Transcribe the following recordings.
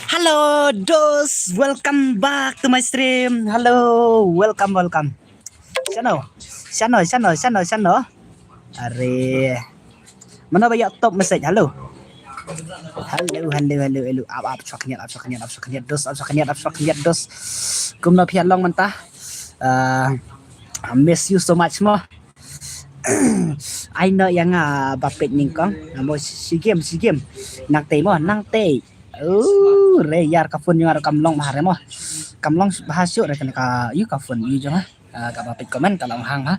Halo dos, welcome back to my stream. Halo, welcome. Sano. Are, mana banyak top message? Halo. Up saknyat dos. Kumno pian long mentah. I miss you so much mo. I know yang bapet ningkong. Mo si game. Nang te. Reyar kafun yung kamlong mahare mo. Kamlong bahasyo rekan ka yu kafun yu jong ka bapet komen kalau hang ha.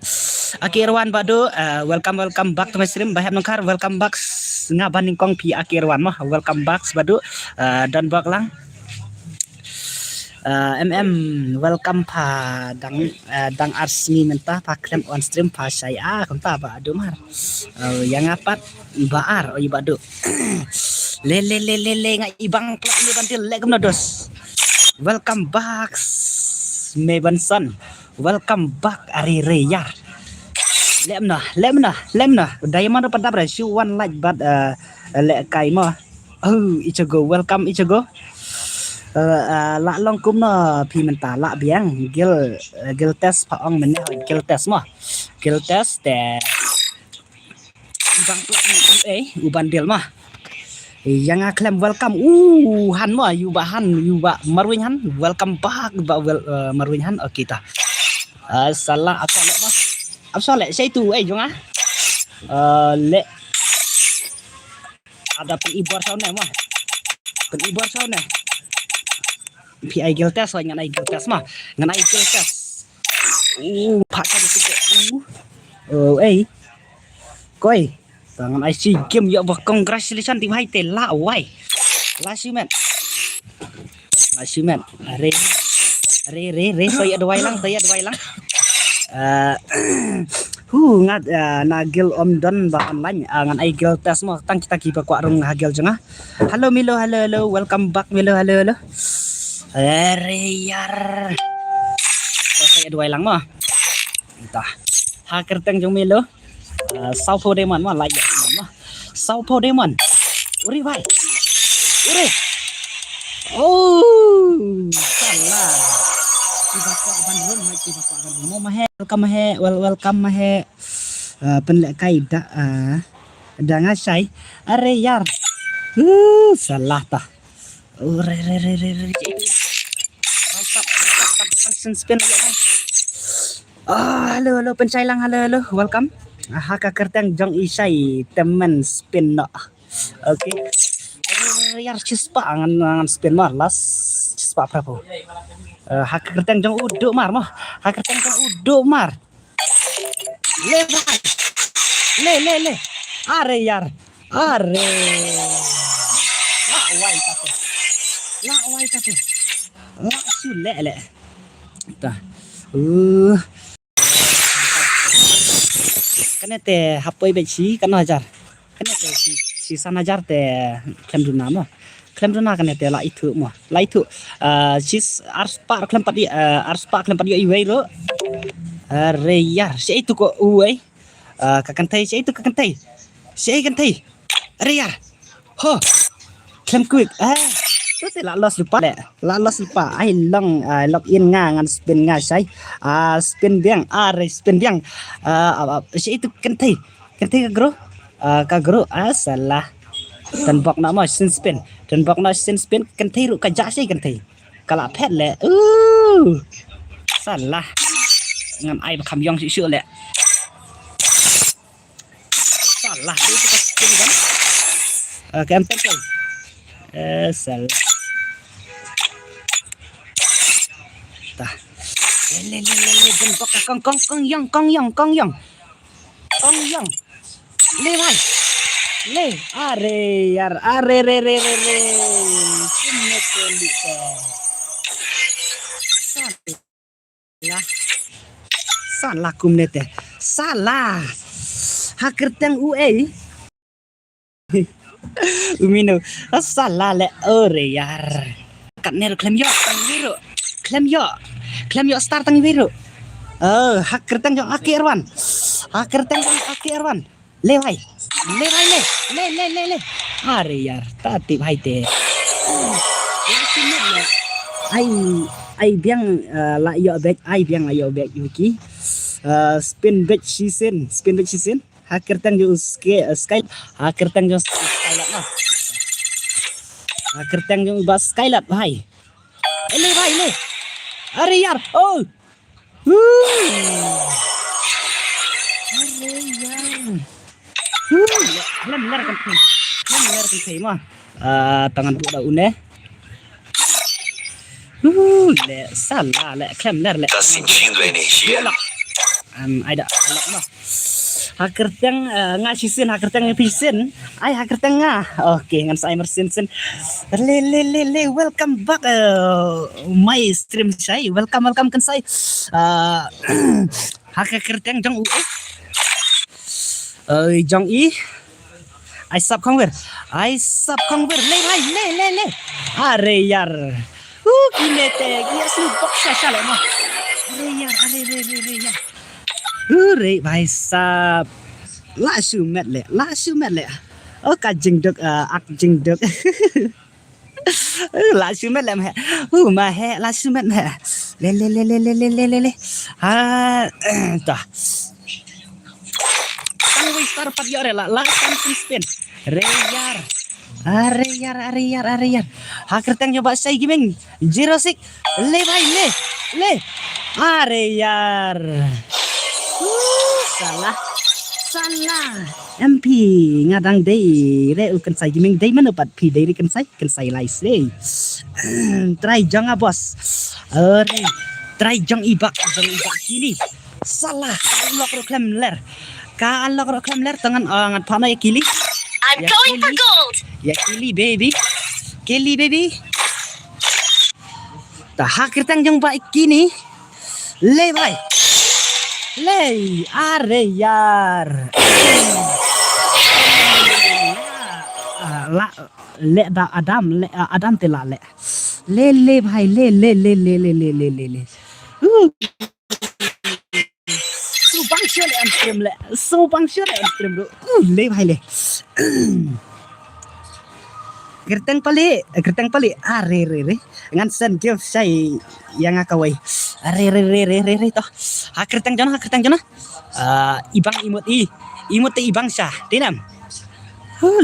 Aki Irwan Badu, welcome back to my stream. Bahap nongkar, welcome back ngaban ningkong pi Aki Irwan mo. Welcome back Badu dan bak lang. Welcome pa dang arsmi mentah pa krem on stream pa saya konta ba adu mar. Yang apat baar oi Badu. Le nga ibang klak ni bantil le kumna dos. Welcome back Mebanson. Welcome back Ari Reyar. Lemna. Diamond pada bra shoe one like but le kai mo. Oh, Ichigo, welcome Ichigo. La long kumna pi menta la biang gil test pa ong meneh gil test mo. Gil test te ibang klak ni uban del mah. Yang klaim welcome han mo yuba marwin han welcome back marwin han kita salah apa le saya tu jong le ada pengibar sauna mah PI gil test ngan ai gil test mah ngan ai gil test pak ka tu koi tangan IC game ya bah congratulations tim hai te la wai la simen re so ya dua lang ngat nagil om don ba online ngan ai gil test mo tang kita ki ba kwa rong hagil jengah. Halo Milo, halo welcome back Milo, halo re yar so ya dua lang mo entah hacker teng jong Milo. Sau Demon mah like mah. Sau Demon. Uri vai. Uri. Oh, salah. Tiba ko bandung mau mahe welcome mahe. Penlek kaida da ngasai. Are yar. Salah tah. Re. Mantap spin lagi. Halo pencailang halo welcome. Haka kertang jong isai temen spin no. Oke. Yar cispa ngan spin mar las cispa prapo. Haka kertang jong uduk mar mah. Haka kertang jong uduk mar. Le. Are yar. Are. La wai kate. La sule. Tah. Kan te hapoi be chi kan hajar kan te si san hajar te klem duna kan te la itu sis arspa klem padi iwei lo re yar si itu ko uwei kakantai re yar ho klem quick Tapi lah lost lupa le. Lah lost lupa. Ai long log in ngan spin sai. Spin biang spin biang. Si itu kentai. Kentai ka gro salah. Dan bok nak mau sin spin. Dan bok nak sin spin kentai ru ka ja sai kentai. Kalau pet le. Salah. Ngan ai bakam yong si le. Salah itu ka spin kan. Kan pentai. Salah. Tah. Le dan bok kong yong. Le vai. Le are re. Sini pelita. Salah kumnete. Salah. Hakertang UE. Umino. Salah le ore yar. Kat nero klem yo tang biru. Klem yo start tang biru. Hakertang jong aki Irwan. Le vai. Le. Are yar. Tati bhai te. Ai biang la yo back yuki. Spin back season. Hakertang jo sky. Hakertang jo skylat lah. Hakertang jo bas skylat bhai. Le bhai le. Are yar. Oh. Are yar. Lemler kan mah. Tangan budak une. Le salah le lemler le. Tá sentindo a energia? Ada alak mah. Hakertang ngasisin hakertang efisien. Ai hakertang Oke, ngan saya mersin. Le welcome back my stream saya. Welcome kan saya. Hakertang jong Jong I sub không ver le bhai le are yar kinete dia subok sasa le ma are yar re bhai sub la su met le ka jing duk ak jing duk la su met le ma he la su met le tah Star pat yore la something spin. Reyar. Hakertang nyoba saya gimeng. 06. Le bhai le. Reyar. Salah. MP ngadang dei re ukan sai gimeng dei mana pat pi dei kan sai lai sei. Try jang bos. Try jang ibak kili. Salah. Lock program ler. Ka Allah rokem ler tangan ngat pana ya kili. I'm going for gold. Ya kili baby. Tah hakertang jong baik kini. Le bhai. Le are yar. La le da Adam te la le. Le bhai le. Subang syur antrim bro. Le bhai le. Gerteng pali are ngan sen give sai yang akawai are toh hakerteng jona ibang imut ibang syah dinam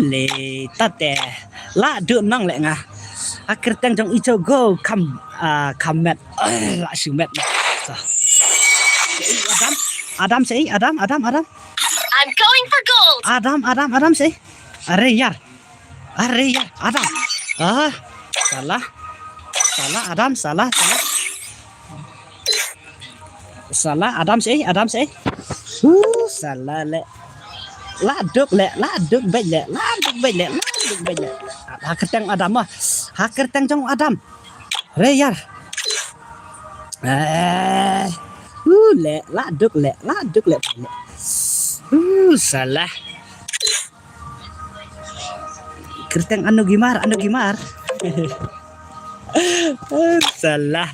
le tate la du nang le nga hakerteng jong ijo go kamet la sumet Adam I'm going for gold. Adam say are yar Adam salah Adam salah Adam say salah le laduk baik le hakerteng Adam mah hakerteng jong Adam reyar le laduk le salah kerteng anu gimar salah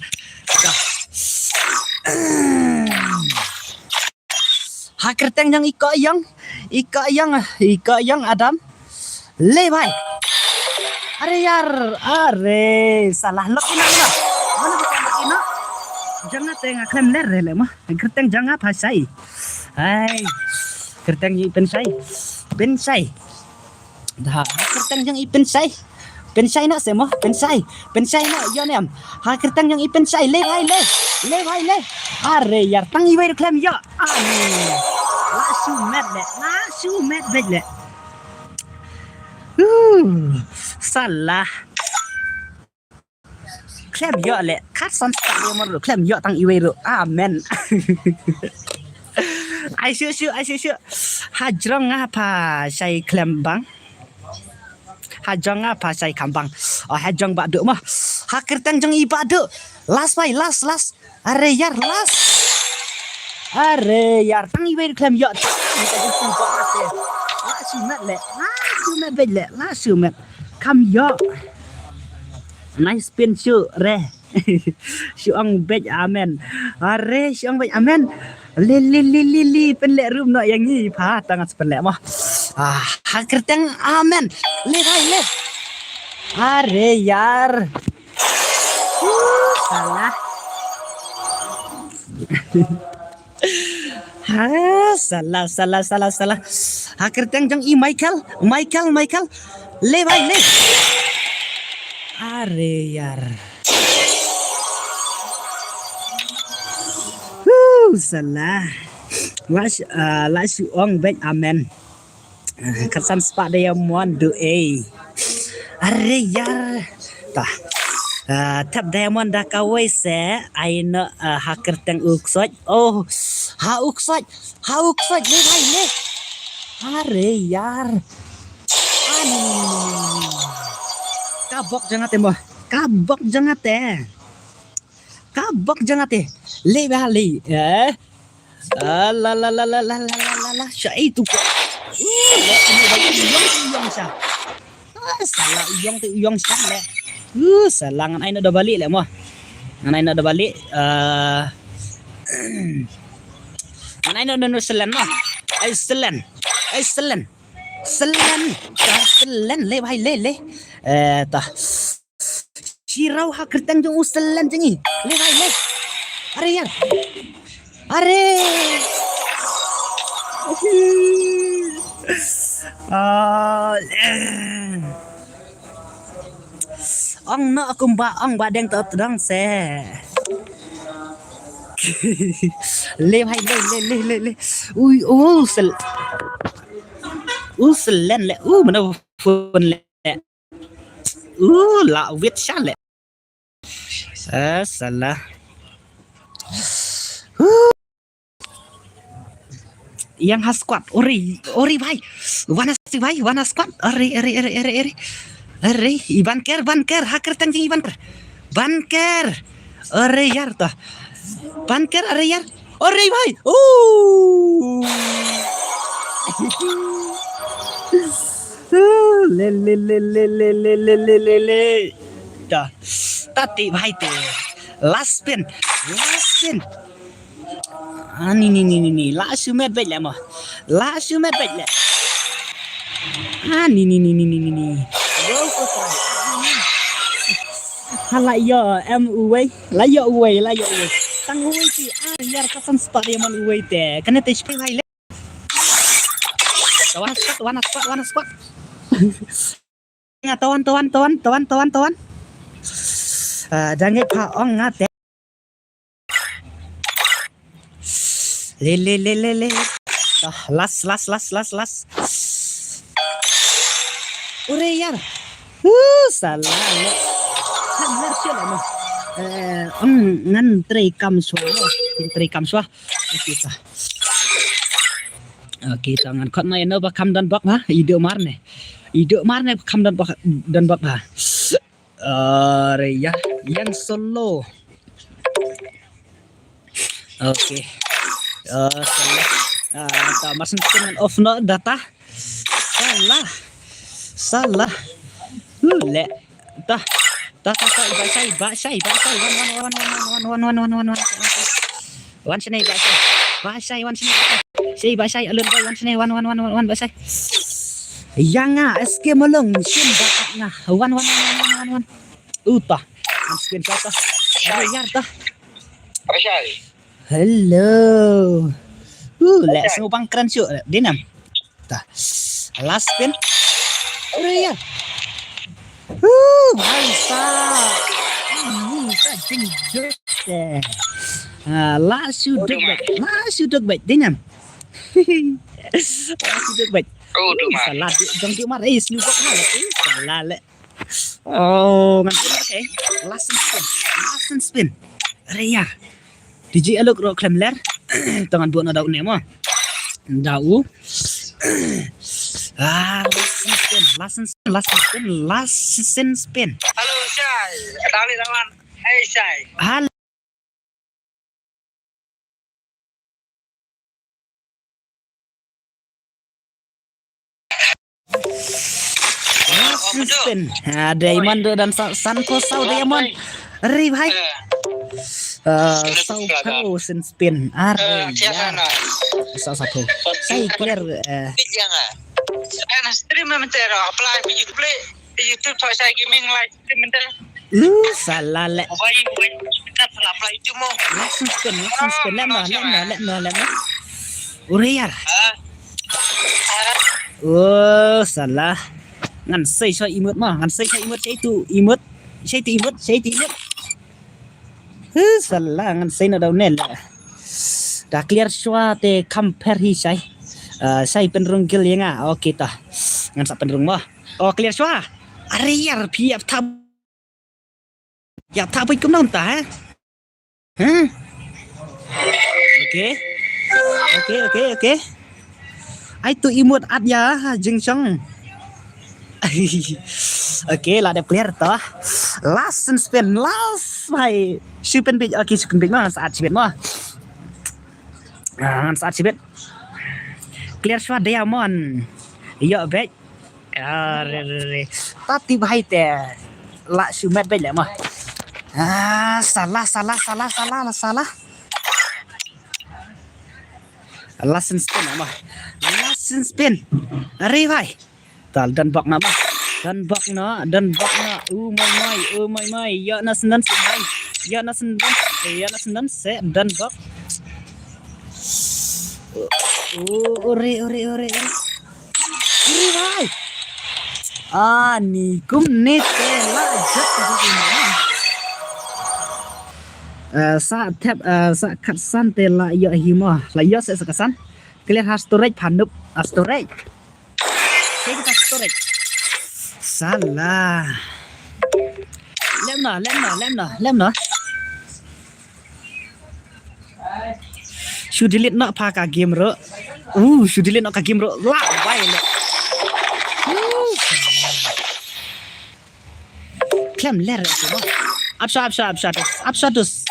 hakerteng yang ika yang Adam le bhai Are salah lok ina. Mana bukan lok ina? Jangan tengah klem ler le mah. Kerteng jangan pasai. Hai. Kerteng i pensai. Pensai. Dah kerteng jang i pensai. Pensai nak semua. Pensai. Pensai nak yo nem. Ha kerteng jang i pensai le hai le. Le hai le. Are yar tang i wer klem yo. Langsung met le. Langsung met bet le. Salah. Klem yo le. Kat son tak dia mau klem yo tang i wer. Amen. Ai syuk. Hajrong apa saya klem bang? Hajong apa saya kambang? Oh hajong bak duk mah. Hakir tang jong iba duk. Last bai last. Are yar last. Are yar tang i wer klem yo. Langsung met. Kam yo. Nice pin syuk re. Syuang bej amen. Are syuang bej amen. Li pen lek room nak yang ni pa tangan sepen lek mah. Hakir tang amen. Le hai le. Are yar. Salah. Salah. Hakir tang jang i Michael. Le bhai le. Are yar. Salah. Las uang baik amen. Kesan sepak dia mon do Are yar. Tah. Tap diamond dah kawai se aina hakir tang uksoj. Oh, ha uksoj le bhai le. Are yar. Kabok jangan teh. Kabok jangan teh. Le bali. La syai tu. Ini uyong sah. Salah uyong tu uyong sah le. Salah ngan aina dah balik le moh. Ngan aina dah balik. Ngan aina dah Selen moh. Selen le bhai le. Tah. Cirau ha kertang jong Selen jengi. Le bhai le. Are yar. Are. Ong nak aku ong badeng terang se. Le bhai le. Selen le. Mana phone le. La viết sát le. Salah. Yang has squad ori bhai. Wana squad. Are banker hacker tang Iban ker. Banker. Are yar toh. Banker are yar. Ori bhai. Le. Dah. Tati bhai te. Last pin. Ni. Langsung met baik lah mah. Ni. Hala yo uwei. La yo uwei. Tang uwei si yar kasan spot dia man uwei te. Kena te spai bhai le. Wana squat. Tawan. Jangan pa ong ngate. Le. Las. Ure yar. Salah le. Benar sih lah mah. Ngan trekam suah. Kita ngan kot na eno bakam dan bak ha. Ide marne bakam dan bak ha. Ya, yang solo. Oke. Salah. Masih dengan off no data. Salah. Le. Tah. Basai. Wan sini basai. Say basai alun boy wan sini wan basai. Yang SK melong sim dapat ngah. Wan. Tah. Spin kata. Reyar tah. Pasal. Hello. Let's ngubang keren syuk. Dinam. Tah. Last spin. Reyar. Baisa. Kacing jok. Last shoot baik. Dinam. Last shoot baik. Salah dong di mar snubok salah le. Oh, nganti okay. Last spin. Reyar. DJ alok ro klemler. Tangan buat na daw nemo. Daw. Last spin. Halo, Syai. Tali tangan. Hey, Syai. Hal last spin. Diamond dan Sanko Sau Diamond. Ribhai. Sau Pau spin. Are. Sau satu. Saya clear. Jangan. Ana stream mentera apply YouTube to saya gaming live stream mentera. Salah le. Bayi kita salah apply cuma. Last spin. Lemna. Uriyar. Oh, salah. Ngan xây cho imut mà, ngan xây cho imut chạy tu imut. Salah ngan xây nó đâu nè là. Dah clear shwa te compare hi sai. Sai penrung gil ya nga. Oke tah. Ngan sa penrung mah. Oh clear shwa. Ariyar piap tab. Ya tab pai kum non ta ha. Oke. Ai tu imut at ya jeng chong. Okay, lah ada clear toh. Last spin, hai. Super big, okay, super big mah saat sibet mah. Saat sibet. Clear shot diamond. Iya baik. Tapi bahai teh. Lah sumet baik lah mah. Salah. Last spin mah. Last spin. Rivai. Tal dan bak nama. Dan bak na. Oh my. Ya na sendan se dan bak. Ore. Rivai. Ni kum ni tela jat sa tap sa katsan tela ya hima. La ya se sakasan. Clear has storage panup storage. Kita storage. Salah. Lemna. Should delete nak pakai game ro. Should delete nak game ro. Lah, baik le. Klem ler semua. Abshatus.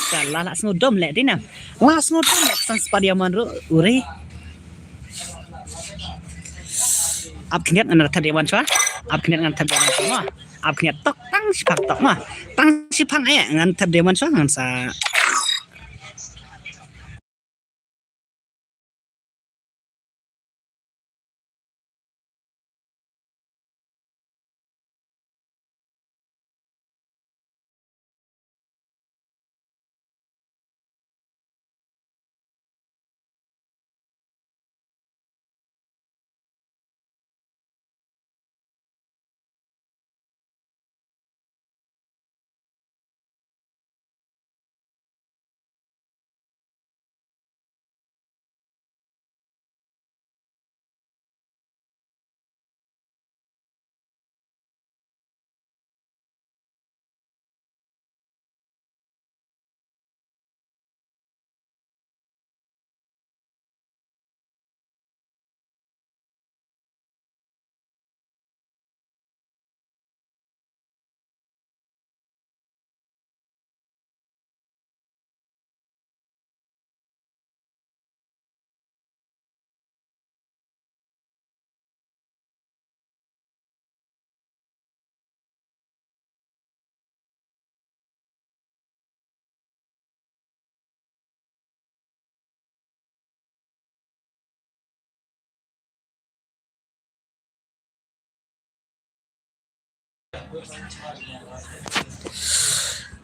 Salah lah snodom le dina. Lah snodom le sans padiaman ro. Ure. Ap kniat ngan thadiaman chwa. Ap kniat tok tang sipak tok mah. Tang sipang aya ngan thadiaman chwa ngan sa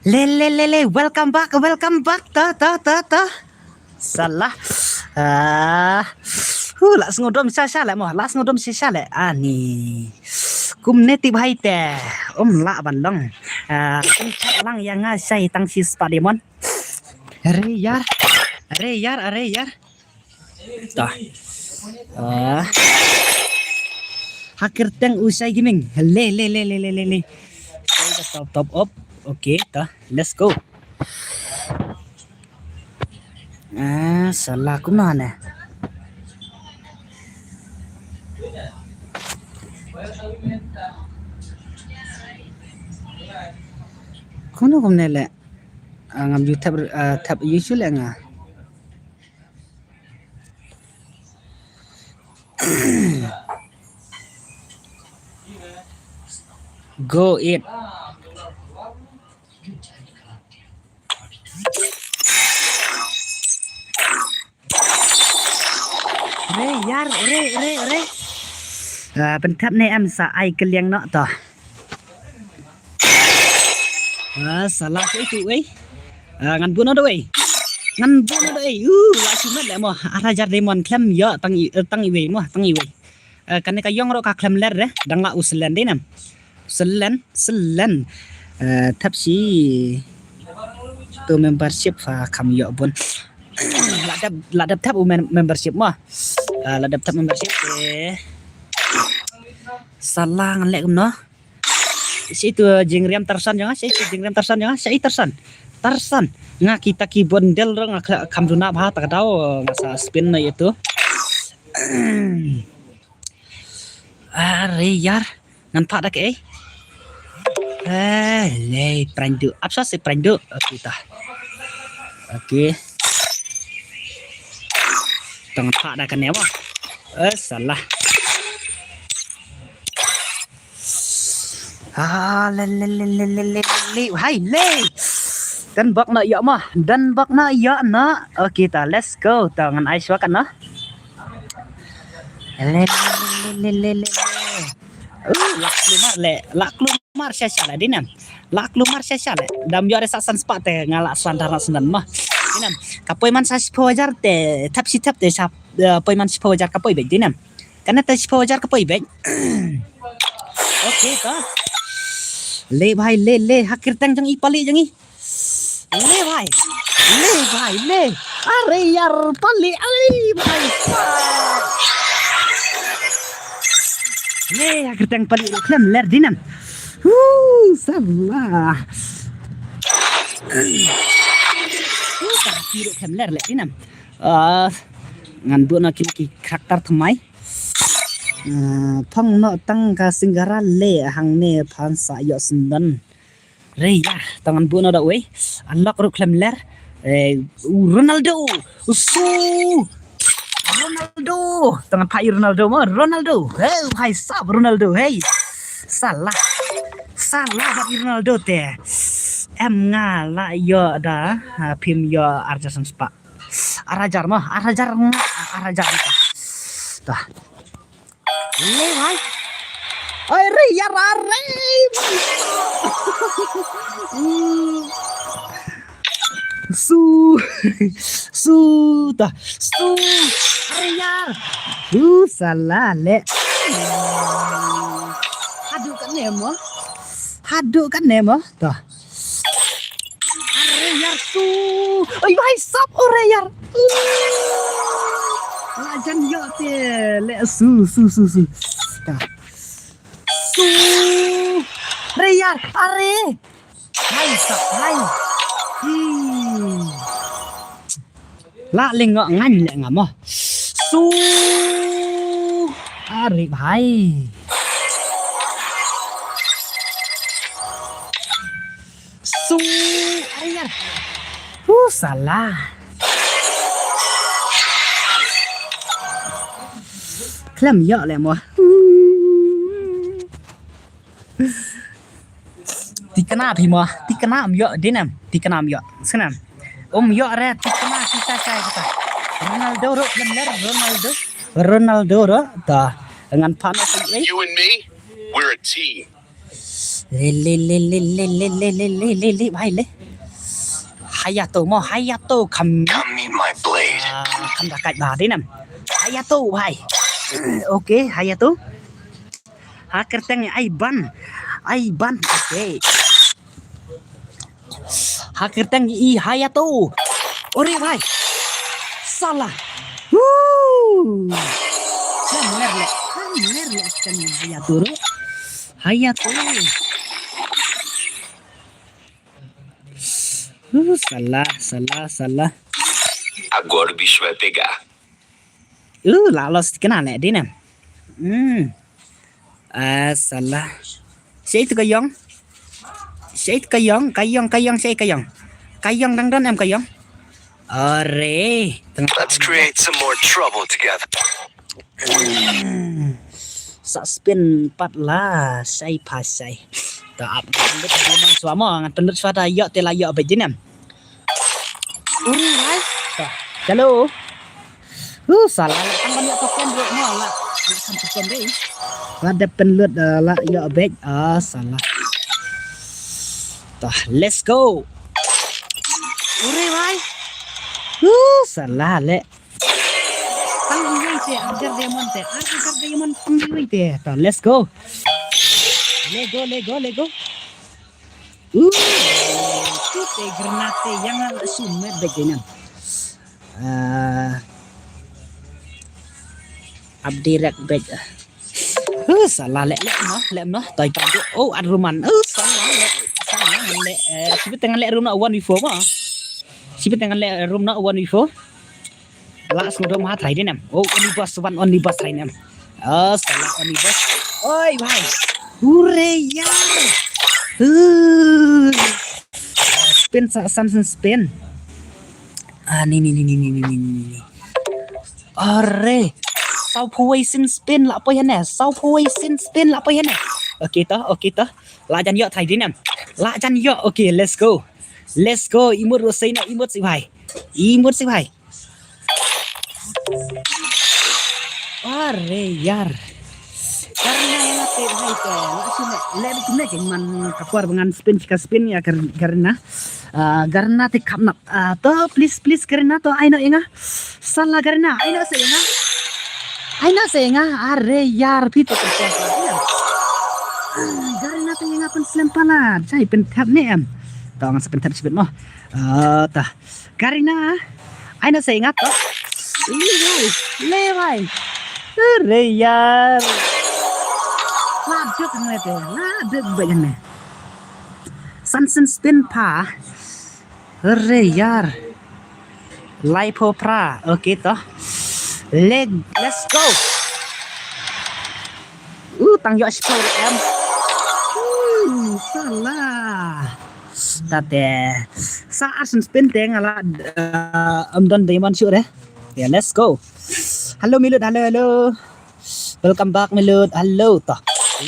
Le, welcome back. Ta. Salah. Lak ngodom sa lại mo, lak ngodom sa lại. Ni. Kum neti bhai te. La ban long. Kum lang yang sai tang si Spademon. Are yar. Ta. Hacker tang usai gaming. Le. Top up. Okay, let's go. Salah aku mana? Kono kom nele. Ngam YouTube tab YouTube nga. Go eat. Re. Bên thấp này em sợ ai cái liang nọ tỏ. Salah cái tụi ấy. Ngan bu nó đôi. Lại chim mất mo. Raja Demon klem ya tang iwe mo, tang iwe. Kan ka yong ro ka klem ler dang la uslen de nam. Selen. Thấp si tu membership fa kam ya bon. Ladap thap membership mo. Ladap thap membership salah ngalek no. Situ jingriam Tarsan nga kita ki bondel ro nga kamduna bha ta daw nga sa spin na itu. Are yar ngan pa dak le prandu apsa se prandu kita. Oke. Tang pa dak kan ya wa. Salah. Le. Hai le. Dan bak na ya na. Okay ta, let's go. Tangan Aiswa kan na. Le. Lak lumar syasya dinam. Dam yo sasan spat ngalak sandara sendan mah. Dinam. Kapoi man sas pojar te tap te sap poi man pojar kapoi be dinam. Karena te pojar kapoi be. Okay ta. Le bhai le hakir tang jang ipali jangi. Le bhai. Are yar pali bhai. Le hakir tang pali klem ler dinam. Salah. Kiro klem ler le dinam. Ngan bu na ki karakter thmai. Phong no tang ka singgara le hang ne phan sa yo sendan re ya tangan bu no da we unlock ro klem ler Ronaldo tangan pai Ronaldo hey hai sab Ronaldo hey salah bat Ronaldo te em nga la yo da phim yo arjasan spa arajar ta le bhai oi re yar re su are yar salah le hadu kan nemo ta are yar su oi bhai sap ore yar lajan yo te le su ta su re yar are hai sap hai la ling ngọ nganh le ngam mo su are bhai su are yar salah klem yo le mo tikana thì mo tikana yo dinam tikana yo senam yo re tikana kita kita Ronaldo ro bener Ronaldo ro ta dengan panas You and me, we're a team. le bhai le Hayato mo Hayato come meet my blade. come ra cạnh bà đấy nè Hayato bhai okay Hayato hacker tang ai ban okay hacker tang I Hayato ore bhai salah bener le kan Hayato salah Agora o bicho vai pegar. lalos kenal le dia nè salah Sĩ từ Cayong Cayong đang em Cayong Ore Let's create some more trouble together. sa spin pat la sai pasai ta ap penlut memang suama ngan penlut suada yo tela yo bejinem uri hai halo salah kan banyak token bro mo la kan token deh ada penlut la yo bej salah tah let's go uri hai salah le agar diamond panggil te let's go lego te granate yang sumet begini update back salah le no toy pandu ad ruman salah le sibet dengan le room na one before ma sibet dengan le room na one before la sudah mah thai dia nam only bus thai nam salah only bus oi bhai hure yaar spin Samsung spin ni are sau poison spin la apa ya sau poison spin la apa ya okay ta la jan yo thai dia nam la jan yo okay let's go imut rosai na imut si bhai Are yar karena latih hai ke langsung lebih kena jangan kapuar dengan spin ya karena te kapnap to please karena to aino inga salah karena aino se inga are yar pito kerja karena te inga pen selempala saya pen tap ne em tong sepen tap sebut mo tah karena aino se inga to lewai re yaar laduk bagaimannya Samsung spin pa re yaar lipo pra okay toh let's go tang yo sport em salah tate saat spin teng ala don diamond shoot ya let's go halo Milut halo welcome back Milut halo toh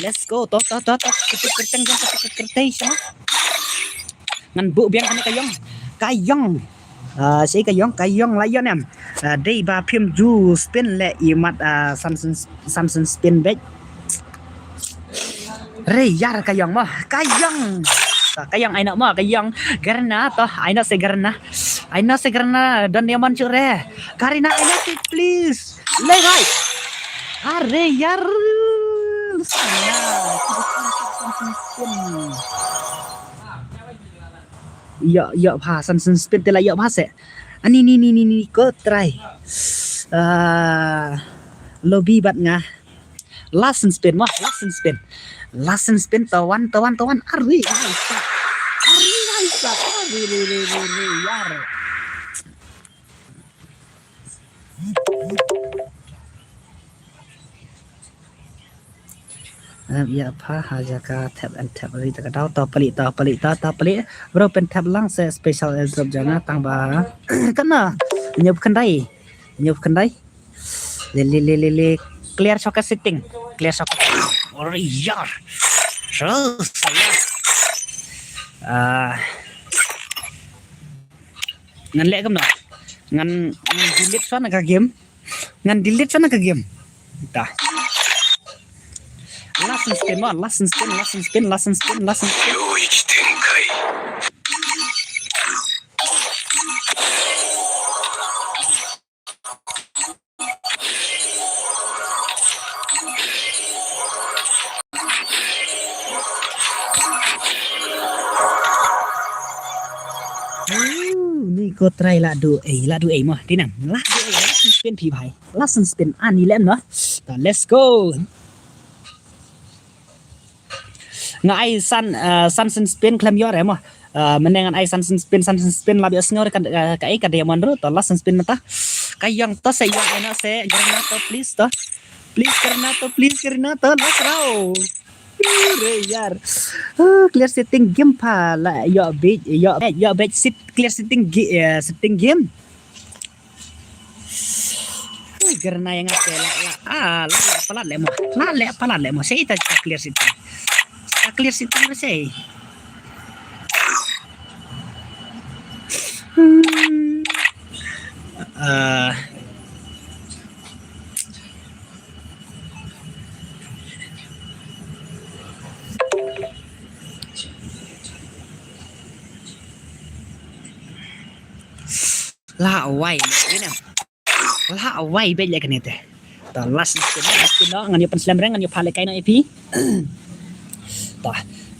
let's go toh kerteng sama ngan bu biang kami kayong si kayong layon em đây ba phim du spin le imat Samsung spin back re yar kayong mah kayong aina mah kayong karena toh aina se karena dan diamond cure karena aina se please le bhai are yar ya pha Samsung spin tela ya pha se ani ni ko try lobby bat nga last spin tawan ari yar ya pha hajaka tap and tap ri ta dau ta pali bro pen tap lang se special airdrop jana tang ba kana nyop khandai le clear socket setting or yar ngan le kam na ngan delete sana ka game ta Last spin mo, last spin. 領域展開 Ni ko try la do mo tinam la do last spin phi bhai last spin ani lem no ta let's go nga ai sun spin klam yo re mo menengan ai sun spin la bias ngor kan ka ai ka diamond ro ta last spin mata kayang to se yang ena se granato please granato let's go Re यार clear setting game pa la yo bet sit clear setting game karena yang apa la pelat le mo saya ita clear setting mo saya la away ni na la away bet le kan ite ta last spin no ngan yo penslam reng ngan yo phale kai no ep ta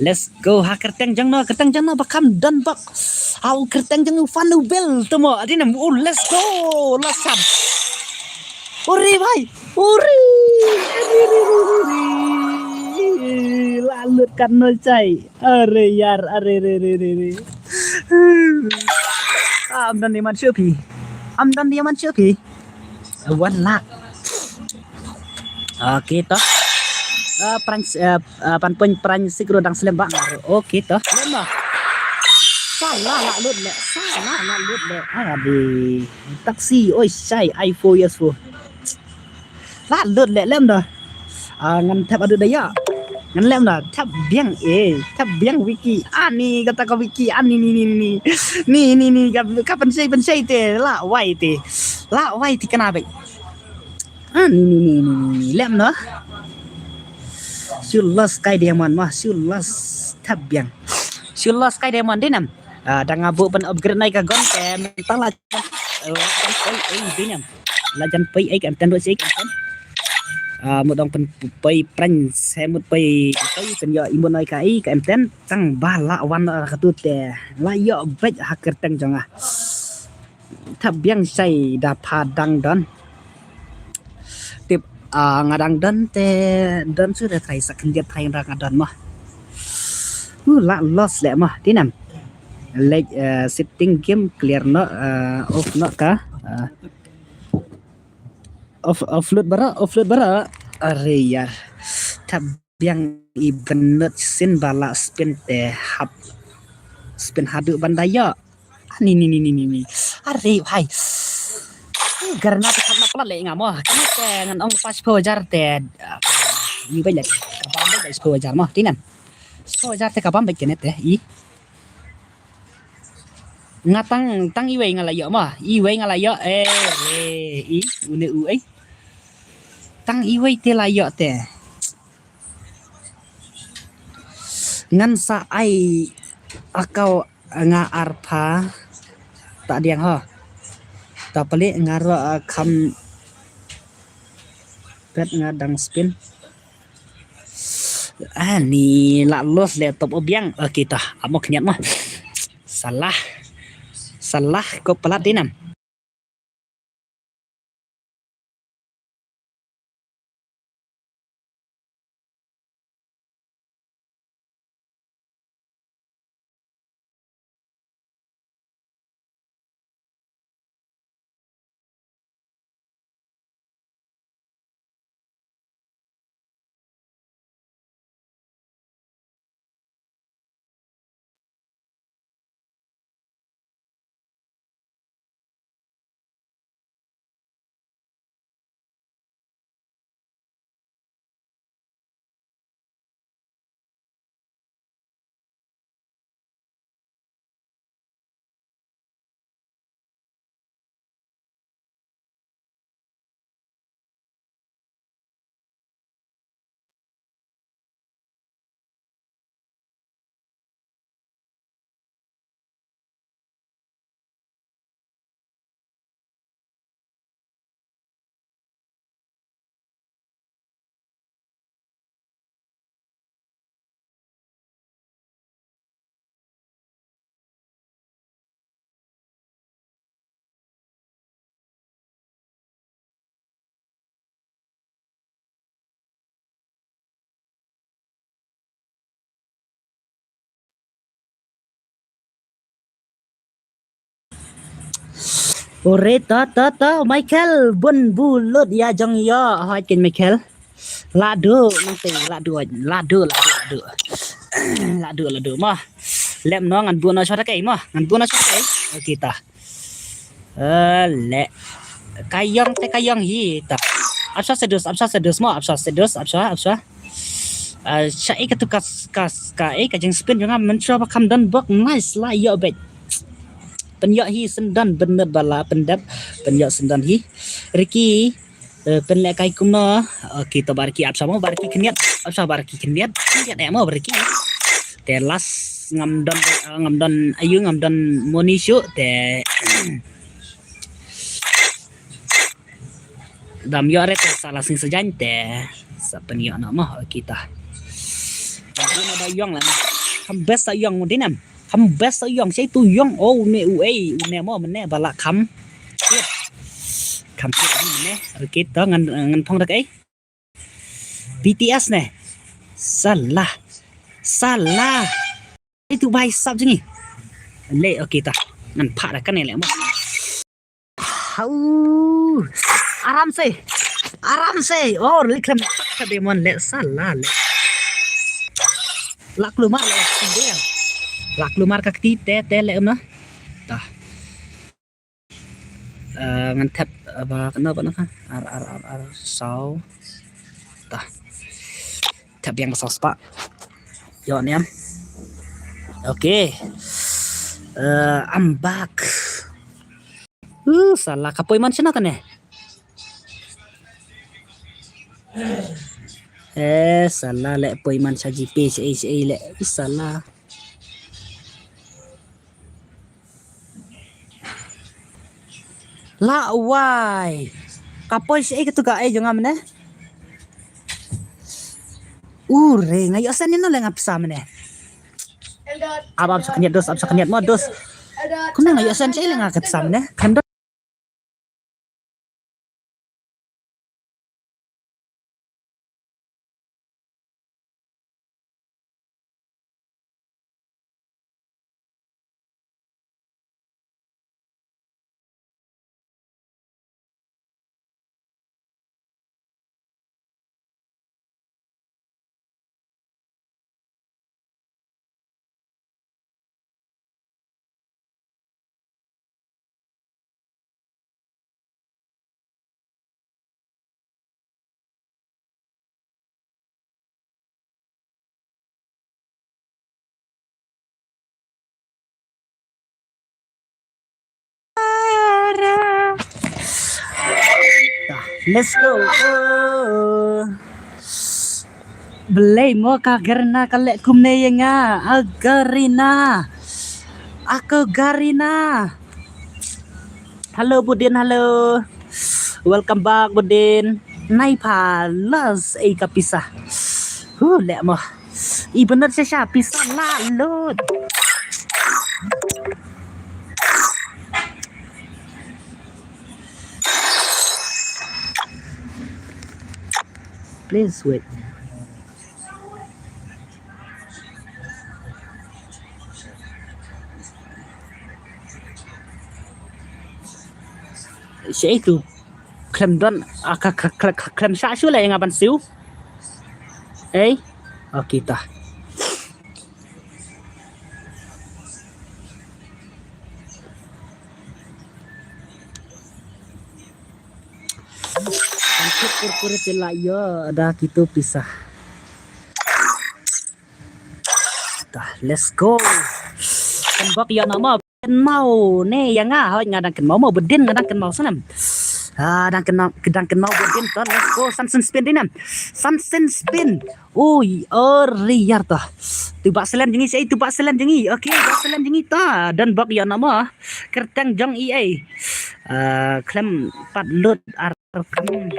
let's go ha kerteng jang no bakam dan bak au kerteng jang fan no bel tomo adina let's go last sub ori bhai ori lalut kan no chai are yaar are re amdan diaman syupi 1 lakh oke toh pan sikro dang selembang oke toh lemah salah nak lut le adi taksi oi sai iPhone yes fu la lut le lem dah ngan tap adu daya ngan lem dah tap biang wiki ani kata ka wiki ani ni kapan saya te la wai te kenapa ni lem dah Sulas Sky Diamond mah sulas tap biang sulas Sky Diamond dinam dah ngabuk pen upgrade naik ke gon ke mental lah dinam lajan pai ai kan tendo sik kan một đồng phần pay prank xe một pay pay phần yo imun ai kai ka emten tang bala wan ka tu te la yo bet hacker tang jonga thab biang sai da padang don tip ngadang don te don sudah thai sak dia thai ra ngadon mah la loss le mah tinam like setting game clear no off no ka offload bara are yaar tab yang ibenut sin bala spin te hap spin hadu bandaya ni are hai karena karena pelat le ngamo kana te ngan ong pas pojar te ni banyak kabam be pojar mah tinan pojar te kabam be kenet te i ngatang tang iwe ngalayo mah iwe ngalayo i une u ai tang iwe te layo te ngan sa ai akau nga arpa tak diang ho ta pali ngaro kam bet ngadang spin ni la los le top obiang kita amok niat mah salah kok pelat dinam Ore ta Michael bun bulut ya jong ya hai kin Michael. Ladu nanti ladu. Ladu mah. Lem no ngan buana chora kai mah. Ngan buana chora kai. Kita. Le kayong hi ta. Absa sedus mah absa sedus. Syai katu kas kai kajeng spin juga mencoba kam dan bok nice lah ya bet. Penyak hi sendan bener bala penyak sendan hi. Riki penlek kai kumna kita barki absa mau barki keniat mau barki. Telas ngamdan ayu ngamdan monisyo te dam yo re salah sing sejan te sapenia nama kita. Ana da yong lah. Hambes ta yong modinam. Hambes ta yong sei tu yong oh me uei ne mo mene bala kham. Kham ni ne kita ngan phong dak ai. BTS ne. Salah. Itu bai sab jengi. Le kita ngan pha dak kan le mo. Hau. Aram se. Oh, likham ka demon le salah le. Lak lumar le dia. Lak lumar ka ti te le na. Tah. Ngan tap apa kenapa kan? Ar sau. Tah. Tap yang besar pak. Yo ni am. Okay. I'm back. Salah kapoy man siya na salah le poy man sa GP sa le salah. La why kapoy siya katu ka jong amne. Ure ngayo asan ni no lang apsa mane. Abab sa kanyat mo dos. Kuna ngayo asan siya lang akat sa mane. Kando let's go. Belai mo kagerna kalek kumne nga agarina. Aku Garina. Halo Budin, halo. Welcome back Budin. Nai pa las kapisah. Lek mo. Bener siya pisah lalut. Please wait. Siya itu klem don klem sa sila yang aban siu. Kita. Kurkure tela yo ada kita pisah. Let's go. Tembak ya nama mau ne yang ngadang mau bedin ngadang mau sanam. Dan kenal bedin kan. Let's go sunset spin dinam. Sunset spin. Oi, riar tah. Tubak selam jengi saya tubak selam jengi. Okey, tubak selam jengi ta dan bak ya nama kertang jong klem pat lut arkam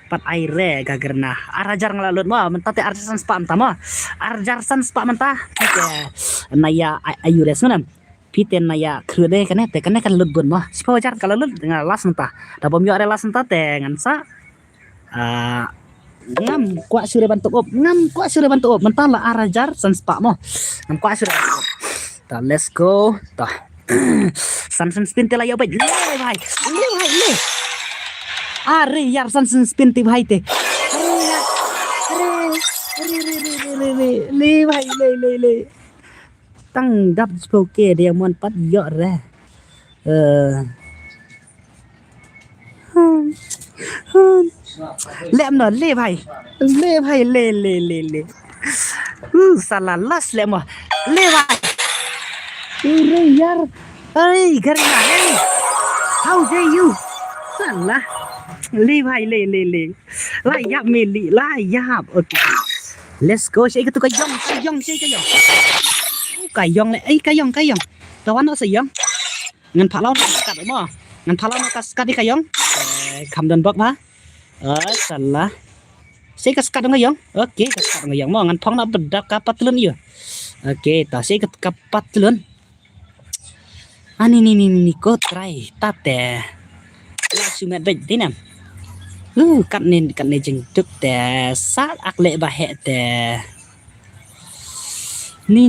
pat aire gagerna arajar ngelalut mo mentate arjarsan spa mentama arjarsan spa mentah naya ayu resnam piten naya krude kan lut bun mo sipa wajar kalau lut dengan las mentah dabom yo are las mentah dengan sa ngam kuat sudah bantu op mentah la arajar san spa mo ngam kuat sudah bantu op let's go tah Sunsun spin te layo bet le bhai le are yaar sunsun spin te bhai te are le bhai le tăng đắp poke diamond pat yo ra lẹm nó lê भाई ले साला लस ले mà ले भाई अरे यार अरे घर में आए how dare you साला ले भाई ले ला या मेली ला या okay let's go chơi cái tụi cái yong chơi cái yong này ấy cái yong tao ăn nó gì yong ngân phá lao nó cắt đấy mà ngân phá lao nó cắt đi cái yong cầm đơn bốc hả salah saya kasih kadang yang oke kasih kadang yang mau ngan phong na bedak kapat telun iya oke ta saya kapat telun ni ko try tate la sumet bej dinam cắt nên chừng trực te sát ác lệ bà hệ te ni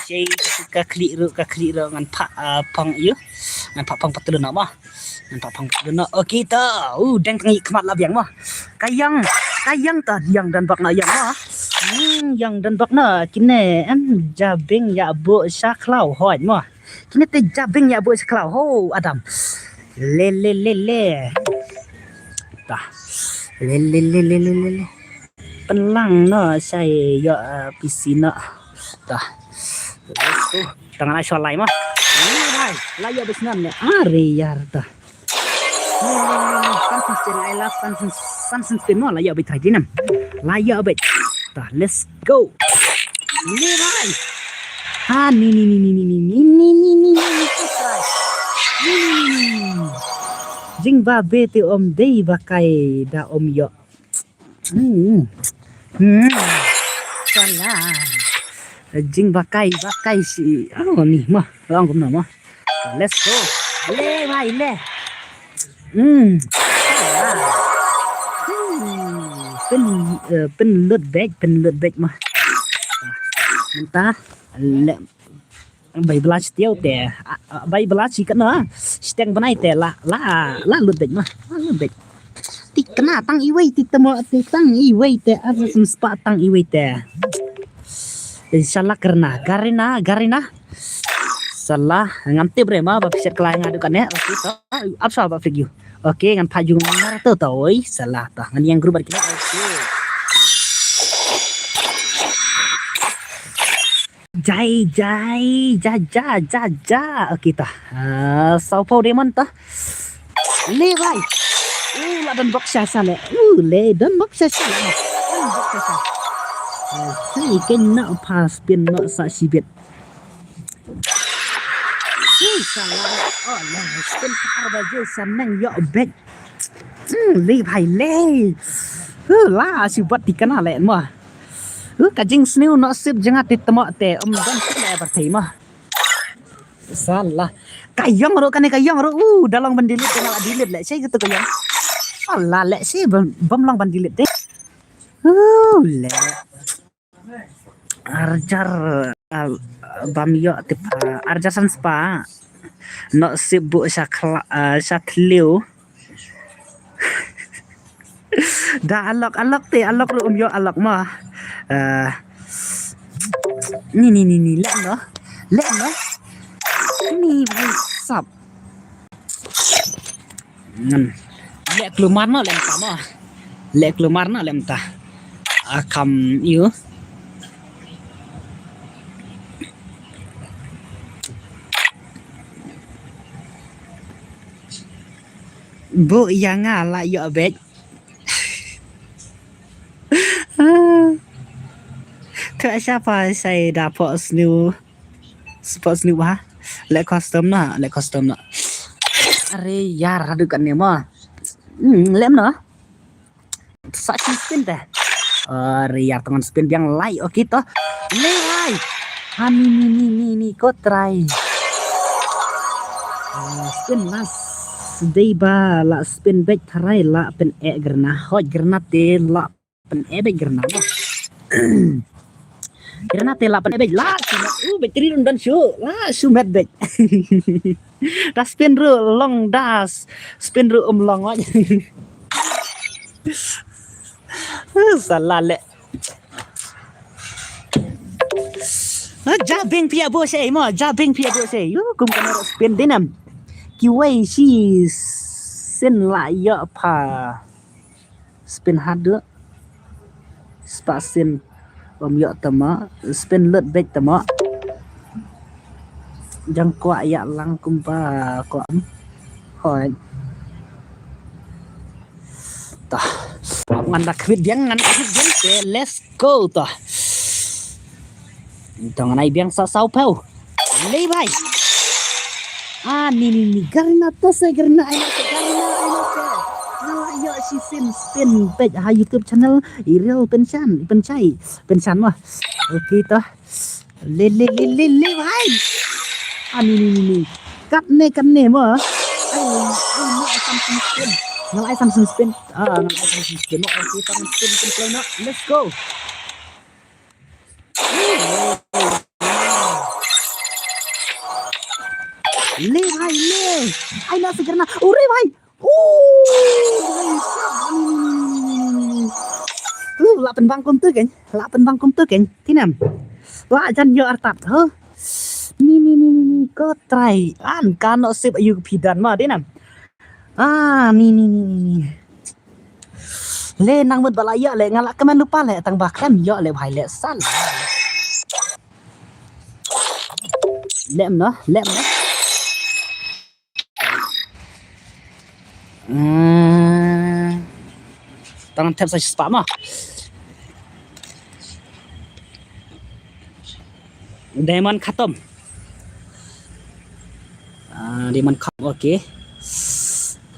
saya suka klik ngan pak phong iya ngan pak phong patulun apa nampak pang okey ta dan tengi kemat lah biang mah kayang ta yang dan bakna yang mah yang dan bakna kine jabing ya bu saklau hoi mah kine te jabing ya bu saklau ho adam le ta le pelang no saya ya pisina ta tangan asal lai mah ini bhai laya bisnan ne are yar ta Sunsun spin mo layo bet tadi nam layo bet ta let's go ni bhai ni jing ba bete om dei bakai da om yo salah jing bakai si ni mah long cũng nào mah let's go le bhai le pin lượt bét mà ta lẹ 17 tiêu tè 17 chỉ cần nữa steng bên này tè là lượt bét mà lượt bét ti kena tang iway ti temo ti tang iway tè asan spa tang iway tè insyaallah garina salah nganti brema ba bisa kelai ngadukan ya kita apa ba figure oke ngan paju ngar tu toy salah ta ngan yang grup kita oke jai oke ta sau pau demon ta le bhai la dan box sa le le dan box sa sai cái nợ pass pin nợ sa si bet salah lah spin par je sanang yo bet le bhai le la si buat dikana le mah kajing sniu no sip jangan titemo te dan le berthai mah salah kayong ro dalang bandilit tengah dilit le saya gitu kayong salah le si bom lang bandilit deh le arjar bamyo tip arjasan spa no sibuk syakliu dah alok te alok ru yo alok mah ni lek no ni sap lek keluar no lem tama lek keluar no lem ta akam you bu yang ala yo bet tu siapa saya dapat sports new ha le custom na are yar adukan ni mah lem na saksi spin dah are yar tangan spin yang lai oke toh le hai ni ko try spin las Deiba la spin back tarai la pen gerna hot gerna te la pen back gerna Karena tela pan bet la bateri dan show la sumet bet. Das spin ru long das spin ru long aja. Salah le. Jabing pia bo sei mo jabing pia bo sei. Kum kan spin dinam. Ki wei si sen la ya pa spin hard spasin ya tama spin lut bet tama jang kwa ya lang kumpa kwa hoi tah ngan dak kwit biang ke let's go tah tong nai biang sa sau pau lei bai ni garna to se garna ai ya si spin page YouTube channel Iril Pensan mah oke toh le bhai ni kat ne mah ai Samsung spin oke spin no let's go le bhai ai na sekarna ure bhai lạ bên băng công tơ keng thế nào lạ chân nhớ artat hơ ni có trai an kan no sip ayu pidan ma thế nào ni le nang mut balaya le ngala kemen lupa le tang bakam yo le bhai le san lem no tangan tap saja spam ah diamond khatam diamond kham okay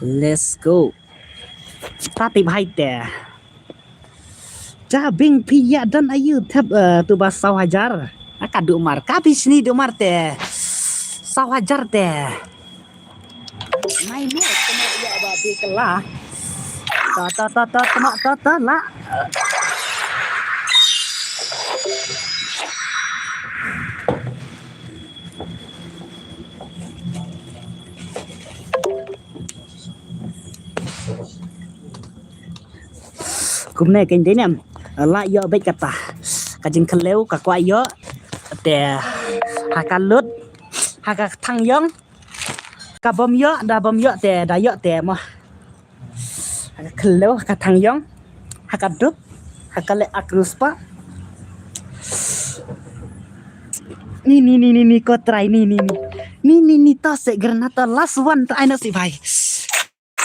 let's go tatip hai te jabing pia dan ayu tap tu bas 1,000 akan dumar kabis ni dumar te 1,000 te mai ni kena ya babi kelah ta la cũng này kinh tế nè lại yo bet kata kajing keleu ka kwa yo te haka lut haka thang yong ka bom yo da bom yo te mo haka keleu haka thang yong haka dup haka le akruspa ni ko try ni to se granata last one to aina si bhai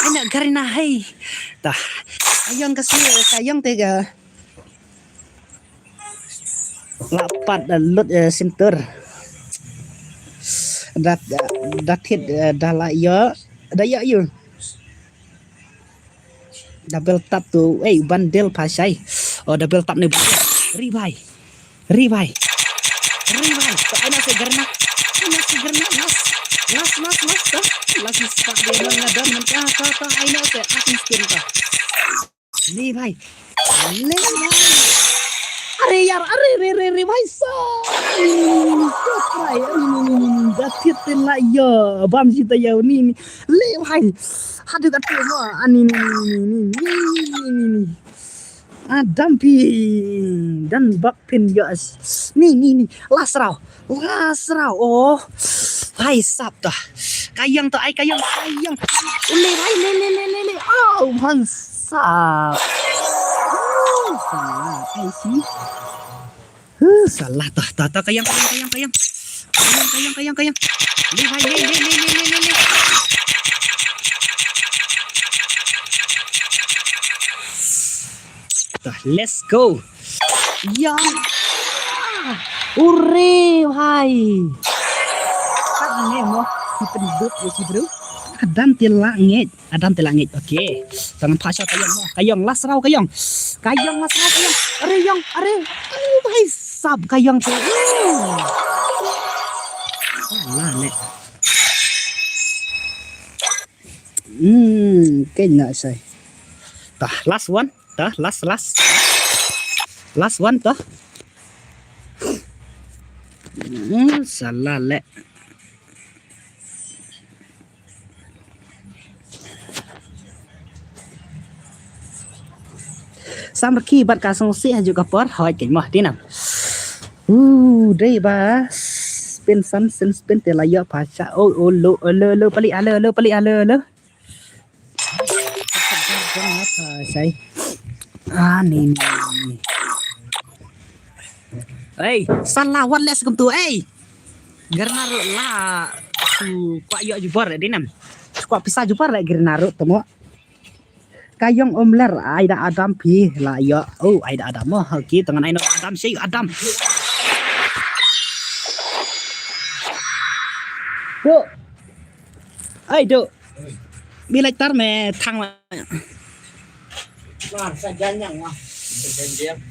aina garina hai ta ayong kasi sayang tega lapat lut center dat hit dala yo daya yo double tap tu bandel pasai double tap ni revive so ana segarna las spak dia ngadam mentah ta aina se asin skin ta ले भाई अरे यार अरे भाई साहब lah ya bam sita ya ni le भाई hadu kat mo ani ni dampi dan bakpin ya ni lasrau oh भाई साहब dah kayang to ai kayang le भाई le oh man salah salah tata kayang le bhai le let's go ya ure bhai kan ni mo si penduduk si bro Adam telangit oke jangan pasal kayong lasrau kayong are bhai sab kayong tu salah le kena say last one tah last one tah Salah le. Sam khi bạn cả song si juga por hỏi cảnh mỏ đi nào. Đây ba spin sun spin te la yo pa cha o lo pali ale lo pali ale lo. Apa say? Ni. Hey, salah what let's come to Gernaro la su kwa yo jubor di nam. Kwa pisah jubor la Gernaro temu. Kayong omler aida Adam pi la yo. Oh, aida Adam mo. Okay, tangan aino Adam say Adam. Do. Do. Bila tar me thang ma.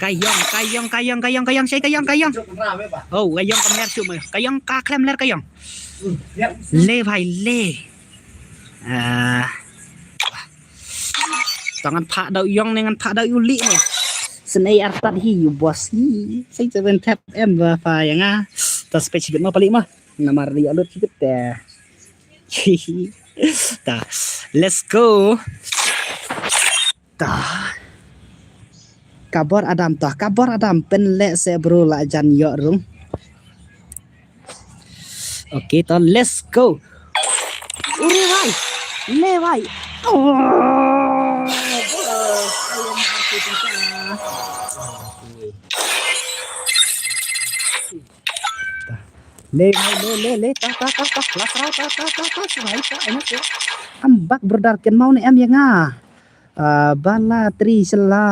Kayong say kayong. Oh, kayong kamler cuma. Kayong ka klem ler kayong. Le bhai le. Tangan pak dau yong dengan pak dau yuli nih. Senai artat hi bos hi. Saya coba tap apa yang tas page bit mah paling mah. Nama dia alut sikit teh. Dah. Let's go. Dah. Kabar Adam pen le se bro la jan yo rung. Okay, to let's go. Uri vai. Le vai. Le ta ambak berdarken mau nih em ya nga. Bala Trisela,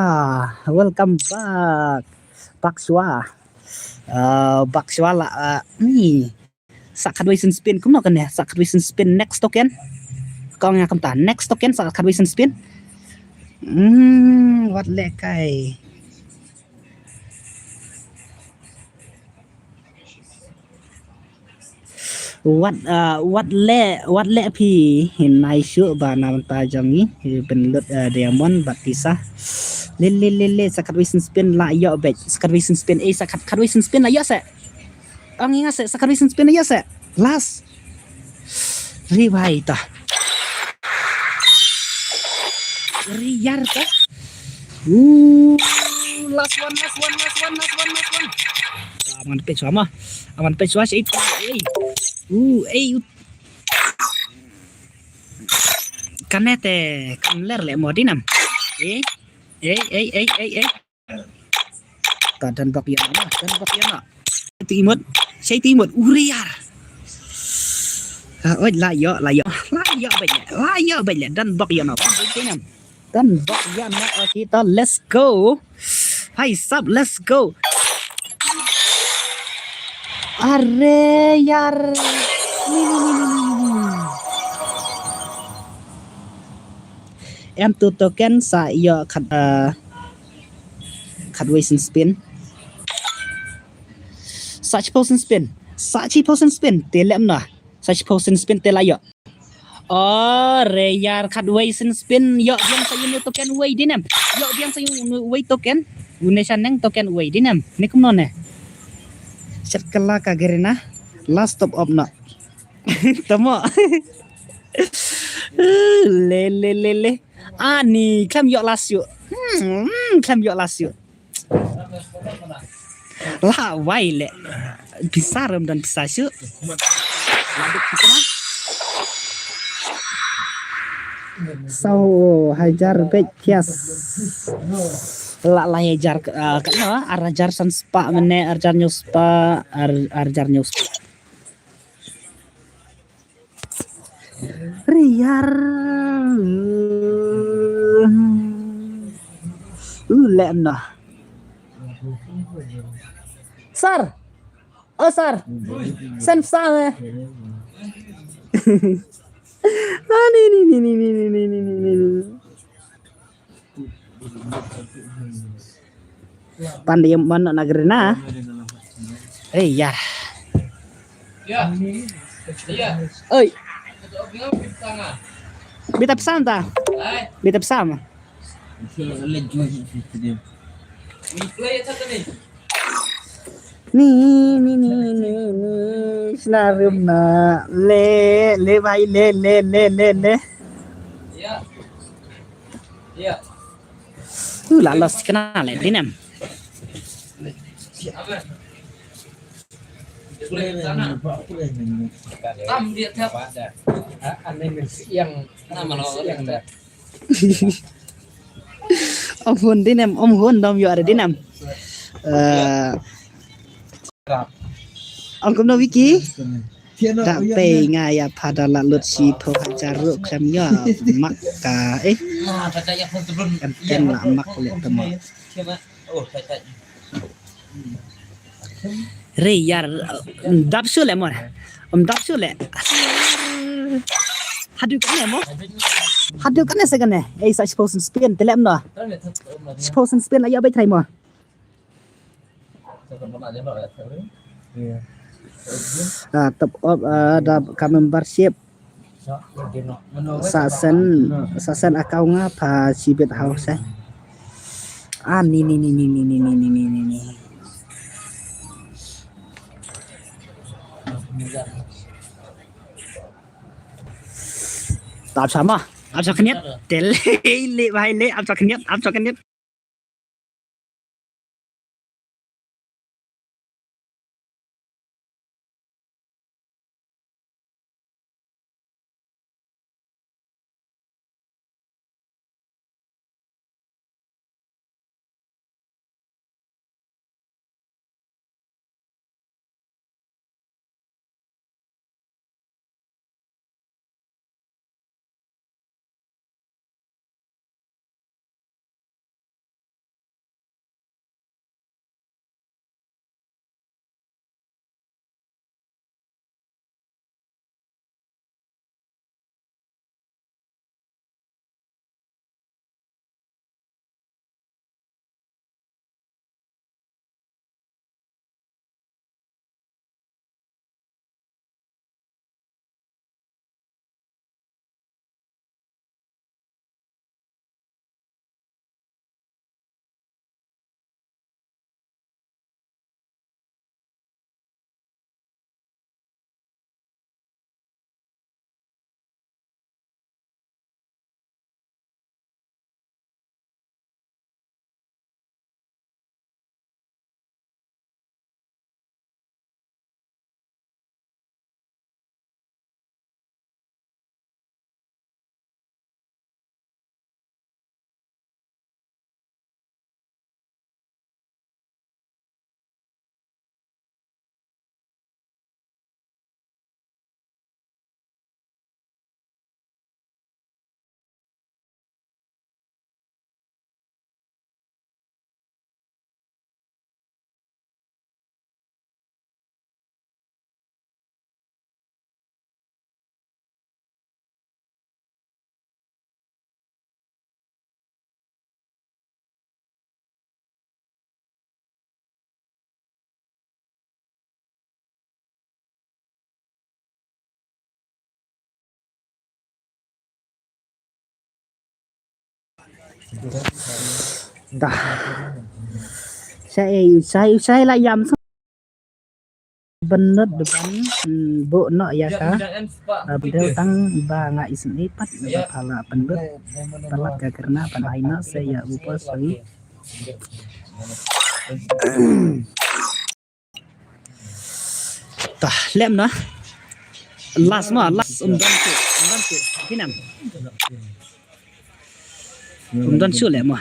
welcome back. Bakswa lah nih. Sakadwisen spin kum no kan ya? Sakadwisen spin next token. Kau ngakam ta next token sakadwisen spin. What lekai. What le pi hin nai shu ba nam ta jangi ben lut diamond batisa le sakat wisen spin la yo bet sakat wisen spin sakat wisen spin la yo se ang inga se sakat wisen spin la yo se last ribai ta riyar ta last one aman pe chwa sih kanete kanler le modinam dan bak yana timut saya timut uriar oi la yo banyak dan bak yana dan bak yana kita let's go hai sub let's go are yar em tu token sa yo kat wisen spin such potion spin telem na such potion spin telayo reyar kat wisen spin yo biang sa yun token way dinam yo biang sa yun way token unesan nang token way dinam ni kum non Cerkala kagerina last stop of na temo le ani klem yo las yuk lah wai le bisa rem dan bisa syuk laduk kita so hajar bet yes la hajar kana arajar san spa mene arjar news spa arjar news riyar lemna sar sar sen sa ni pandai mana nagerna ya oi beta pesan ta beta pesan Ni senarum na le bhai le lalas kenal le dinam Tâm điện theo anh em mình siêng nằm mà nó siêng đấy om hun dinam om hun dom yo ada dinam ông cũng đâu Vicky đã pe ngay à pada la lut si pho hajaru kram yo mak ka mà thật ra không tập trung kan ten la mak le temo thật ra re yar dap su le mon dap su le hadu kan ne second ne ei sa suppose spin telem no suppose spin ayo bai thai mo tập op da ka membership sasen akau nga pa sibet house ni tập sama ap sa kanyat tel le bhai le ap sa kanyat dah saya lah yam bener depan bu no ya ka beliau tang ba nga isin ipat ba phala pendut talat ka karena panaina saya upa sagi tah lem na last umdan su kinam umdan su lem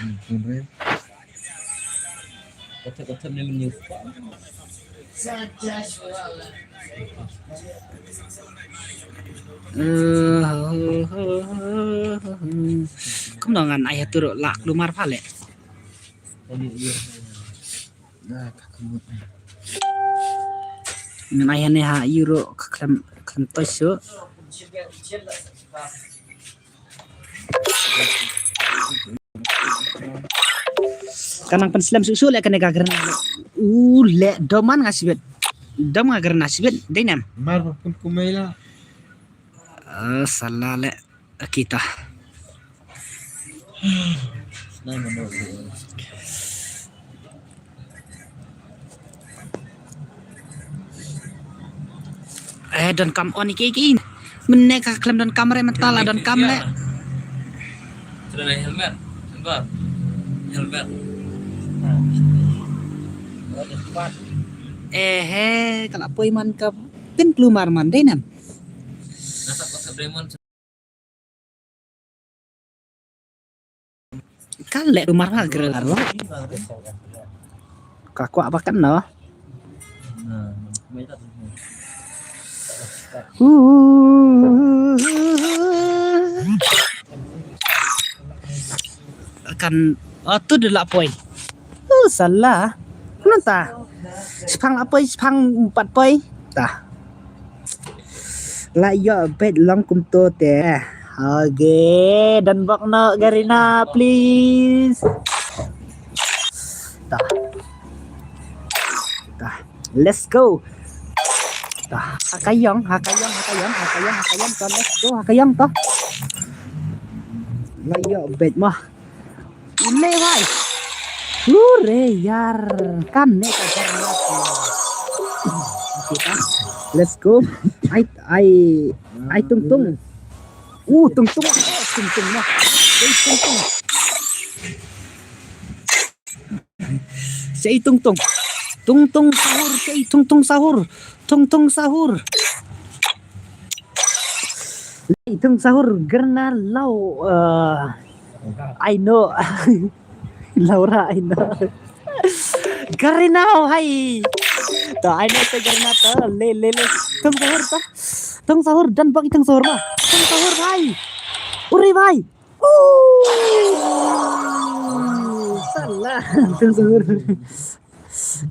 kata yang new không đâu ngàn ai tự lạc lumar phale ngàn ai này ha euro kan toy su kanang penslam susu le kan gagran le doman ngasibet dom ngagran nasibet dinam mar pun kumaila salah le kita don kam on iki. Menek ka klem don kamera mental don kam le. Sudah ada helmet. Helmet. Kalau poi man ka pin keluar man deh nam. Nasa pasal Demon. Kale rumah mah gelar lo. Kaku apa kan no? Kan tu adalah poi. Salah. Kenapa? Sepang apa? Sepang 4 poi. Tah. Lah yo bet long kum to teh. Okay, dan bak no Garina please. Tah. Let's go. Tah, hakayong to. Let's go hakayong to. Lah yo bet mah. Ini vai. Hore yar kan ne ka Garina. Kita. Let's go. I tung mah. Tung mah. Say tung. Tung sahur, say tung sahur. Tung sahur. Tung sahur gerna lau I know. Laura I know. Garina hai. Tuh, I know tuh Garina tuh. Le. Tung sahur tuh. Tung sahur dan bang tung sahur mah. Tung sahur hai. Uri hai. Salah. Tung sahur.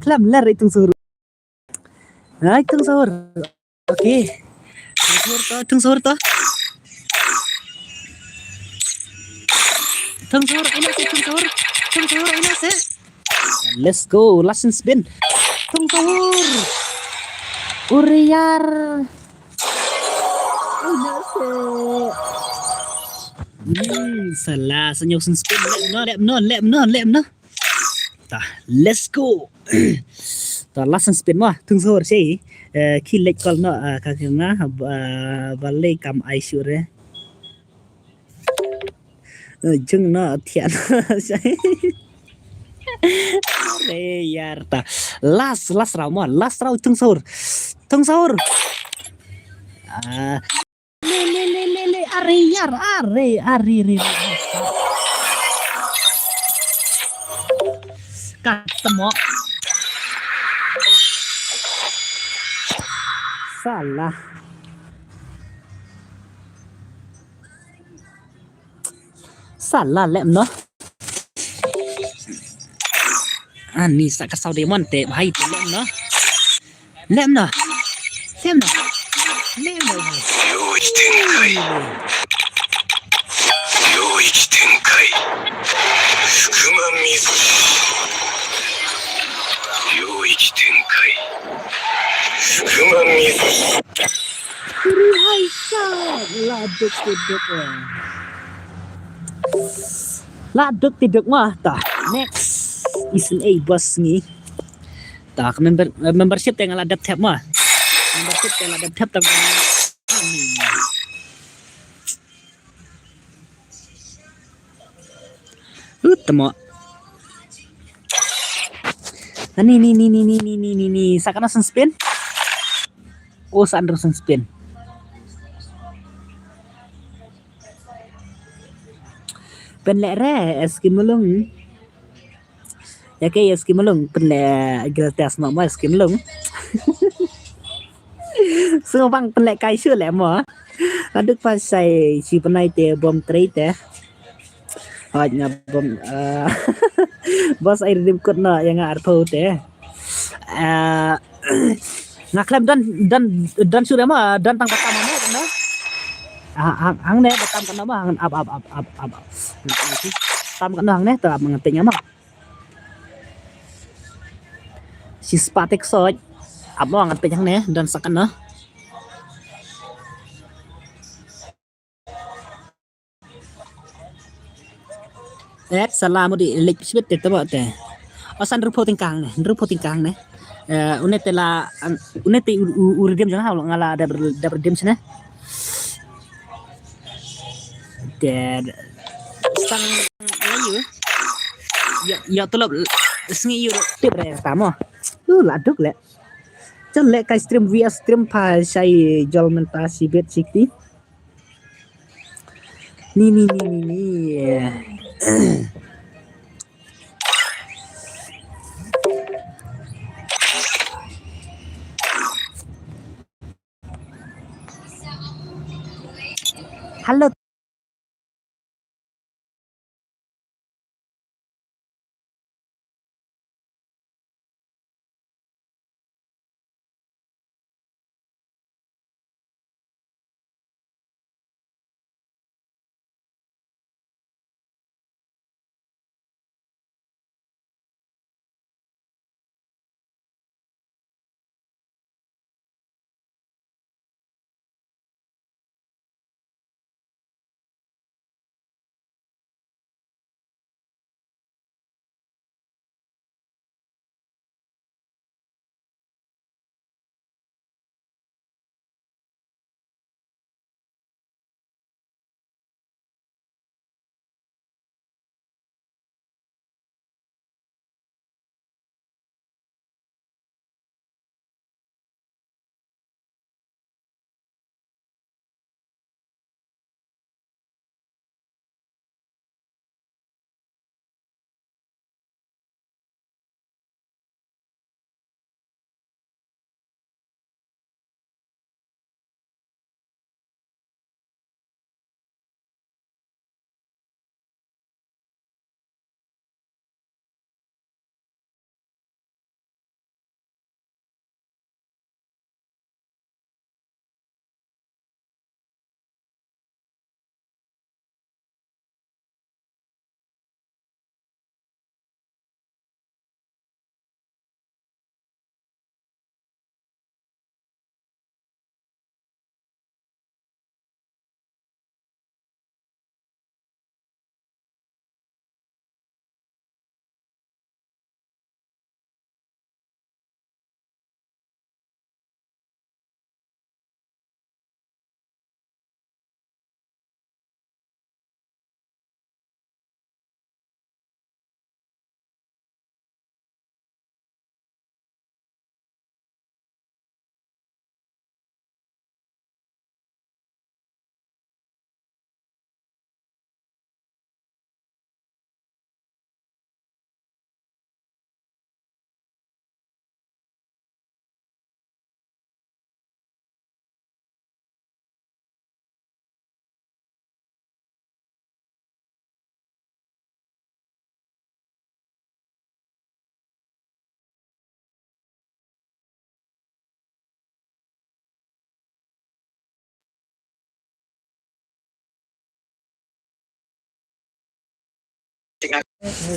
Kelam lar tung sahur. Hai tung sahur. Oke. Tung sahur tuh. Tung sahur ini sih. Let's go. Last spin. Tung sahur. Uriar. Salah senyum spin. Lep no. Tah, let's go. Tah last spin mah tung sahur sih. Kilek kal no kakina balai kam aisure. Jeng no thian. Yar ta. Last round mah. Last round tung sahur. Le are. Ketemu. Salah. Salah lem no. Ani sak kasau demon te bahai te lem no. 領域展開福間溝領域展開福間溝 Hai laduk tiduk mah tah. Next is a bus ni. Tah membership yang ladap tab mah. Membership yang ladap tab tang. Temo. Ni. Sakana spin. Oh, Sanderson spin. Penlek eskim melung. Ya kayak eskim melung penlek gratis mak eskim melung. Semua bang penlek kai sure lek mo. Aduk pasai si penai te bom trade te. Hanya bom bos air dim kut na yang arpo te. Ngaklem dan sudah mah dan tang pertama mah kan. Hang ne betam kan mah hang up. Tam kan hang ne tak mengetiknya mah. Si spatek soj. Apa ngetik hang ne dan sakan nah. Salah mau di lek sibet te tebak te. Asan rupo tingkang ne. unete urdem jangan halo ngala ada berdem sana. Dan sang layu ya tolop sengi yo tip re tamo. Laduk le. Jelek kai stream via stream pa sai jol mentasi bet sikti. Ni. Halo.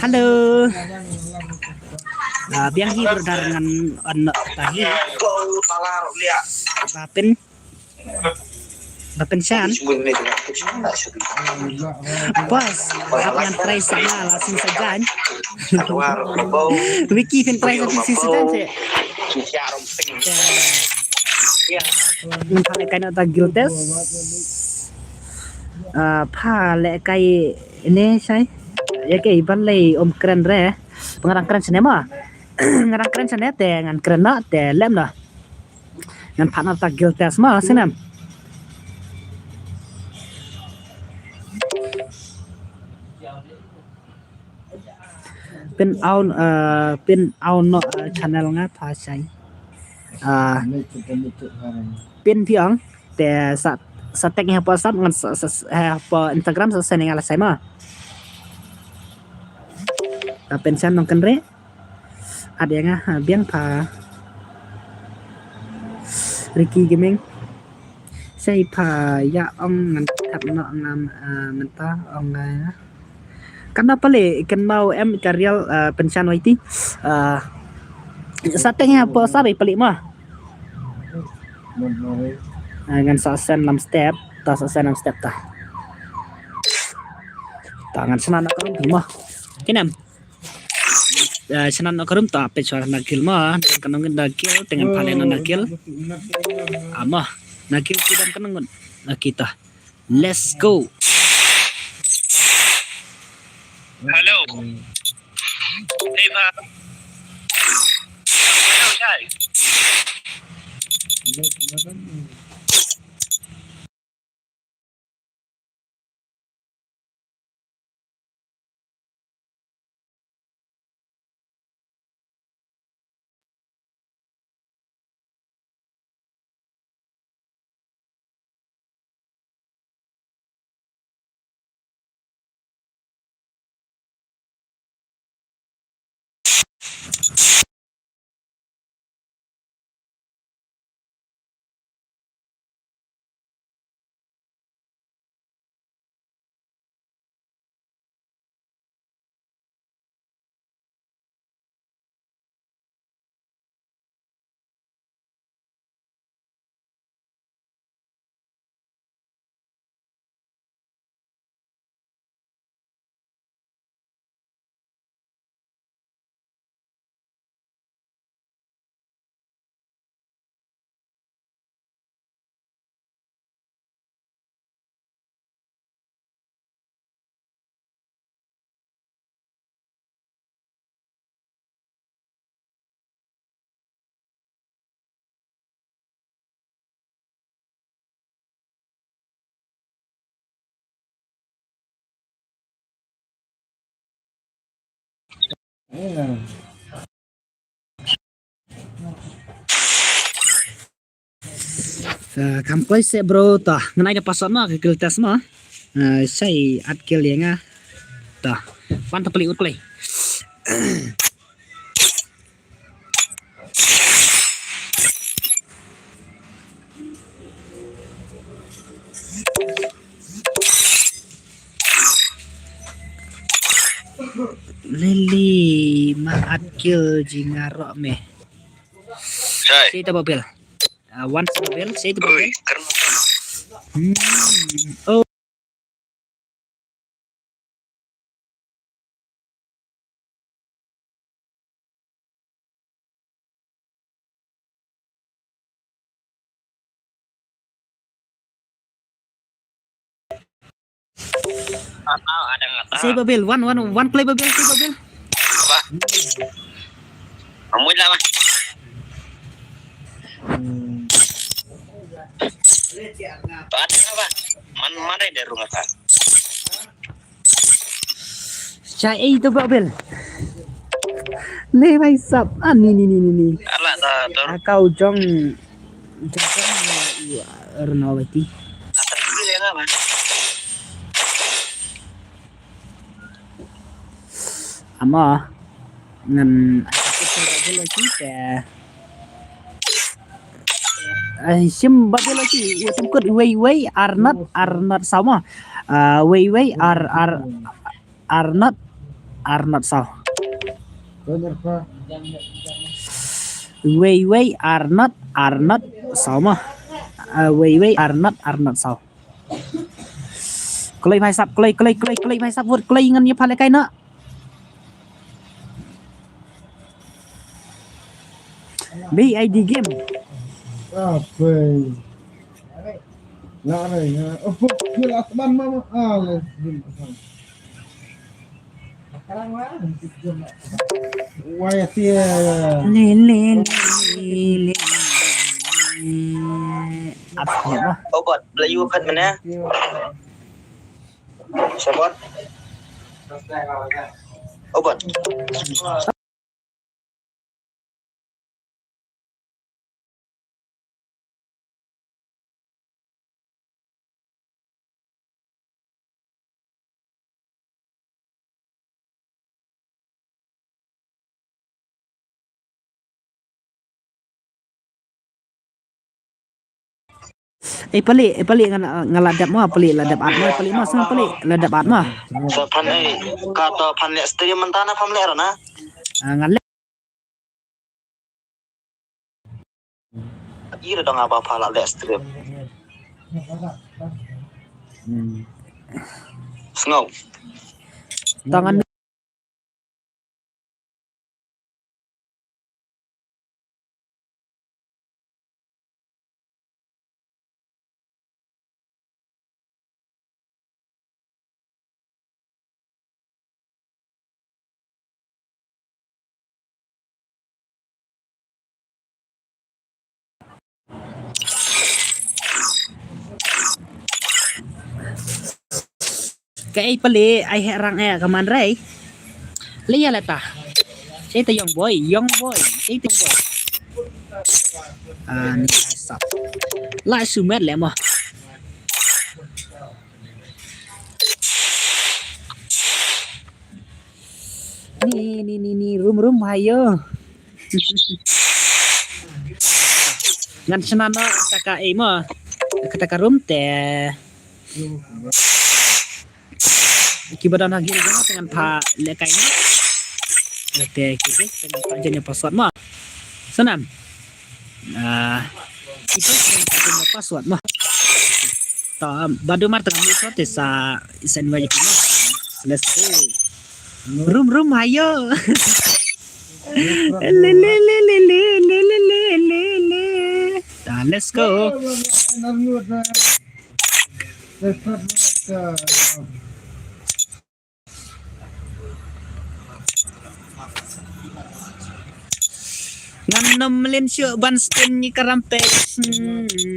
Halo. Biang hi berdarangan anak tadi. Bapen Shan. Bos, yang try sana langsung saja. Wiki kan try langsung saja sih. Pha cái nào ta Gildes. Pha lệ cái ini saya. Ya kayak balai om keren re pengarang keren senema ngarang keren sene te ngan keren na te lem na ngan partner ta Gildes ma senam pin au no channel nga pha sai pin piang te sa tek nya pa sap ngan pa Instagram sa sene ngala sai ma pensan nong kenre ada yang biang pa Ricky Gaming saya pa ya ong ngantap no ngam mentah ong kenapa le ikan mau karya pensan waiti satenya apa sabe pelik mah ngan sasen 6 step ta sasen 6 step ta tangan senana kan mah kinam senan okarum ta pe suara nakil mah dan kanongin nakil dengan palen nakil amah nakil kidan kanongon kita let's go. Hello. Hey, Pa. Hello, Chai. Kampai se bro ta ngenai da pasal mah kekil tes mah sai atkil yang ta pan tepeli utlay Lili ma atkil jingarok meh Chai. say ta babel one babel say ta Oi, babel karena oh ada nggak tahu. say babel one play babel say babel Apa? Kamu lah, Mas. Ada apa? Mana dari rumah kan? Saya itu babel. Le bhai sab ni. Alah, tur. Kau jong Ernawati. Atas dulu ya nggak, Mas? Ama ngan babel lagi teh. Sim babel lagi. Sim kut way are not sama. Way are not sama. Way are not sama. Way are not sama. Klei mai sap klei mai sap vượt klei ngan như phale kai na. BID game. Apa? Nak ni. Oh, kira asban mama. Ah, wah tia. Le. Apa ya? Obat, belayu kan mana? Sabot. Obat. Pelik ngaladap mah pelik ladap at mah pelik mah sang pelik ladap at mah. So pandai kata pandai stream mentana family na. Ngalet Ira dong apa-apa lah lihat stream. Snow. tangan cái pale ai hệ răng e kaman rai lấy là ta chế ta young boy chế ta boy ni sắp lại sự mệt lẽ mà ni room hayo ngan sana no taka emo kata room te kibadan hagil dengan pa lekai ni te kite dengan pa jenis password mah senam itu dengan password mah ta badu mar tengah password sa isen wajib mah let's go room ayo le let's go Nganam Malaysia Banston ni karampe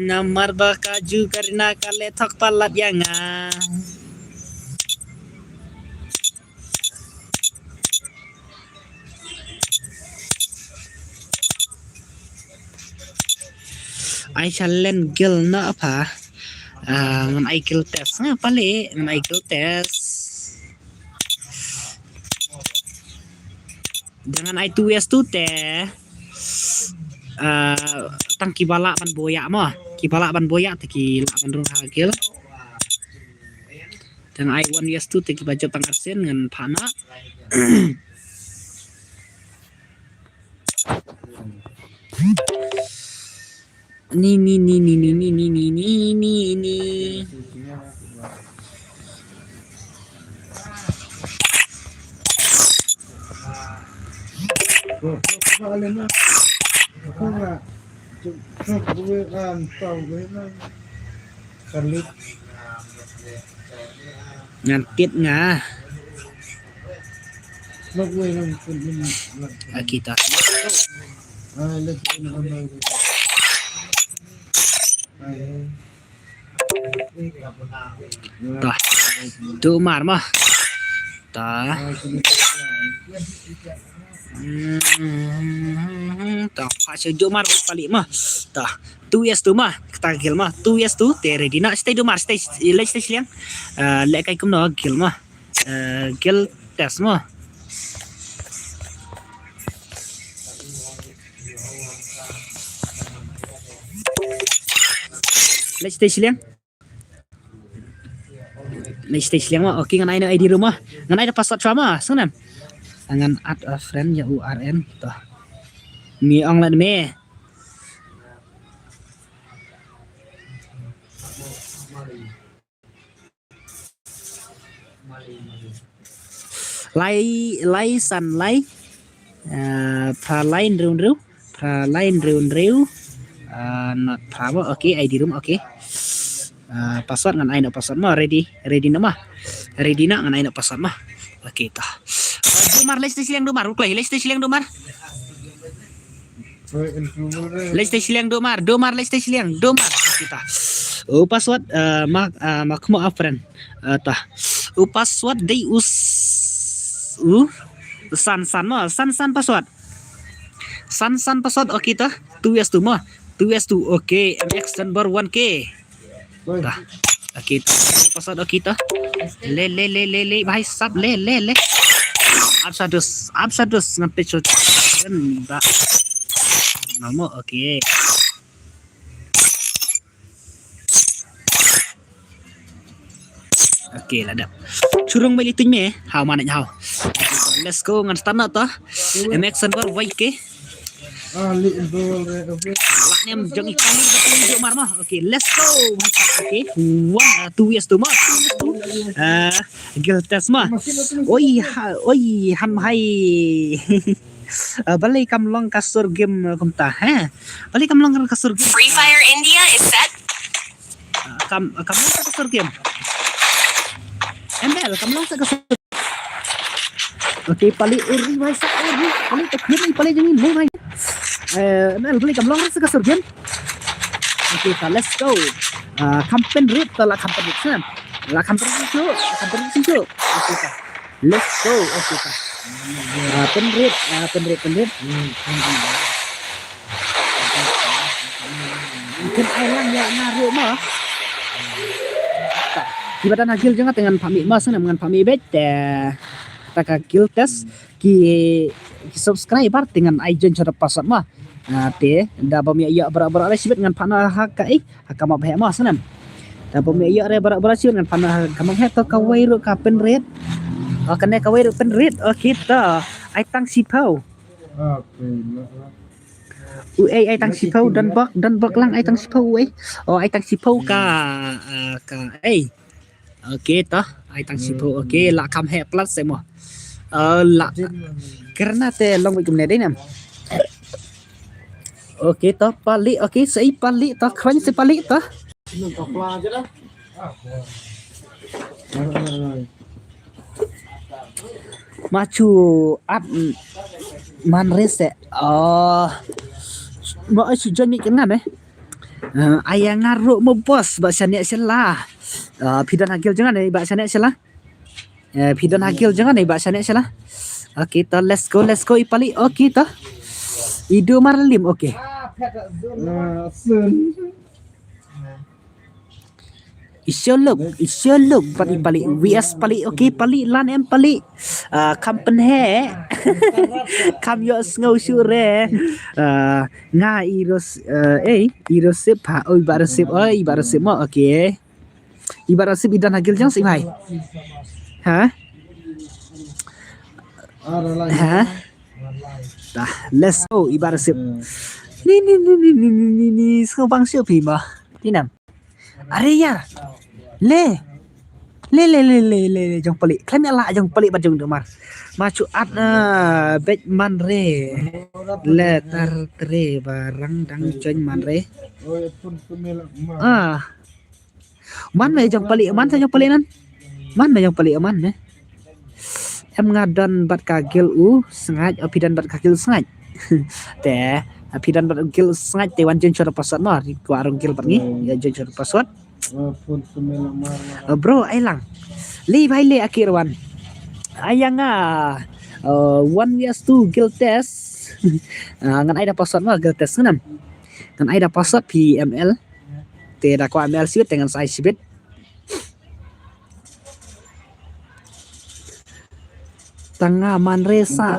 namar bakaju karena kale thak palat yanga ai challenge gil na apa ngan ai kill test nga pale ngan ai kill test jangan ai 2s2 teh tang kibala ban boyak mah kibala ban boyak te kila ban rung hagil dan ai 1s2 te baju tang arsen ngan pana ni ngantit nga kita tah tu mar mah tah tah pasal tu mar balik mah tah 2s2 mah kita gil mah 2s2 tere di nak stay do mar stay liang lek kai kum no gil mah gil test mah let's stay siang mah oke ngan aina ID rumah ngan aina password sama senam ngan add a friend ya URN toh mi online me lai san lai pra lain riu not power oke ID room oke password ngan aina password mah ready nama ready nak ngan aina password mah oke tah domar let's siang domar uklai let's siang domar let's siang domar kita password makmo friend tah password dei san password san password oke tah 2s2 mah 2s2 oke mx number 1k tah oke password oke tah le bhai sab le absadus ngampe cot ba namo oke ladap curung balik tuh me how mana how let's go ngan standar toh mx number yk laknya jeng ikan ni betul mar mah oke let's go oke 2s2 mah gil test mah oi ham hai balik kam long kasur game kumta balik kam long kasur game Free Fire India is set. kam long kasur game ML kam long kasur oke paling uri mai sak uri paling tekir paling jengin mai ML balik kam long kasur game oke let's go campaign route telah campaign route Akan pergi cu. Okey ta. Let's go. Okey ta. Penrit. Mungkin ailang ya ngaruh mah. Di badan hagil jangan dengan pami mas dengan pami bet tak hagil tes ki subscriber dengan ijon cara password mah. Te da pami ya berak-berak resibet dengan panah hakai hakama bah mas nan. Da pami ya re berak-berak dengan panah kamang het ka wairu ka penrit. Kena ka wairu penrit. Kita ai tang sipau. Ai tang sipau dan bak lang ai tang sipau ai. Ai tang sipau ka Okey tah ai tang sipau okey la kam he plus semua. La karena te long wik mene dai nam. Okey tah palik okey sei palik tah kran sei palik tah. Macu at manrese. Mau sujon ni kengan ayang ngaruk mo bos bahasa ni salah. Pidan hagil jangan bahasa ni salah. Pidan hagil jangan bahasa ni salah. Okey ta let's go ipali okey ta. Idu marlim okey. Isyolog pali VS pali okey pali lan em pali kampen he kam yo ngau sure nga irosip ha ibarasip mo okey ibarasip idan hagil jang si bhai ha dah let's go ibarasip ni sekarang siapa ima tinam are ya le jong pelik klaim ala jong pelik bajung demar macu at bet manre le tar tre barang dang join manre man me jong pelik man sa jong pelik nan man me jong pelik man em ngadon bat kagil sengaj apidan bat kagil sengaj te apidan bat kagil sengaj te wan jen cara password no di warung gil pergi ya jen cara password bro ailang li bhai le akhir wan ayang 1vs2 gil test ngan ai da password ma gil test ngan ai da password PML te da ko ML sibet dengan sai sibet tengah manresa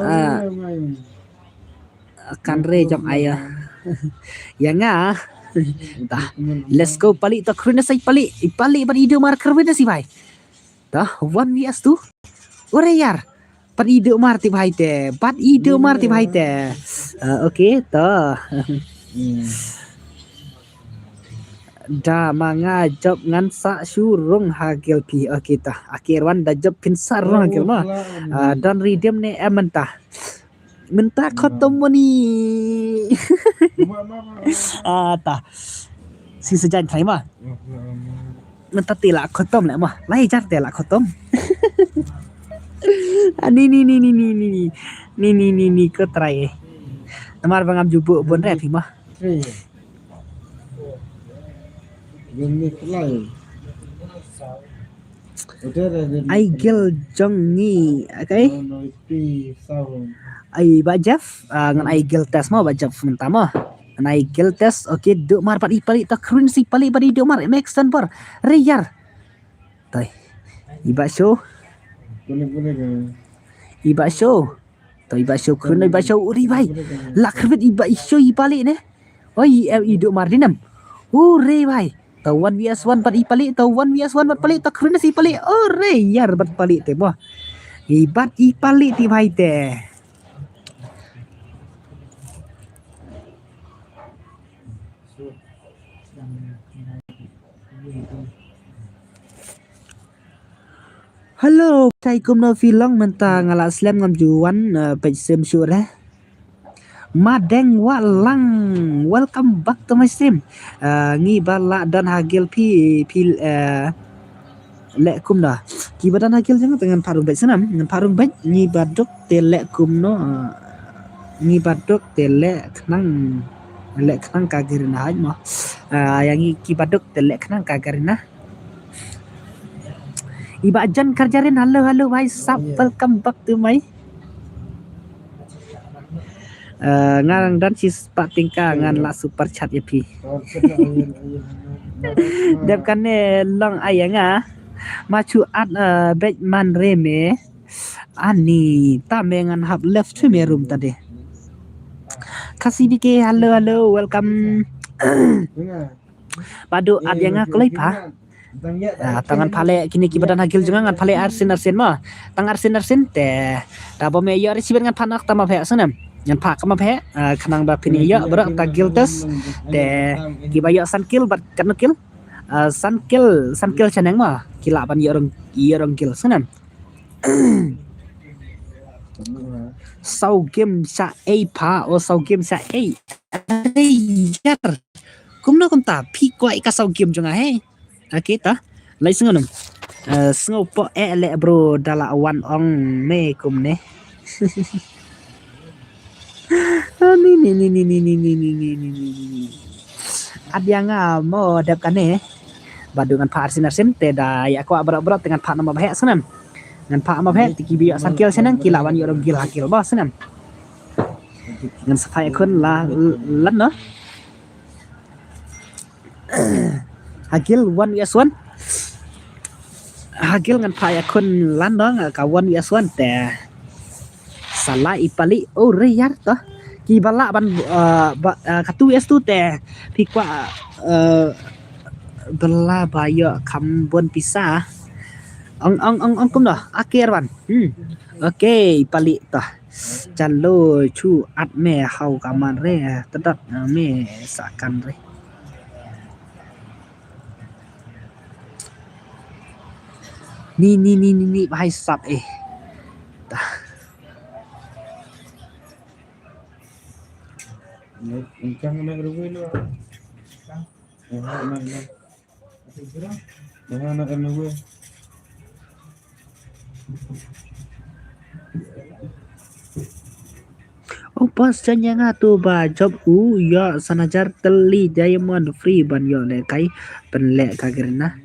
kan re jam ayah yang tah let's go pali ta krina sai pali bar ide mar kerweda si bhai tah 1vs2 ore yar par ide mar ti bhai te bat ide mar ti bhai te okey ta da manga job ngan sa surung hagil pi okey ta akhirwan da job pin sarung hagil ma dan redeem ne mentah khotom ni ta si sejan thai ma mentah tila khotom le ma lai jar tila khotom ni ko try namar bangam jubuk bon re pi ma ai gil jong ni okay ai bajaf ngan ai gil test mau bajaf mentah mah ngan ai gil test okey duk mar pat ipali tak krun si pali bari duk mar make stand por reyar tai iba show krun iba show uri bai lakrvet iba show ipali ne oi iduk mar dinam re bai tau 1vs1 pat ipali tau 1vs1 pat pali tak krun si pali reyar bat pali te boh ibat ipali ti bai te Hello, saya kumno filong mentah ngala slam ngam juan page stream syurah. Madeng walang, welcome back to my stream. Ngi bala dan hagil pi lek kumna. Ki badan hagil jangan dengan parung baik senam, dengan parung baik ngi badok te lek kumno ngi badok te lek kenang kagerina haj mah. Yang ki badok te lek kenang kagerina Iba Jan Karjarin, halo bhai sab, welcome back to my ngang dan sis pak tingka ngan la super chat ya pi. Dep kan ne long ayanga machu at Batman reme ani ta mengan hab left to me room tadi. Kasih bike halo welcome. Padu at yang kelai pa. Tangan pale kini kibadan hagil juga ngan pale arsin mah. Tang arsin teh. Tabo me yo resiben ngan panak tama phe senam. Ngan pak kama phe kanang ba pini yo berak tagil tes teh kibayo sankil bat kanukil. Sankil chaneng mah kila ban yo orang kil senam. Sau game sa a pa o sau game sa a. Yar. Kumno kum ta pi kwai ka sau game jonga he. Kita lai sengonum sngopo ele bro dala wan ong me kum ne ni adyanga mo dap kane badungan pa arsin te da ya ko abra dengan pa nama bahek senam ngan pa ama bahek tiki biak sakil senang kilawan yo gil hakil ba senam ngan safai kun la lan no Hagil 1vs1 Hagil ngan paya kun landong ka 1vs1 te salah ipali reyar to ki bala ban ka 2vs2 te pikwa bela bayo kambon pisah ong kum dah akhir ban okay pali to chalo chu at me hau kaman re tedat me sakan re ni bahai sab tah Jangan nak rugi lu. Jangan nak rugi. Oh pas janya tu ba job ya sanajar teli diamond free ban yo le kai penlek kagerna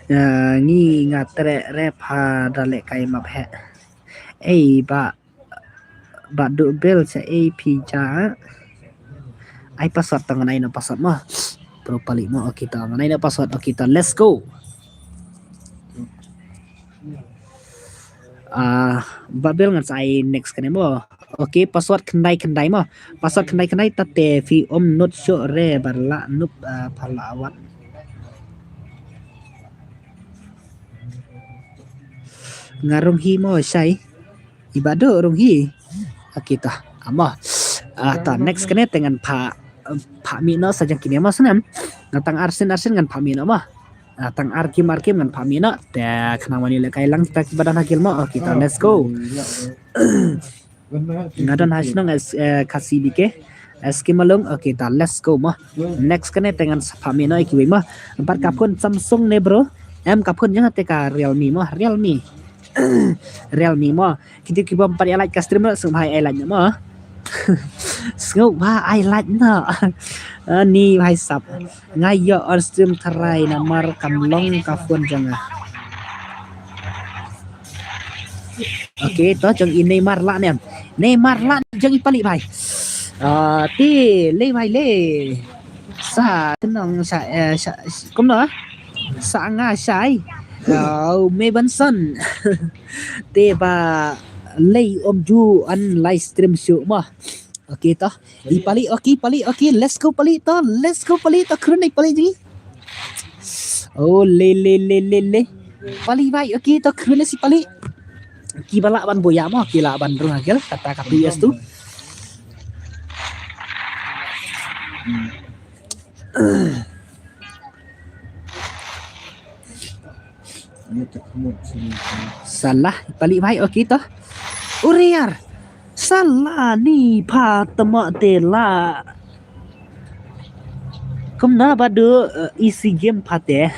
ngi ngatre repa dale kai map he ba do bel sa ja ai password tangan ai no password mah pro pali mo kita ngan ai no password kita let's go babel ngan sai next kene mo okay password kendai mo password kendai tate fi not show re barla nup palawat ngarung hi mo sai ibado rung hi kita amah ta next kene dengan pak mino saja kini mas senam natang arsin ngan pak mino mah natang arkim ngan pak mino te kenang wani le kailang kita badan hakil mo kita let's go ngadan hasnong kasih dike eski malung kita let's go mah next kene dengan pak mino ikiwi mah empat kapun Samsung ne bro kapun jangan teka Realme mah Realme mo kita kiba empat alat ka stream semai alat mo sengau ba alat na ni hai sap ngayo on stream tarai namar kamlong kafun janga okay to jang ini marla nem Neymar jang ipali bai ti le bai le sa tenang sa kom no sa nga sai May Benson te ba lay ju an live stream show mah okay to ipali okay let's go pali to krunai pali ji le pali bai okay to krunai si pali ki bala ban boya mah ki la ban rung agel kata KPS tu salah balik baik okey toh uriar salah ni pa temak tela kumna badu isi game pate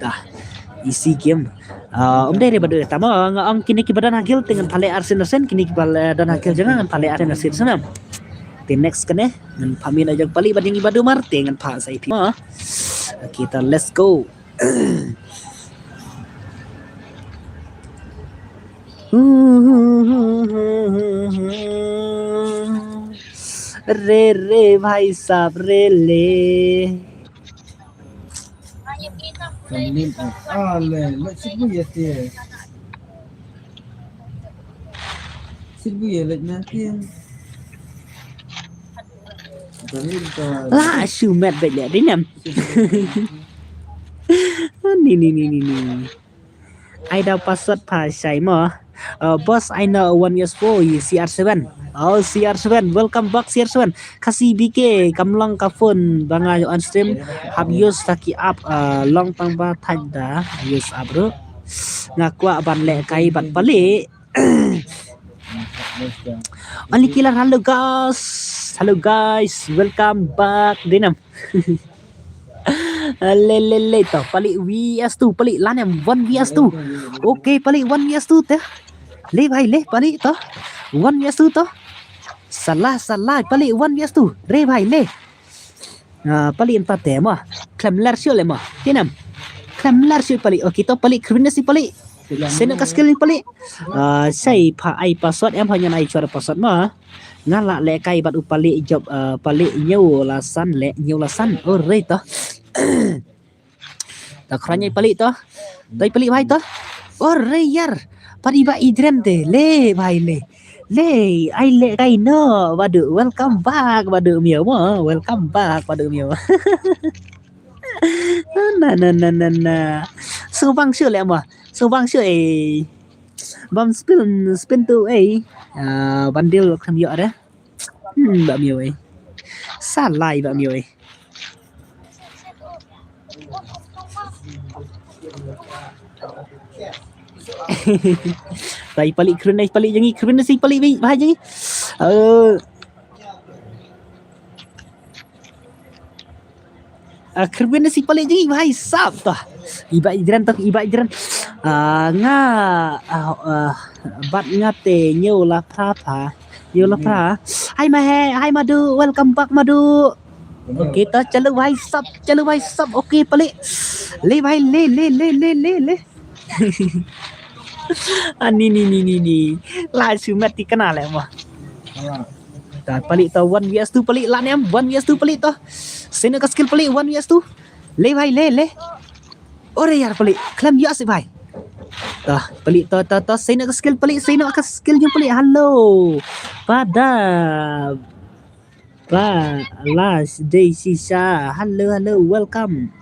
dah isi game dari badu tama ngong kini ki badan hagil dengan pale arsen kini ki badan hagil jangan pale arsen senam te next kan ngan phamin ajang pali bat yang ibadu mar te ngan pha sai pi ma kita let's go रे भाई साहब रे ले Kamlim le sibu ya tie. Sibu ya le nanti. Kamlim ka. lah sumet bet dia ni nam ni ai dah password pha sai ma boss I know 1 years for CR7 oh CR7 welcome back CR7 kasih BK kamlang ka phone banga on stream have use taki up long pang ba thaj da use up bro ngakwa ban le kai bat pali only killer hello guys welcome back dinam le to pali VS2 pali lanam 1 VS2 okay pali 1 VS2 te le bhai le pali to 1 VS2 to salah pali 1 VS2 re bhai le pali empat te ma klamlar sio le ma tinam klamlar sio pali okay to pali kriminal si pali sena ka skill ni pali sai pha ai password em hanya ai chora password ma ngala le kai bat upali job pali nyau lasan oh re to ta khranya pali to dai pali bhai to oh re yar pari ba idrem te le bhai le ai le kai no badu welcome back badu miao ma welcome back badu miao na so bang sure le ma so bang sure bam spin tu bandil kham yo da ba miao sa lai ba miao tai pali jangi kren si pali bah jangi kren si pali jangi bhai sab to iba idran nga bat ngate nyau la pha hai madu welcome back madu okay to chalo bhai sab okay pali le bhai le ni la sumet ti kana le ma ta pali to 1 vs 2 pali la nem 1 vs 2 pali to sena ka skill pali 1 vs 2 le bhai le ore yar pali klam yo si bhai ta pali to sena ka skill yung pali hello pada last day sisa hello welcome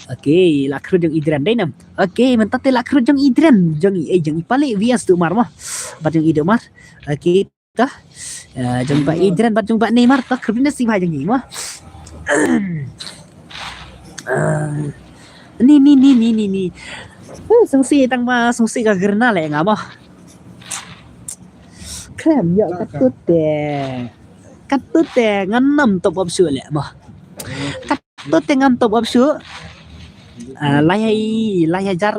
okay la kru jong idran dai nam okay mentate la kru jong idran jong pali vias tu mar mah bat jong ido mar okay ta jong ba idran bat jong ba neymar ta kru na si bhai jong mah ni sungsi ka gerna le ngamo krem yo katut te nganam top of sure le mah katut te ngam top of sure lai jar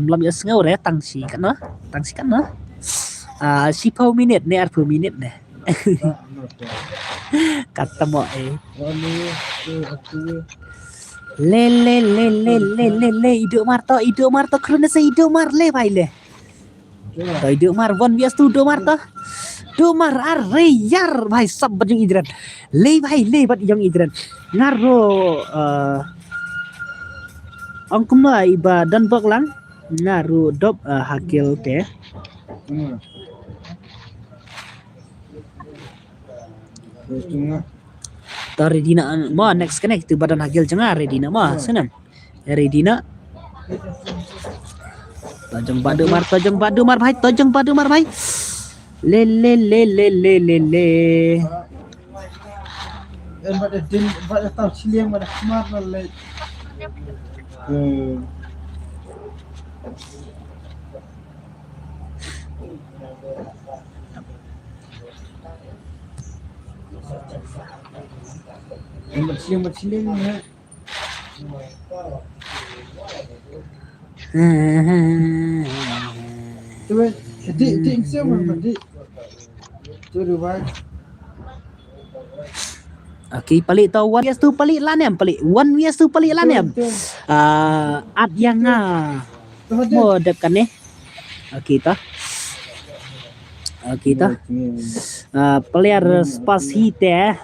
lam ya ngau re tangsi kan no 10 minit ne 20 minit ne kata mo le ido marto krone se ido mar le bhai le to ido mar 1 vs 2 do mar are yar bhai sab bajung idran le bhai le bat jong idran ngaro angkum na iba dan baklang ngaru dop hakil te Cuma tari dina ma next connect tu badan hakil cengar redina ma senam redina tojong badu mar bhai le pada din pada tahu siliang pada smart le bersiling ya. Tuh, di siapa tadi? Tuh, Dubai. Okay, pelik tau 1 vs 2 pelik lah nem pelik. 1 vs 2 pelik lah nem. At yang mo dekat ni. Okay ta. Okay ta. Player spas hite.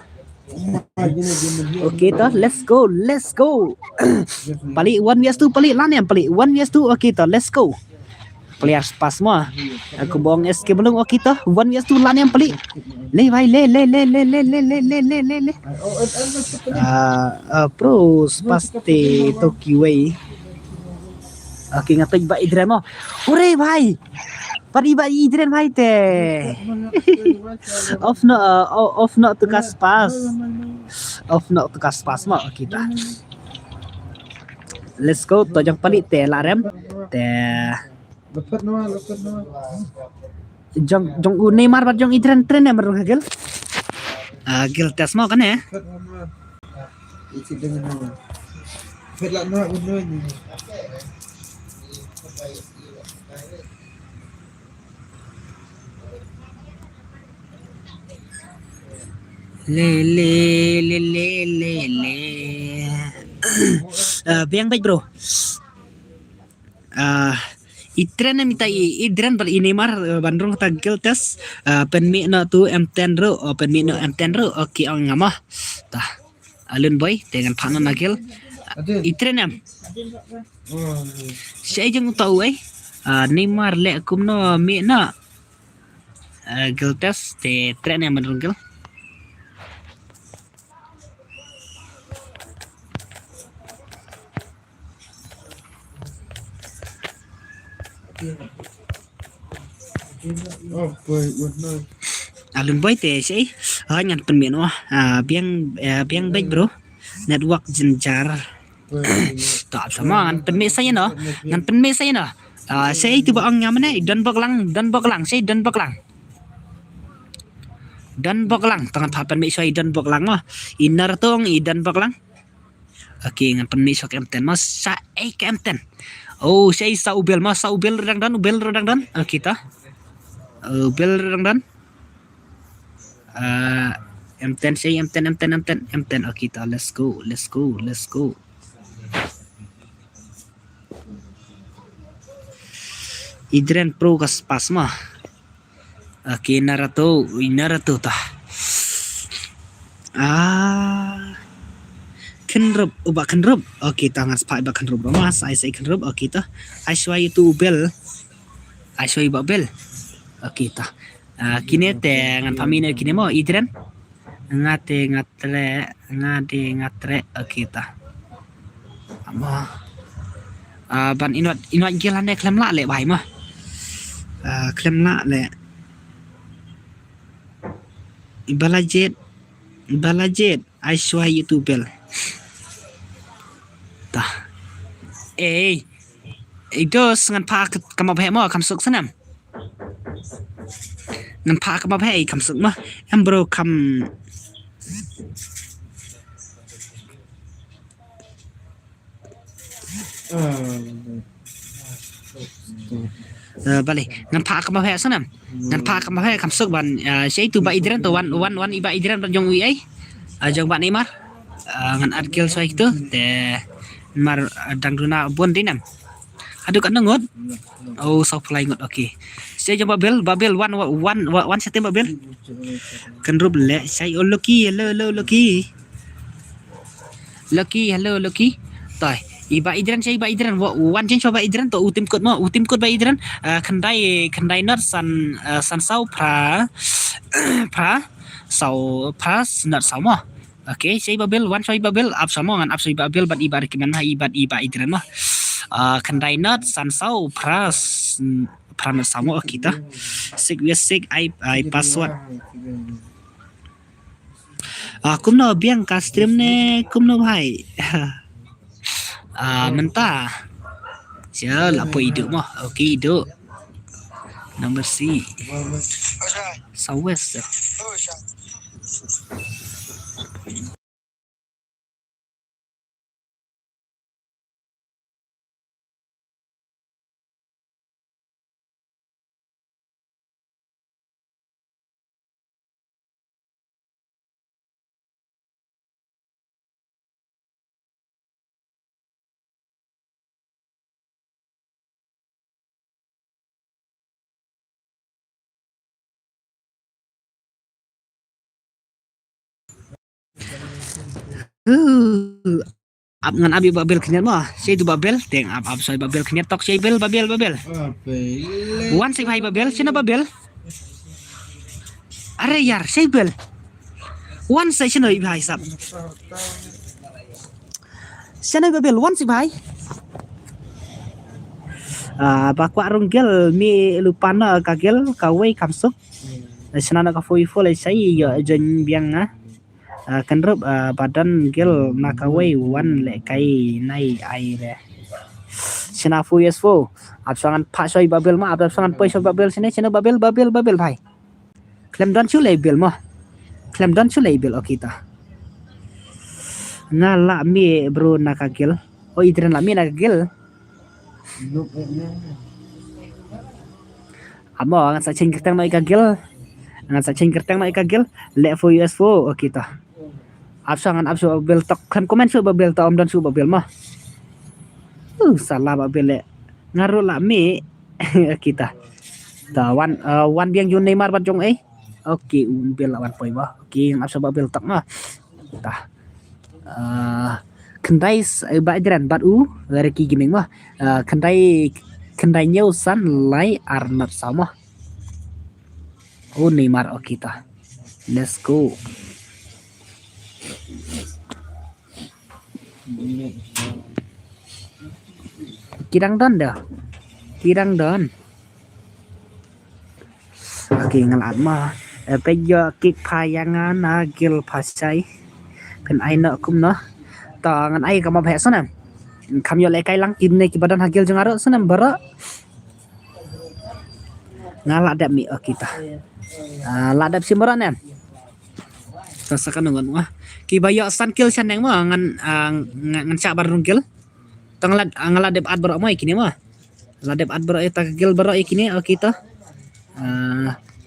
Okay ta, let's go. Pelik 1 vs 2 pelik lah nem pelik. 1 vs 2 okay ta, let's go. Player spas mo. Aku bong SK belum okay ta. 1 vs 2 lah nem pelik. Le vai le. Pro spaste Tokyo way. Okay ngatai ba idren mo. Hore bhai. Pari ba idren bhai te. Off no to kas pas. Off no to kas pas mo okay ta. Let's go to jang palit te la rem. Te Lepas nama. jong Neymar bat jong idren tren ya merung hagel. Gil tes mo kan ya. Lepas nama. Isi dengan nama. Lepas lah nama guna ni. Le. Biang baik bro. Idren ber Neymar bandrung tagel tes penmi na tu M10 ro penmi no M10 ro oke ang ngamah tah alun boy dengan partner nagel idren am saya jeng tahu Neymar le kumno mi na gel tes te tren yang bandrung gel Oh, boy, guna. alun boy te sei ngan penmi no biang baik bro network jenjar tak sama ngan penmi saya no saya itu bang ngamane dan baklang saya dan baklang tangan papan mi saya dan baklang mah inar tong dan baklang oke ngan penmi sok M10 mas sa M10 oh saya ubel redang dan kita ubel redang dan M10 say M10 okay ta let's go Idren Pro kas pas mah okay Naruto ta kenrup okay tangan spak ba kenrup mas I say kenrup okay ta I show you to bel okay ta kini te ngan pamina kini mo Idren ngate ngatre okay ta amo ban inwat gilan ne klem la le bai mah klem la le balajet I show you to bel ta itu ngan pa kam ba mo kam suk sanam ngan pa kam ba kam suk mah em bro kam balik ngan pa kam ba sanam ngan pa kam ba kam suk ban sei tu ba idren to wan iba idren ban jong wi ai jong ba Neymar ngan adgil so itu te mar dang duna bon dinam aduh kan ngot oh so fly ngot okay saya jong babel one setting babel kan rub le saya lucky hello lucky toy iba idren one change ba idren to utim code ba idren khandai not san sau pra sau pas not sau mo okay saya babel one say babel up samo ngan up say babel bat iba rekiman mah iba idren mah khandai not san sau pras pran samo kita sig I password kumno biang ka stream ne kumno bhai mentah sial apa hidup mah okay hidup nomor C Southwest Ab ngan abi babel kenyat mah. Saya tu babel, teng ab saya babel kenyat tok saya babel. Apel. Wan saya babel, sina babel. Are yar, saya bel. Wan saya sina bhai sab. Sina babel wan saya bhai. Bakwa runggel mi lupana kagel kawai kamsuk. Senana ka foi sai yo jen biang kenrup badan gel nakawai wan le kai nai ai le. Sena fu yes fu. Absangan pak soi babel ma absangan poi soi babel sini sena babel bhai. Klem dan chu label mah. Klem dan chu label okita. Ngala mi bro nakagel. Oh idren la mi nakagel. Amo ngan sa ching kertang mai kagel. Ngan sa ching kertang mai kagel le fu yes fu okita. Absangan absu babel tok kan komen su babel ta om dan su babel mah. Salah babel le. Ngaru la mi kita. Ta wan biang jun Neymar bat jong Oke, bel lawan poi bah. Oke, absu babel tok mah. Ta. Kendai baidran batu reki gimeng mah kendai nyau san lai arnab sama. Oh Neymar kita. Let's go. Kirang don dah. Kirang don. Oke ngalat mah. Pejo kik payangan gil pasai. Pen aina kum noh. Tangan ai kama bhek sonam kam yo le kai lang in ne ki badan hagil jeng aro sonam bara ngala dap mi kita la dap simbara nem tasakan ngon wah ki bayo san kill saneng ma ngan cak bar rungkil tang ngala dap ad bara mai kini mah la dap ad bara eta gil bara ikini kita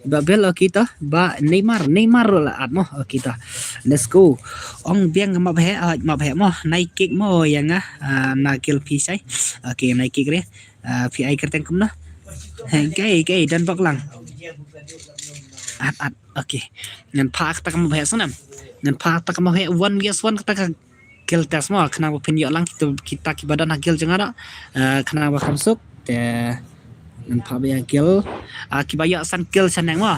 babel kita ba Neymar la ad mo kita. Let's go. Ong biang ma bhe mo nai kick mo yang na kill pisai. Oke nai kick re. Pi ai kerteng kum na. Kai dan bak lang. Ad oke. Ngan pak ta kam bhe sanam. Ngan pak ta kam bhe 1vs1 ta kill test mo kena pin yo lang kita ki badan hagil jengara kena ba kamsuk te ngan pa ba kill kibaya san kill sanang mo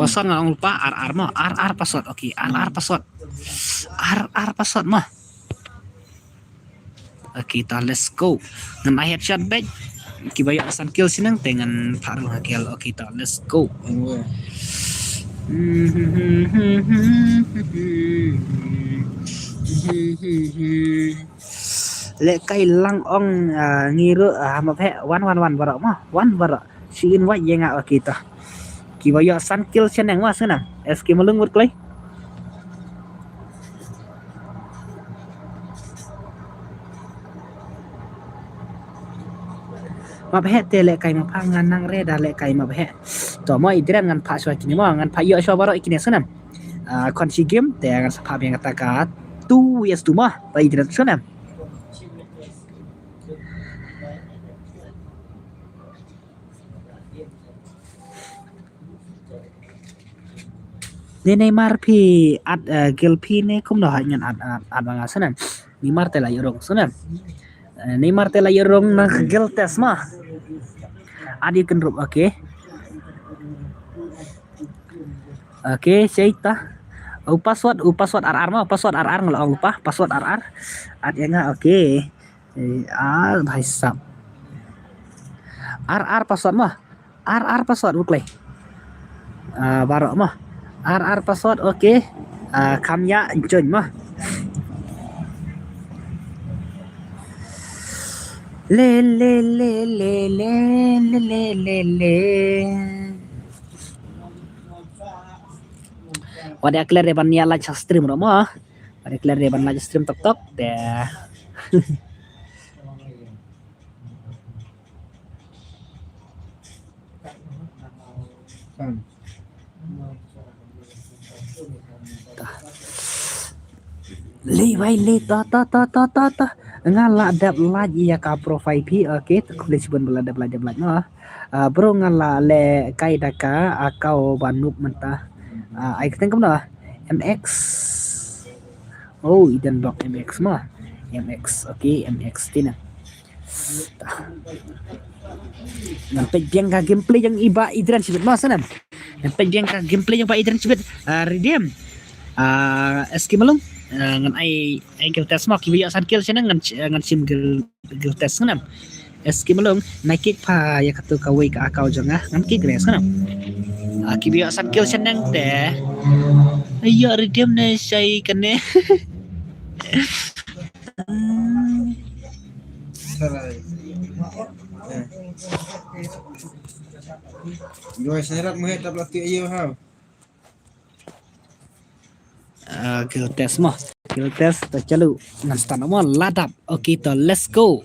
pasal ngang lupa RR mo RR password oke RR password mo kita let's go ngan headshot back kibaya san kill sinang dengan paru kill kita let's go le kai lang ong ngiru ma phe wan bara ma wan bara siin wa yenga kita ki bayo san kill seneng wa sana SK melungut klai ma phe te le kai ma pangan nang re da le kai ma phe to mo idren ngan pha swa kini mo ngan pha yo swa bara ikini sana kon si game te ngan sa pha yang kata tu yes tu ma pa idren sana Neymar pi ad gel pi ne kum no hanyan ad banga sanan Neymar te la yorong sanan Neymar te la yorong na gel tes mah adi kenrup oke seita password RR mah password RR nggak lupa password RR ad yang oke bhai sab RR password mah RR password buklai barok mah RR password oke kamnya join mah le wada clear reban ya live stream mah wada clear reban live stream tok deh le vai le ta ngala dap lagi ya ka profile pi oke kulit sibun belada mah bro ngala le kai daka akau banup mentah ai keteng kum MX Oh, idan bak MX mah. MX, okay, MX tina. Nampak yang ka gameplay yang iba idran sibet mah sanam. Nampak yang ka gameplay yang iba idran sibet. Redeem. Eski malung. Ngan ai kill test mah kibiya san kill sina ngan sim kill test ngan. Eski malung naik pa ya katu kawai ka akau janga ngan ki gres ngan. Kibiya san kill sina teh. Ayo redeem na say kane. Salah. Yo serat meh tak latih ayo ha. Kill test mah. Kill test ta chalu. Ngan stan mah ladap. Okay to let's go.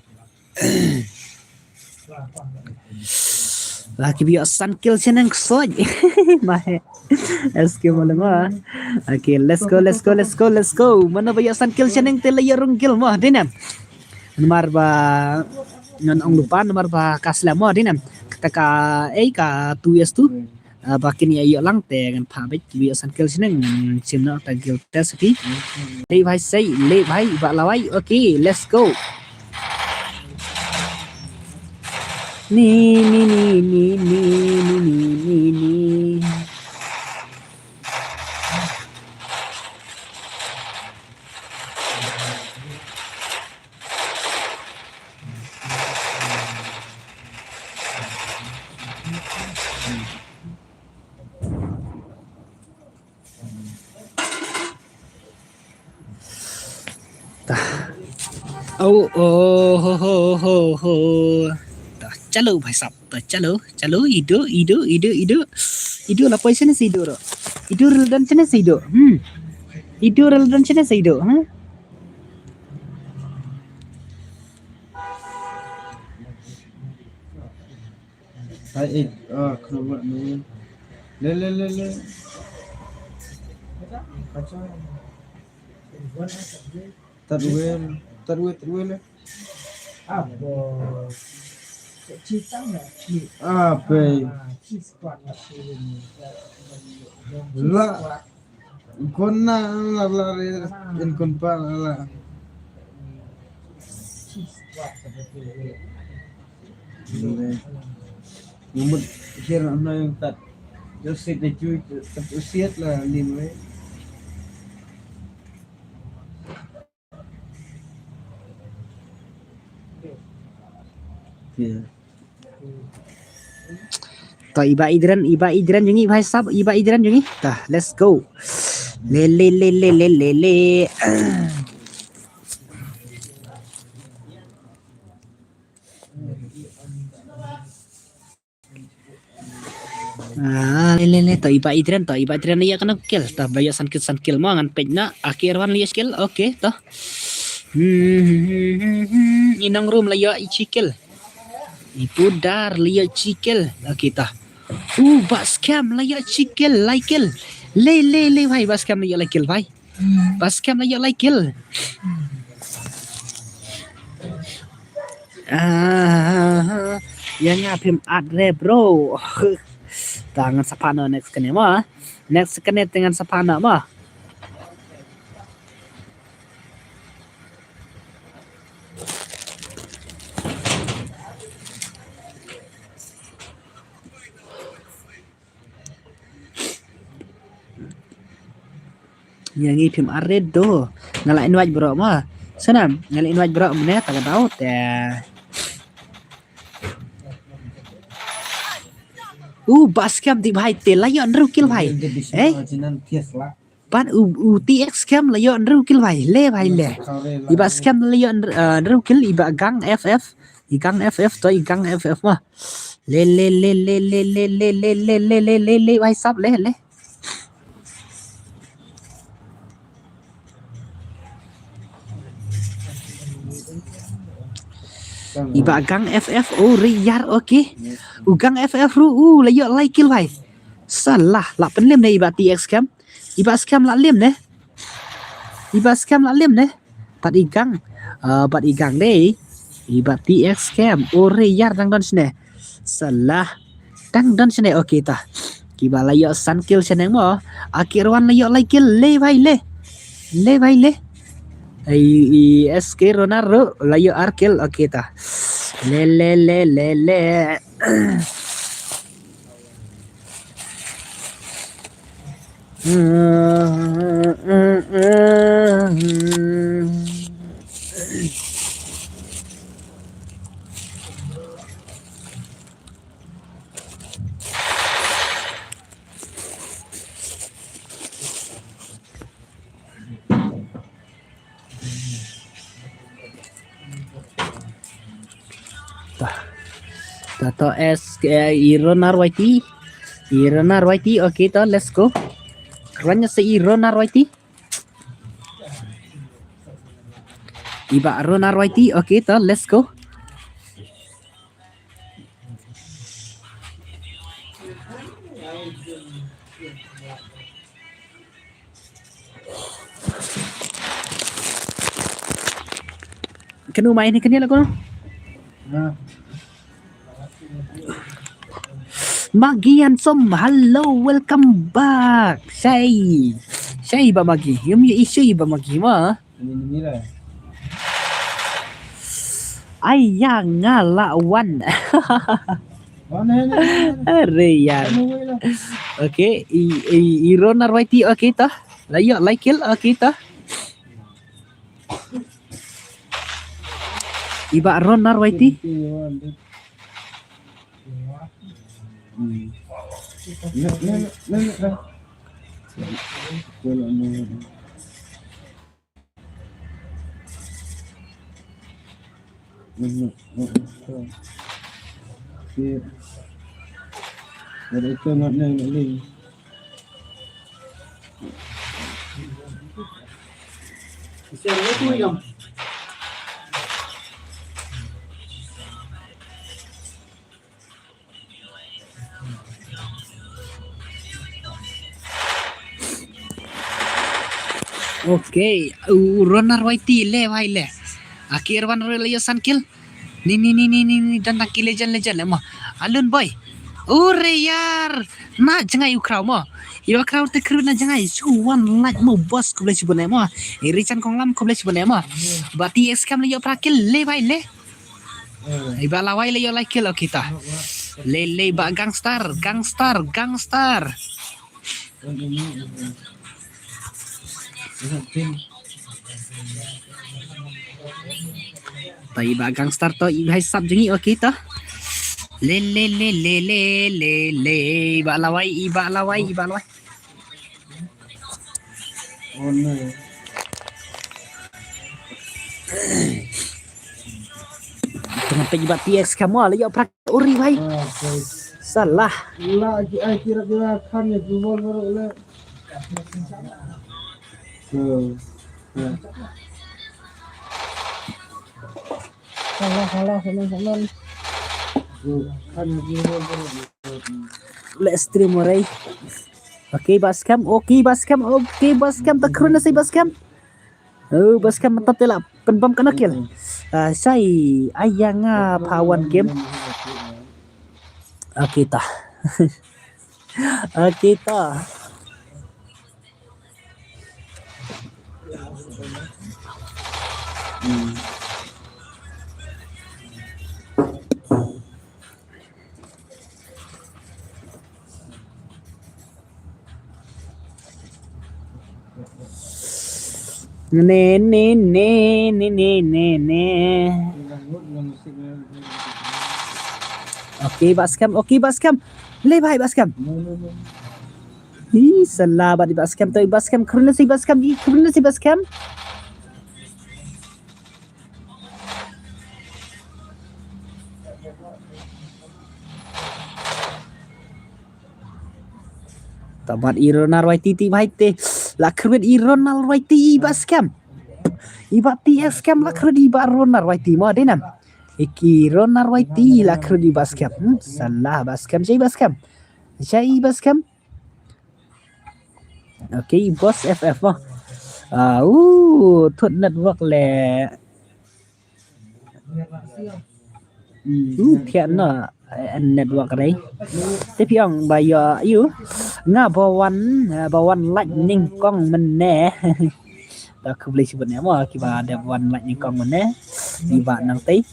Laki biar san kill senang soj. Mahe. Eski malam mah. Okay, let's go. Mana biar san kill senang telayarung kill mah dinam. Nomor ba ngan ang lupa nomor ba kasla mo dinam. Ka 2 years tu. Bakin ya yo lang te ngan pa bet biar san kill senang sim na ta kill test ki. Le bhai say le bhai ba lawai. Okay, let's go. Ni. हो चलो भाई साहब तो चलो ido lah poison ni ido ro ido reldan sini ido ido reldan sini ido Hai keluar ni. Le. Terduel. Apa? La. Kona la in konpa la. Ngumut share ano yung tat. Just sit the chuit usiat la limwe. तो iba idran jungi भाई साहब iba idran jungi tah let's go le le to iba idran ya kana kill tah bayo san kill mo ngan pejna akhirwan li skill okay to inang room la yo ichikil ipudar liya chikel kita bas cam liya chikel laikil le bhai bas cam liya laikil bhai bas cam liya laikil yang ngapim adre bro tangan sapana next kene dengan sapana mah yang ipim arred do ngala invite bro mah senam ngala invite bro mana tak tahu teh bascam di bhai te layon rukil bhai pan TX cam layon rukil bhai le di bascam layon rukil iba gang FF to gang FF mah le bhai sab le iba gang FF riyar okay gang FF ru layo laikil bhai salah la penlem ne iba TX cam iba scam la lem ne pat igang deh iba TX cam riyar dang don sine salah dang don sine okay ta kiba layo san kill seneng mo akhirwan layo laikil le bhai le SK Ronaldo layo Arkil okey ta. Le. Tato Iron Arwaiti. Okay, to let's go. Kerana Iron Arwaiti. Iba Iron Arwaiti. Okay, to let's go. Kanu main ni kanya lagu no? Magi Hansom, hello, welcome back. Shay ba Magi? Yung issue ba Magi mo? Ini lah. Ayang ngalawan. Mana? Are yan. Okay, Iron Arwaiti okay ta. Layo like kill okay ta. Iba Ron Arwaiti. Ada itu nak ni. Okay, Ron Arwaiti le bhai le. Akhir wan relayo sankil. Ni dan taki legend mo. Alun boy. Ore yar. Na jangai ukraw mo. Iwa kraw te kru na jangai. Suwan like mo boss ko boleh sibunay mo. Irican kong lam ko boleh sibunay mo. Bati scam le yo prakil le bhai le. Iba lawai le yo like kill kita. Le ba gangster. Tayo ba gangster to ibay sab jengi okay to. Le iba laway. Oh no. Tengah pergi buat PS kamu lah ya prak uri bhai. Salah. Lah kira-kira kan ya jual baru le. Salah. Kan jual baru. Let's stream oray. Okay Bascam. Tak kerana saya Bascam. Oh Bascam mantap lah. Penbam kena kill. Saya ayang pawan game. Okay ta. Ne. Okay Bascam. Le bhai Bascam. Hi salah badi Bascam to Bascam kerana si Bascam. Tamat Iron Arwaiti bhai te. Lakruit Iron Arwaiti Bascam. Iba TS cam lakruit iba Iron Arwaiti mo dinam. Iki Iron Arwaiti lakruit Bascam. Salah Bascam. Okay, boss FF mo. Thut network le. Thiện nó network đấy. Tiếp theo bài you nga bawan lightning con mình nè. tak aku boleh sebutnya mah kiba ada wan lak nyekong mana kiba nang tei.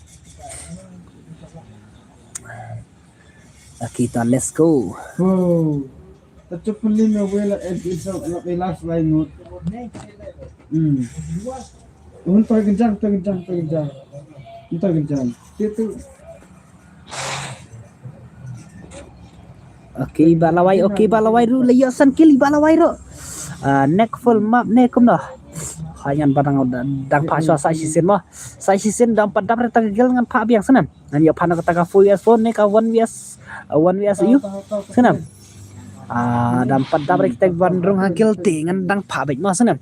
Kita let's go. Oh. Tercepelin na wala episode na last line mo. Unta genjang. Unta genjang. Itu. Okay, balawai ru layo san kill balawai ro. Neck full map ne kum dah. Hayan barang dang pa swa sai season mo. Sai season dang padam re tagel ngan pa biang senam. Ngan yo pana kata full years phone ne ka 1vs you. Senam. Dang padam re kita bandrung hakil tingan dang pa bek mo senam.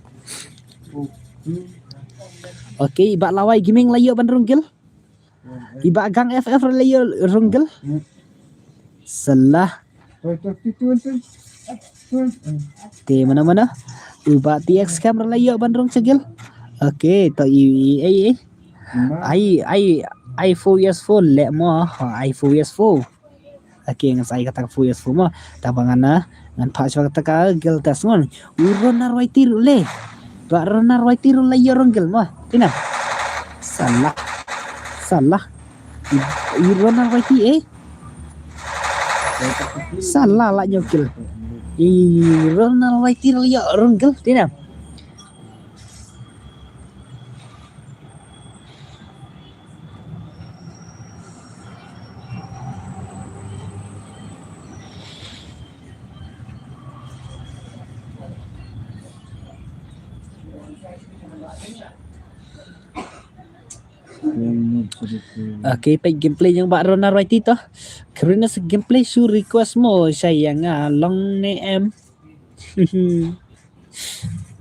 Okay, iba lawai gaming layo bandrung gil. Iba gang FF layo runggel. Salah. Ti mana-mana. Uba TX camera layo bandrung segel. Okay, to I 4 years full le mo. I 4 years full. Okay, ngan saya kata 4 years full mo. Tabangan ngan pa siya kata ka gel tas ngon. Uron narwai tiru le. Ba narwai tiru layo runggel mo. Tina. Salah. Uron narwai ti salah lah nyokil. Ronald White ya runggel tidak. Okay, pag gameplay yung ba Ronald White ito. Karena sa gameplay su request mo saya nga long name.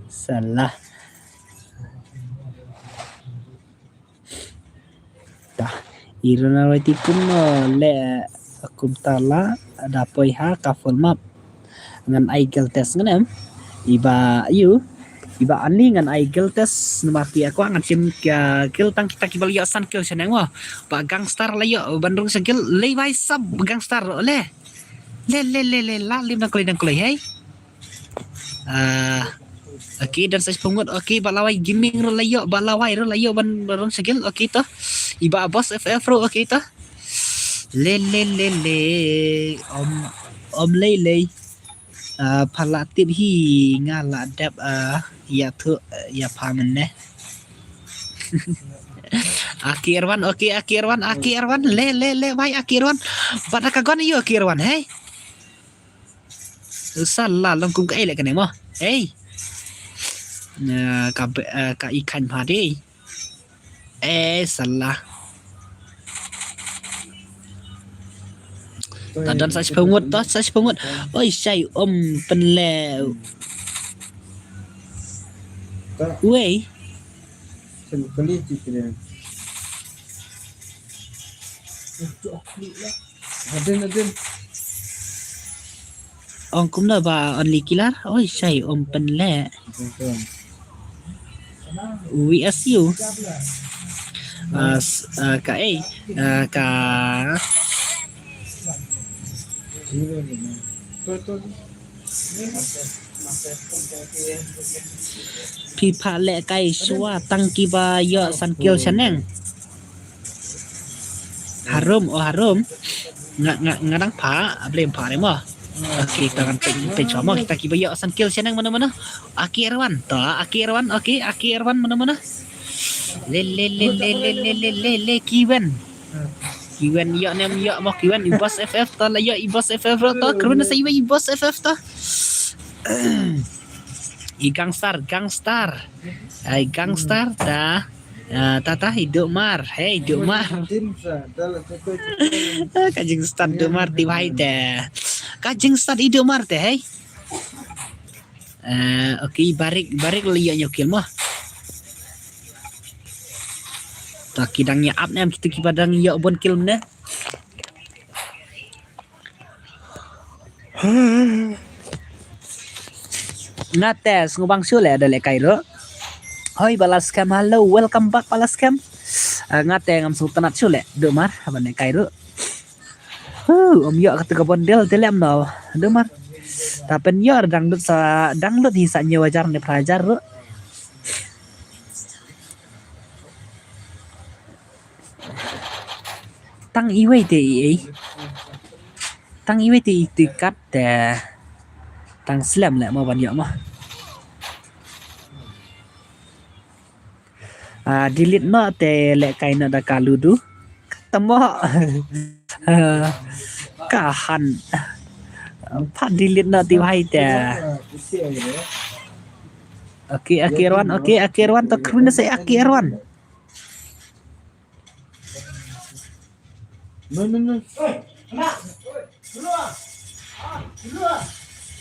Salah. Dah. Ronald White kum le akum tala ada poi ha ka full map. Ngan Eagle test ngan Iba ani ngan Eagle test numati aku ngan sim kill tang kita kibal ya san kill seneng wah. Ba gangstar layo Bandung segel lewai sub gangstar le la lim nang kulay hey. Okay dan saya pungut okay balawai gaming ro layo Bandung segel okay to. Iba boss FF ro okay to. Le om le palatit hi ngala dap ya tu ya pamen ne. Aki Irwan le vai Aki Irwan pada kagon yo Aki Irwan hey salah longkum ka ele kene mo hey ka ikan padi salah dan saya pengut oi saya penlew wei Sekali cikirnya. Adin. Kum na ba only killer oi saya penle WSU ka pipa le kai swa tangki ba yo san kill saneng harum ngadang pa blem pa mo kita kan pe chomo kita ki ba yo san kill saneng mana Aki Irwan okay Aki Irwan mana le kiwen yo nem yo mo kiwen ibas FF to la yo ibas FF to kerana saya ibas FF to gangstar dah tata hidup mar kajing start hidup mar tiwai deh kajing start hidup mar deh hey okay barik liya nyokil mah tak kidangnya up nem kita kibadang yo bon kill ne ngates ngubang sule ada le kairo hoi balas cam hello welcome back balas cam ngate ngam sultanat sule demar abane kairo om yo kata bondel telem no demar tapen yo dangdut hisa nyewajar ne pelajar ro tăng ý vậy thì tăng ý vậy thì từ cắt để tăng slam lại mà bạn nhớ mà delete nó te le kai na da kaludu tamo cả hẳn phát delete nó tiêu hay te okay akirwan to kruna say akirwan No.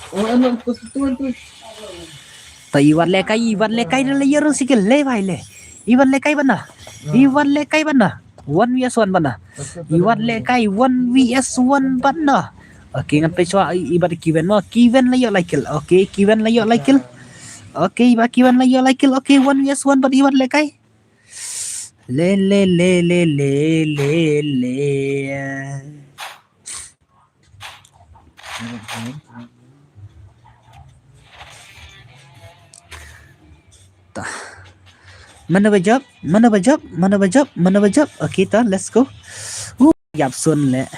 Oh, anak tuan tu. to iwan lekai na layer sikil le vai le iwan lekai bana 1 vs 1 bana iwan lekai 1 vs 1 bana okay ngan pe chwa ibat kiven layo laikil okay kiven layo laikil okay ba kiven layo laikil okay 1 vs 1 but iwan lekai le mana bajab okay ta let's go yap sun le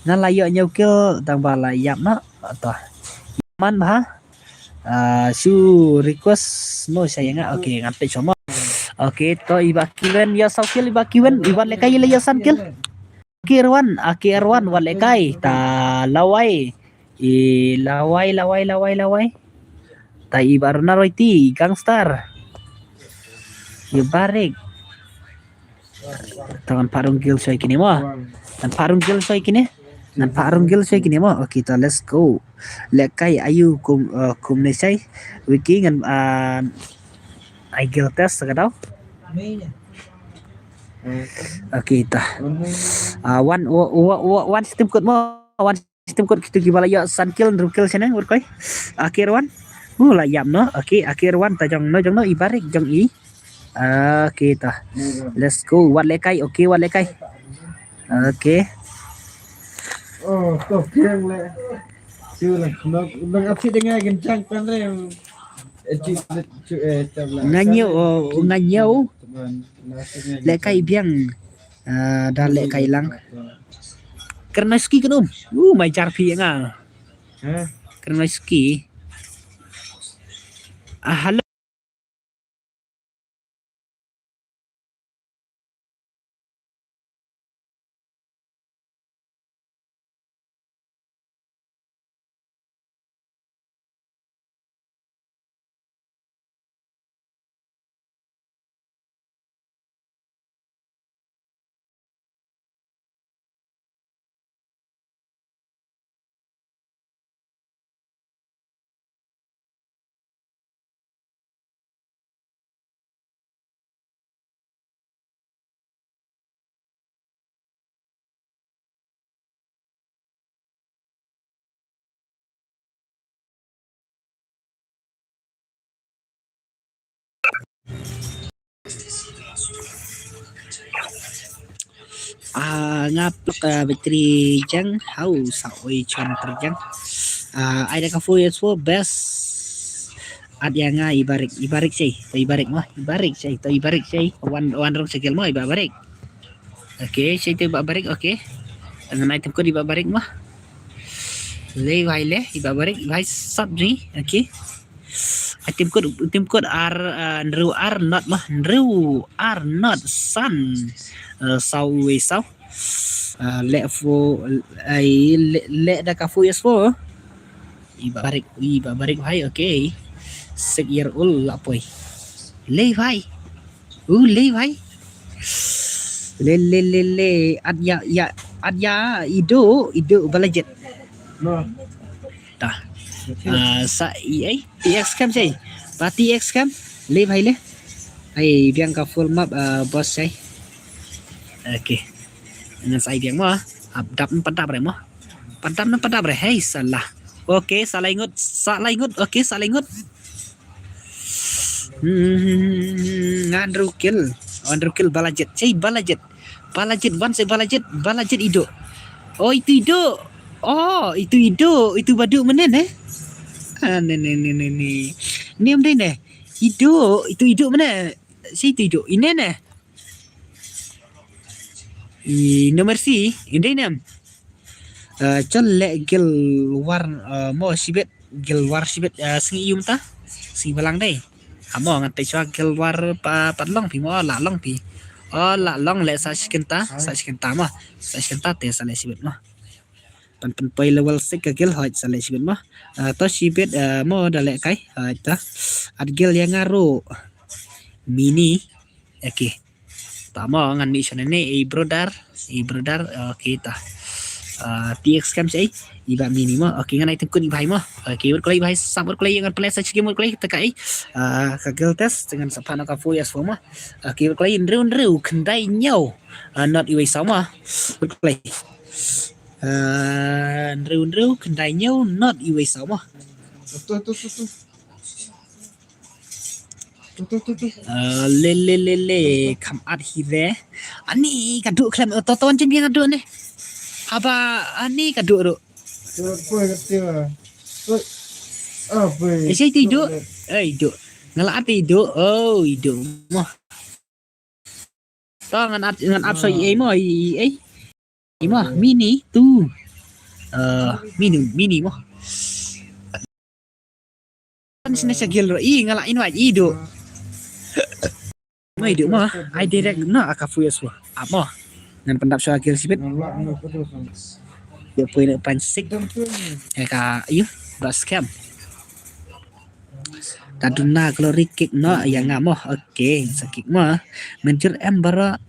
na layo nhau kêu tang ba la yap na ta man ba su request mo saya nga okay ngampe choma okay to iba kiwen ya sakil iba lekai le ya san kil akirwan walekai ta lawai ta ibarna roiti gangstar ibarik tangan parung gil soy kini mo okay ta let's go lekai ayu kum nesai wiki ngan ai gil test kadau okay ta one system code kita gibala yo san kill rukil sana urkoi akirwan la yam no okay akirwan ta jong no ibarik jong i okay ta let's go wat lekai okay Oh, stop keng le. Chưa là nó asyik dengan kencang kan yang nganyau lekai biang dan lekai lang karena ski kan mai charpi nga karena ski halo ngapok battery jang hau saoi chon terjang ai da ka fu yes for best at yang ibarik say one rong segel mo ibarik okay say to ibarik okay dengan item ko ibarik mo le ibarik vai sabji okay item code Nru R not sun sau le da ka fu yes for ibarik bhai okay 6 year old la poi le bhai le adya ido balajet no. ta sa tx cam say ba tx cam le bhai le ai biang ka full map boss say okay dengan saya biang mo abdap padap re mo padap re hey salah okay salah ingut okay salah ingut Andrew kill balajet ido oh itu itu baduk menen ni am deh itu mana si itu ido ini Nomor si ini nam. Chon le gil war mo sibet gil war sibet singi yum ta si balang dai. Amo ngan pe chwa gil war pa long pi mo la long pi. La long le sa shkenta ma sa shkenta te sa le sibet ma. Pan poi level 6 ka gil hoj sa le sibet ma. To sibet mo da le kai ta at gil yang ngaro mini oke. Tama ngan mission ini brother kita TX cam sai iba mini mo oke ngan item kun ibai mo oke word klay ibai samur klay ngan play search game word klay tekai kagel test dengan sapana ka fuyas forma oke word klay ndru kendai nyau not iwai sama word klay ndru kendai nyau not iwai sama le come out here ani kaduk klam toton jen biang kaduk ni apa ani kaduk ro saya tidur hidup ngelak tidur oh hidup mah to ngan ap so mah mah mini tu mini mah sini segel ro ngelak invite hidup mai hidup mah I direct na akafu yaswa apa dengan pendap so agil sibet dia punya pansik ka ieu bas scam kaduna glory kick no yang ngamo oke sakik mah menjur embara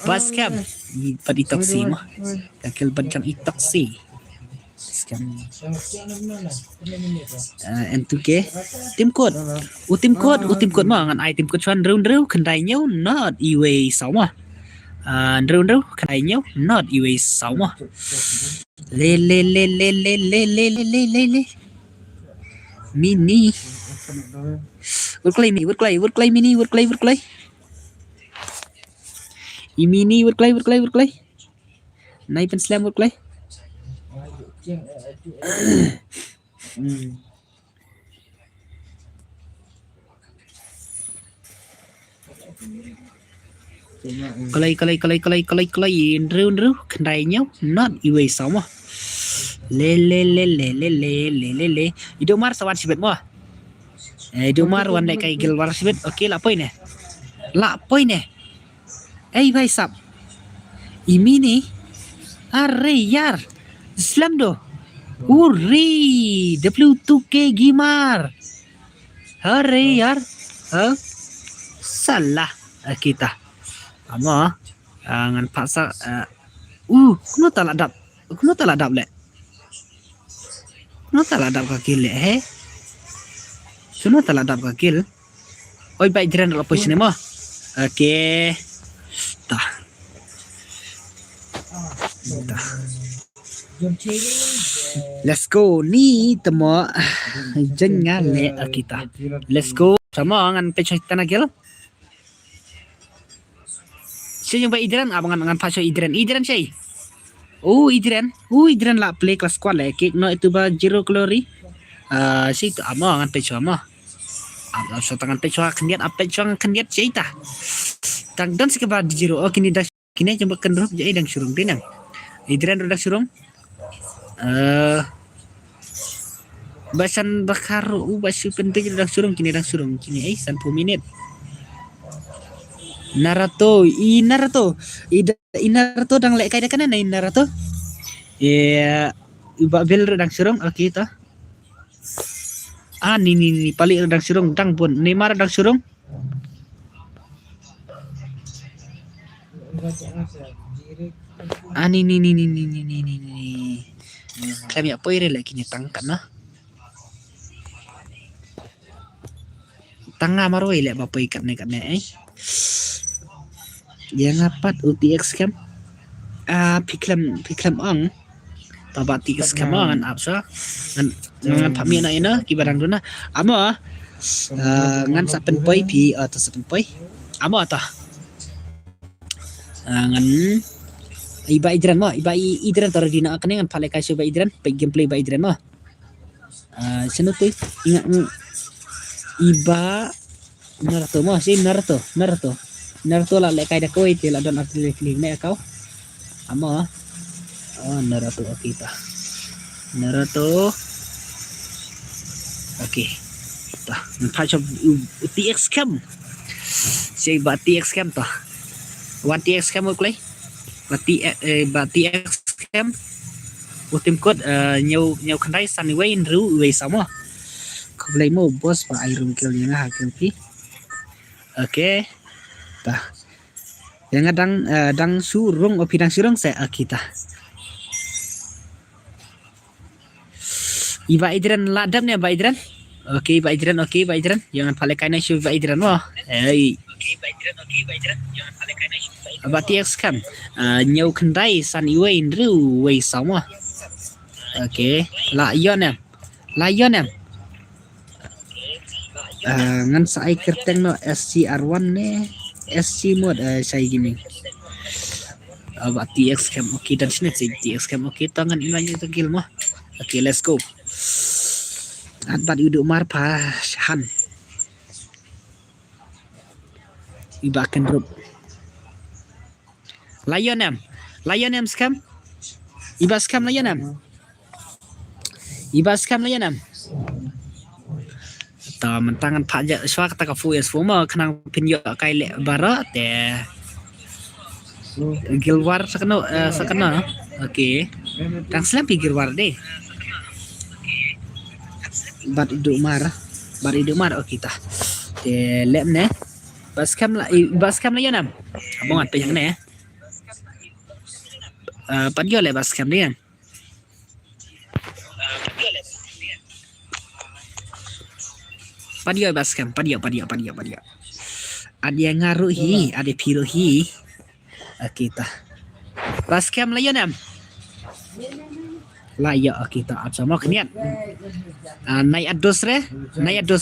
bas scam padi toksi mah kakil bancang itoksi scam N2K tim code tim code mah ngan ai tim code chuan reu kendai nhau not iway sáu mah reu kendai nhau not iway sáu mah le mini word clay mini word clay naik pen slam word clay Kalai ndru kendai nhau not iway sáu mah le hidup mar sawan sibet mo hidup mar wan dai kai gil war sibet oke la poin bhai sab ini ni are yar Islam do Uri W2K Gimar Hari yar salah kita ama ngan paksa kuno tak ladap le kuno tak ladap kakil le kuno tak ladap kakil oi baik jiran la position mo oke tah let's go ni temo jenga le kita let's go sama ngan pecah tanah gel saya jumpa idran abangan ngan pasal idran say idran la play kelas squad le kick no itu ba zero glory si tu ama ngan pecah ama so tangan pecah kendiat apa pecah kendiat cerita tang dan sekebar zero kini dah kini jumpa kendrop jadi dang surung dinang idran dak surung basan bakar basu penting dak surung kini 90 minit Naruto dang lek kai kanan Naruto ya iba bel dang surung oke ta ni paling dang surung dang pun Neymar dang surung ni kami apa ire lagi ni tangkat nah tangga maroi lek bapa ikat ni yang apat UTX cam piklam ang tabat TX cam ngan apsa ngan pami na ina kibarang duna ama ngan sapen poi pi atau sapen poi ama ata ngan iba idran tar dina akan ngan pale kasih iba idran pe gameplay iba idran mah seno tu ingat iba Naruto mah si Naruto Naruto la le kai da koi te la don arti kling ne kau. Amo. Oh Naruto kita. Naruto. Okey. Tah, nampak macam TX cam. Saya buat TX cam tah. One TX cam ok lagi. Buat TX cam. Tim code nhiều nhiều khăn đáy sunny way rú về sống à không lấy một boss và ai room kill như nào kill kì ok ta yang đang surung opi đang surung saya kita Iba Idran ladam ya Iba Idran oke Iba Idran jangan pakai kain isu Iba Idran wah hey Iba Idran jangan pakai kain isu Abati X kan nhiều khăn đáy sunny way rú về sống à okay Lion em ngan sai kerteng no SCR1 ne SC mode saya gini abak TX cam okay dan sini TX cam okay tangan ilangnya tegil mah okay let's go abat uduk mar han ibakan drop Lion em scam iba scam Lion em Ibas kam layan am. Ta mentangan pajak swak ta ka fu es fu ma khnang pinyo kai le bara te gilwar sakana okay tang slam pi gilwar de bar idu mar okay ta te lem ne ibas kam layan am abongat pe yang ne padyo le bas kam ni Padio baskem, padio. Ada yang ngaruh ada piru kita. Baskem layan am. Layak kita apa mau kenian. Naik ados re ngan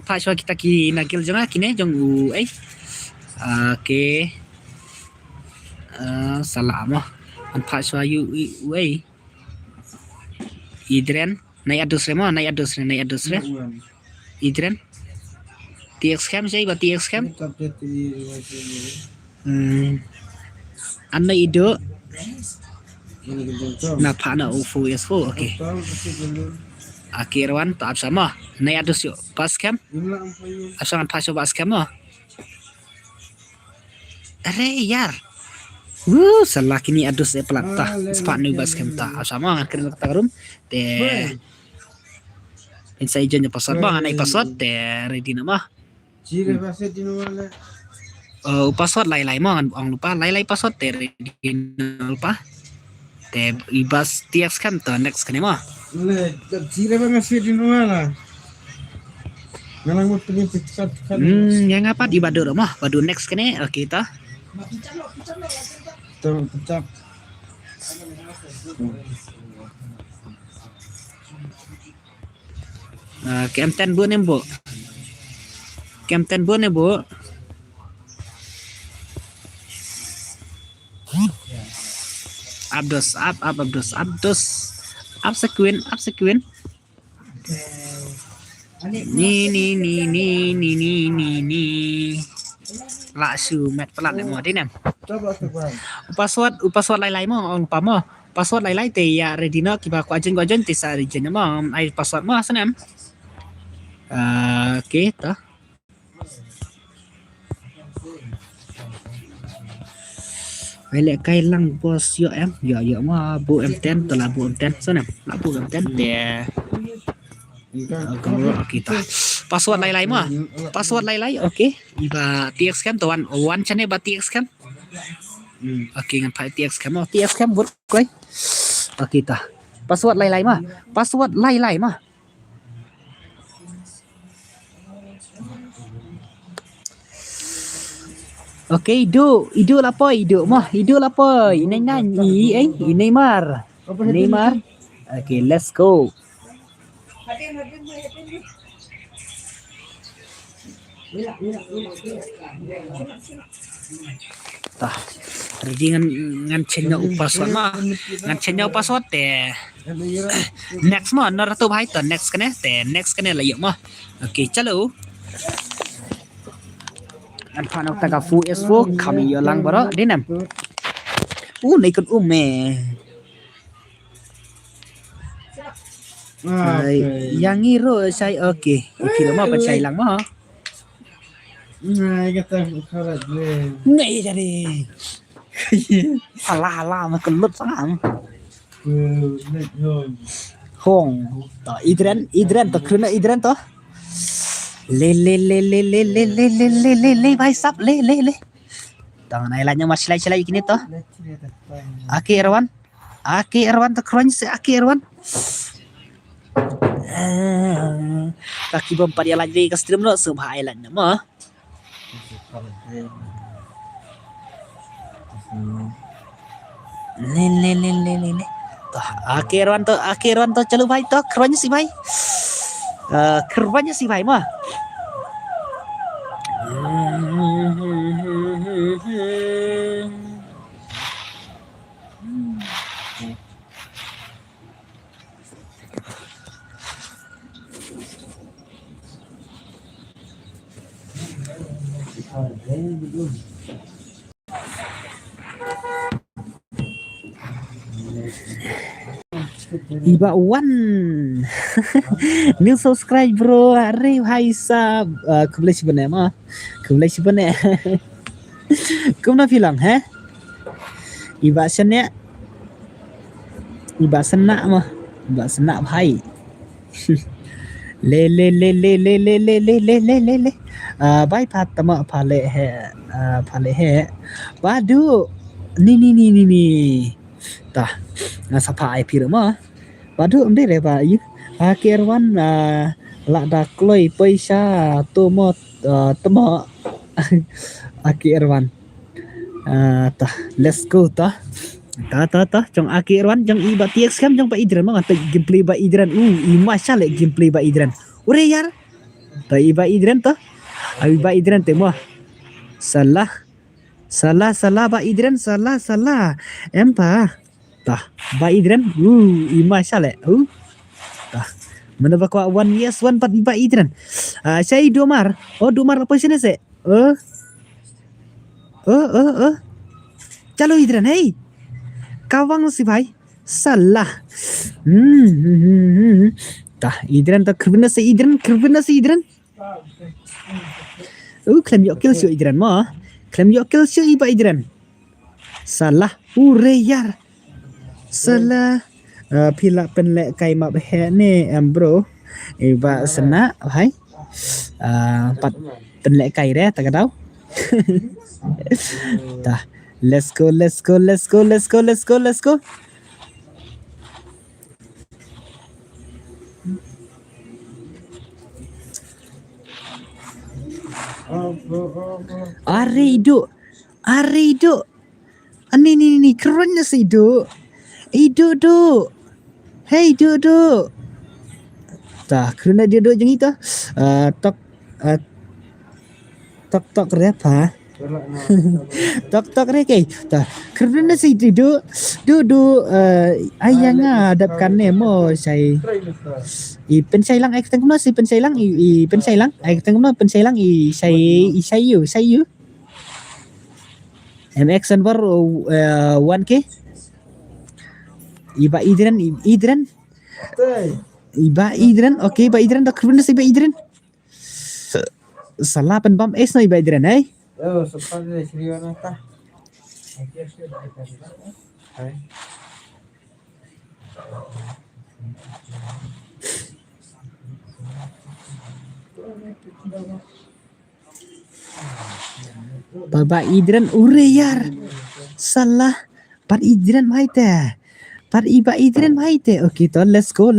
paswa kita ki nagil jonga kine jong oke. Salah mah. An paswa Idren naik ados re Idren TX cam saya buat TX cam anda ido napa na UFO yes4 oke akhirwan tak sama naik ados yuk pas cam asangan pasok pas cam mah are yar salah kini ados pelata sepat nu bas cam tak sama kan kena room de insai jennya password bang naik password te ready nama Jire password di mana? Password lai mah ang lupa lai password te ready lupa te ibas TX kan to next kan mah Le, jire password di mana? Ngalang mo pili pikat kan. Yang apa di badu mah badu next kan kita Pecap. Kem10 bu nem bu Kem10 bu ne bu Abdos sekuin ni la su met pelat le mo din em Coba. password lai mo on pa mo password lai te ya redina kiba ko ajen te sa region mo ai password mo sanam okay ta Wele kai lang bos yo em yo ma bu M10 to la bu M10 sanam la bu M10 te kalau kita password lai mah password lai okay iba TX cam to one channel ba TX cam okay ngan pai TX cam buat koi kita password lai mah okay idu lapoi ini nyanyi Neymar okay let's go tah ready ngan chenya password mah te next mah Naruto bhai to next kane la yuk mah okay chalo Anh phản ông ta cả phu S4 kami yo lang baro đi nằm. Này con mẹ. Yang ngiro say okay. Kilo mo pansay lang mo ha. Ngay kata karat le. Ngay jadi. Hala mà con lút sang. Net home. Hong. To Idren to kruna Idren to. Le bhai sab le. Tang này là nhưng mà selai gini to. Aki Erwan to crunch si Aki Erwan. Kaki bompa dia lagi ke stream lo subhai lah nama. Le. Toh Aki Erwan to chalu bhai to crunch si bhai. Kerbanya si bhai mah. Iba one new subscribe bro hari hai sub kumlai sebenarnya mah kumlai sebenarnya kumna bilang iba sana mah iba sana bhai le bhai phat tama phale hai badu ni tah sapa ai pir mah badu amde re ba yu Aki Erwan lak da kloi paisa to mo tama Aki Erwan tah let's go tah trong Aki Erwan trong iba tiek scam trong ba Idran mah gameplay ba Idran masya le gameplay ba Idran ure yar ta iba Idran to ba Idran te mo salah ba Idran salah empa tah ba Idran masya le tah mana ba ko 1 yes 1 pat ba Idran saya Domar apa sini se chalo Idran hey kawang si bhai salah tah Idran ta kribna si Idran claim yo kill si Idran mo claim yo kill si ba Idran salah ure yar salah pila penlek kai map he ni bro iba sena bhai pat penlek kai re ta kadau tah let's go Arido ni kerennya si do hey do tah kerana dia do jeng itu tok apa tok re kai tah kerana si do ayang hadapkan nemo saya pensai lang ai ketengah si pensai lang ai ketengah pensai lang sayu MX Anwar 1K Iba Idran okay Iba Idran tak kerana si Iba Idran salah penbam es no Iba Idran Sepanjang serius tah. Baba Idran ure yar salah pat Idran mai te pat Iba Idran mai te okay to let's go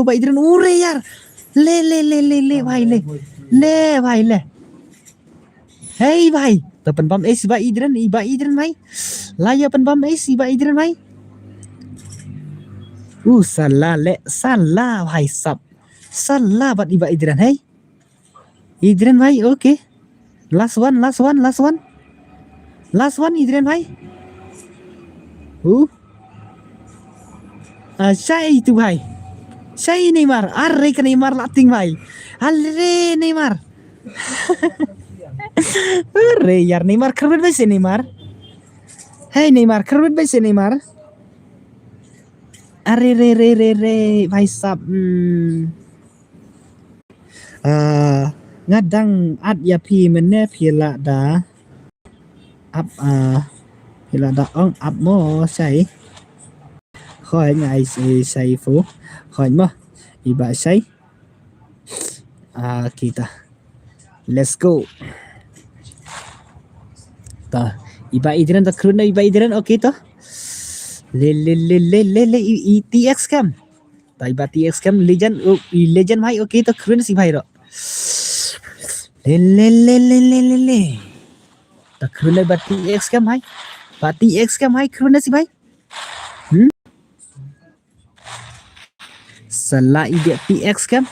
Ba Idran ure yar le bhai le hey bhai to penbam es Iba Idran mai laya penbam es Iba Idran mai salah bhai sab salah bat Iba Idran hey Idran mai okay last one Idran bhai saya itu bhai saya Neymar arre ke Neymar lating bhai arre Neymar अरे यार नेमार खरबत बैसे नेमार हे नेमार खरबत बैसे नेमार अरे रे रे रे रे भाई साहब ngadang at ya pi mene pila da ap pila da ong ap mo sai khỏi ngày sai phố khỏi mo iba sai kita let's go ta iba idran ta kruna iba idran okay to le TX cam ta iba TX cam legend mai okay to kruna si bhai ro le ta kruna ba TX cam hai kruna si bhai salah ide TX cam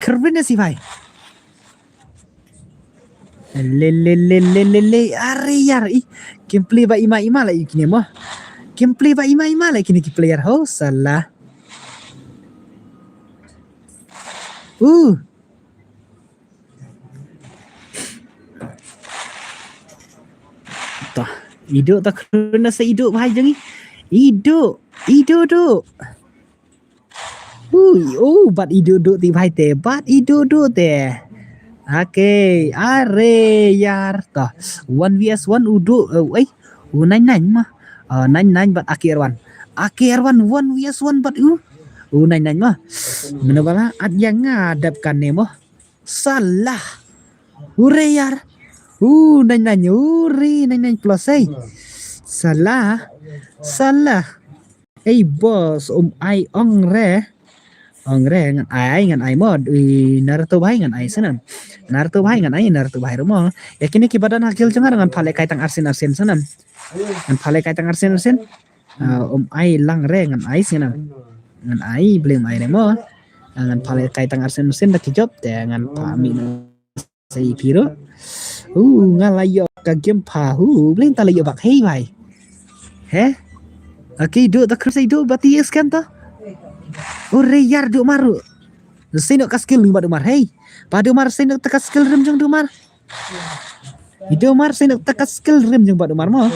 kruna si bhai le are यार gameplay ba ima lah kini mo gameplay ba ima lah kini ki player ho salah tah hidup tak kena sehidup bahai jangi hidup tu bat hidup ti bahai te bat hidup te okay are यार tah 1vs1 udu nine mah nine bat akhir one 1vs1 bat nine mah menabala at yang ngadapkan nemo salah ure यार nine plus salah bos ai ong re ngan ai mod Naruto bahai ngan ai sanan Naruto bahai romo yakini ki badan hakil cengar ngan phale kaitang arsen sanan ngan phale kaitang arsen ai lang re ngan ai sanan ngan ai blem ai remo ngan phale kaitang arsen dak job te ngan pami sai piro ngalayo ka game pa blem talayo bak hei bai he okay do tak sai do bati kan ta ore yar do maru sino ka skill ni badu mar hey padu mar sino ta skill rem jong do mar Ido mar sino ta skill rem jong badu mar mo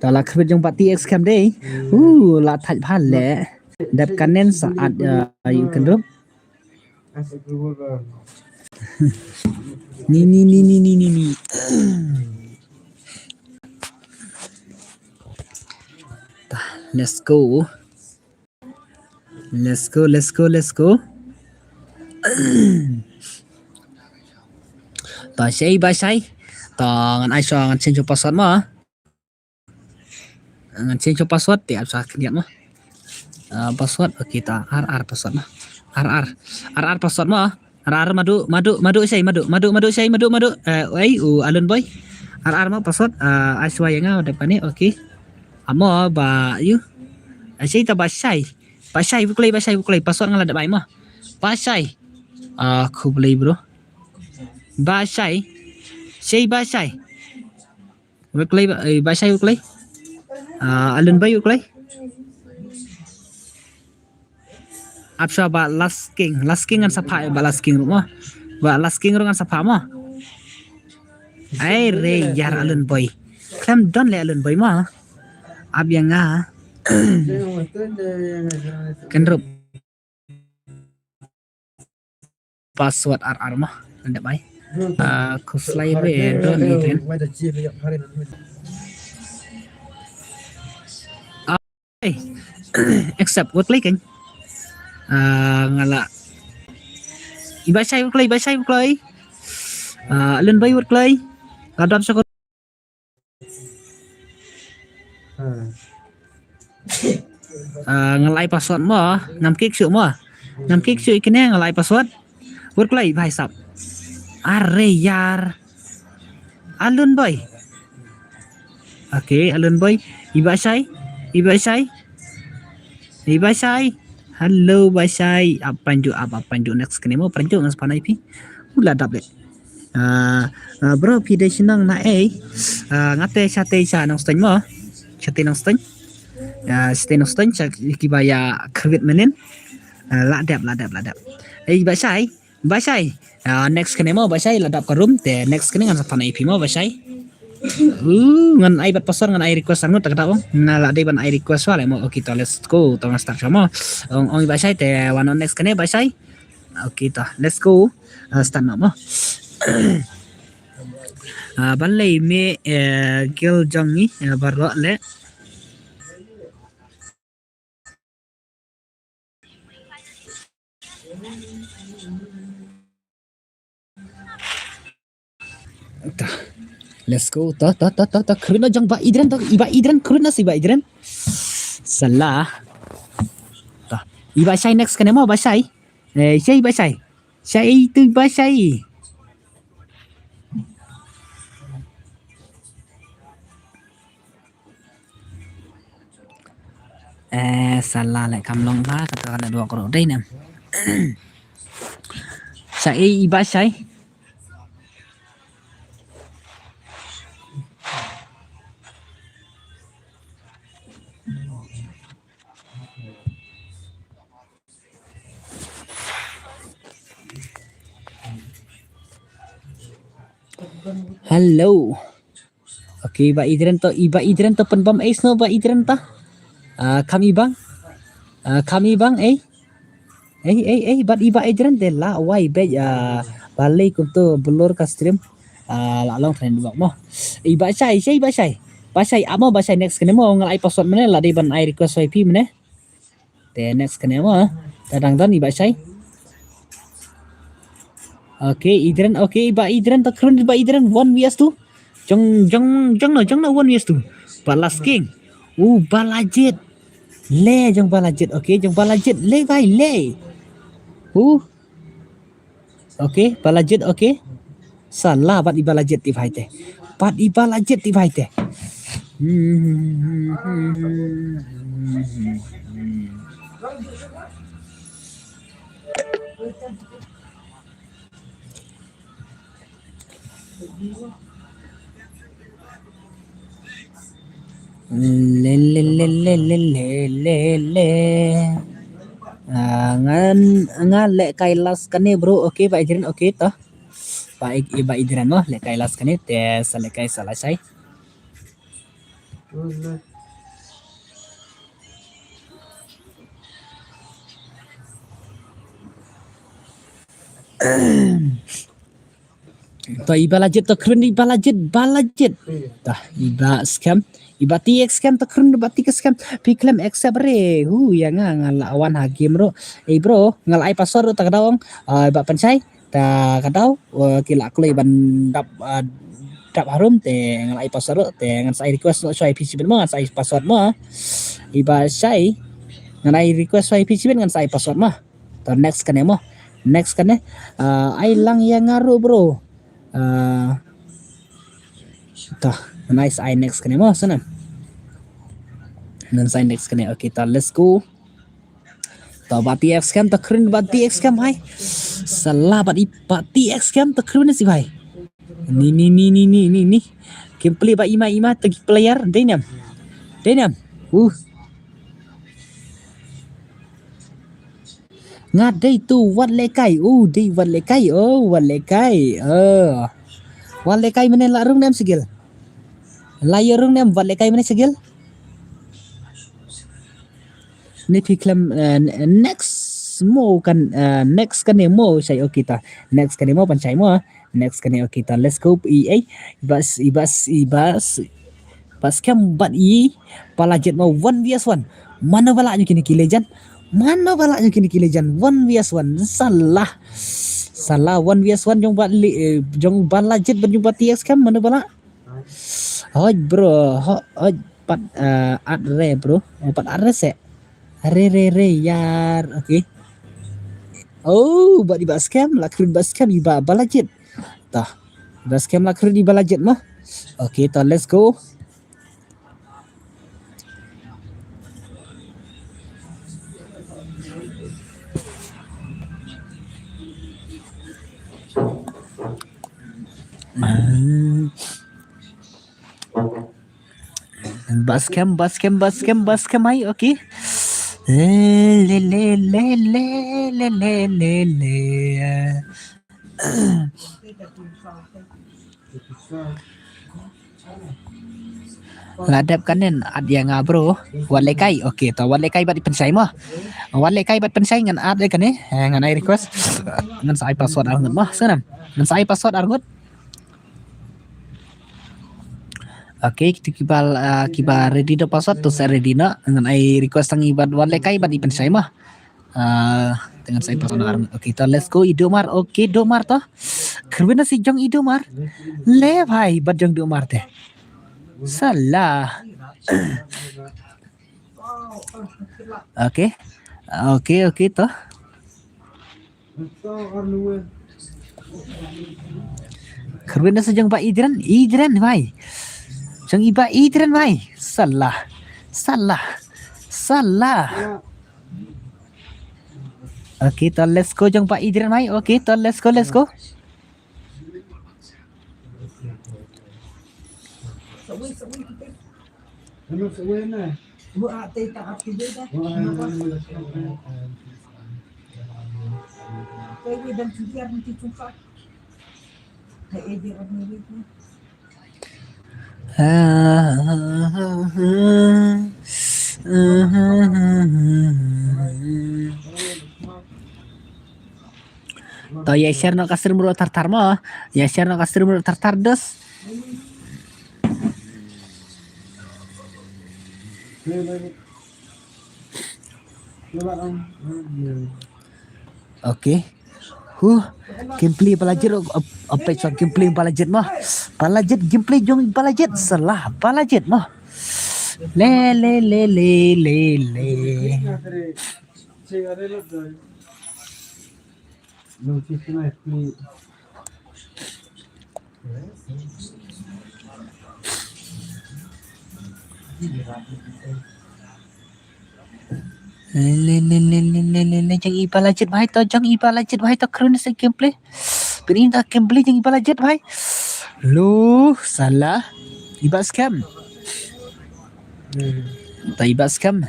Tala khbet jong pati X cam dei la thaj phan le dap kanen saat yu kendrup ni let's go ta sei ba sai ta ngan ai so ngan change password ma ngan change password ti ap sa kniat ma password kita RR password ma RR password ma RR madu sei alun boy RR ma password aswa yang depan ni okey amo ba you sei ta ba sai buklay password ngala da bai ma ba sai aku beli bro ba sai buklay alun boy buklay apsa ba last king ngan sapa ba last king rumah ba last king ngan sapa ma ai re yar alun boy klam don le alun boy ma ab yang kendrup password RR mah anda baik ku slide don itu accept work clicking ngala ibasai work alun bay work play kadap sa ngalai password mo nam kik su ikene ngalai password work play bhai sab are yar alun boy Okay, Alun Boy. Iba Sai. Hello, Basai. Apa panju next kene mo panju ngas panai pi. Ula dap le. Bro pi de sinang na ngate chate cha nang stain mo. Chate nang stain. Stay nang stain cha kibaya kredit menen. La dap. Basai. Next kene mo Basai la dap ka room te next kene ngas panai pi mo Basai. Ngan ai bat pasar ngan ai request anu tak tahu na la dai ban ai request wala mo okay to let's go to start sama ong basai te one on next kene basai okay to let's go start na mo balai me gil jong ni barro le Let's go. Ta. Kerana jang ba idran ta iba idran kerana si ba idran. Salah. Ta. Iba sai next kena mau ba sai. Sai ba sai. Sai tu ba sai. Salah lại cầm long ba kata kata dua korok đây nè. Sai iba sai. Hello. Okay, iba idren to penbam ace no ba idren ta. Kami bang. But iba idren de la wai be balik untuk belur ka stream. La long trend bak mo. Iba sai. Basai amo basai next kene mo ngal ai password mene la di ban ai request IP mene. Te next kene mo tadang dan iba sai. Okay, idren iba idren tak kerun iba idren 1vs2. Jong no 1vs2. Balas king. Balajit. Le jong balajit. Okay, jong balajit le vai le. Okay, balajit okay. Salah bat ibalajit ti vai te. Le ngan le kailas kane bro okay ba idren okay to ba iba idren mo le kailas kane te sale kai salasai to ibalajit to krun ibalajit tah iba scam iba TX scam to krun iba TX scam piklem accept re yang ngalawan hakim bro bro ngalai password ta kadawong iba pensai ta kadaw kila kloy ban dap harum te ngalai password te ngan sai request so IP sibin mo ngan sai password mo iba sai ngalai request so IP sibin ngan sai password mo to next kane ai lang yang ngaru bro Tah, nice I next kene mo sana. Nan sign next kene. Okay, ta let's go. Ta bati X cam ta keren bati X cam hai. Salah bati X cam ta keren si bhai. Ni. Gameplay ba ima tagi player Dynam. Ngadai tu wat lekai. Di wat lekai. Wat lekai mana la rung nem sigil. Layar rung nem wat lekai mana sigil. Ni piklam next mo kan next kan mo saya kita. Next kan mo pancai mo. Next kan kita. Let's go ibas pas kam bat palajet mo 1vs1. Mana balanya kini kilejan? 1vs1 salah 1vs1 jong balajet berjumpa TX kam mana bala hoj bro hoj pat adre bro pat adre se re yar okay bat di bascam lakrin bascam iba balajet tah bascam lakrin di balajet mah okay tah let's go Bascam ay okay. Le le le le le le le le. Ngadap kanan ad yang bro wan lekai okay to wan lekai bat pensai mah wan lekai bat pensai ngan ad kan ni ngan ai request ngan sai password arngut mah senam ngan sai password arngut okay kita kibar ready do password tu saya ready na ngan ai request ang ibad wan lekai bat pensai mah dengan saya password arngut okay to let's go Idomar okay Domar to kerana si jong Idomar le bhai bat jong Domar teh salah. Okay toh. Kerana sejang Pak Idran bhai. Jang iba Idran bhai. Salah. Okay toh let's go jang Pak Idran bhai. Okay toh let's go. Ano sa uwi na? Bu ate tak aktif dah. Kau dan siar nanti cuka. Kayak dia orang ni. To ya share nak kasir mulu tartar mah. Ya share nak kasir mulu tartar dos. Okay. Gameplay balajet apa so gameplay balajet mah. Balajet gameplay jong balajet salah balajet mah. Le. Jang iba lajet bhai to kerana se gameplay perintah gameplay jang iba lajet bhai lu salah iba scam to iba scam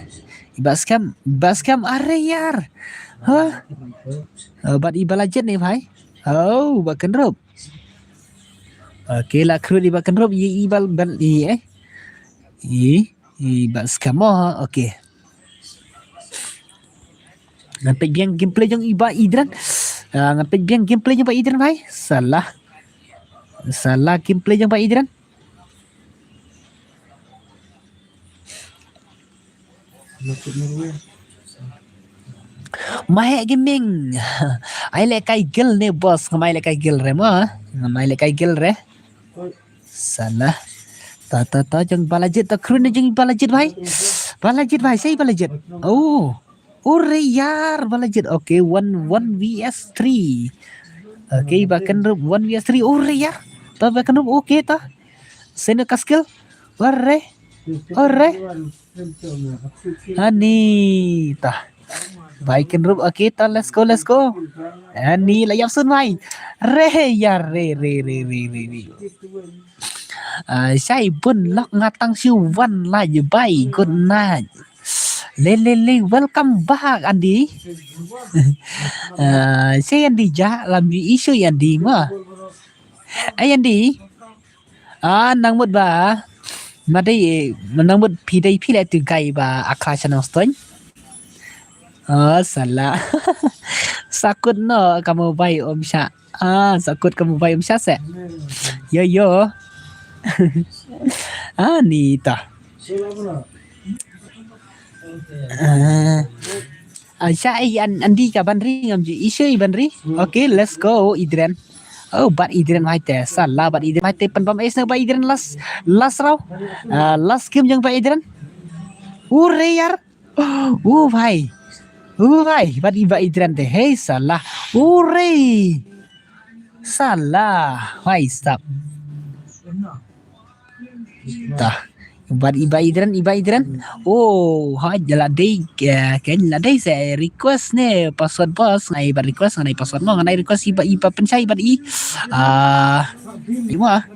are yar bat iba lajet ni bhai bakan rob okay lah kru iba kan rob ibal ban iba scam okay. Ngapai biang gameplay jong iba Idran. Ngapai biang gameplay jong Pak Idran bhai. Salah gameplay jong Pak Idran. Mahek gaming. Ai le kai gel ne bos, ngamai le kai gel re mah. Ngamai le kai gel re. Salah. Ta jong balajet ta krun jong balajet bhai. Balajet bhai, sai balajet. Ore yar balajet. Okay, 1 vs 3. Okay, bahkan 1 vs 3. Ore yar. Ta bahkan okay ta. Sena ka skill. Ore. Ani ta. Baikin rup okay ta let's go. Ani layap sun mai. Re yar re. Sai bun lok ngatang siu wan la je bai good night. Le welcome back Andi. Saya Andi ja làm isu Andi mah. Ai Andi. Nang mut ba. Mà đây nang mut pi đây pi lại từ gai ba akha channel story. Salah. Sakut no kamu baik Om Syak. Sakut kamu baik Om Syak se. Yo. Ni ta. Syai Andi ka Banri ngam ji isu Banri. Okay, let's go Idran. Bat Idran mai te salah bat Idran mai te penpam es na ba Idran last raw. Last game jang ba Idran. Ure yar. Bhai. Bat iba Idran te hey salah. Ure. Salah. Bhai stop. Tah. Bat iba Idran. Ladai kan ladai saya request ne password bos ngai bat request ngai password mo ngai request iba pensai bat i. Lima.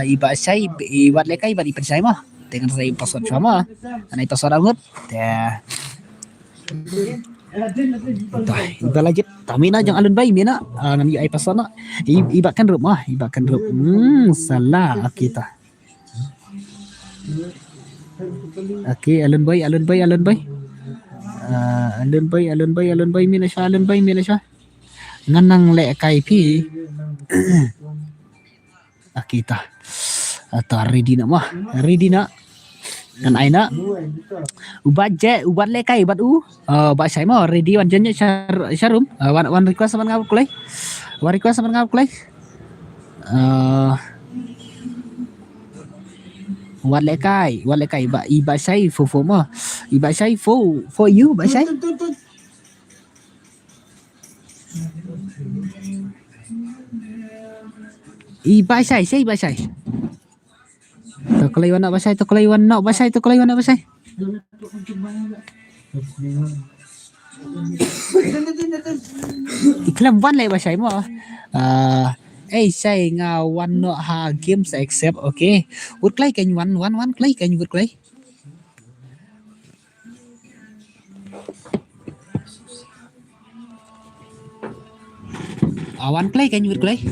iba sai ibat lekai ibat ipan sai mah dengan saya password sama anai password angut ya tah iba lagi tamina jang alun bai mina nan ai password na iba kan rup salah kita oke alun bai alun bai mina sya nganang lekai pi kita atau ready nak kan aina ubat lekai ubat ubat saya mau ready wan jennya syarum wan request sama ngap kulai ubat lekai iba saya for mah iba saya for you ba saya iba saya to kelaiwan nak basai iklam wan lai basai mo sai nga wan no ha games accept okay would klai kan wan klai kan would klai awan klai kan would klai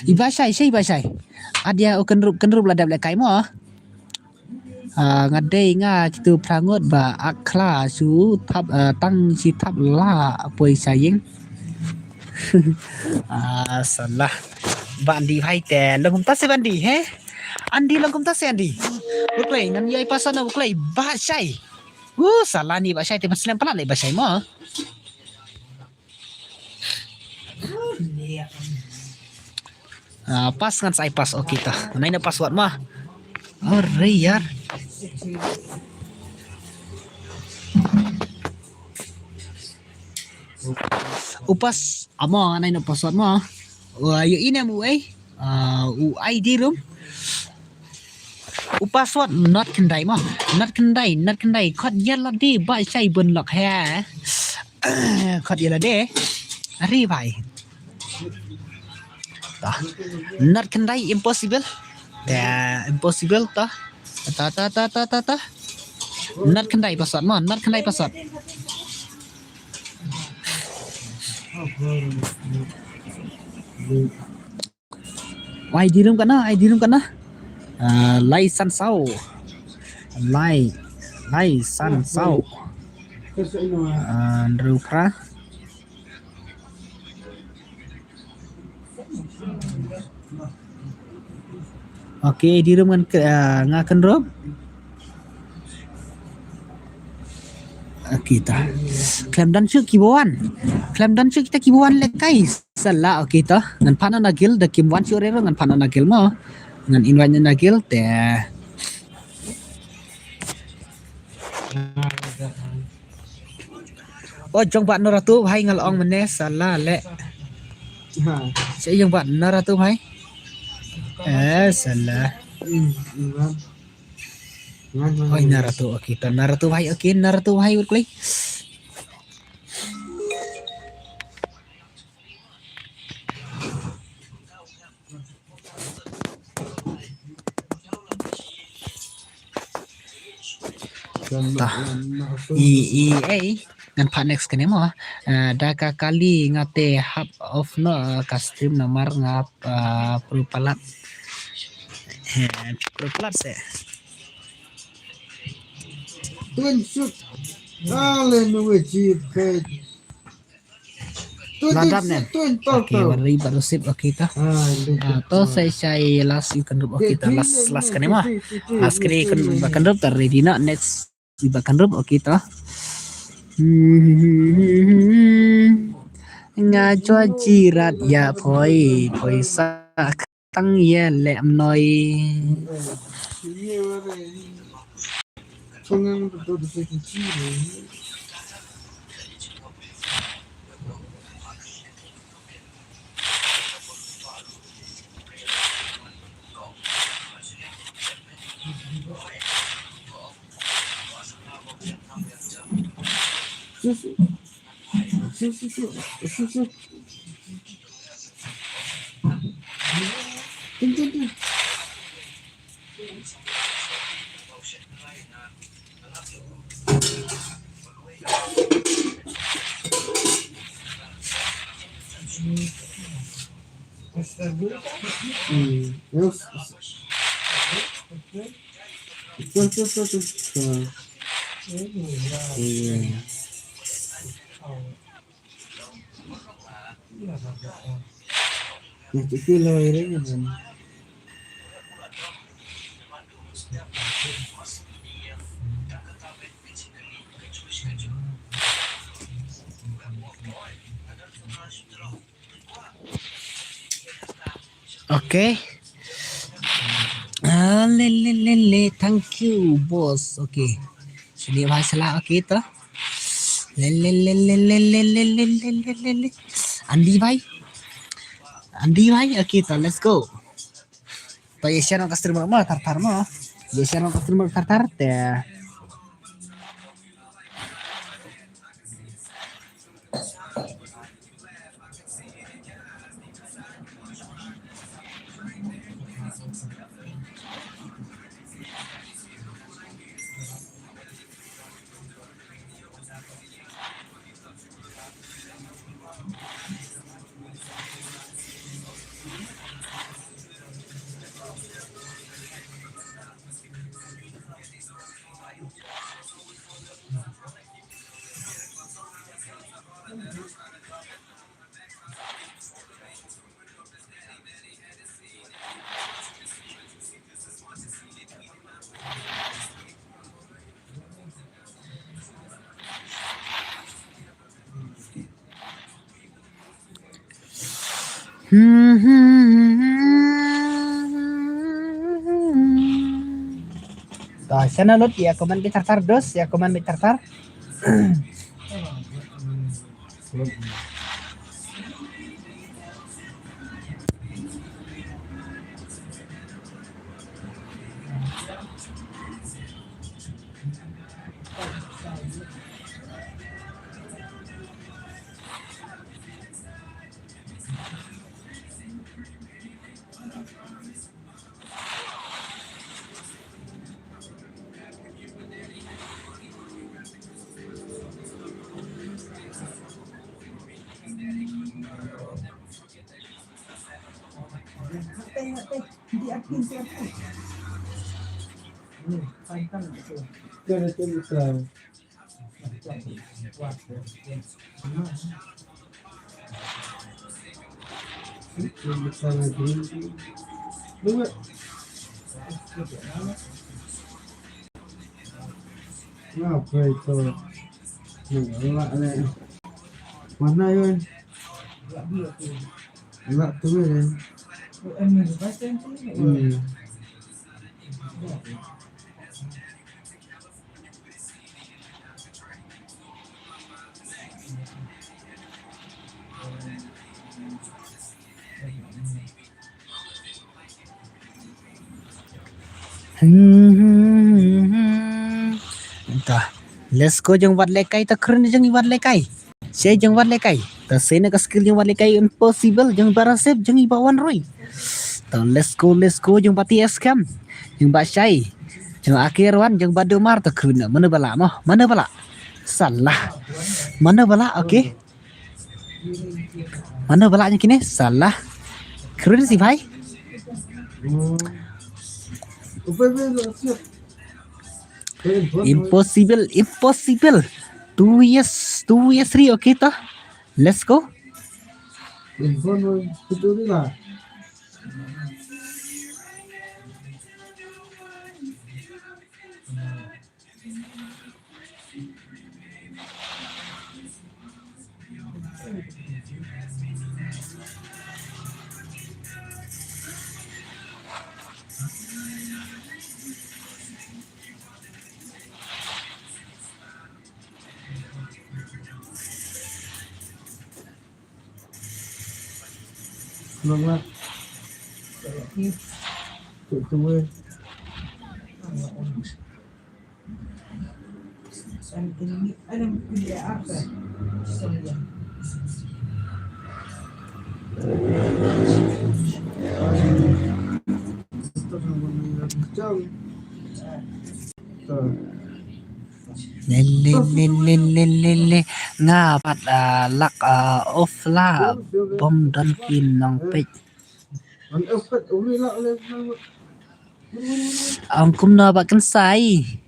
iba sai adia kenrup ladap lekai mo ngadai nga kitu prangot ba akla su thap tang si thap la poi saying salah bandi bhai te longum ta se bandi he andi longum ta se andi buklai nan yai pasana buklai ba sai salah ni ba sai te maslam pala le ba sai mo pas ngan sai pas kita nai na password mah yar upas amo nai na password mah yo inem u ID room password not kendai mah not kendai khot yalla di ba sai bun lok ha khot yalla de ari bhai not kendai impossible impossible ta not kendai password ID room kana lai san sau Rupra Oke, di room ngakan rob. Kita klaim dan syuk kita kibuan lekai salah kita ngan pana nagil da kimwan syure ngan pana nagil mo ngan inwan nagil te jong bạn naratu bhai ngal ong mene salah le sẽ jong bạn naratu bhai salah naratu bhai urklai ngan pak next kene mo daka kali ngate hub of no custom nomor ngap perupalat se Tuan syuk ale nuwe chip ke ladap ne oke wari baru sip kita to saya last you can kita last kene mo last kene kan rup ready na next ibakan rup kita nga cho jirat ya phoi sa tăng ye lem noi 청양 또 되게 지네 Yes. Betul. Iya. Nah, itu loh ini kan. Oke. Thank you bos. Oke. Sini masalah oke toh. Andi bhai. Oke toh, let's go. तो ये शेयर का स्ट्रीमर में थर में ये शेयर का स्ट्रीमर थर ते तो channel lot ya komen bi tartar dos ya komen bi tartar Jangan bisa. Bisa lagi. Dua. Apa itu? Enggak nih. Mana yun? Enggak tuh ya. Entah. Let's go jeng wat lekai ta keren jeng wat lekai. Saya jeng wat lekai. Ta sene ka skill jeng wat lekai impossible jeng barasep jeng ibawan roy. Ta let's go jeng pati scam. Jeng ba syai. Jeng akhirwan jeng badomar ta keren mana bala mah. Mana bala? Salah. Mana bala? Oke. Mana balanya kini? Salah. Keren sih, bhai. Impossible. 2 years 3 okay ta. Let's go. Vâng. Tụi ơi. Le ngapat lak off la bom don kin nong pech ang kum na ba kan sai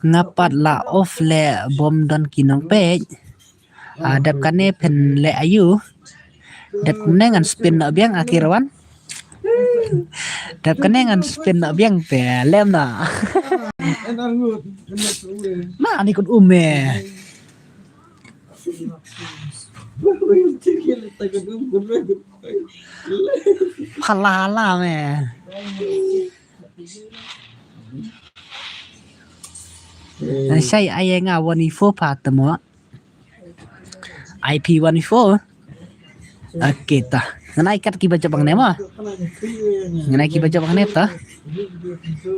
ngapat la off le bom don kin nong pech dap kane pen le ayu dap nengan spin na biang akirawan dap kane ngan spin na biang pe lem na nah ni kun ume halala me sai ai nga 1v4 pa tamo IP 1v4 kita nganai kat ki baca bang nema nganai ki baca bang neta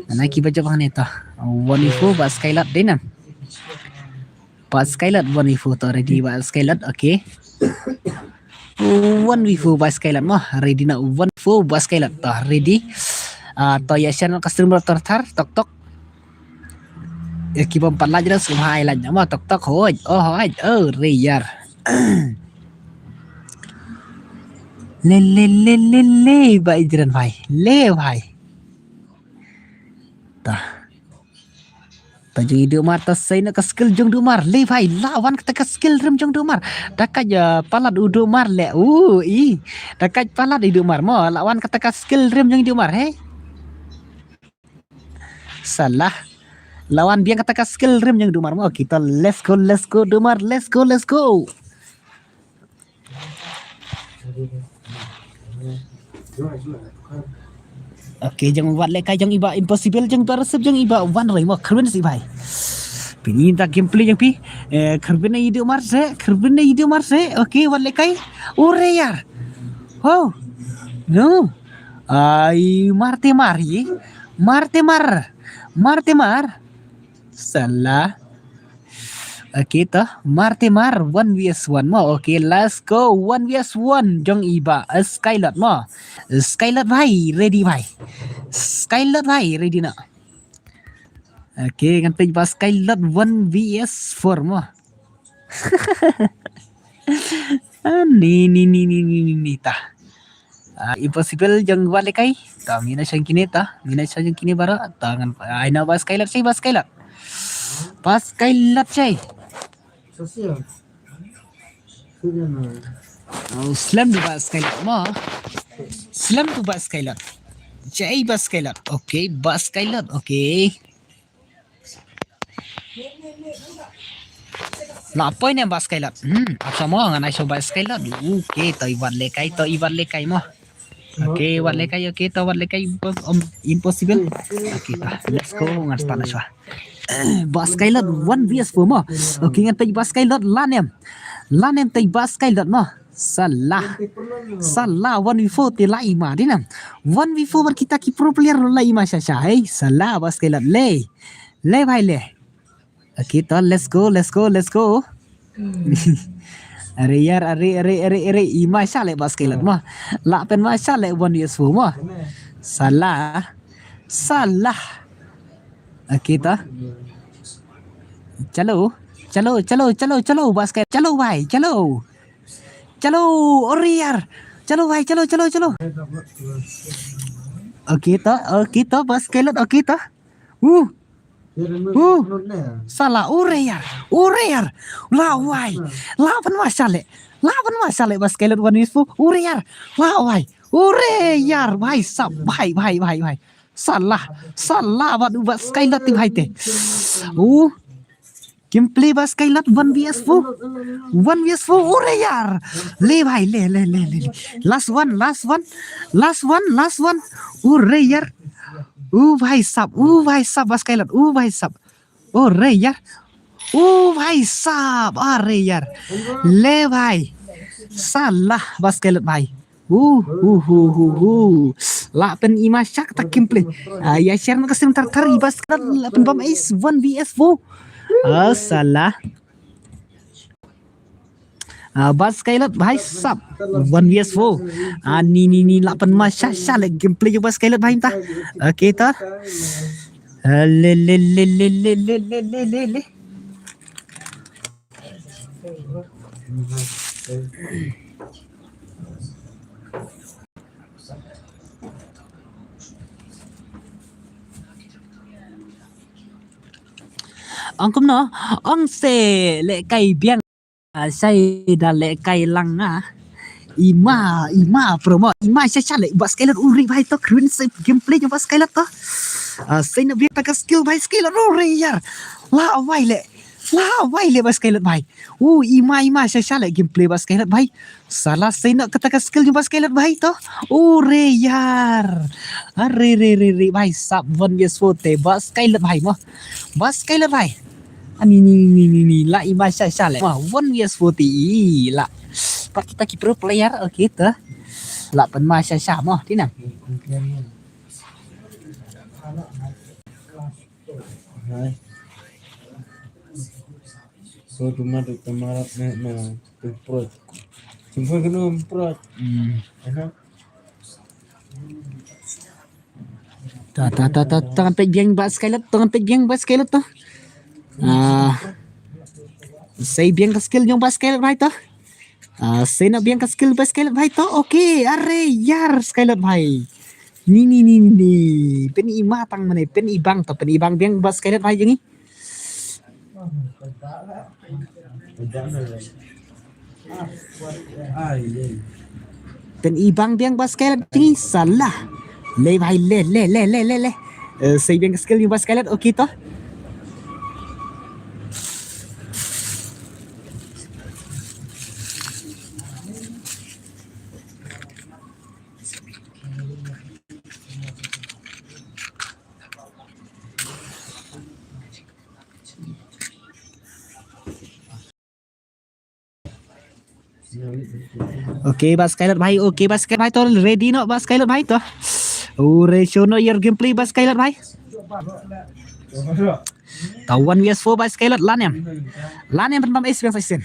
nganai ki baca bang neta 1v4 bas kailat dinam pas kailat 1v4 to ready bas kailat okay 1v4 bas kailat mah ready na 1v4 bas kailat to ready to ya channel customer tar tok ki bom pan laj sum hai laj ma tok hoj riyar ले भाई जरन भाई ले भाई ta jung idu mar ta sei na ka skill jung du mar le भाई lawan ka skill rem jung du mar dakaj palat udu mar le i dakaj palat idu mar mo lawan ka skill rem jung du mar he salah lawan biang ka skill rem jung du mar mo kita let's go du mar let's go Oke, jangan buat lekai, jangan iba impossible, jangan beresep, jangan iba one ray mo kerben si bhai. Pini tak gameplay yang pi, kerben ide marse. Oke, buat lekai. Ore yar. Oh, no. Ai marte mar. Salah. Oke toh Marte mar 1vs1 mo. Oke let's go 1vs1 jong iba Skylot mo. Skylot bhai ready bhai. Skylot bhai ready na. Oke kan pej ba Skylot 1vs4 mo. Ni ta. Impossible jong wale kai. Ta mina sang kini ta. Mina sang kini bara tangan aina ba Skylot say ba Skylot. Pas Skylot say. Slam tu bas Skylot mo. Slam tu bas Skylot. Jai bas Skylot. Okay, bas Skylot. Okay. Lapoy na bas Skylot. Apa mo nga na bas Skylot. Okay, to iwan lekay mo. Okay, iwan lekay. Okay, to iwan lekay impossible. Okay, let's go ngan start na siya. Bas Skylot 1vs4 mo. Okay nga tay bas Skylot lanem tay bas Skylot mo. Salah 1v4 ti lai ma dinam 1v4 bar kita ki pro player lai ma sha hai salah bas Skylot le bhai le. Okay to let's go Are yar are ima sha le bas Skylot mo la pen ma sha le 1vs4 mo. Salah Okay to चलो बस कर चलो भाई चलो अरे यार चलो भाई चलो ओके तो बस Skylot ओके तो salah ore yar lawai lawan masale bas Skylot 1v4 ore yar lawai ore yar bhai sab bhai salah buat Skylot ti bhai te gameplay bas Skylot 1vs4 ore yar le bhai le last one ore yar bhai sab bas Skylot bhai sab ore yar bhai sab are yar le bhai salah bas Skylot bhai la pen imasak tak gameplay ya share na kasi tar bas Skylot pen bam is 1vs4 salah बस कैलत भाई सब 1vs4 नी लापन मा शा ले game play जो बस कैलत भाई ता ओके ता ले ले ले ले ले ले ले ले ले ले ông cũng nó ông sẽ lệ cày biếng say đã lệ cày lăng ima promo ima saya lệ bas skelet uri vai to keren se gameplay jo bas skelet to say na biak ta skill vai skelet uri yar la vai le bas skelet vai ima saya lệ gameplay bas skelet vai salah say na kata skill jo bas skelet vai to uri yar re vai sab 1vs4 te bas skelet vai mo bas skelet vai ni la ima saya lệ 1vs4 ti la Pak kita pro player gitu. Lah pen masa sama tinang. So cuma tu kemarat na pro. Cuma kena pro. Ta tangan pegang bas skelet tu. Saya biang skill yang bas skelet right tu. Saya nak biang skill bas skelet भाई तो ओके अरे यार skelet भाई नी pen ima tang mane pen ibang biang bas skelet भाई jengi pen ibang biang bas skelet jengi salah le भाई le saya biang skill yang bas skelet oke to okay बस कैलर भाई तो रेडी नो बस कैलर भाई तो रे show know your game play बस कैलर भाई तो 1vs4 बस कैलर लानेम पेन एस बें साइसेन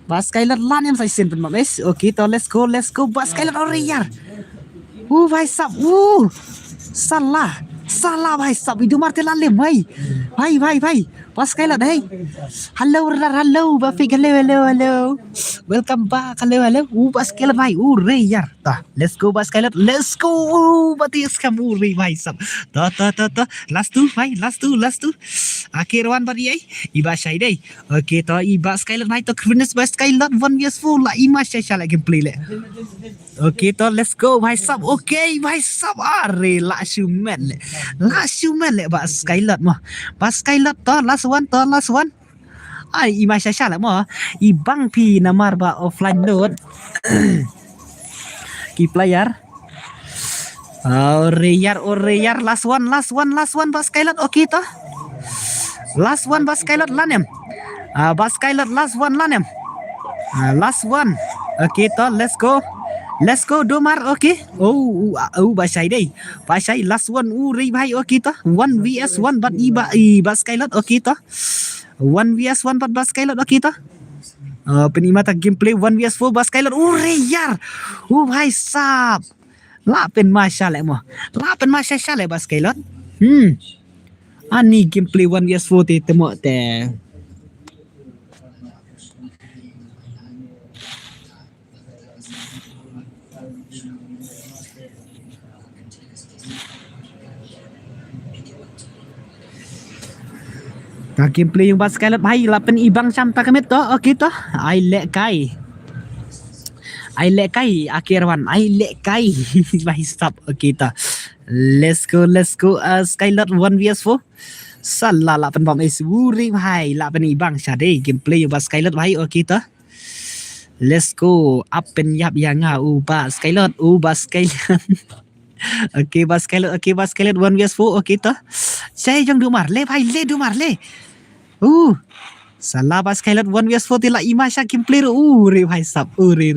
बस कैलर लानेम साइसेन पेन एस ओके तो लेट्स गो बस कैलर अरे यार भाई साहब salah भाई साहब itu मारते लाले भाई बस कैलर hey hello Bafik hello welcome back hello bas कैलर भाई रे यार ता let's go bas कैलर let's go bati scam रे भाई सब ता last two akhir wan bari ai iba syai dei okay to iba skyler भाई तो fitness bas कैलर 1vs4 la ima syai la gameplay le okay to let's go भाई सब okay भाई सब are la shumet le bas कैलर mah bas कैलर to last one ai ima syai la mah ibang pi namar ba offline load ki player Oreyar last one bas कैलर okay to last one bas कैलर lanem bas कैलर last one lanem last one okay to let's go domar okay basai dei basai last one uri bhai okay to 1vs1 but bas कैलर okay to 1vs1 but bas कैलर okay to penima ta gameplay 1vs4 bas कैलर uri yar bhai sab la pen masya le bas कैलर ani gameplay 1vs4 te temo te gameplay yung bas कैलर भाई lapen ibang samta kemit to okay to ai le kai akhirwan ai le kai भाई stop okay to let's go Skylar 1vs4 salah lapan bom es wuri bhai lapan ibang syade gameplay yung bas Skylar bhai okay to let's go up pen yap yanga bas Skylar bas Skylar okay bas Skylar 1vs4 okay to saya jong dumar le bhai le dumar le salah bas Skylar 1vs4 tila ima sya gameplay re bhai sab re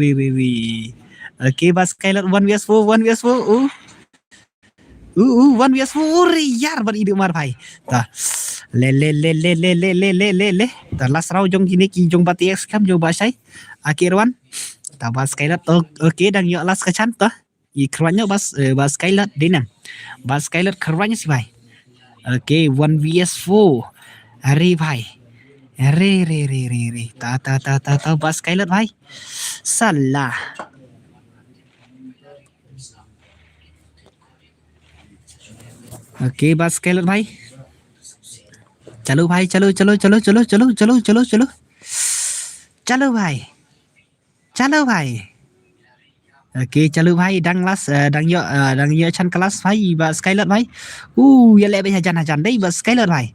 okay bas Skylar 1vs4 1vs4 यार बर इदु मार भाई ता ले ता last round jong gini ki jong bati x kam jong basai Akirwan. Ta bas kailat oke dan yo las kacan ta. I kerwannya bas kailat dinam. Bas kailat kerwannya si bhai. Oke 1 vs 4. Are bhai. Re. Ta bas kailat bhai. Salah. Okay बस कैलर भाई चलो भाई चलो भाई ओके चलो भाई dang yo chan kelas भाई bas कैलर भाई ya le hajan deh bas कैलर भाई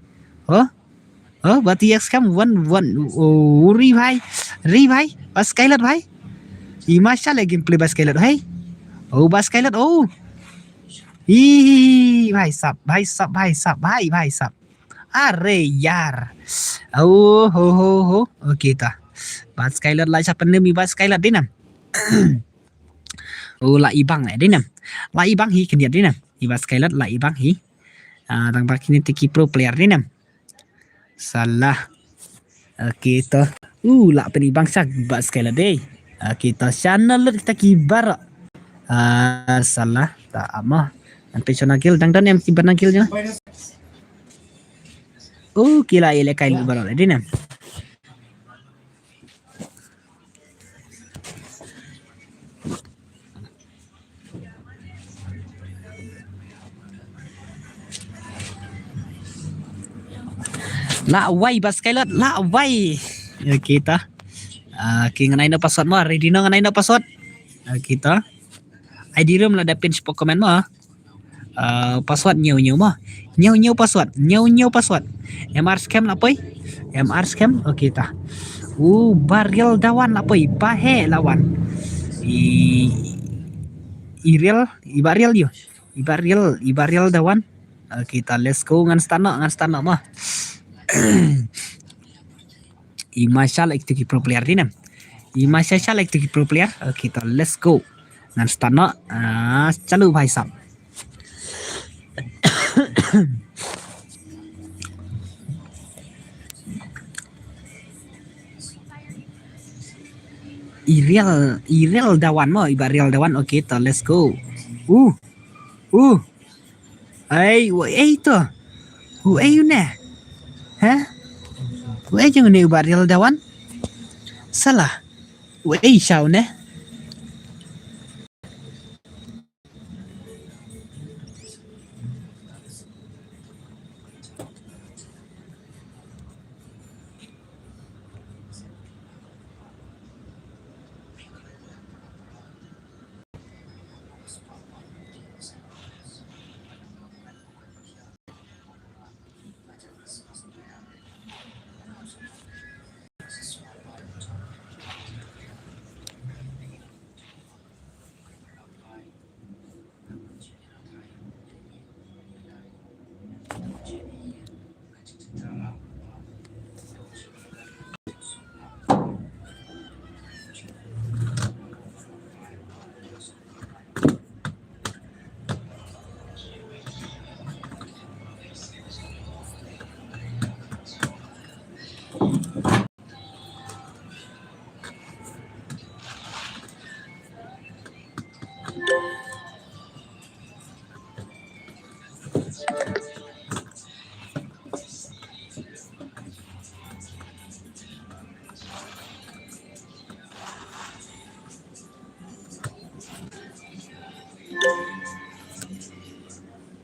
berarti X kam ri भाई bas कैलर भाई masya lagi gameplay bas कैलर भाई bas कैलर ih भाई साहब अरे यार हो okay ta bas Skyler lại siapa nih bas Skyler dinam lại ibang lại dinam lại ibang hi kendian dinam bas Skyler lại ibang hi tang bak ini tiki pro player dinam salah oke ta lại penibang sak bas Skyler deh kita channel kita kibar salah tak amah nanti sonagil dang yang si banagilnya kila ile kain baru dinam la wai bas kailat la wai ya kita nganai na password mo ready na nganai na password kita ID room la dapin si Pokemon mo password nyaw password MR scam lapoi MR scam kita baril dawan lapoi pahe lawan ibaril dawan kita let's go ngan stana mah Masya like to pro player dinam Masya like to pro player kita let's go ngan stana chalo bhai sab Irel dawan mo ibaril dawan kita let's go ay to yun na jangan ni baril dawan salah siyaw na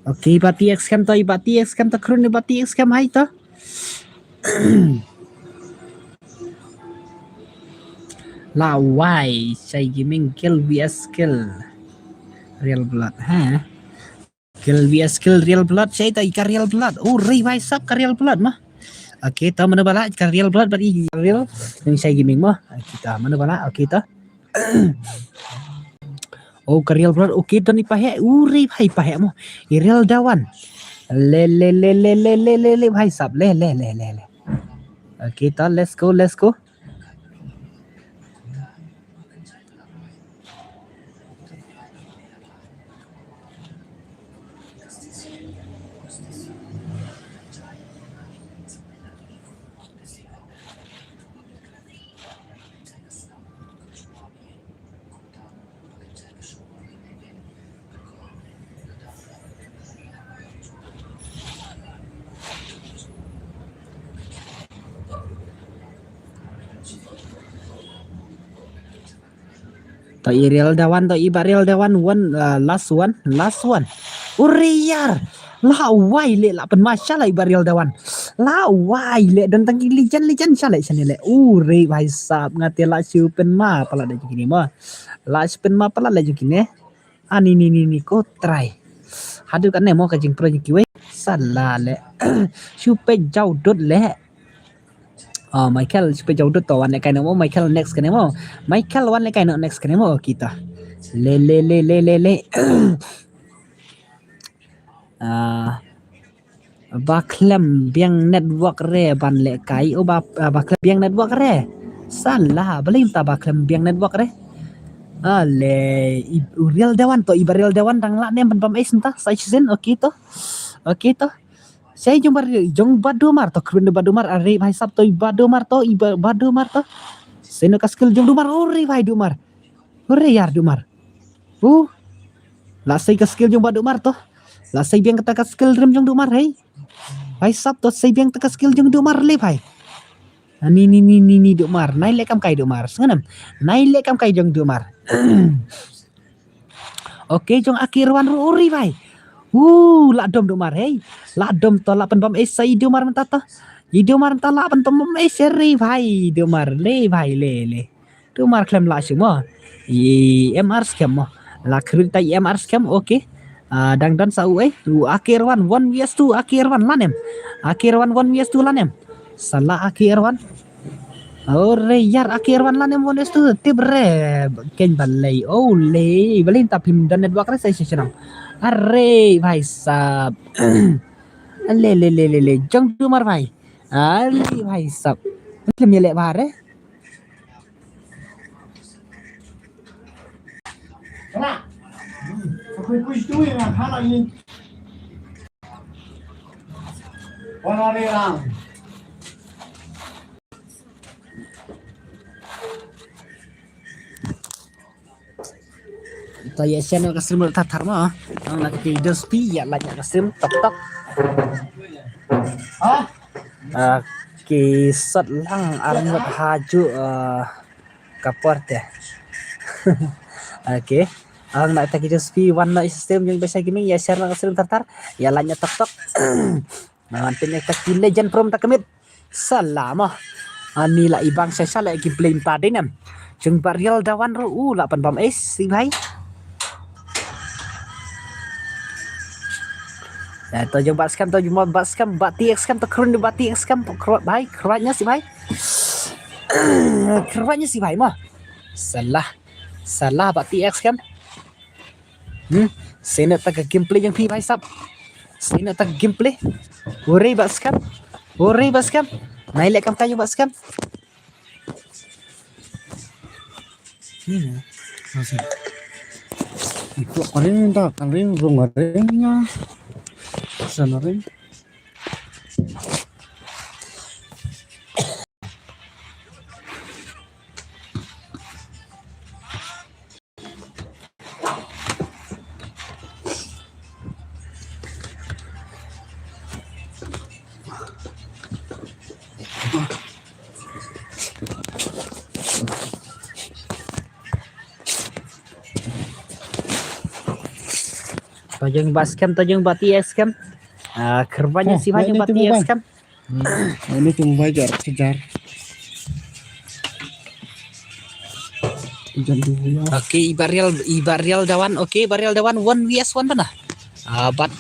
Oke, ibati X-Cam to krun ibati X-Cam hai to. Lawai, saya gaming kill vs kill. Real blood, Kill vs kill real blood, saya tak ikan real blood. Ray bhai sab ka real blood mah. Oke, ta mana bala ka real blood berarti real yang saya gaming mah. Kita mana bala oke ta. Ka real blood oke dan ipahe uri bhai pahe mo real dawan le bhai sab le oke ta let's go To Real Dawan, to iba Real Dawan one last one. Uriyar. La wai le la pen masyaallah iba Real Dawan. La wai le dan tangki lijan syalai sini le. Ure bhai sab ngate la siu pen ma pala da jukini ma. La pen ma pala la jukini. Ani ni ko try. Hadu kan mo ka jing pro jiki we. Salah le. Super jauh dot le. Oh Michael super jauh dot to one le kai mo Michael next kan mo. Michael one le kai no next kan mo kita. Le. Baklem biang network re ban le kai baklem biang network re salah belim ta baklem biang network re ale Real Dawan to iba Real Dawan dang la nem pam es entah sai season okey to saya jong badomar to krun badomar are bhai sab to iba badomar to seno ka skill jong dumar ore bhai dumar ore yar dumar la sai ka skill jong badomar to la sai biang kata ka skill rem jong dumar hei bhai sab to sai biang taka skill jong dumar le bhai ni dumar nai lekam kai dumar senganam nai lekam kai jong dumar oke jong akhirwan uri bhai la dom dumar hei la dom to la pen pam es sai dumar mentata dumar ta la pen pam es re bhai dumar le bhai le dumar klem la semua MR scam mo la krita MR scam oke dang dan sau akhir one vs 2 akhir one lanem akhir one vs 2 lanem salah akhir one ore yar akhir one lanem 1 vs 2 tibre ken balai le balin tapim dan network re sai senang are bhai sab le jang dumar bhai ali bhai sab kem le bare Aku push tu yang kana ini. Warna merah. Taya channel kasrim tatar ma ang nakiki dospi ya lanya kasrim tok kisat lang armut haju kaporte oke ang nakiki dospi one system yang biasa gaming ya share kasrim tatar ya lanya tok nanti nek taki legend from takamit salama anila ibang saya lagi blame tadinam jeng Real Dawan ru 8 pam si bhai to jong bat scam bat TX scam to krun bat TX scam bhai keruatnya si bhai mah salah bat TX scam sena tak gameplay yang pi bhai sab sena tak gameplay ore bat scam naik kam kayu bat scam Itu kering tak kering belum keringnya. Sana ring. tojeng bat TX scam kerbanya si bhai bat TX scam Ini cuma kejar. Jam dulu. Oke, iba Real Dawan. Oke, Real Dawan 1 vs 1 mana? Bat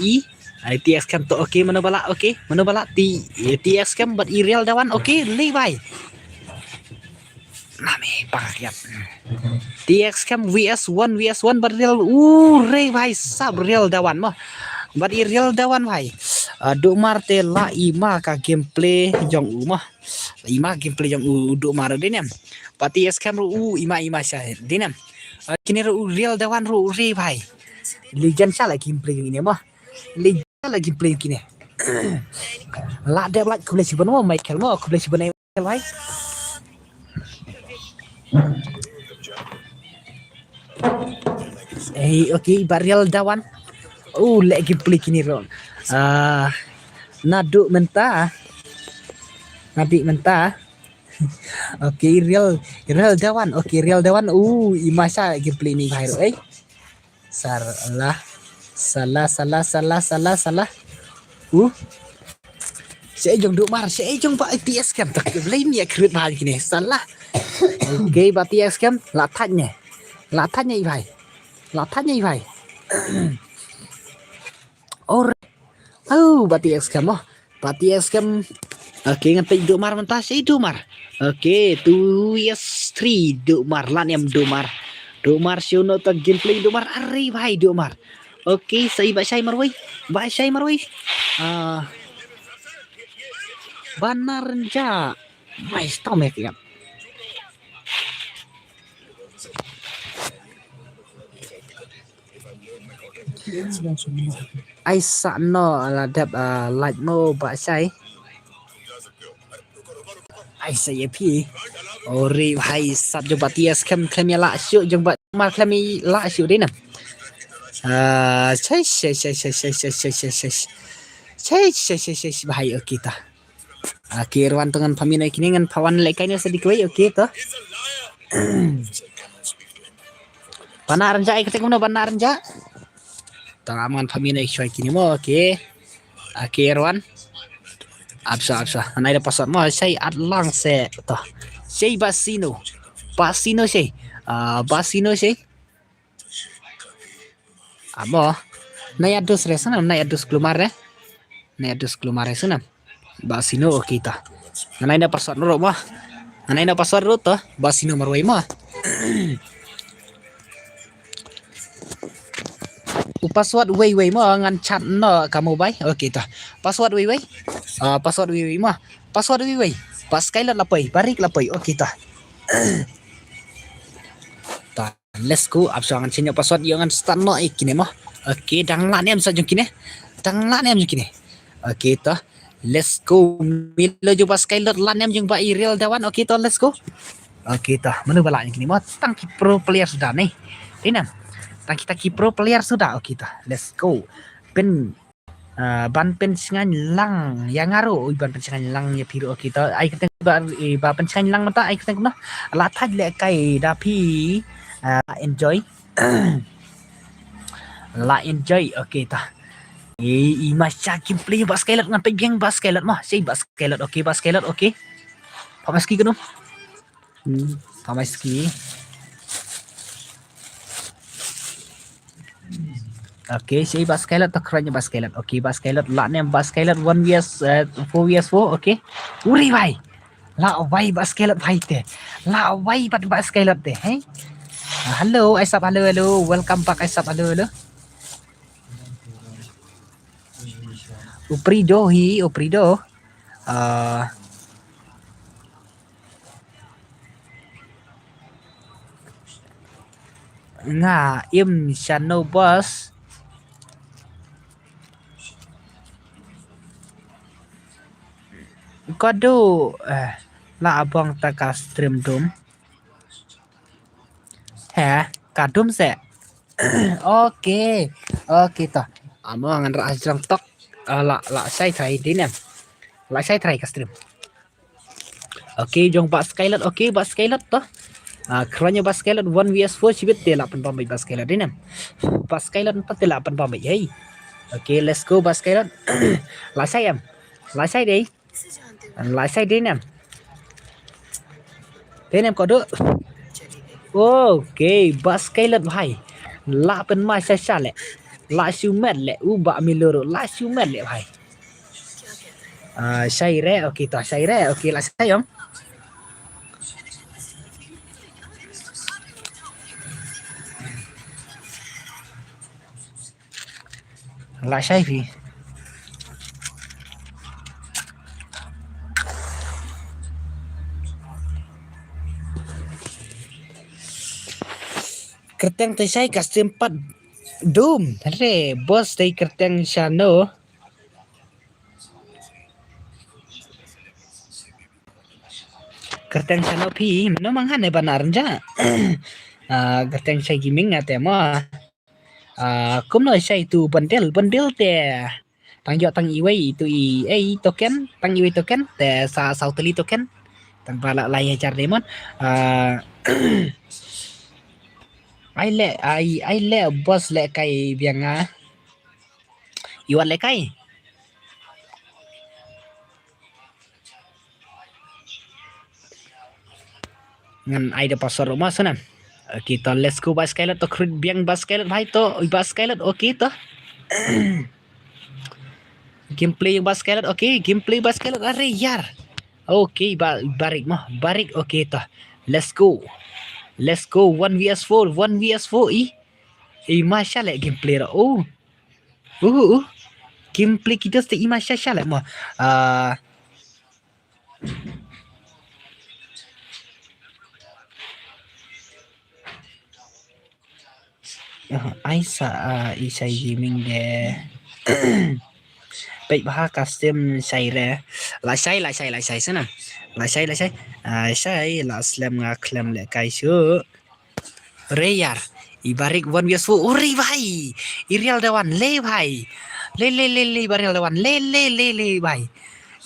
TX scam to oke mana bala TX scam bat Real Dawan oke le bhai. Nami pakyat. TX scam vs 1 bat Real re bhai sab Real Dawan mah. Bat Real Dawan bhai. Duk marte la ima ka gameplay jong umah. Ima gameplay jong duk mar dinam. Bat TX scam ru ima syah dinam. Kini ru Real Dawan ru re bhai. Legend sha la gameplay ini mah. Legend la gameplay kini. La de like kuble siban mo Michael mo kuble siban Michael bhai. Oke, Real Dawan. Lagi gameplay kini ron. Nabi mentah Oke, real Dewan. Oke, real Dewan. Imasa gameplay ni bhai. Salah. Sẽ dùng độ mar sẽ dùng ba IPS cam tak lấy mía khử ba gini salah. Oke, ba IPS cam latanya bhai. Ba IPS cam ba IPS cam. Oke, ngantai độ mar mentah sẽ độ mar. Oke, 2S3 độ mar lan em độ mar. Độ mar show no ta gameplay độ mar array bhai độ mar. Oke, sai ba sai marwai. Banarja. Mai stop me kaya. Ai sa no là đẹp like mo ba sai. Ai sai pi. Ori bhai sab jo batias kem ya la syu jong ba mar klemi la syu đấy nè. Bahaya kita. Kirwan dengan paminai kini dengan pawan lekainya sedikit oke toh. Panaran ja ketika mana panaran ja. Tangaman paminai shoy kini mo oke. Kirwan. Absa. Anai da pasat mo say atlang se toh. Say Basino say. Amo. Nayadus resana nayadus klumare sunam. Basino kita. Anai na password ro mah. Toh. Basino marwai mah. Password way mah ngan chat no kamu bai. Oke toh. Password way. Password way mah. Password way. Pas kailan lapay, barik lapay. Oke toh. Let's go. Absangan sinya password yang start no ikine mah. Oke, dang la nem sa jong kine. Oke toh. Let's go. Milo jo pas kailot la nem jong ba real Dewan. Oke toh, let's go. Oke toh. Mana balanya kini mah tangki pro player sudah nih. Dinam. Tangki pro player sudah. Oke toh. Let's go. Ban pen singan lang yang ngaruh ban pen singan lang ya piru kita ai keteng ba pen singan lang mata ai keteng nah la thaj le kai da pi enjoy la enjoy oke ta masya gameplay baskelet ngan pegeng baskelet mah sei baskelet oke pamaski kenu pamaski. Oke, si baskelet tak kerennya baskelet. Oke, baskelet laknya baskelet 4vs4 oke. Uri bhai. La bhai baskelet bhai te. La bhai pat baskelet te, hey. Halo, Aisap halo. Welcome back Aisap halo. Uprido. Nga im channel boss. Kado la abang taka stream dum. Kadum se. Oke toh. Amo ngan ra ajrang tok la sai thai dinam. La sai thai ka stream. Oke jong baskelet toh. Keranya baskelet 1vs4 cibit dia 8 pambai baskelet dinam. Baskelet 48 pambai. Hey. Oke, let's go baskelet. La sai deh. Lại sai đến em có được. Ok baskelet bhai la pen mai sai lẹ la siêu mệt lẹ ba milero la siêu mệt lẹ bhai sai re ok ta sai re ok là sai không lại sai vì kerteng teh saya kasih 4 Doom re bos dari kerteng Shano pi memang hane benar ja kerteng saya gaming ngate mah kum noi saya tu bundle teh tang iway itu token tang iway token teh sa sauteli token tanpa la lai jar demon ai le boss le kai bianga iwan le kai ngan ai de pasar rumah sana kita let's go baskelet to krid biang baskelet bhai to baskelet okay to gameplay yang baskelet okay gameplay baskelet are yar okay barik mah barik okay to let's go 1vs4 masya lah gameplay ra gameplay kita ste masya lah mah Isai gaming de Baik bah custom sai re la sai sana la sai la slam nga klam le kai su re yar ibarik 1vs4 uri bhai irial dewan le bhai le baril dewan le bhai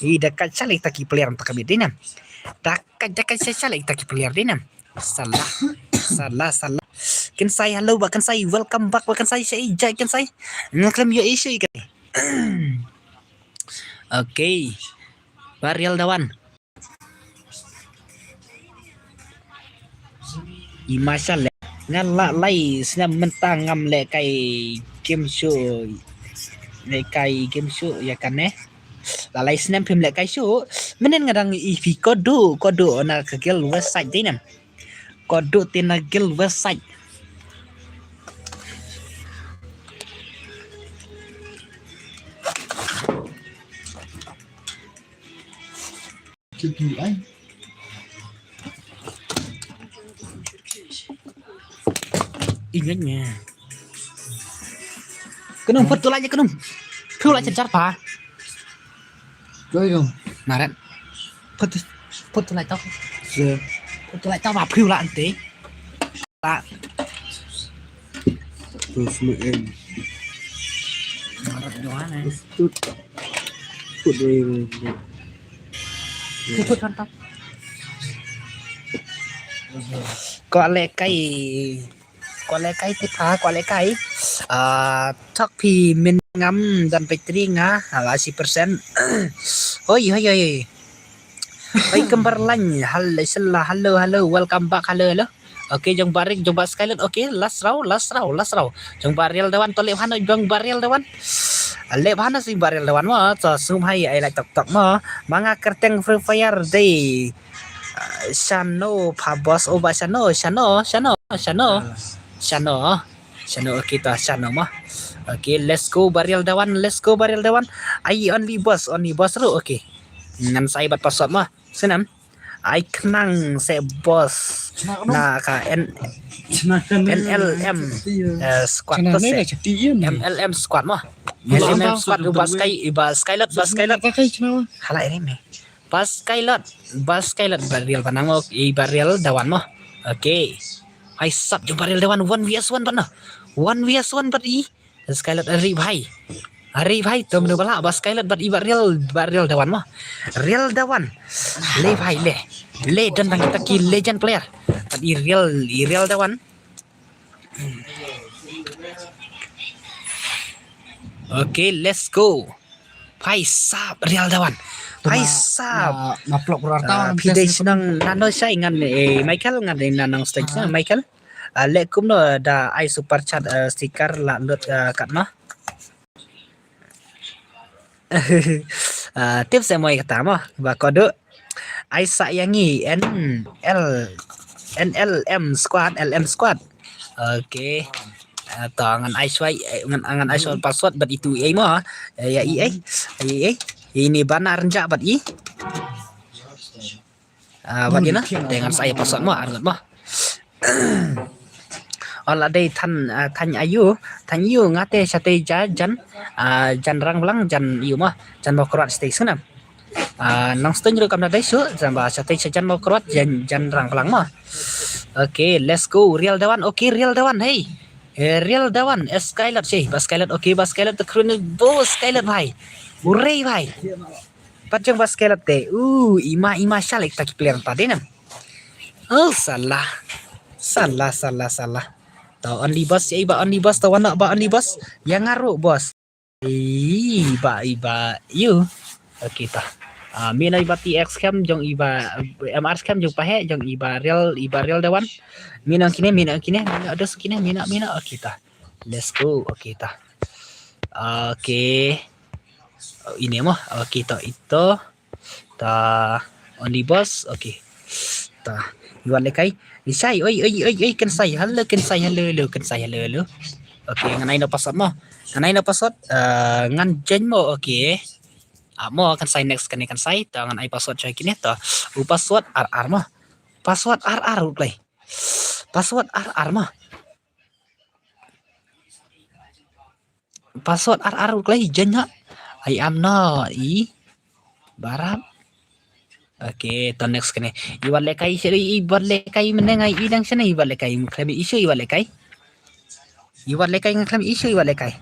i dekat salik taki player tak kami dinam dekat salik taki player dinam salah kan saya hello bahkan saya welcome back bahkan saya jai kan saya ngaklam yo issue kan okay baril dewan imasal ngala lai senam mentang ngam le kai game show ya kan la lai senam phim le kai show menen ngadang ifi kodo na kagel website dinam kodo tinagel website ingatnya kenum betul aja kenum pul aja jar pa Rồi không? naran betul aja tau betul aja pa pul la ante ta Terus lu em. naran doa na Tut. Tut rồi. put kan tau có lẽ cái tiếp phá có lẽ cái thắc thì mình ngắm dan petri nga là 10% oi kembar lain hello welcome back hello okay jong barik jong baskelet okay last round jong baril dewan to lewan jong baril dewan lewan si baril dewan ma so sum hai ai like tok ma manga kerteng free fire day Shano Pabos Oba Shano kita Shano mah. Okay, let's go baril dewan. I only boss ru. Okay. Ngan saya bat password mah. Senam. I kenang se boss. Na ka NLM squad to se. MLM squad mah. MLM squad baskelet. Hala ini me. Baskelet baril panangok baril dewan mah. Okay. I sub jumpa baril dewan 1vs1 panah. 1vs1 bat i. Baskelet Ari bhai tum bala baskelet bat i baril dewan mah. Real dewan. Le bhai le dan kita ki legend player. Bat i real dewan. Okay, let's go. Bhai sub real dewan. Paisap Maplok berarti pidai senang nano saya ngan Michael ngan nanang stage Michael lekum no da I super chat stiker la lut kat no tips saya mau kata mah bakodo I sayangi NLM squad okay tangan I sway ngan I sway password bat itu mah ya ini benar renjak bat i bat ina dengan saya password mah argut mah ola dei tan ayu ngate sate jan rang belang jan iu mah jan mau kerat stay sunam nang steng rekam dai su jan ba sate jan mau kerat jan rang belang mah okay let's go real dewan okay real dewan hey real dewan skylet sih baskelet okay baskelet the crew bos skylet bhai Hooray bhai Pat jeng bas kelat te. Ima shalik taki player tadi nam. Oh salah. Salah. Tau only boss ya iba only boss tau anak ba only boss. Yang ngaruk bos. Iba you. Okey tah. Mina iba TX cam jong iba MR cam jong pahe jong iba real dewan. Mina kini mina ada sekini mina okey tah. Let's go. Okey tah. Okey. Ini mah okey tah itu. Tah only boss okey. Tah. Yuan lekai. Isai oi kan sai halo. Okey ngan ai no password mo. Ngan jen mo okey. Mo kan sai next kan sai tangan ai password cai kini to. Password RR mo. Password RR play. Password RR mo. Password RR play jen ha. I am not barap. Okey, to next kene. Iwan lekai seri iwan lekai menengai idang sana iwan lekai klaim isu iwan lekai. Iwan lekai klaim isu iwan lekai.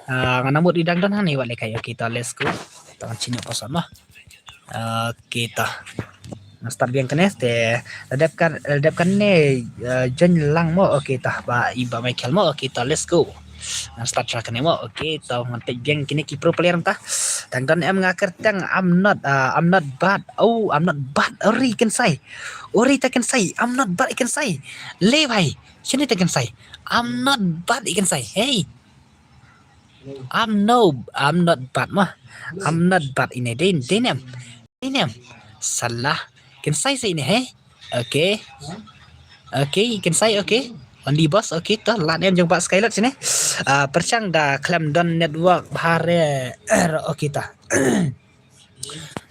Ngana mut idang dan hani iwan lekai. Okey, to let's go. Tangan cini pasal mah. Okey, to. Start biang kene te ledapkan ne jen lang mo. Okey, to ba iba Michael mo. Okey, to let's go. Start track kene mo. Okey, to ngantek biang kini ki pro player entah. Dan em ngakar tang I'm not bad. I'm not bad. Ori kan say. I'm not bad ikan say. Le bhai. Sini tekan say. I'm not bad ikan say. Hey. I'm not bad mah. I'm not bad ini denam. Salah. Kan say ini hey. Okay, ikan say okay. Only boss okay to lat em jong pak Skylot sini. Percang dah klaim don network bahare okay ta.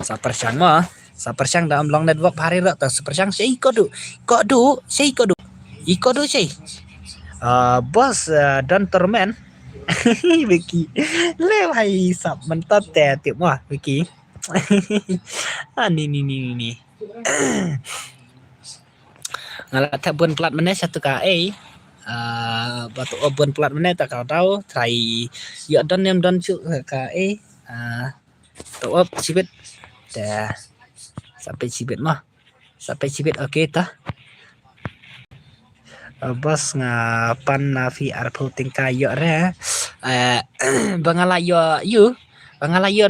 Sa percang dah amlong network bahare rak ta percang sei kodu. Iko do sei. Boss don torment. Vicky. Le bhai sab mentot te tip mah Vicky. Ni. Ngalat tabun plat mana satu ka batu obon plat mana tak kau tahu try ya don cu ka to op sibet dah sampai sibet okey tah bos ngapan VR puting kayo re bangala yo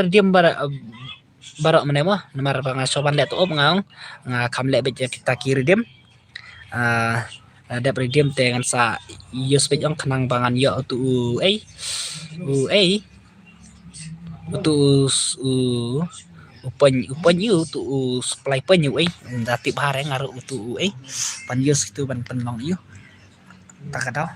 diam barok mana mah nomor bangasoban le to op ngaung kamle beje kita kiri diam ada redeem dengan sa use page ang kanang bangan yo tu upan you tu supply pen you dati bare ngaru tu pan use itu ban penlong you tak tahu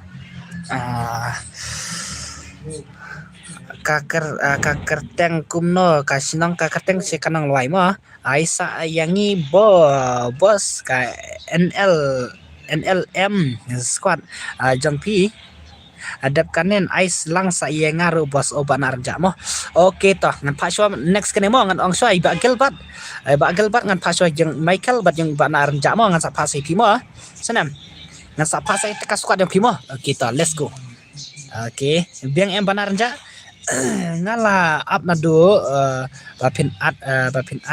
kaker teng kumno kasinang kaker teng si kanang luai mo aisa yangi bos ka NLM squad jampi adap kanen ice lang sa iya ngaru bos oban arja mo okay toh ngan paswa next kene mo ngan ong swai ba gelbat ngan paswa jeung Michael bat jeung ban arja mo ngan sa pasai pi mo senam ngan sa pasai teka squad yang pi mo okay toh let's go okay biang em ban arja ngala up na do bapin at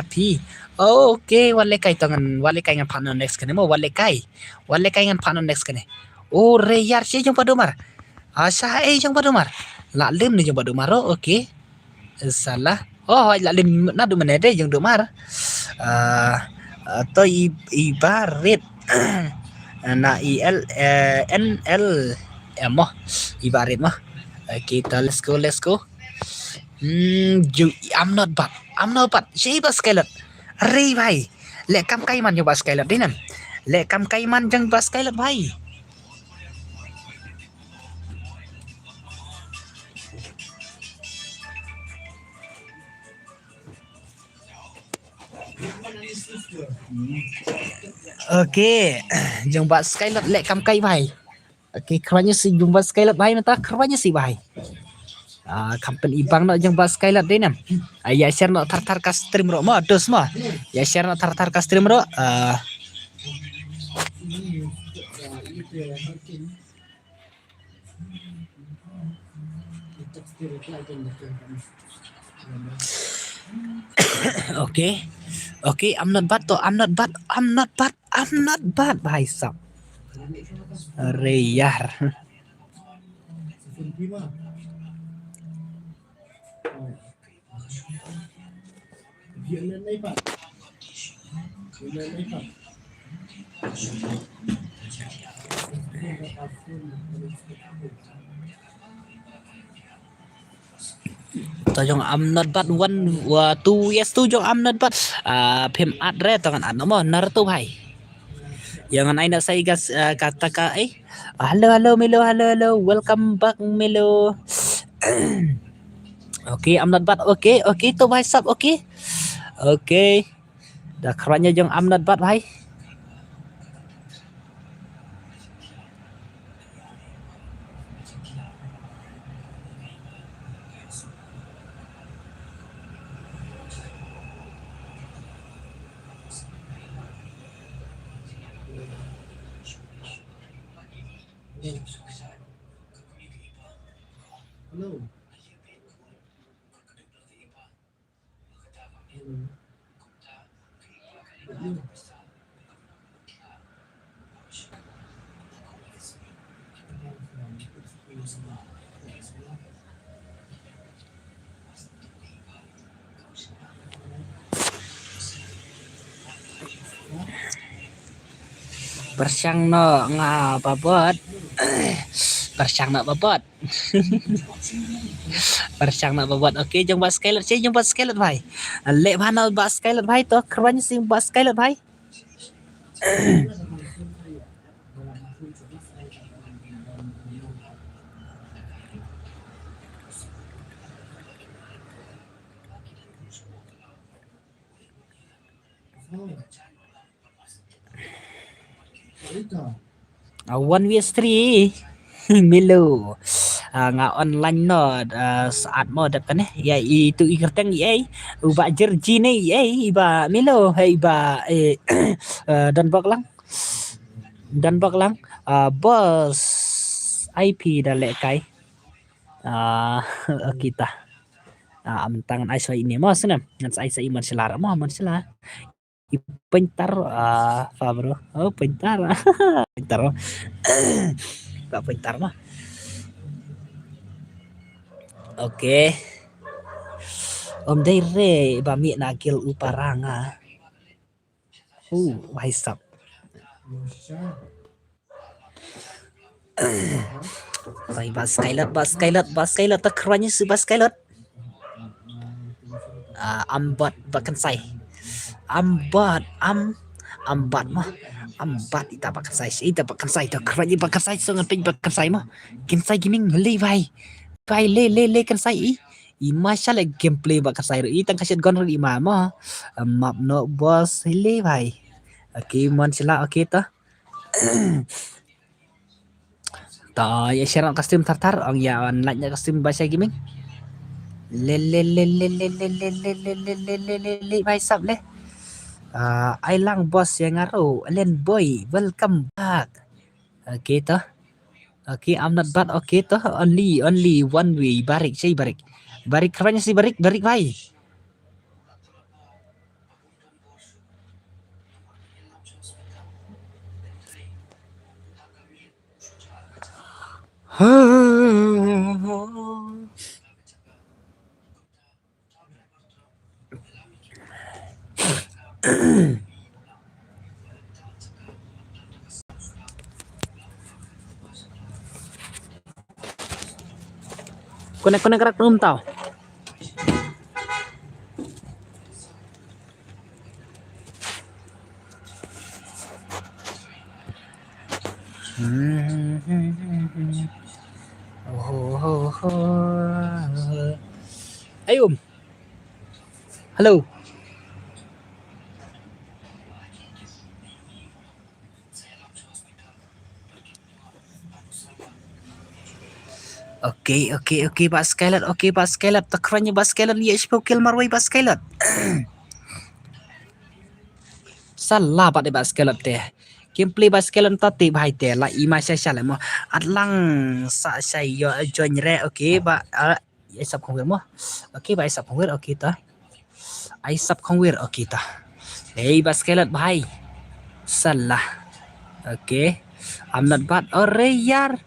pi okay wale kai ngan partner next kene mo wale kai ngan partner next kene re yar si jong padomar asa jong padomar la lim ni jong padomar okay salah la lim na do menede jong domar to ibarit na NL mo ibarit mah kita let's go I'm not bad si bas Skylot Ri bhai le kam kaiman jo bas Skylot dinam le kam kaiman jang bas Skylot bhai okay jang bas Skylot le kam kai bhai okay keranya si jang bas Skylot bhai mata keranya si bhai company ibang no jang bas Skylot dinam ya share no tar ka stream ro mo dos mo ya share no tar ka stream ro Okay. Okay, I'm not bad toh. I'm not bad भाई साहब. अरे यार. तो jong I'm not bad 1 2 yes tu jong I'm not bad phim ad re tangan ad mo nar tu bhai jangan ai nak saya gas kata ka halo Milo halo welcome back Milo. Okay, I'm not bad. Okay tu bhai sab. Okay dah kerannya jong I'm not bad bhai. Bersyang no ngapabot. Bersyang nak babot. Bersyang nak babot. Okay, jom buat skylet. Cik, jom buat skylet bhai. Lek mana buat skylet bhai tu. Kerannya sing buat skylet bhai. One vs 3 Milo nga online no saat mo dap kan ya itu ikerteng uba jerji ni iba Milo iba dan baklang bos IP dah lekai kita tangan ai sai ini mo senam ngan sai sai man selar Pintar Fabro. Oh, pintar. Pintar. Gak pintar mah. Oke. Om Daire bami nagil uparanga. Waisap. Baik bas Skylet tak kerannya si bas Skylet. Ambat bahkan saya. Ambat mah ambat ita pakai saya tak kerja pakai saya sangat penting pakai saya mah game saya gaming le vai le kan saya masalah gameplay pakai saya tang kasih gon ri mah map no boss le vai okay mon sila okay ta ta ya share custom tartar ang ya online custom bahasa gaming le vai sab le ay lang boss yang araw Alen boy welcome back okay to okay I'm not bad okay to only one way barik kerannya si barik bhai Konek kerak belum tahu. Ayo. Halo. Okay, Pak Skylet, tekerannya Pak Skylet, ya kill marwai Pak Skylet. Salah Pak de Pak Skylet teh. Gameplay Pak Skylet tadi bahai teh, lah ima saya mo. Adlang sa saya join re, okay Pak. Ya sab konfirm mo. Okay Pak sab konfirm, okay ta. Ai sub không wir okay ta. Hey baskelet bhai. Salah. Okay. I'm not bad. Ore yar.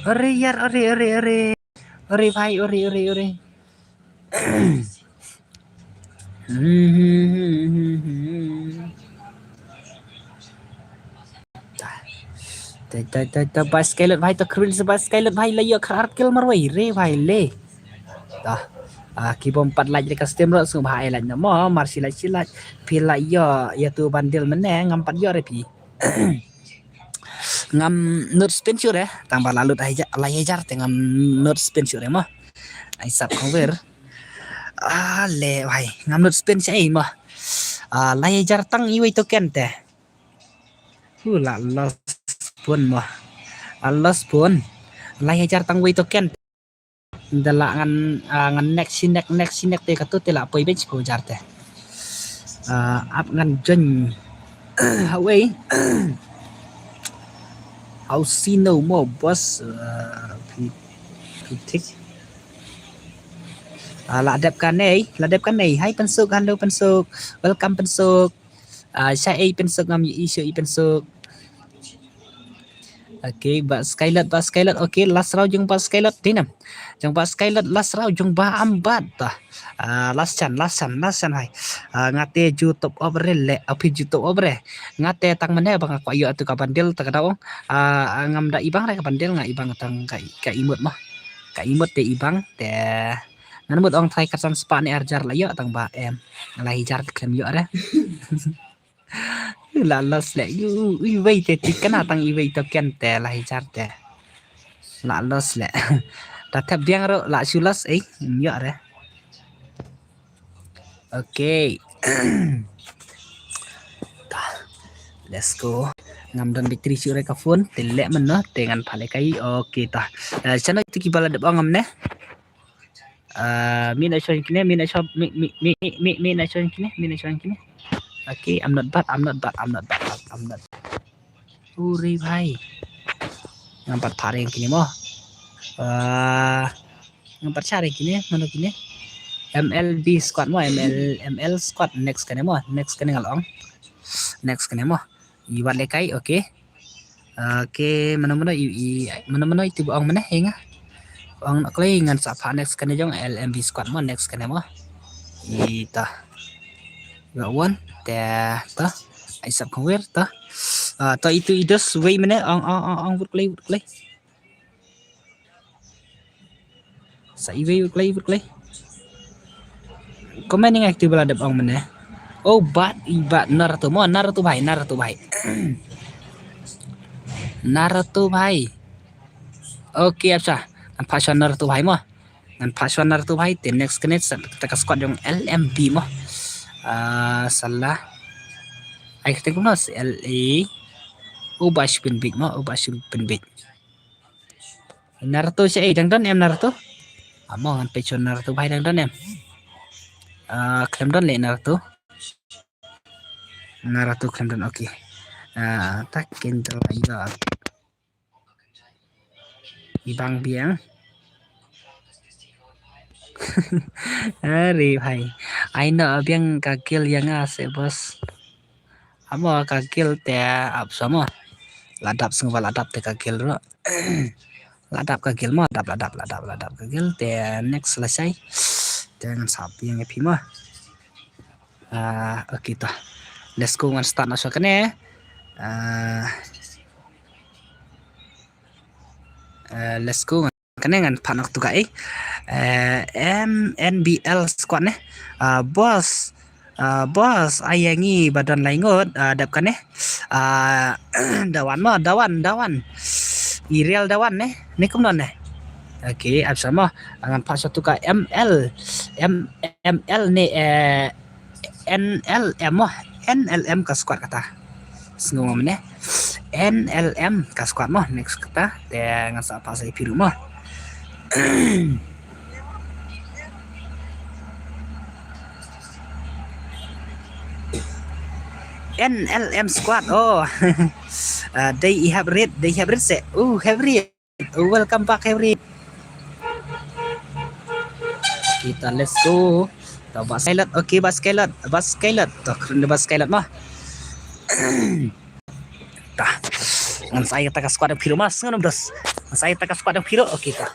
Ore yar ore. Ore bhai ore. Ta baskelet bhai ta krin se baskelet bhai le yo kharat kill marwai re bhai le. Ta. Ki bom 4 like dekat stem ro sung bhai la mo mar silat pi la yo ya tu bandil meneh ngam 4 yo re pi. Ngam not spin sure ya tambah lalu layajar ngam not spin sure mo. Ai sap cover. Le bhai ngam not spin sai mo. Layajar tang iwi to kente. La los pun mo. Los pun. Layajar tang wi to kente. Dala ngan next sinek te katut te la poi bench ko jarte ap ngan jen away how see no more boss pitik la đẹp kan nei hai pensuk hello pensuk welcome pensuk sai pensuk ngam isu pensuk. Okay, baskelet. Okay, last round jung baskelet dinam. Jung baskelet last round jung ba ambat ta. Last chan hai. Ngate ju top over le api ju top over. Ngate tang mane bang ko ayo atu ka bandel ta kadao. Ngam da ibang re ka bandel nga ibang tang ka imut mah. Ka imut te ibang te ngan mut ong thai kasan spa ni arjar la yo tang ba em. Lai jar klem yo re. La los le yu wei te tikana tang i wei to kente la hijarte la los le ta thap biang ro la sulas yo re. Okay. Let's go. Ngam dan bitri sure ka phone tele man no tengan phale kai. Okay ta channel tu ki bala de ngam ne mi na shon kine Okay, I'm not bad. Uri bhai. Ngampat thare kini mo. Ngampat cari kini mano kini. MLB squad mo, ML squad next kene mo. Next kene ngalong. Next kene mo. Iwat lekai, okay. Okay, mano itu buang mana hinga. Ang naklay ngan sapa next kene jong LMB squad mo next kene mo. Ita. Got one. Ta ai sub không biết ta itu idos way mana ang vượt play sai way vượt play comment yang aktif bala dap ang mana bat Naruto bhai okay apsa an passion Naruto bhai te next connect ta ka squad yung LMB mo salah ai kita guna LA ubah spin big Naruto si dang dan em Naruto amo an pechon Naruto bhai dang dan em klem dan le Naruto klem dan okay tak kental ya ibang biang Ari bhai aina biang kakil yang ase bos amo kakil te ap sama ladap te kakil ro ladap kakil mo ladap kakil te next selesai jangan sapi yang epi mo okay ta let's go ngan start naso kene let's go kene ngan panak tu kai MNBL squad ne boss ayangi badan laingot dap kan dawan Irial dawan ne kumnon ne okay absama angan pas satu ka ML ne NLM ka squad kata sengom ne NLM ka squad mo next kata dengan sa pas ai piru mo NLM squad they have read say have read welcome back have read kita let's go Tau bas skylet. Okey bas skylet. Bas skylet. Tau keren bas skylet mah. Tah. Ngan saya tak squad yang hero mas ngan bros. Saya tak squad yang hero. Okey tah.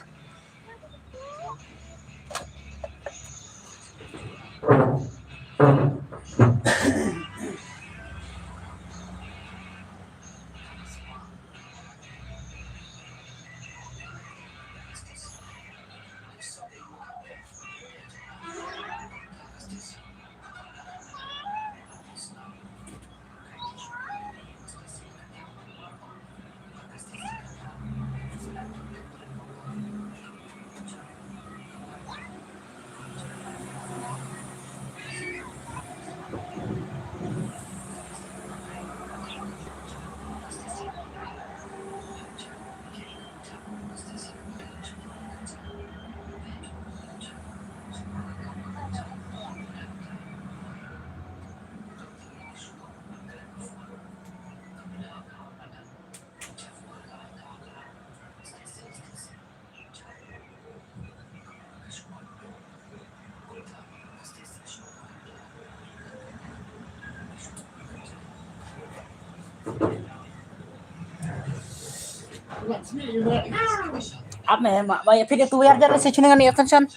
Ame mak banyak video tu biar jalan saya dengan ni attention.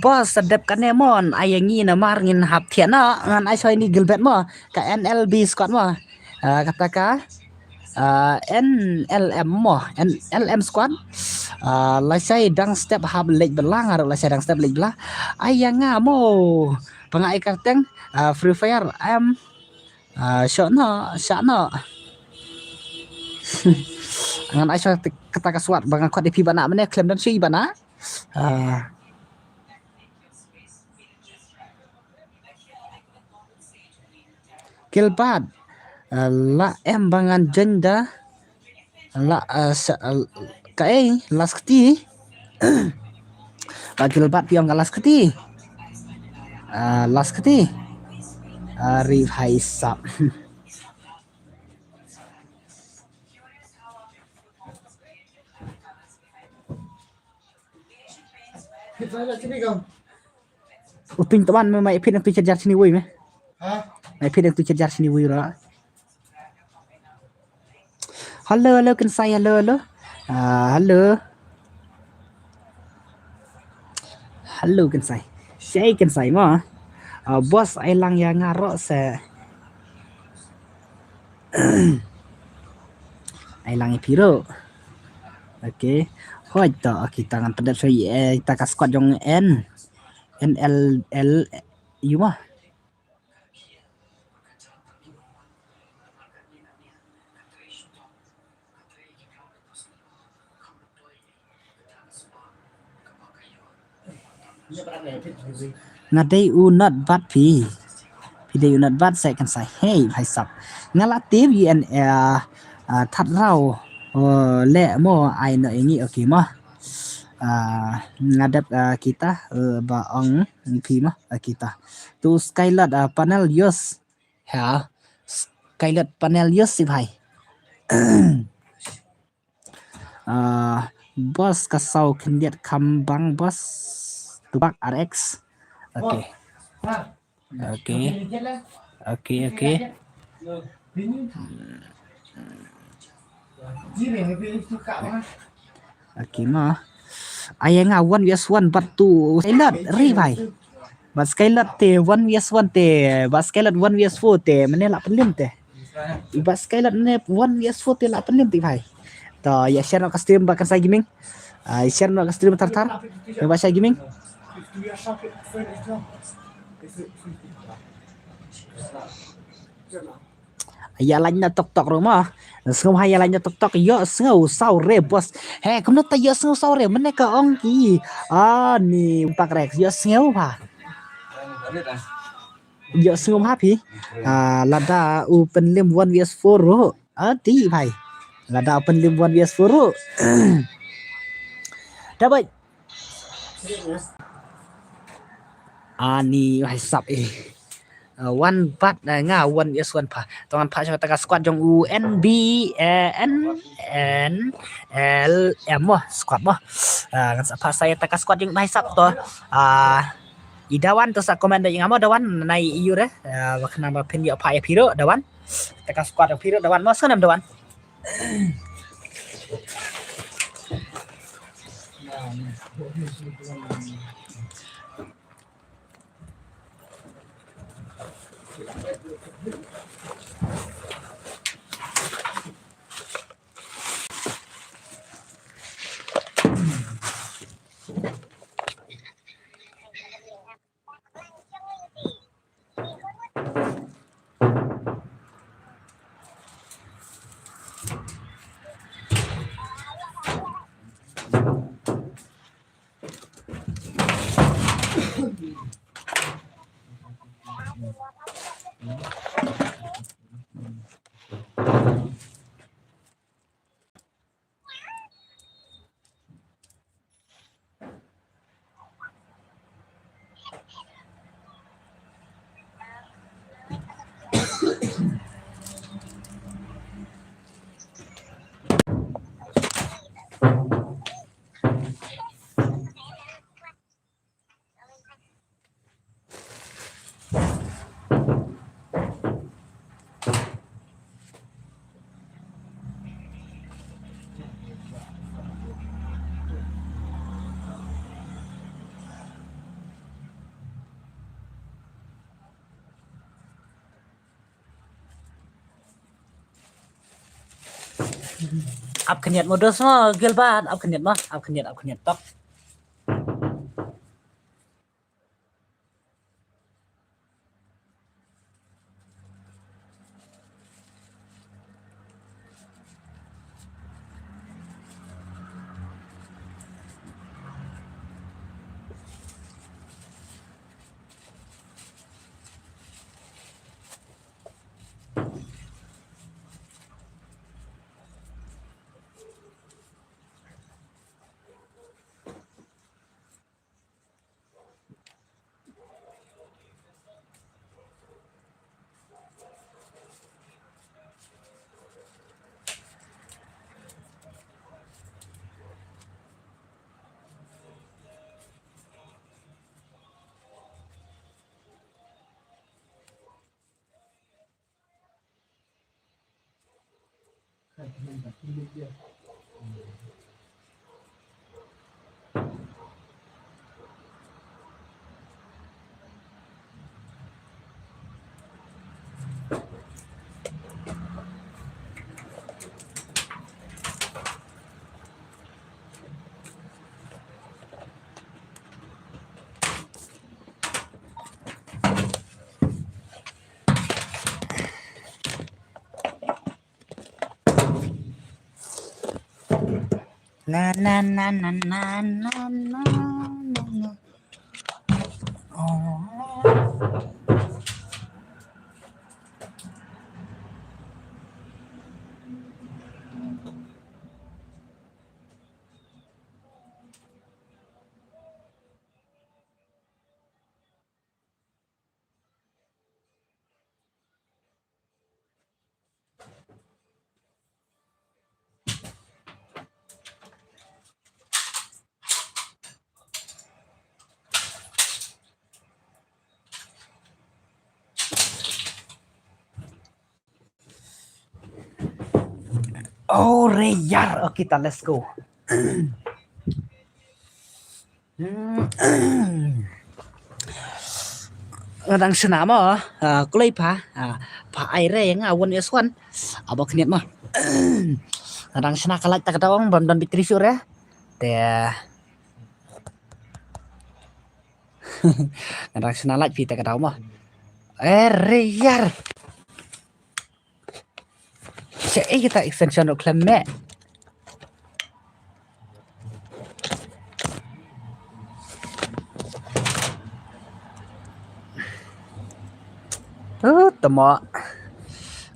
Bos sedap kan mon ayangi na marngin hap thiana ngan ai soi ni gilbert mo ka NLB squad mo kata NLM mo NLM squad lai sai dang step hab leg belang aro lai sai dang step leg belah ayanga mo pangai karteng free fire shot no ngan ai soi kata kaswat bang kod DP bana mene claim dan sui bana Gilbert la em bangan jenda la kai laskti la Gilbert piang laskti Arif Haisap Uping teman mai pin yang tu cerjar sini woi me. Mai pin yang tu cerjar sini woi ra. Halo kan saya halo. Halo kan saya. Saya kan saya mah. Bos ai lang yang ngarok se. Ai lang piro. Okey. Hoi ta kita ngan pedat soi kita ka squad jong NLL you mah. Ngadai unat bat pi day unat bat sai kan sai hey bhai sab ngala tip yen that rau le mo ai no ini okey mah ngadap kita baong pi mah kita tu skylight panel yos ha skylight panel yos si bhai bos kasau kendiat kambang bos tubak RX okey Okey mah. Ayang awan vs1 batu skylat ri bhai. Bas skylat te 1vs1 te bas skylat 1vs4 te mane la pelim te. Bas skylat ne 1vs4 te la pelim te bhai. To ya share nak stream bahkan saya gaming. Share nak stream tar-tar. Ya bahasa gaming. Ya lain na tok rumah. Sengau haya lainnya tok yo sengau saure bos. He kamu ta yo sengau saure mene ka ongki. Ni pak rex yo sengau pa. Yo sengau happy. Lada open lim 1vs4 ro. Ti bhai. Lada open lim 1vs4 ro. Dapat. Ni bhai sap one bat nga one is one pa tongan pa sa taka squad jong U N B N L M mo squad mo kan sa pa saya taka squad jong mai sap to idawan to sa comment yang amo dawan nai iu re wakna ma pen ya pa ya piro dawan taka squad piro dawan mo sanam dawan up keniat modus mo gilbat up keniat tok na na na na na na na na oh oh reyar oh, kita let's go ngadang senam kulai pa aire yang awan yaswan abak niat mah ngadang sena kalak tak tawang bam dan bitrisur ya teh ngadang sena lak kita kataw mah reyar saya kita extension klemme temo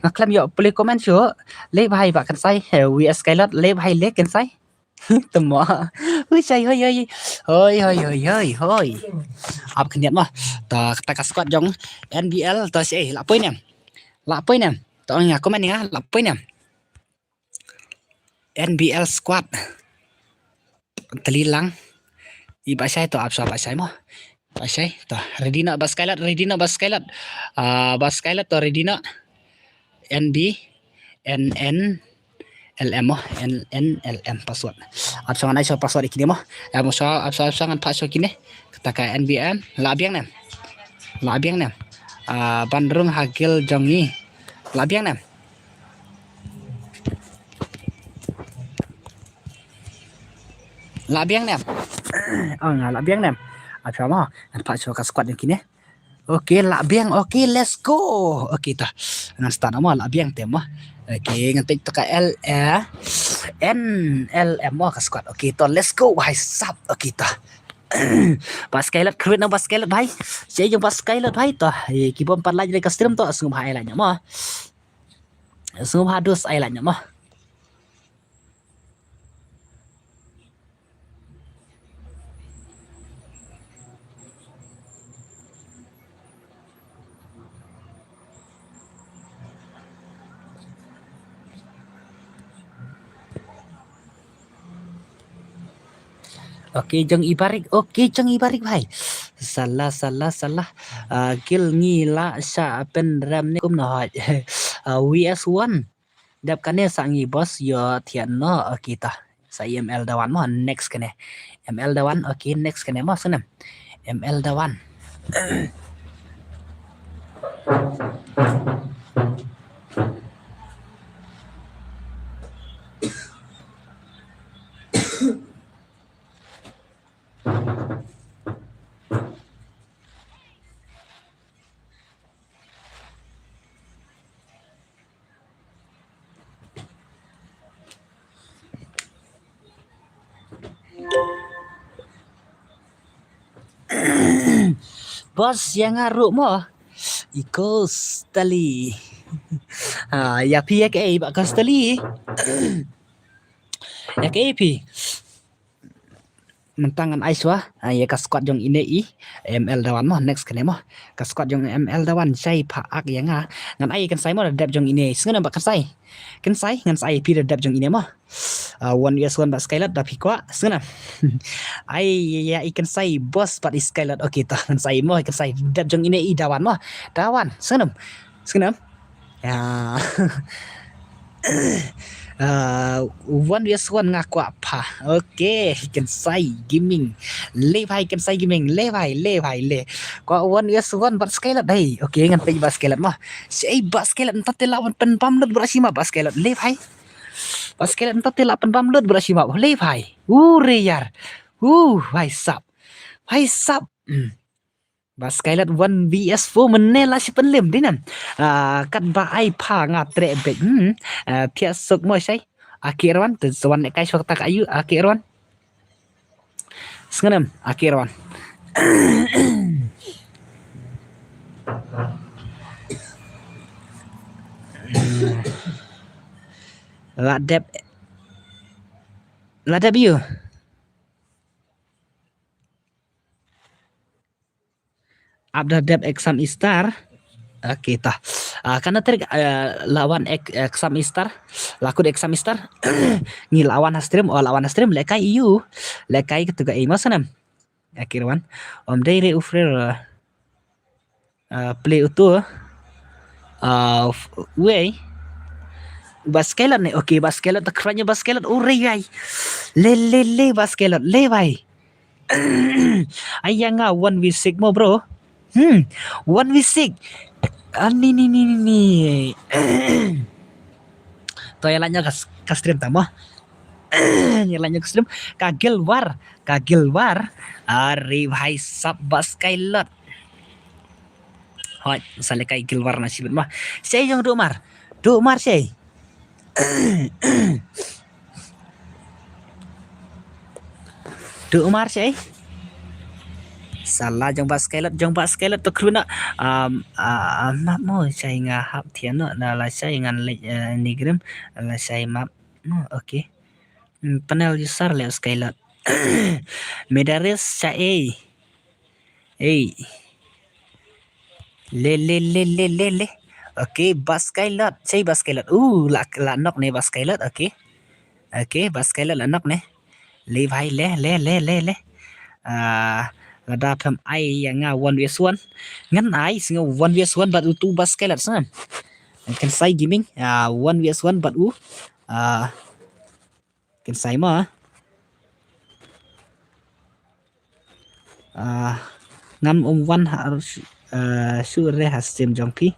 ngaklam yo boleh komen syo le bhai ba kan sai vs skylot le bhai le kan sai temo ui sai hoi ap keniat mah ta kata squad jong NBL ta si la poi nem ta nga comment nga la poi nem NBL squad telilang iba sai to apsa ba sai mo ba sai to ready na baskailat baskailat to ready na NB NN LM mo NLM password apsa ngai so password ikini mo mo so apsa ngan password kini kata ka NBM labiang nem bandrung hagil jongi labiang nem labiang nem apa mo an pa so ka squad yang kini okey labiang okey let's go okey ta ngan start mo labiang tem mo okey ngan tik ka L N L M mo ka squad okey to let's go bhai sap okey ta baskelet create na baskelet bhai saya jong baskelet bhai to kibom pat lagi ka stream to sungguh hai la nya mo sungguh hadus ai la nya mo Okey jeng ibarik bhai salah gil ngila sha pen ram ne kum no VS1 dap kane sangi bos yo thian no kita sa ML dawan mo next kane ML dawan okey next kane mo sunam ML dawan bos yang ngaruk mo ikos tali ya pi ya ke ba kos tali ya ke pi mentangan aiswa ya ka squad jong ine i ML dawan mo next kene mo ka squad jong ML dawan sai pha ak ya nga ngan ai kan sai mo dap jong ine sngana ba kan sai ngan sai pi dap jong ine mo 1 ba skylat dap hikwa sngana ai ya ikan sai bos pat skylat okey ta kan sai mo kan sai dap jong ine i dawan mo dawan sngana ya 1 ngaku apa okey kan sai gaming le bhai kan sai gaming le bhai ko 1 bat skylat dai okey ngan pe baskelat mah sei baskelat entat lawan pen pamlet berasima baskelat le bhai baskelat entat lawan pamlet berasima le bhai re yar bhai sap baskelat 1 vs4 menela si penlim dinan kat ba ai pha nga tre bek thia sok mo sai akirwan tu swan kai sok tak ayu akirwan snganam akirwan ladep you abda dep exam istar okey tah karena ter lawan exam istar laku exam istar ni lawan astrim lekai iu lekai ketuga imasanam akirwan om deire ufrer play utu way baskelat ne okey baskelat takranya baskelat urey le baskelat le bhai ayanga 1v6 mo bro 1v6 ni to yalanya ka stream tamo yalanya ka stream kagil war ari bhai sab baskelat hoi sale kai gilwar nasib mah sei jong do mar sei do mar sei salah jong baskelat to kruna map mo sai nga hap thian no na la sai ngan le nigram la sai map no okay panel user le skelat medares sai Le. Okay, Bascailot. Say Bascailot. La knock ne Bascailot. Okay, Bascailot la knock ne. Le bhai le. Ada tham ai yang nga 1vs1. Ngan ai singa 1vs1 but tu Bascailot sana. Can say gaming 1vs1 but can say ma. Ngam one harus sure has sim jongpi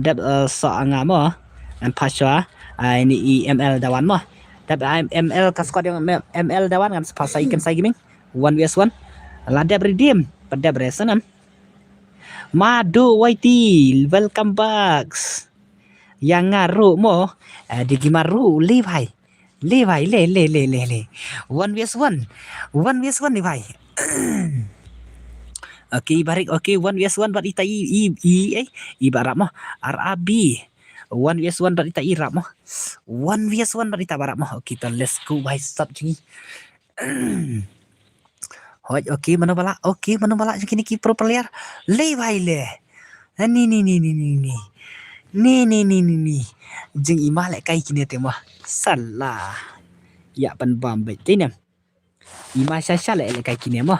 dap so anga mo and pasha ini ML dawan mo dap ML ka squad yang ML dawan kan pasal ikan saya gaming 1vs1 dap redeem pada resanam Madu Waiti welcome back yang ngaru mo di gimaru le 1vs1 ni bhai Okay, barik. Okay, 1vs1 bat ita ibarat mo. RAB. 1vs1 bat ita irap mo. 1vs1 bat ita barat mo. Okay, kita let's go bhai stop jengi. Hoi, okay, mana balak jengi ni pro player. Le bhai le. Ni. Jeng imah lek kai kini te mo. Salah. Ya pan bam bet tinam. Imah syasha lek kai kini mo.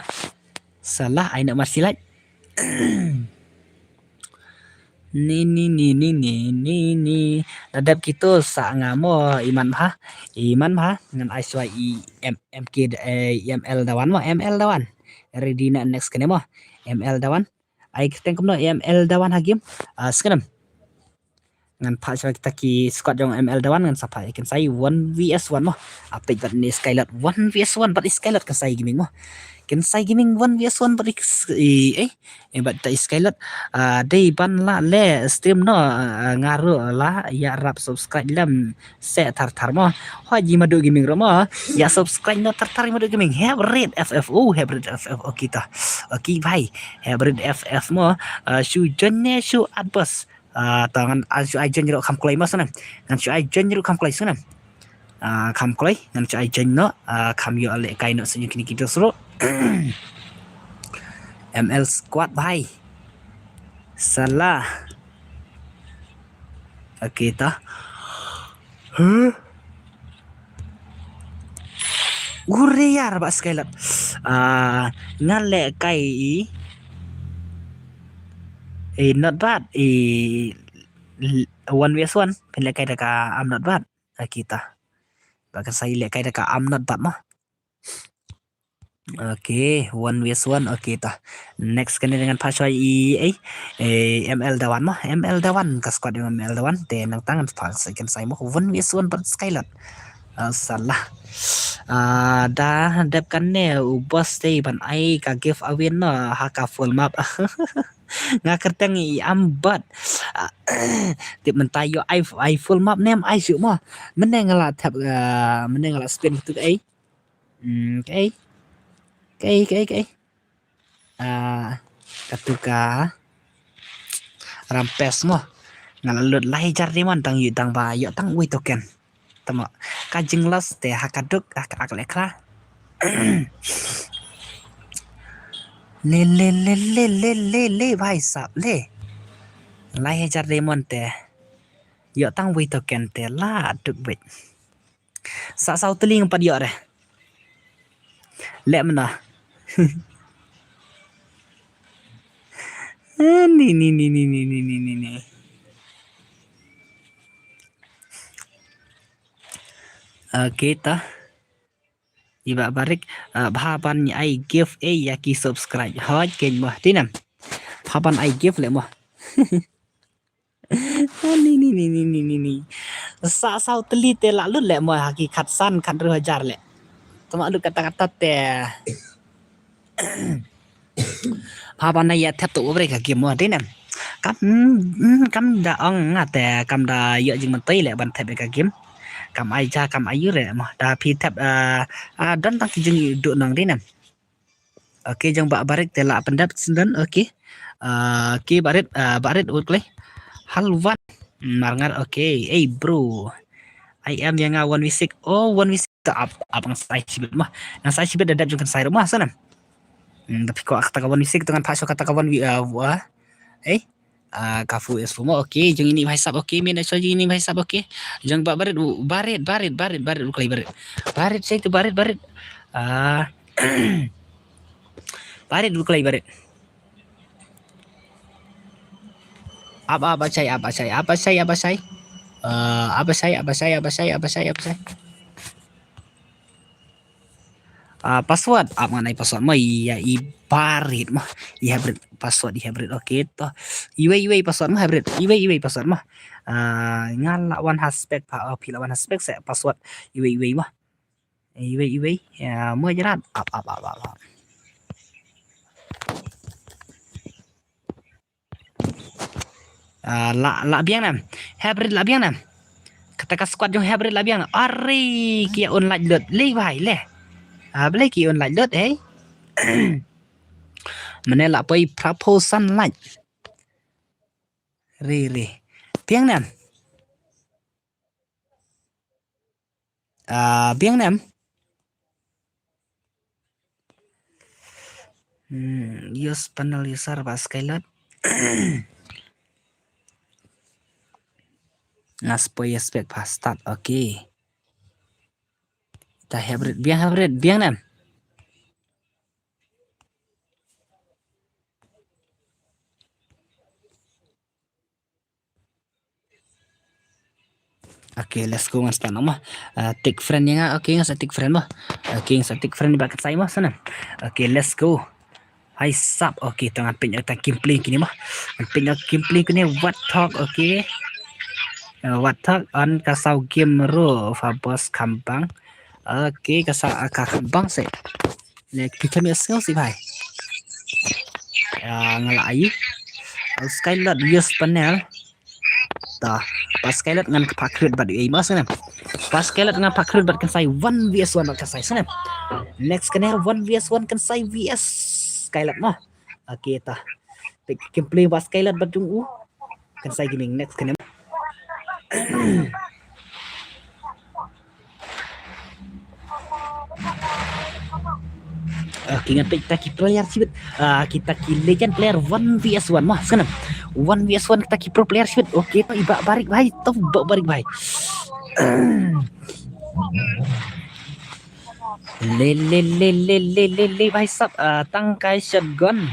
Salah ai nak masilat. Ni. Dadap kita sa ngamo iman mah dengan ISY MK ML dawan mo ML dawan. Ready na next kene mo ML dawan. Ai kita kumno ML dawan hagim. Sekarang ngan pa kita ki squad jong ML dawan ngan sapa ikan sai 1vs1 mo. Update bat ni Skylot 1vs1 bat Skylot ka sai gaming mo. Can say gaming 1vs1 but but the Skylot day ban la le stream no ngaru la ya rap subscribe lam se tar mo haji madu gaming romo ya subscribe no tar madu gaming hybrid FFO kita okay bhai hybrid FF mo shu jonne shu adbus tangan shu ai jen ro kham klai mas na ngan shu ai jen ro kham klai sana kham klai ngan shu ai jen no kham yo ale kai no sunyi kini kita suruh ML squad bhai salah okay ta gure yar ba Skylot ngale kai not bad 1vs1 pen le kai daka am not bad kita baka sai le kai daka am not bad mah. Okay, 1vs1 okay ta. Next kena dengan pasal ML dawan mah. ML dawan ka squad dengan ML dawan te nang tangan pas ikan saya mah 1vs1 per Skylot. Salah. Dah dep kan ne ubas te ban ai ka give away no haka full map. Ngakertang i ambat. Tip mentayo ai full map nem ai syuk mah. Menengala tap menengala spin tu ai. Okay. Katuka rampes mo ngalut lai jar diman tang yu tang ba yo tang wi token tama kajing las te hakaduk aklekra le bhai sap le lai jar diman te yo tang wi token te la duk bit sa sau teling pad yo re le mana ni. Kita iba barik bhaban ai give yaki subscribe hot ken mah tinam bhaban ai give le mah ni sa sau teli te la lut le mah hakikat san kan 2000 le tama lu kata-kata te bhaban ai thap tu bre ka game mah tinam kam da ong te kam da yo jing man tai le ban thap ka game kam ai cha kam ayu re mah da phi thap dan tang ki jing du nang dinam okay jang ba barik te la pendap sendan okay ki barit ukle halwan marngar okay bro I am yang 1v6 1v6 up ang sai sibet mah yang sai sibet dadap jung kan sai rumah sana tapi kok kata 1v6 dengan pasok kata 1v Kafu is fumo. Okay, jeng ini bhai sab. Okay, mina so jeng ini bhai sab. Okay, jeng bak barit uklai barit. Barit saya tu barit. Barit uklai barit. Apa saya. Password mengenai password mah iya ibarit mah hybrid password hybrid oke toh iwe password mah hybrid iwe password mah ngala one aspek pila one aspek saya password iwe mah iwe ya mau jerat apa la biang nam hybrid la biang nam kata squad jong hybrid la biang are kia online lot le bhai le Blake on lại lướt ấy mình nên là bay proposal lại ri tiếng nam tiếng nam use panel user và skylet ngaspoy spec pas start okay ta hybrid biang nam okay let's go start nama take friend yang okay sa take friend mah okay sa take friend bakat saya mah sana okay let's go hai sub okay tengah pinjak ta kimpling kini mah pinjak kimpling kini what talk okay what talk on kasau game ro fabos kampang okay kasau kampang se ne kita mi skill si bhai ngalai skylet use panel ta pas skylet ngan pakrut bad ei mas sana pas skylet ngan pakrut bad kan sai 1vs1 kan sai sana next kan 1vs1 kan sai vs skylet mah okay ta can play pas skylet bad jung kan sai gaming next kan ingat kita player sih kita legend player 1vs1 mah sana 1vs1 kita pro player sih oke to iba barik bhai to barik bhai le bhai sab tangkai shotgun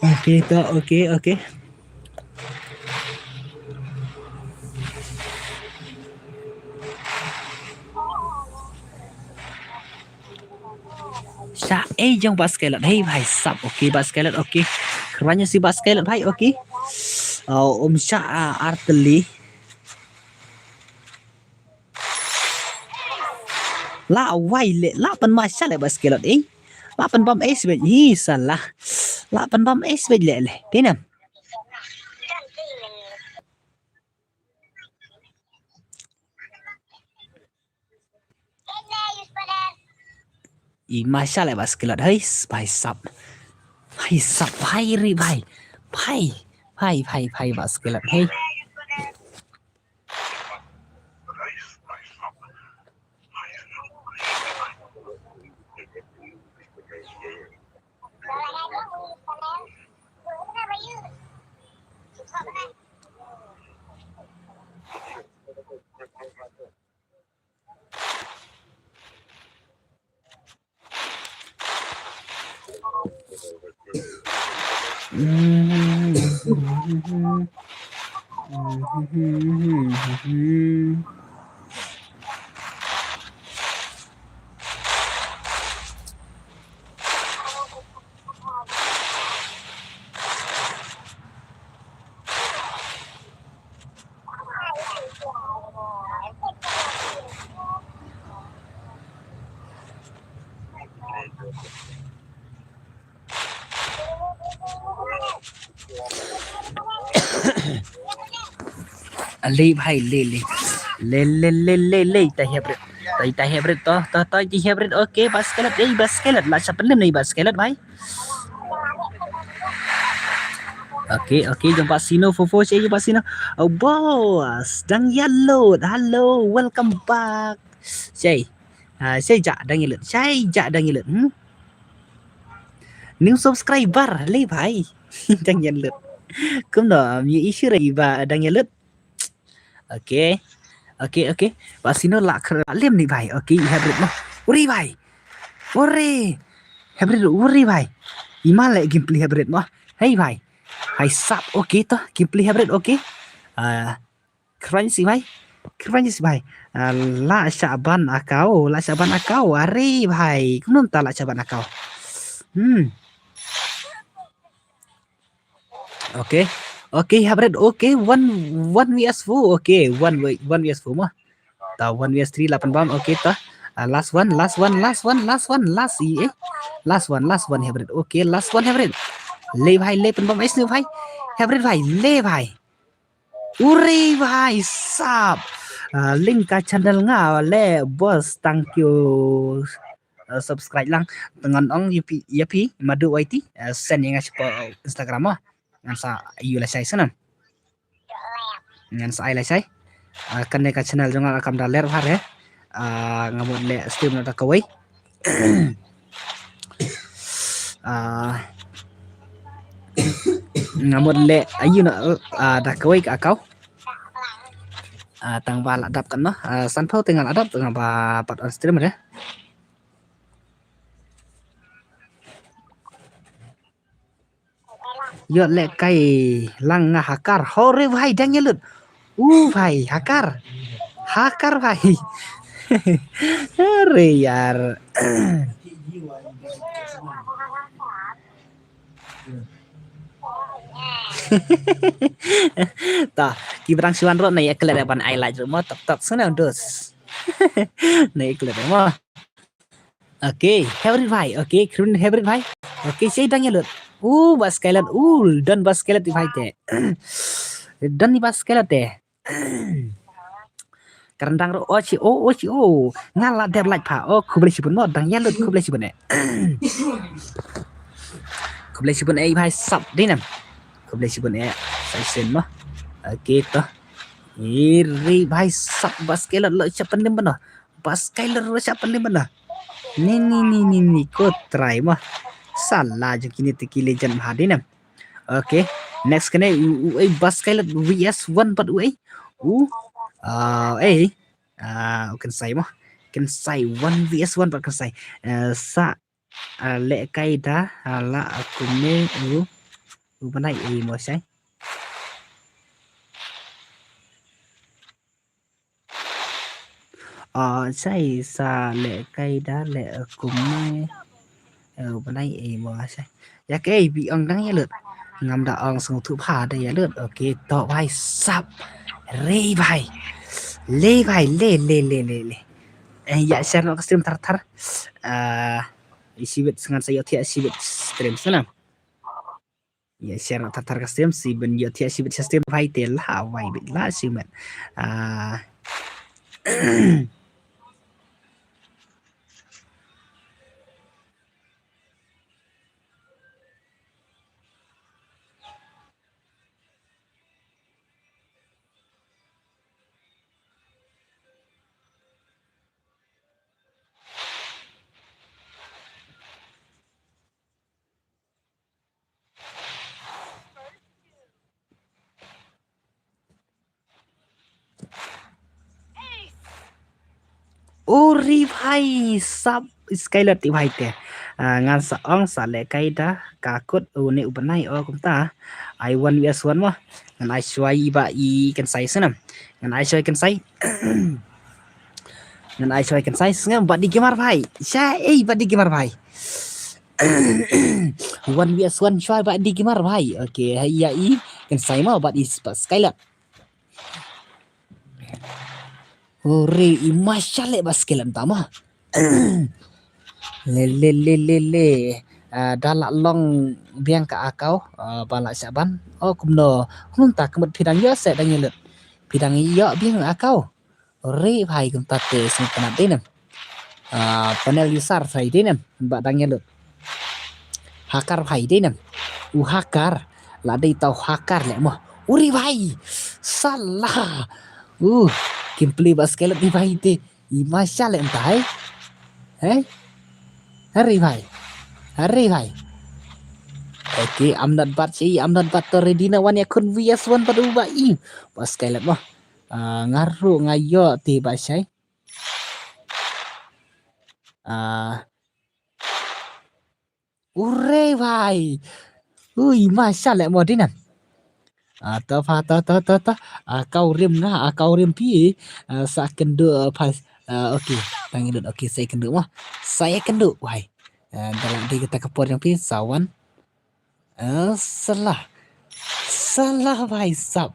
oke jong baskelet hey bhai sab okay baskelet okay kerannya si baskelet bhai okay arteli la wai le la pan masya le baskelet la pan bam sb hi salah la pan bam sb le tenam masya Allah baskelet hai bhai sab bhai ri bhai baskelet hey le bhai le ta hybrid to hybrid okay baskelet la siapa nih baskelet bhai okay jumpa Sino Fofo saya jumpa Sino oh bos dang yellow hello welcome back saya ja dang yellow new subscriber ले भाई đang nhận lượt cũng đó như ý rồi và đang nhận lượt ok ok và xin nó lạc liêm này भाई ok hybrid mà uri भाई uri hybrid uri भाई ima lại gameplay hybrid mà hey भाई hay sub ok to gameplay hybrid ok keren sih भाई la Syaban akau are भाई cũng nonton la Syaban akau okay hybrid okay one vs 4 okay one vs 4 mah tau 1 vs 3 8 bom okay toh last one hybrid okay last one hybrid ले भाई ले pen bom es nu भाई hybrid भाई ले भाई uri भाई sub link ka channel nga le boss thank you subscribe lang dengan ong yapi madu it send yang apa Instagram mah ngan sa ayu la sai sana ngan sa ai la sai kan ka channel jong akam daler har ya ngamut le stream na kawai ngamut le ayu na da kawai ka kau tang ba la dap kan no san phau tengah adap tengah ba pat on stream ya yo le kai lang hakar hore भाई đang nhận lượt भाई hakar भाई अरे यार ta kibrang siwan ro này ekle ban ai lại rồi mà tập sana dos này ekle mà ok hybrid भाई ok keren hybrid भाई ok saya đang nhận lượt bas skelet dan bas skelet भाई te dan ni bas skelet te kerendang ro ochi ngala der like pa ku boleh sibun mo dang nhận lượt ku boleh sibun ne ku boleh sibun ai भाई sub đi nè ku boleh sibun e sai sen mah ok toh iri भाई sub bas skelet lo siapa nih benar bas skelet lo siapa nih benar ni ko try mah salah je kini tiki legend hadi nam okay next kene bas skelet vs 1 but kan sai mah kan sai 1 vs 1 but kan sai sa le kai da la aku me banai mo sai sai sa le kai da le aku me banai mo sai ya cái bị ông đang nhận lượt ngắm đã ông sống thủ phá đây nhận lượt ok to vai sập re vai le ya share no stream tar isi bit sangat saya tiap isi bit stream sana ya share no tar ka stream si ben ya tiap isi bit stream vai tel ha vai bit la si men uri भाई sub skyler ti भाई te ngan sa ong sa le kai da ka kut ne ubanai kum ta I 1 vs 1 mah ngan ai swai ba I kan sai sana ngan ai swai kan sai ngam ba di gemar भाई sai ba di gemar भाई 1 vs 1 swai ba di gemar भाई okay ya I kan sai mah ba di skyler ore imasyale baskelan tama le dalak long biang ka akau balak Syaban kumno hunta kemut pidang yo set dang yelut pidang yo biang akau ore bhai kum tate sin tanat denam panel user bhai denam ba dang yelut hakar bhai denam hakar la dei tau hakar le mo uri bhai salah gameplay baskelet di भाई ते masya le entai hari भाई Okay, I'm not bad sih, I'm not bad ready na wan yakun VS1 pada ubah i. Pas sekali mah. Ngaruh ngayo ti ba syai. Ure भाई. Ui, masya lek modinan. Ta kau rim na kau rim pi sa kendu pas okey tangin okey saya kendu mah saya kendu wahai dalam di kita kepor yang pi sawan salah salah wahai sab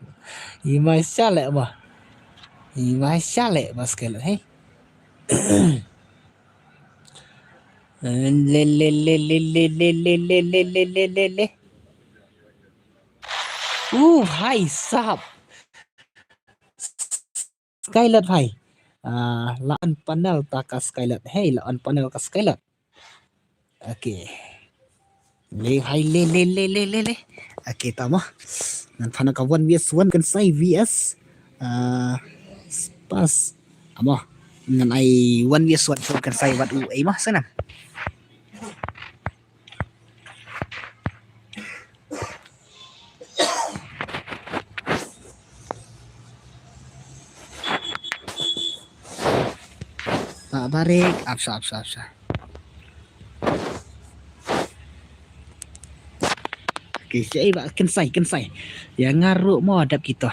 imai syalek mah imai syalek mas kelak hei le le le le le le le le le le le le le hai sab Skylet hai. Laan panel taka Skylet. Hey, laan panel ka Skylet. Okay. Le hai le. Okay, tama. Nan pana ka 1vs1 kan sai vs. Pas. Amo. Nan ai 1vs1 so kan sai wat u ai mah sana. Barik, absa. Okay, saya ba kensai. Yang ngaruh mau adap kita.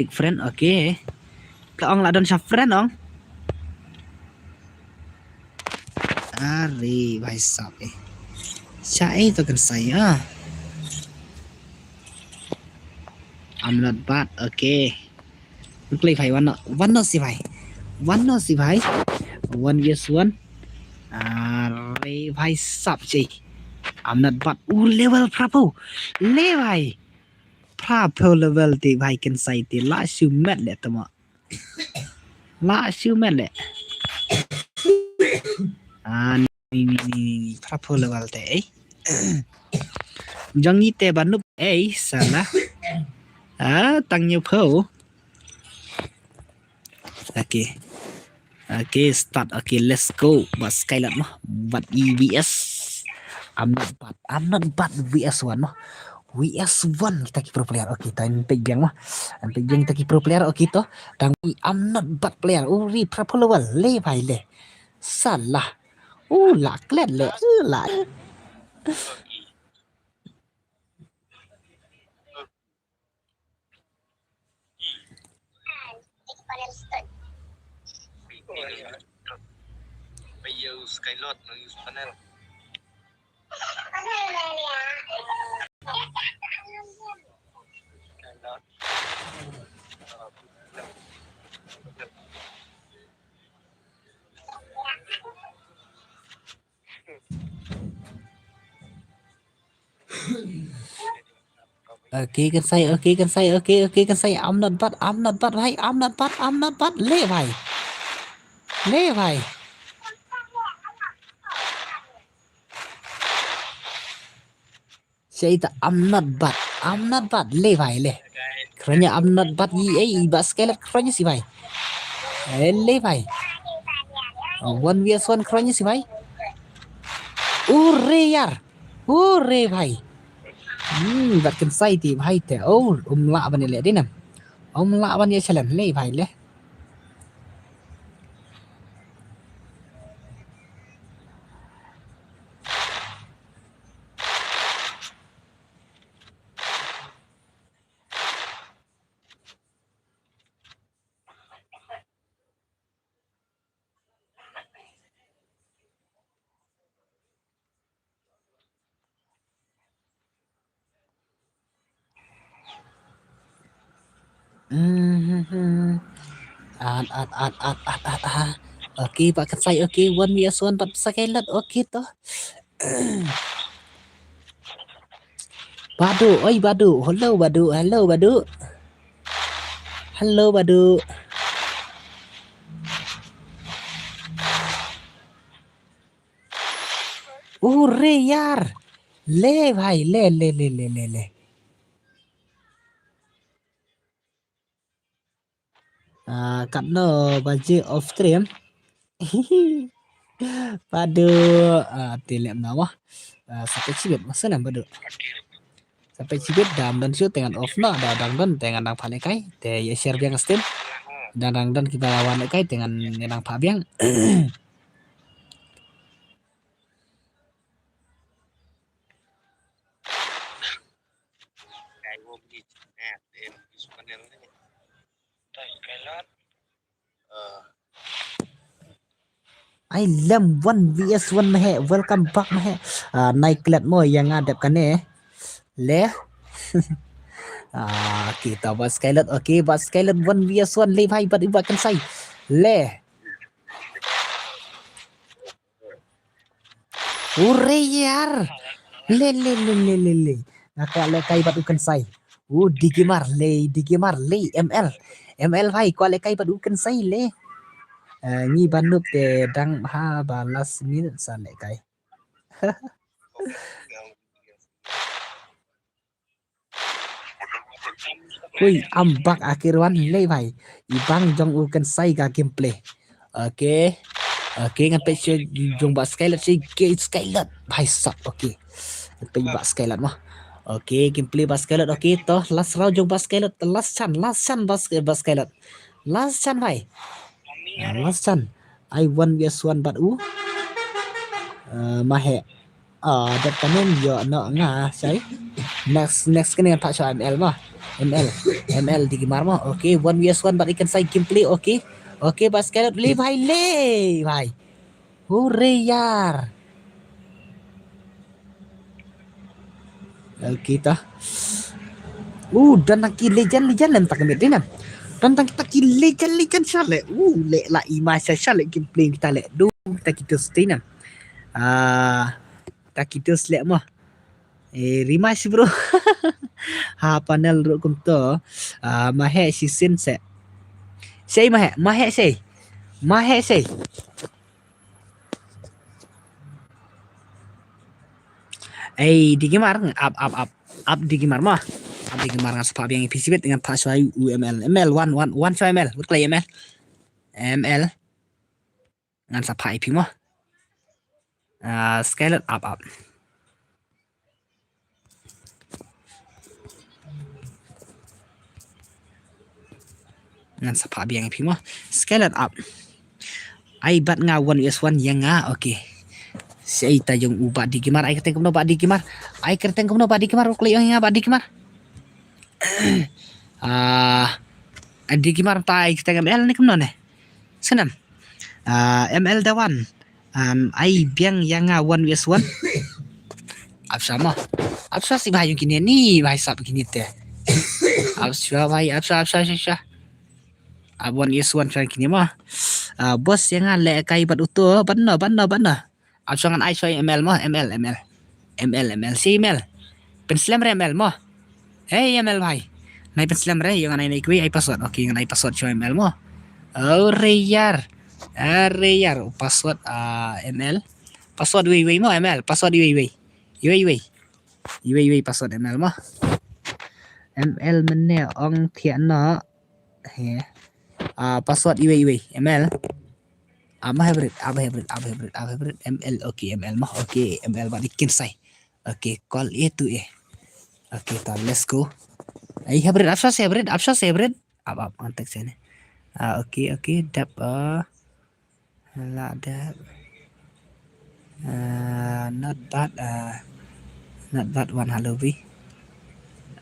Tik friend, okay. Kaong ladon sa friend ong. Ari, bhai sab eh. Syai to kensai I'm not bad, okay. Play भाई one no si भाई 1vs1 अरे भाई सब चाहिए I'm not bad level prapo le भाई prapo level ti भाई can say ti la siu met le tama ni prapo level te jang ni te banup salah tăng nhiều phô Okay, start. Okay, let's go. But Skylat mah, but EVS. I'm not bad VS1 mah. VS1 kita ki pro player. Okay, time pegang mah. Pegang kita ki pro player. Okay to. Dan I'm not bad player. Uri pro level le bhai le. Salah. La klet le. La. Bây giờ Skylot nó use panel. Okay kan saya. I'm not bad bhai. Le bhai. Saya tak I'm not bad le bhai le. Kerana I'm not bad bas skelet kerana si bhai. Le bhai. 1vs1 kerana si bhai. Ure yar. Ure bhai. Bat kan sai ti bhai te. La ban le dinam. La ban ye chalan le bhai le. Okay, Pak Katsai, okay, 1vs1 but Skylet, okay to. Badu, hello Badu. Ure yar. Le bhai, le. Kat no baje off stream. Padu tilek nawah sampai cibet masa nam padu. Sampai cibet dam dan shoot dengan off na ada dang dan dengan dang phane kai te ya share biang steam dan dang dan kita lawan kai dengan dang pha biang. I lem 1 vs 1 mahe welcome back mahe naik klat mo yang adap kan le kita buat skylet okay buat skylet 1 vs 1 le bhai buat kan sai le ure yaar le nakal le kai buat kan sai digimar le ml bhai ko le kai buat kan sai le ngi banup te dang ha balas minit sale kai Hui ambak akhirwan le bhai ibang jong ukan sai ga gameplay okay ngan pe jong ba skylet si skylet bhai sap okay pe ba skylet mah okay gameplay ba skylet okay to last round jong ba skylet last chan ba skylet last chan bhai last chan I 1 vs 1 but mahe dat kanen yo no nga sai next kene pak sa ml mah ml digimar mah okay 1 vs 1 but ikan sai gameplay okay basket le bhai hore yaar kita dan ki legend lem tak mit dinam dan kita ki legend sale le la imasa sale gameplay kita le kita stinam tak kita selek mah rimas bro ha panel ro kum to mahe season se sei mahe sei digimar up digimar mah up digimar ngas pa biang PCB dengan pa swai UML ML 1 swai ML betul ya ML ngan sa pa IP mah scale it up ngan sa pa biang IP mah scale it up ai bat nga 1 vs 1 yang nga okay sei ta jong ubat digimar ai keteng kumno bat digimar ukli yang nga bat digimar digimar tai keteng ML ni kumno ne senam ML dawan ai biang yang 1 vs 1 absa si bhai kini ni bhai sab kini te absa bhai absa 1 vs 1 sai kini mah bos yang le kai bat utu banna absa ngan ai sai ml mah ml si ml penslam re ml mah ml bhai nai penslam re yang nai kui ai password okay ngai password sai ml mah reyar password ml password wei mah ml password wei password ml mah ml mene ong thian no he password wei ml hybrid ml okay ml mah okay ml ba dikin sai okay call itu okay ta let's go ai hybrid absa hybrid ab antek sini okay dap la dap not bad one halobi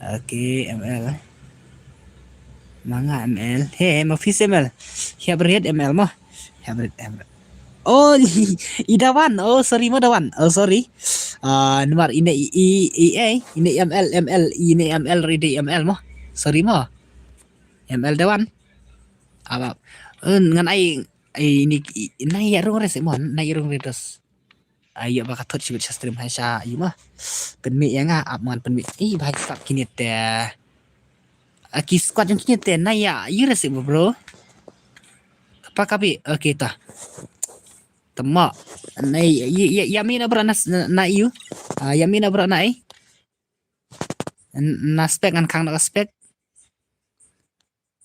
okay ml manga ml mafis ml hybrid ml mah hybrid oh idawan sorry nomor ini ml ready ml mah sorry mah ml dawan apa ngan ai ini nai rong res mon nai rong redos ayo baka tot sibit stream hasha mah penmi yang mon penmi bhai sab kini te aki squad yang kini te nai res bro apa kapi okay ta tama nai yamina beranas na yu yamina beranai na spek ngan kang na spek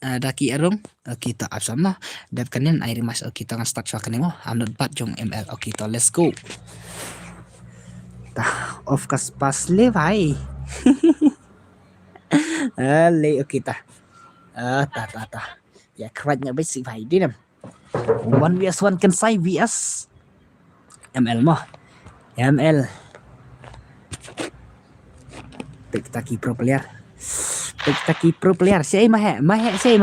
Daki arung kita absam dap kanen air mas kita ngan start shot kanen I'm not bad jong ML kita let's go tah off kas pas le bhai le kita ta ya kratnya baik si bhai dinam 1vs1 kan sai vs ML mah ML Taki pro player Say mahe say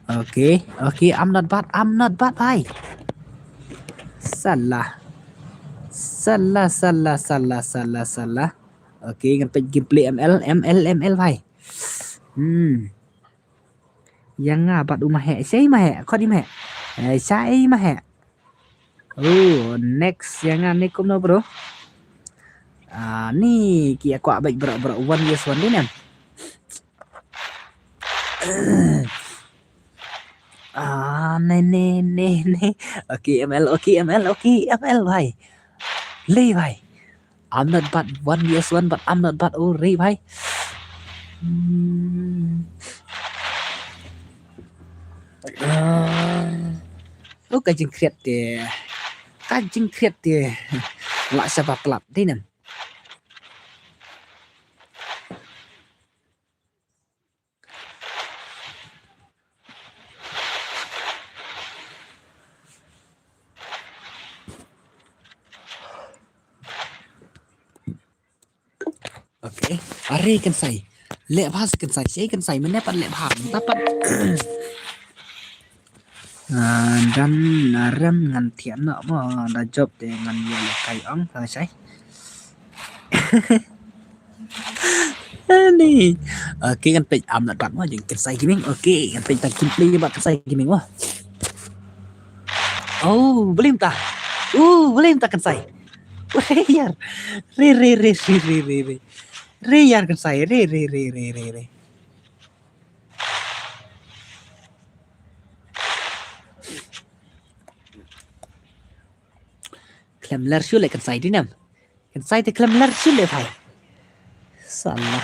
Okay, I'm not bad bhai. Salah. Okay, ngan page gameplay ML bhai. Yang ngabat umahe say mahe, kau di mahe. Say mahe. Oh, next yang ni kum no bro. Ni kia kuat baik bro 1vs1 ni nam. Nih. Okay, ML bhai. Le bhai. I'm not bad 1vs1 but I'm not bad re bhai. Kajing kriat dia. Lak sebab kelap di nam. Okay, are kan sai. Lek bahas kan sai, saya kan sai mana pan lek baham, dapat. Dan naram ngan thian nak ma da job dengan dia kai ong sai. Ni. Okay kan page am nak dapat ma jeng kan sai gaming. Okay, kan page tak play buat kan sai gaming wah. Oh, boleh tak? Boleh tak kan sai? Weh yar. Re यार kan saya re. Klemler shule kan saya dinam. Kan saya te klemler shule bhai. Salah.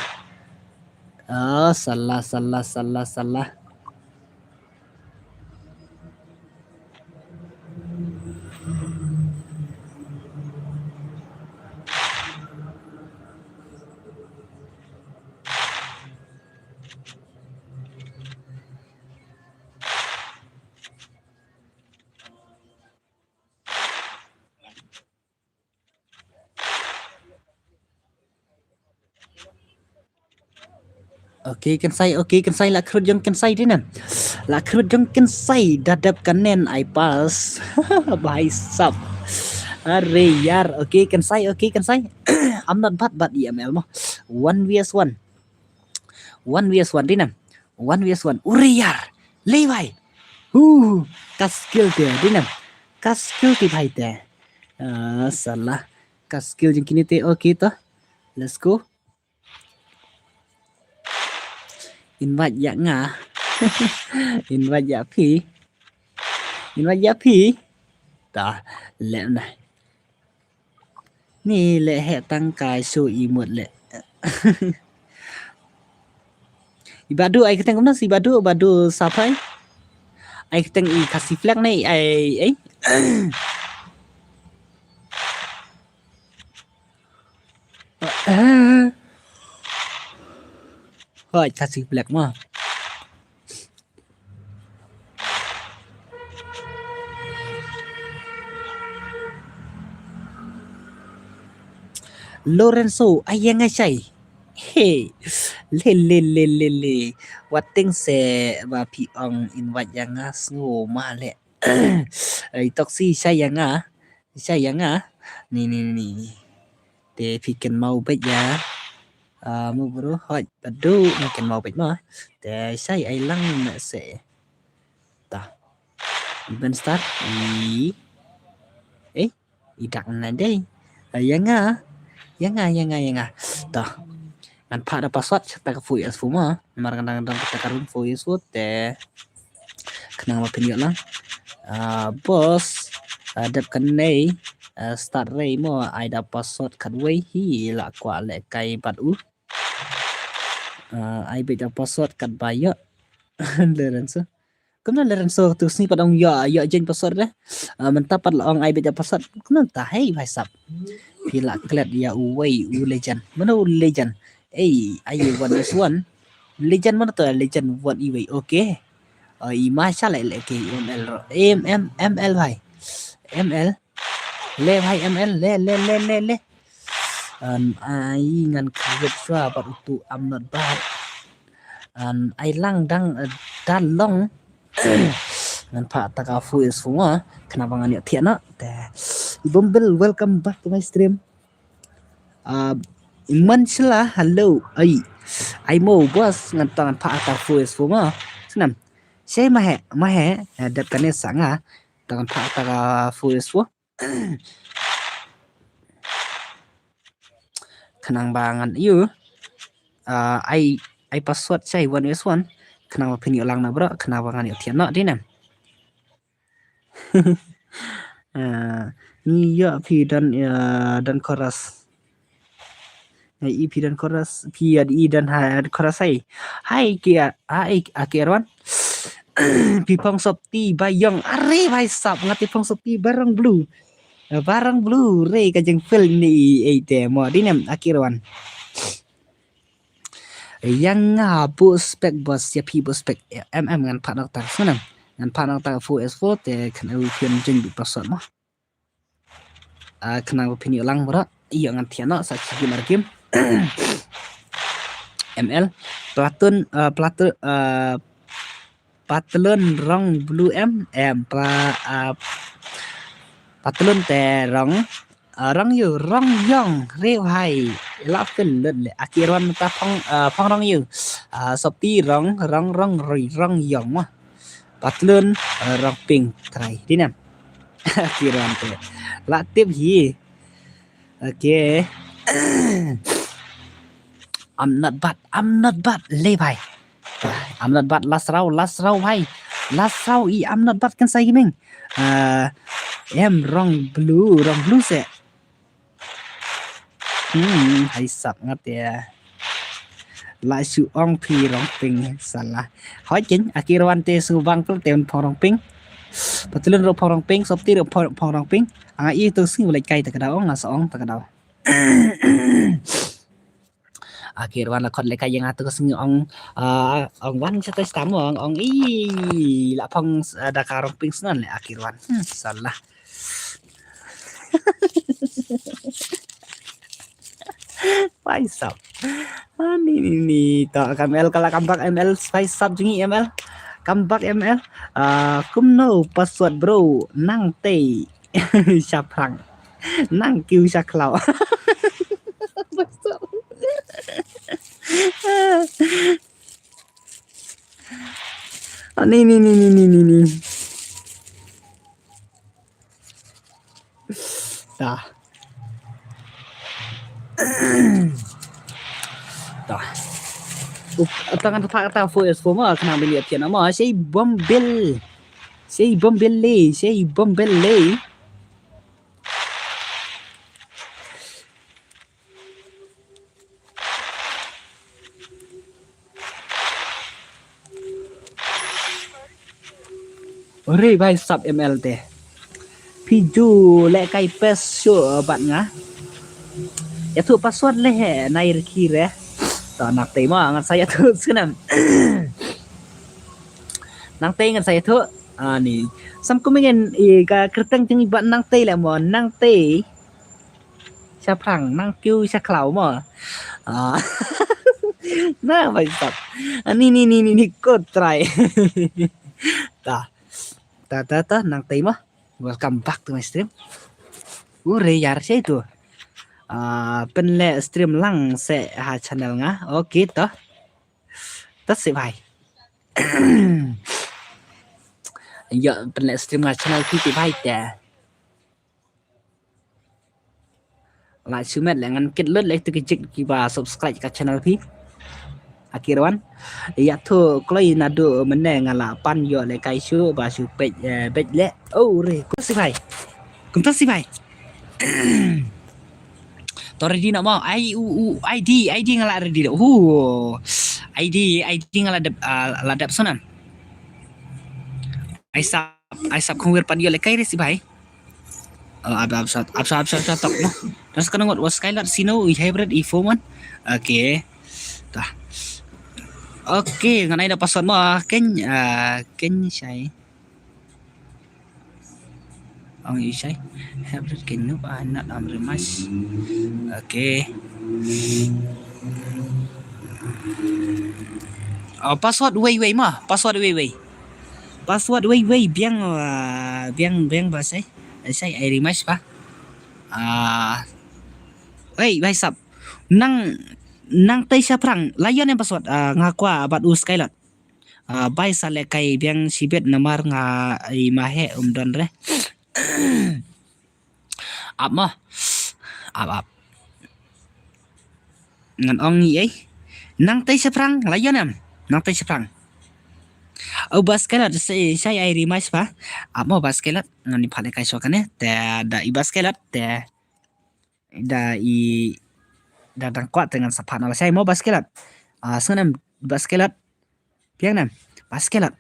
Salah. Okay kan saya lah kerut jong kan saya dinam. Lah kerut jong kan saya dadap kanen I pass. Bhai sab. Are yar, okay kan saya. I'm not bad but EML mah. 1vs1 dinam. 1vs1. Ure yar. Le bhai. Kas skill dia dinam. Kas skill ti bhai te. Salah. Kas skill jeng kini te okay toh. Let's go. Invite ya nga. Invite ya pi. Ta lẹ này. Ni lẹ hệ tăng cài số y một lẹ. Ibadu ai keteng kumna si Ibadu sapai. Ai keteng I kasih flag nih ai. Thôi kasih flag mah. Lorenzo ayang ay hey le wating se ba pi ong invite yang ngo ma le ai toxi saya nga ni te pi ken mau bet ya mu bro hoi badu ken mau bet ma te sai ai lang na se ta event start i dak na dei yang nga ta an pada password ta ka fu as fu ma mar kan kita karun fu is what te kenang ma pinyo lang bos adap kan nei start ray mo ai da password kan wei hi la kwa le kai bat u ai be da password kan ba ya leran so kuna leran so tu sni padong ya jen password dah mentap pat la ong ai be da password kuna ta hei bhai sap pila klet ya u wei u legend mana u legend ayo one legend mana tu legend one i wei okay i masha lại lại cái ml rồi ml भाई ml le भाई ml le ai ngan khaget swa bat tu am not bad ai lang dang dan long ngan pha ta ka fu is fu kenapa ngan ya thian na te Bumble welcome back to my stream iman sila hello ai mo boss ngan tangan pha ta fu is fu senam saya mahe dat kane sanga tangan pha ta ka fu is fu kenang bangan you ai password saya one is one kenapa pin ulang na bro kenapa ngan ya thian na dinam ni ya pi dan chorus pi dan chorus pi dan chorus hai kia akirwan pi phong sop ti bayong are bhai sap ngati phong sop ti barang blue re ka jeng fil ni te mo dinam akirwan yang bu spek bos ya pi bu spek ngan phat nak tak sunam ngan phat nak tak fu s4 te kan u pian jeng bi password mo kenang pin ulang bro iya ngan thiana sa chi mar game ml patlon rong blue patlon te rong rong yong re hai la fin le akiran ta phong rong yu sopti rong yong ma patlon rong ping trai dinam akiran te la tiếp hi okay I'm not bad le bhai I'm not bad last round bhai last round I'm not bad kan sai mình em rong blue se hay sập ngắt ya lại sự ong phi rong ping salah hỏi chính akirawan te su bang tul tem phong rong ping patulun ro phong rong ping sopti ro phong rong ping i tu sing lai kai ta kadao nga song ta kadao akirwan la khot lai kai yang atu sing ong wan sa ta stam ong la phong da ka rong ping snan le akirwan salah Vai sub ni tak ML kalau comeback ML vai sub jungi ML comeback ML kum no password bro nang te saprang nang kiu saklau ni dah tangan kata voice forma kena lihat ya nama saya bombele Ore vai sub ML teh piju le kai pes sure bạn ngá ya tu password le he nair kire to nak te ma ngan saya tu senam nang te ngan saya tu ni sam kumingen ka kertang jeung iban nang te le mo nang te sa prang nang kiu sa klau mo nah vai sub ni ko try ta nang te ma welcome back to my stream ure yar saya tuเป็นเลสตรีมลังเสหา channel งะโอเคต่อตัดสิไปเยอะเป็นเลสตรีมงะ channel ที่ไปแต่หลายชื่อแม่แหละงั้นเก็ตเลือดเล็กตะกี้จิกกี่ว่า subscribe กับ channel พี่akirawan ya tu kloi nado meneng ngala pan yo le kai shu ba shu pej le oh re ku si bai To ready nak mau ID ngala ready dah. ID ngala ladap sonan. Aisap kongwer pan yo lekai resi bhai. Ab tok no. Terus kana ngot was skylar sino hybrid e4 man. Okay. Tah. Okay, nganai dah password mo ken sai. Ang isay hybrid ken no not remas. Okay. Password way mah. Password way. Password way biang bahasa saya ai remas pa. Bhai sab. Nang tay siya prang layan yang password ngakwa abat skylot. Bai sale kai biang sibet namar nga ai mahe don re. Ap. Ngan ong ni nang tay siya prang layan em. Nang tay siya prang. Baskelat saya ai remas pa. Amo baskelat ngani phale kai sokane te da i baskelat te da dang kuat dengan sapan ala saya mau baskelat. Senam baskelat piang nam baskelat.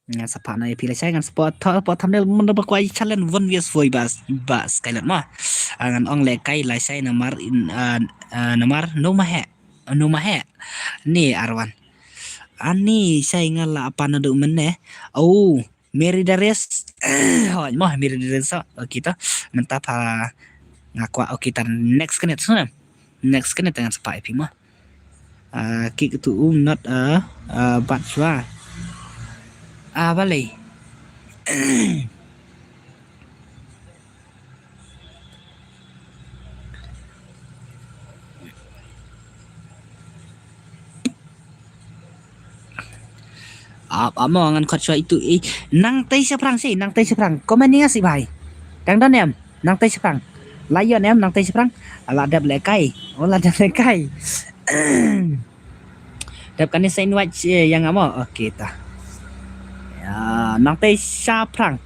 Ngan sapan ai pilih saya ngan sport thumbnail mun ba kwai challenge one vs voi baskelat mah. Ngan ong le kai lai saya namar no mahe. Ni Arwan. Ani saya ngala apa nado meneh. Mary Darius. Mah Mary Darius kita mentah pa ngakwa kita next kene sana. Next kene dengan sepa IP mah. Kick to not batwa. Balai. Amo ngan khot chwa itu nang tay seprang komen ni si bhai dang don em nang tay seprang lion em nang tay seprang ladap lekai dap kan saya invite yang amo okey ta ya nang tay seprang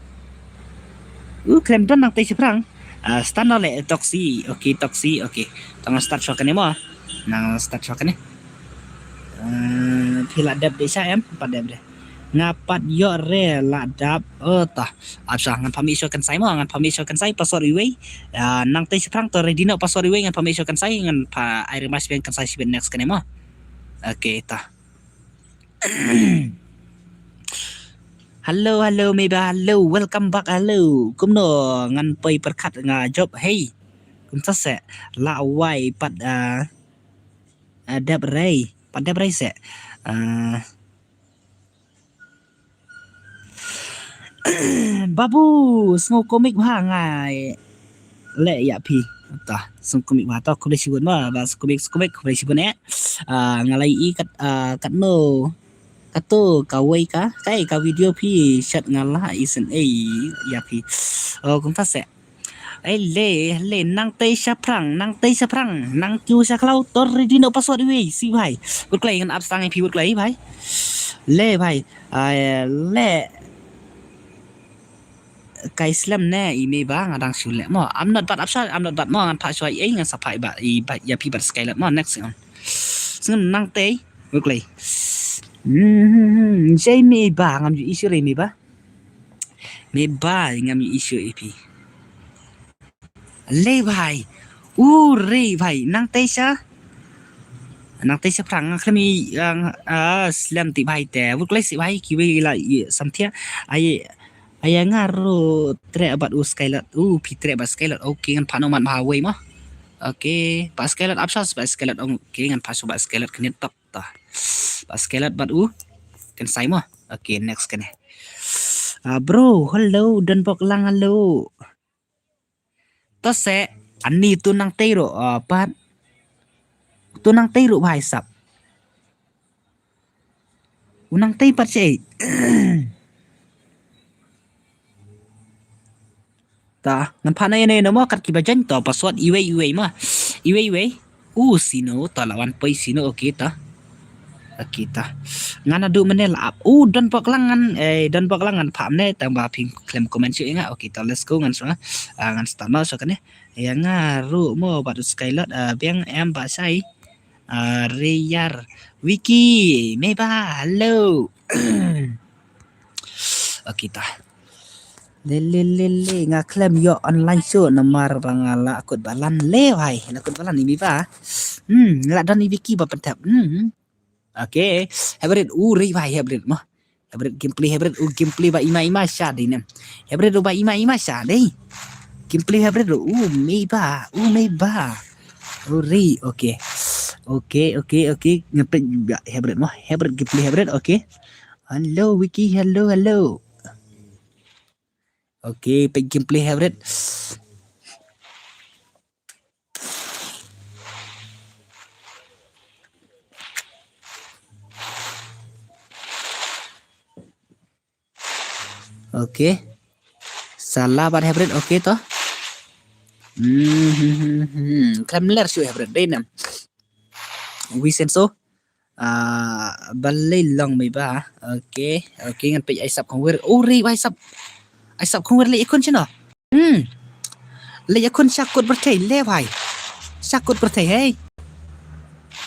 klaim don nang tay seprang stand ole toksi okey tang start shot kan emo nang start shot kan pila dap desa em padam deh ngapat yo re ladap tah absah ngan permission kan saya mo ngan permission kan saya password iwe nang tay seprang to ready no password iwe ngan permission kan saya ngan pa air mas kan saya sibet next kan mo okay tah hello meba hello welcome back hello kumno ngan poi perkat nga job hey kum tase la wai pat dap rai se babu sngau komik mah ngai le ya pi ta sung komik mah ta ko sibun ma ba komik ko sibun ngalai i kat no kato kawai ka video pi chat ngala isen ya pi kum ta se le nang tay saprang nang kiu sa klau tor ready no password we si bhai but klai ngan abstang pi but klai bhai le bhai le kai slam ne ime ba ngadang sule mo I'm not bad mo ngan pa choi ngan sapai ba ya pi ba skylat mo next on sing nang te buklai jai me ba ngam ju issue re me ba ngam issue ep le bhai re bhai nang te sa prang khami slam ti bhai te buklai si bhai ki we la samthia ai ngaru tre abat skylat pitre ba skylat okay ngan panoman mahawai mah okay ba skylat absas ba skylat okay ngan pasu ba skylat kene top ta ba skylat bat kan sai mah okay next kene bro hello dan bok lang hello to se ani tu nang teiro pat tu nang teiro bhai sap unang tei pat se ta ngan panai ne no mo kat ki bajan to password iwe mah iwe sino to lawan poi sino okay ta kita ngan adu menel up dan poklangan pam ne tambah ping klaim komen sih enggak kita let's go ngan soalnya ngan stano so kan ya ngaru mo batu skylot biang em ba sai Riyar Wiki meba halo kita lele ngaklaim yo online show nomor bangala akut balan le hai akut balan ini ba la dan Wiki ba pentap oke hybrid uri ba hybrid mah hybrid gameplay ba ima sha dei nem hybrid ba ima sha dei gameplay hybrid meba uri oke ngepet juga hybrid mah hybrid gameplay hybrid oke halo Wiki halo oke gameplay hybrid oke salah bar hybrid oke toh Kremler shu hybrid dei nam Vicenzo balai long mai ba oke ngan pe ai sap khong wer ri ai sap khong wer le ikon chino le ikon sakut berthai le bhai sakut berthai hey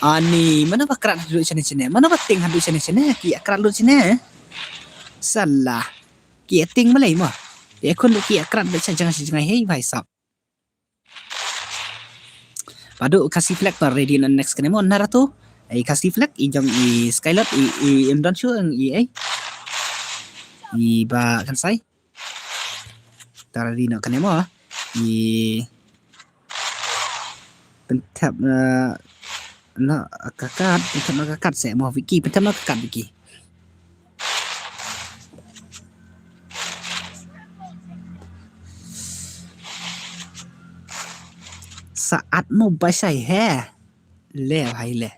ani mana bakran du chene mana bating hadu chene ki akran lu chene salah ki ting malai ma ikon lu ki akran be jangan hey bhai sap padu kasih flag tar ready next kene mon narato kasih flag ijang skylot emdan shu ba kan sai taradino kene mo pentap na kakat se mo Wiki pentap na kakat Wiki saat mau baca le bhai le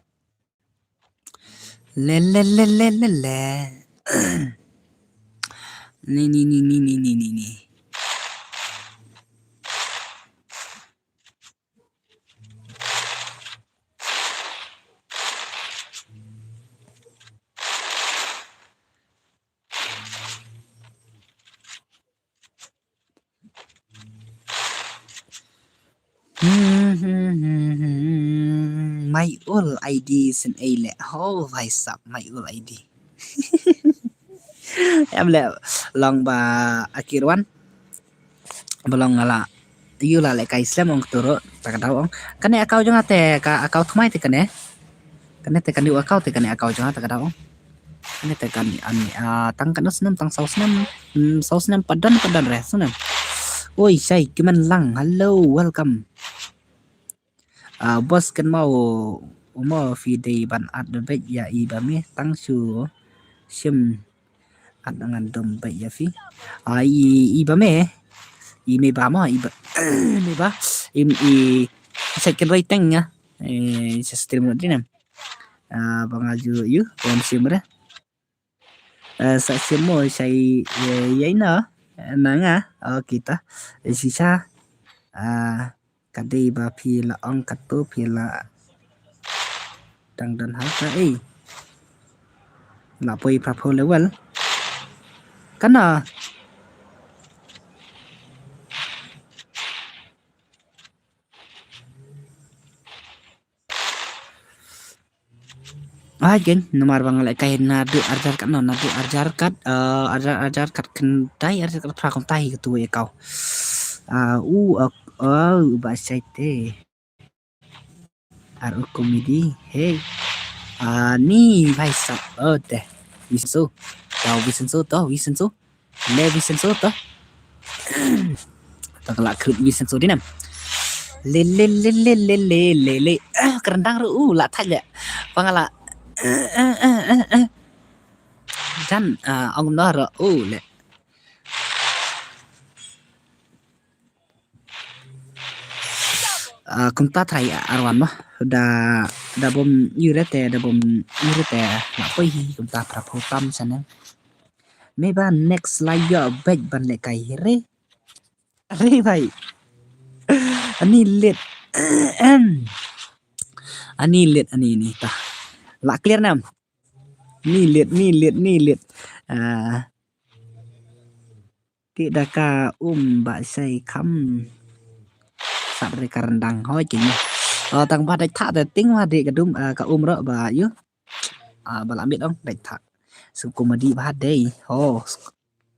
ni my ul ID sen le ho vai sap my ul ID em le long ba akirwan belong ngala yula le kai islam ong turo tak tahu ong kane akau jong ate ka akau thmai te kane te kan du akau te kane akau jong tak tahu ong kane te kan ani tang kan senam tang saus nem padan re sunam oi sai kiman lang hello welcome bos kan mau video ban ad dompet ya iba me tang su sim ad dengan dompet ya fi iba me ba ma iba me ba second rating ya sistem nanti nam bangaju yu kon simra sa simo sai yai na nanga kita sisa kadai ba phi la ong katu phi la dang dan ha ka la poi prapo level kana geng nomor bang le kai nadu arjar kat ajar kat kendai arjar kat prakon tai ketu ya kau bahasa itu aru komedi hey ni bhai sab deh Vicenzo toh tak la krut Vicenzo dinam le kerendang ru la thaj ya pangala dan ông nó rồi le công ta thầy arwan mah da bom yurete la poi công ta prapo tam sana meba next slide yo back ban le kai re bhai ani let ani ni ta la clear nam ni lihat. Tidak ka bak say kham sat re karendang hoi ching. Tang ba dai tha de ting wa de kadum ka ro ba yu. Ba lam biết không? Dai tha. Sự comedy ba đây.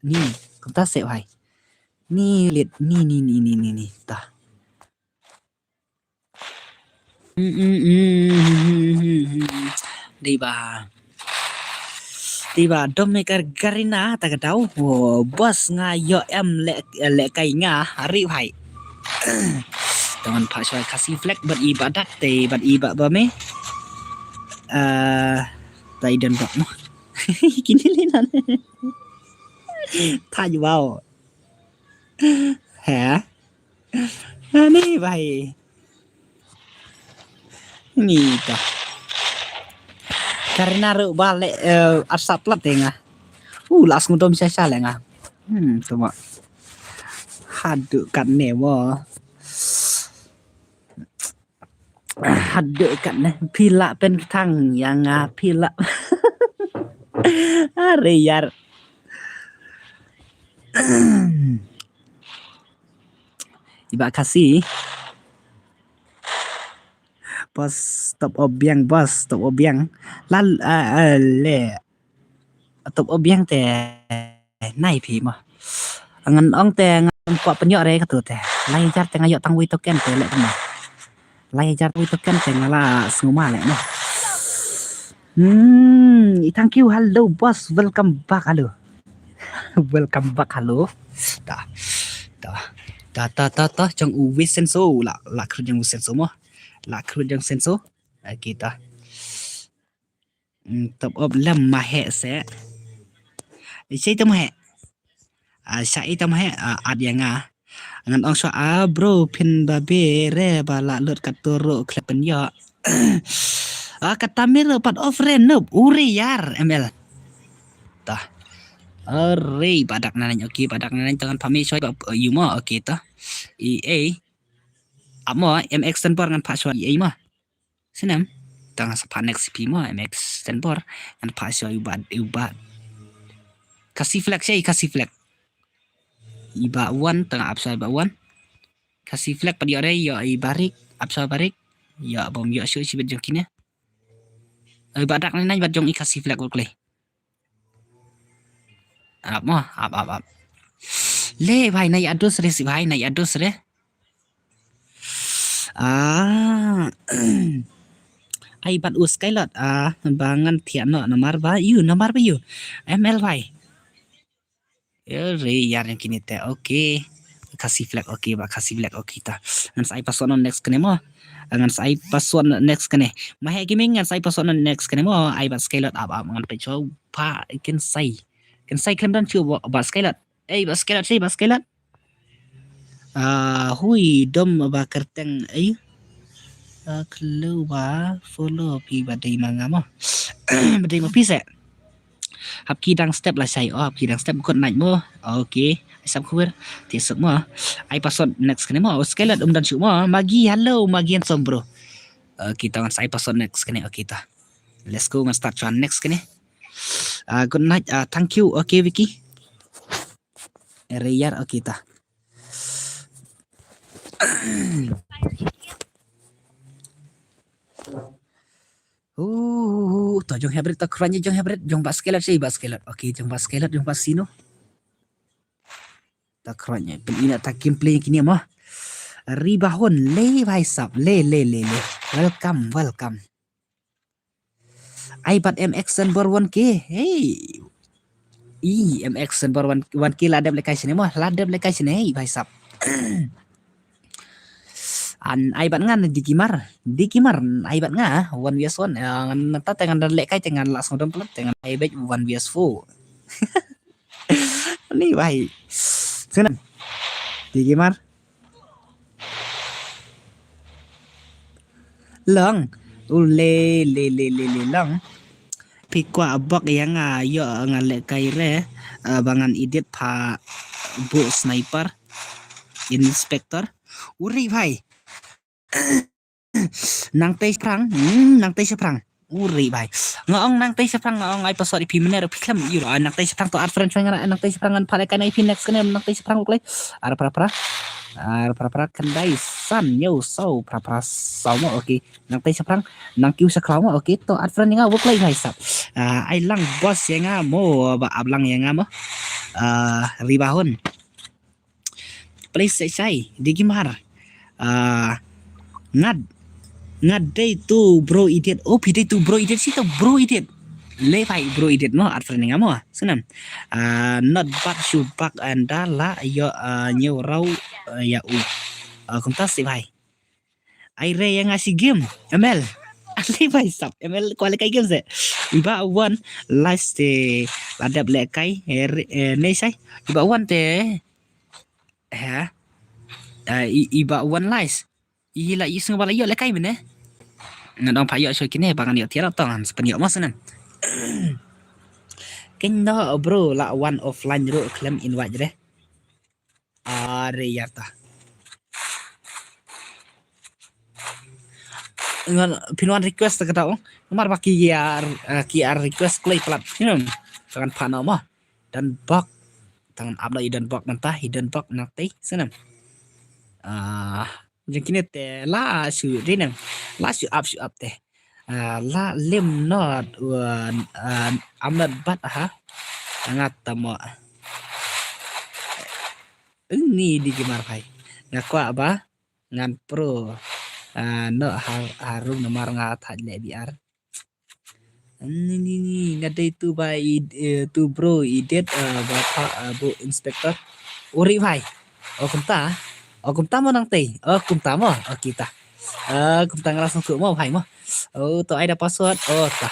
Ni, chúng ta sẽ phải. Ni liệt ni ta. Đi bà Dominica Garina ta cái đâu boss nga yo em lệ cây nga hari phải teman Pak Syai kasih flag beribadat beribadat ba me tay dan bak mo kini linan thay vào hả ni vậy ni ta karena ru balik asap plat tengah las ngudom saya lenga coba haduk kan newo haduk kan pila pen thang yang pila are yar iba kasih bos top obiang lal le top obiang te nai phi mà ngan ong te ngan kwa penyo re ka tu te lai jar te ngayo tang wi token te le ma lai jar wi token te ngala snguma le no thank you hello boss welcome back hello ta trong uvi senso la khru jang senso mo la khru jang senso kita tập ốp lâm mà hệ sẽ xây tâm hệ sai tâm hệ yang ngan ong so bro pin ba be re ba la lut katoro klepen yo kata mir pat offren no uri yar ml ta Array badak nanan badak nanan tangan pami choi yu mo ta EA amo MX tempor ngan pa choi EA mo senam tangan sa next CP mo MX tempor ngan pa choi ubat kasih flag iba wan tengah absai ba wan kasih flag pada ore yo barik absai barik ya bom yo shui sibet jongkine badak nanan bat jong kasih flag okle ap le भाई नहीं address रे भाई नहीं address रे ai bat us kailot bangan thiano nomor ba you ML भाई re yar yang kini te oke kasih flag ba kasih flag ta ngan sai password next kene mo ngan sai password next kene mahe gaming ngan sai password next kene mo ai bat kailot ap ngan pe cho pa ken sai klem dan chưa ba skelet ba skelet hui dom ba kerteng clue ba follow pi ba dei manga mo ba dei mo pi se hap ki dang step la sai hap ki dang step kod naik mo okay sam khuir ti sok mo ai password next kene mo skelet dan chu mo magi hello magi som bro kita ngan sai password next kene ta let's go ngan start one next kene good night thank you Vicky Reyar ta to jong hebret ta kranya jong hebret jong baskelat jong baskelat jong pasino ta kranya pelina ta gameplay kini mah ribahon le vai sap le welcome I bat MX and bor 1K. Hey. MX and bor 1K ladder application mo. Ladder application hey bhai sab. An I bat ngan dikimar I bat nga 1vs1 ngan ta tengan lek kai tengan langsung dompet tengan I bet 1vs4. Ni bhai. Senang. Dikimar. Lang. Le lang pikwa abak yang yo ngale kaire bangan edit pa bu sniper inspector uri bhai nang te prang uri bai ngong nang tei seprang ngong ai pasori pi mener pi klem iro nang tei seprang to art friend ngana nang tei seprangan pale kan ai pi next kan nang tei seprang klei ar pra kendai san yo so pra sau mo okay nang tei seprang nang kiu saklau mo okay to art friend nga work lai bai sap ai lang boss yang nga mo ba ablang yang nga mo ribahon place sai digimar ngad day tu bro idiot pi day tu bro idiot sih bro idiot le pai bro idiot no at friend ngamo senam not back shoot back anda la yo nhiều rau ya công tác sih pai ai re yang ngasih game ML le pai sap ML kuali kai game se iba one last ladap le kai ne sai iba one te ha iba one last ila iseng bala yo le kai mene ngadong payo so kini bangan yo tiara tong sepenyo mas nan kendo bro la one offline ro claim invite re are yarta ngan pinuan request ka tao nomor baki QR request play plat tangan pano mah dan bok tangan upload dan bok mentah hidden bok nanti senam yang kini teh la su dinang la su up teh la lim not amnat bat ngat tamo ini di gimar pai ngakwa ba ngan pro no harum nomor ngat hadle biar ini ngadai tu bai tu bro idet bapak bu inspektor uri pai kumta mo nang tei kumta mo kita kumta langsung ke mo pai mo to ai da password ta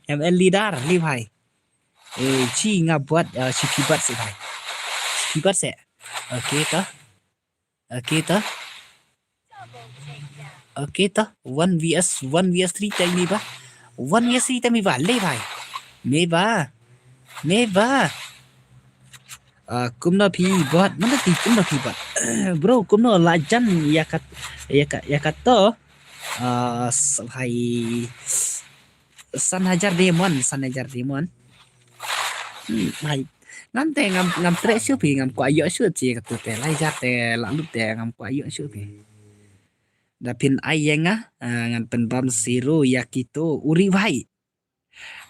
ML leader li pai chi nga buat chi pibat se pai pibat se okay ta 1 vs 3 tami ba 1 vs 3 tami ba le pai me ba kumno pi buat mana ti kumno pi buat bro kumno lajan ya to hai san hajar demon hai nanti ngam tre shu pi ngam kwa yo shu chi ka tu te lai ja te la lu te ngam kwa yo shu pi da pin ayenga ngan pen bam zero yakito uri vai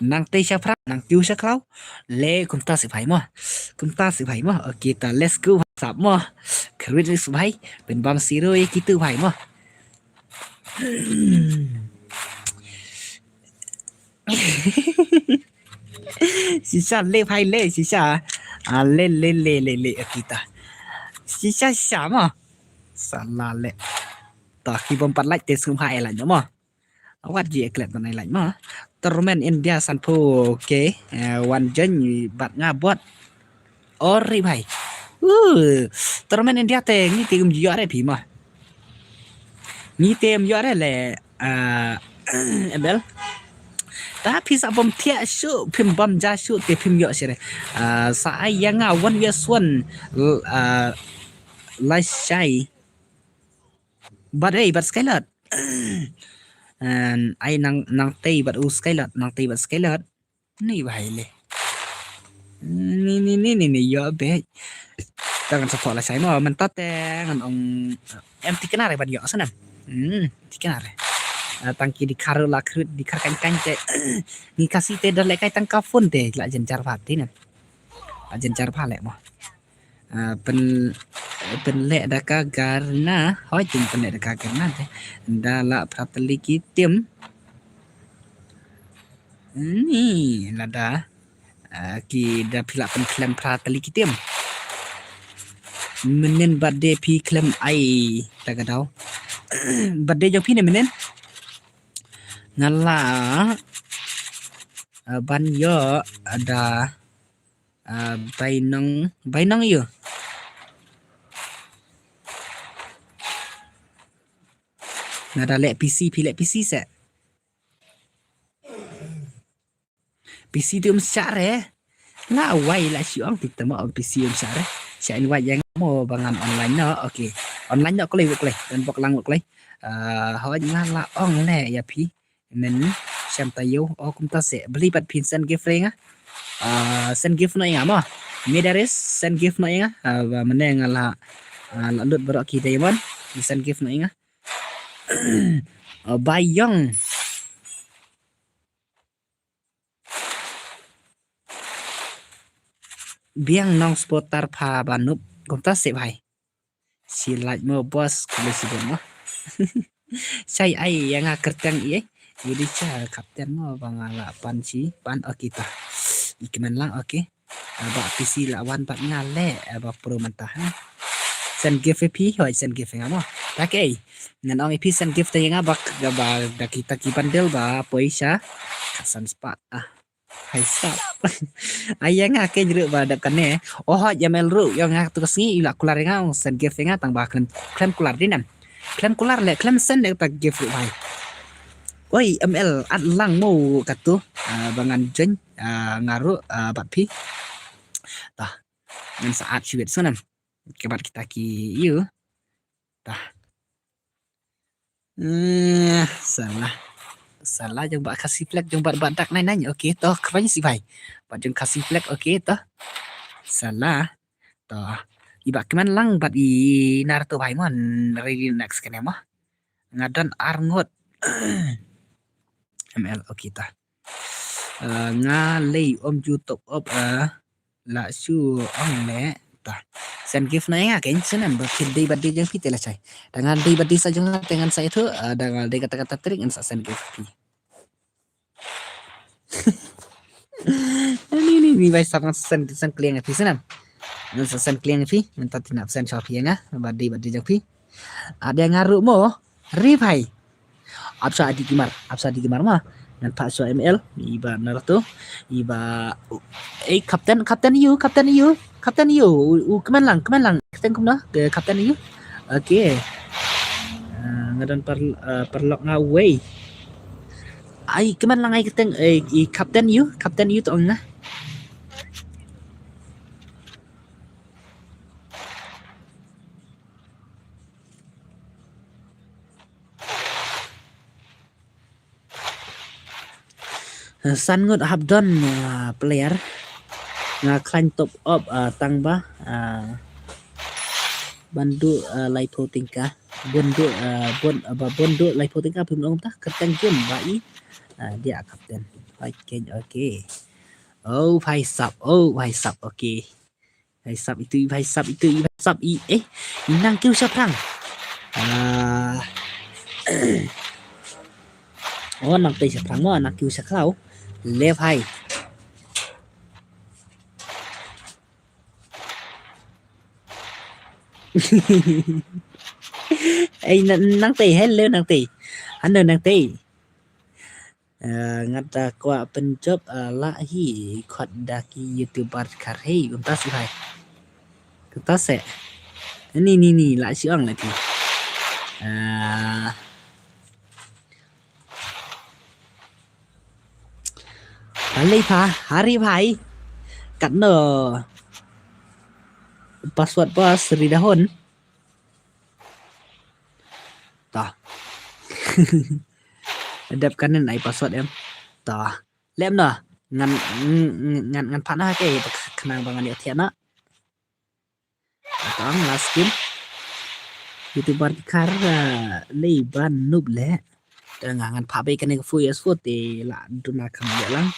nang tei sapra nang tiu saklau le kumta si phai mo kita let's go sap mo krit si phai pen bam zero yakito phai mo sisa le phai le sisa le kita sisa sama salah le ta khi bom pat like te sum hai la mo awat ji eklet này lại mà tournament India sanpo okay one jen bat nga buat ori bhai tournament India te ngi tim yo re phi mà ngi tem yo re le ML ta phi sa bom thia shu phim bom ja shu te phim yo se re sa ai yang one vs one lai shai but skylat ai nang tei bat skylat nang tei bat skylat ni bahai le ni yo be tangan support la sai mo man ta te ngan ong em tikenare bat yo sana tikenare tangki di karo la krut di karkan kance ni kasih te dar le kai tang kafun te la jencar pati nan jencar pale mo pen le da kagarna hoi ting pen le da kagarna te da la prateli kitim ni la da ki da pila pen klem prateli kitim menen badde pi klem ai taga daw badde jo pi ne menen ngala ban yo ada bainang yo nada lek PC se PC tu syare na wai la siang kita mau PC syare saya wai yang mau bangan online no okay online no klei dan bok lang klei hoi ngala ong le ya pi nên xem tay yêu cũng ta sẽ beli bat pin send gift ring send gift nó ingam à Midaris send gift nó inga và mình đang là lụt bro kita iman send gift nó inga Bayong biang nong spotar pha banup cũng ta sẽ phải si like mo boss kalau si bono saya ai yang kertang iya jadi cara kapten mo bangala panci pan kita ikiman lang oke ba PC lawan bat ngale ba pro mentah send gift pi hoi send gift ngamo take ngan ong pi send gift yang abak ba da kita ki bandel ba poisa kasan spat hai sap ayang ake jere ba da kane jamel ru yang tu kesni ila kular ngau send gift nga tang ba klem kular dinan klem kular le klem send ta gift bai oi ml at lang mo katu bangan jen ngaru bat pi tah ngan saat syuit sunan kebat kita ki you tah salah jeng bak kasih flag jeng bat badak nai okey toh keranya si bai bat jeng kasih flag okey toh salah toh ibak keman lang bat i nar tu bai mon ready next kene mah ngadan arngot ml okey tah ngalei om youtube op la su ong le ta send gift na nga ken senan berkin day badi jang pitela chai dengan day badi saja dengan saya tu dengan day kata-kata trik and send gift pi ni bai sangat send kliang pi senan nan send kliang pi minta tinap send shop ya badi jang pi ada ngaru mo ri bai apsa di gimar mah nan pak so ml iba narato iba kapten you keman lang kapten kumna ke kapten you okey ngadan perlok ngaway ai keman lang ai kapten you tu ong na san ngot habdon player nga klan top up tang ba bandu laipo tingka bondu laipo tingka pemulung ta kertang game bai dia kapten okey vai sap okey vai sap itu inang kêu siapa perang nak tei siapa perang nak kêu siapa left high nang tei hello nang tei ano nang tei ngata kwa penjob lahi khot daki youtuber karhei unta si hai kita se ni la si ong lagi hari bhai cắt nở password bos ridahon tah đẹp kanan ai password em tah lem nở ngan phana ke khnang bangan dia thiana tang last skin youtuber kar leiban nub le ngan pha be kan fu yes fu te la duna kham ya lang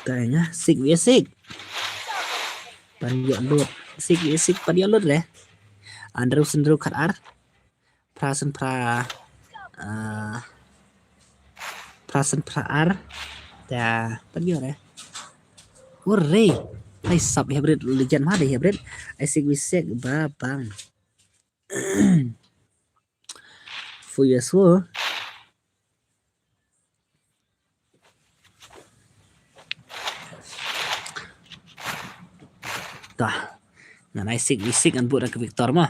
tanya sig panjang lut sig panjang lut le andru sendru khat ar prasen pra ar ta panjang le urre ai sub hybrid legend mah deh hybrid ai sig ba bang Fuyaswo tah ngan ai sig an buat ke Victor mah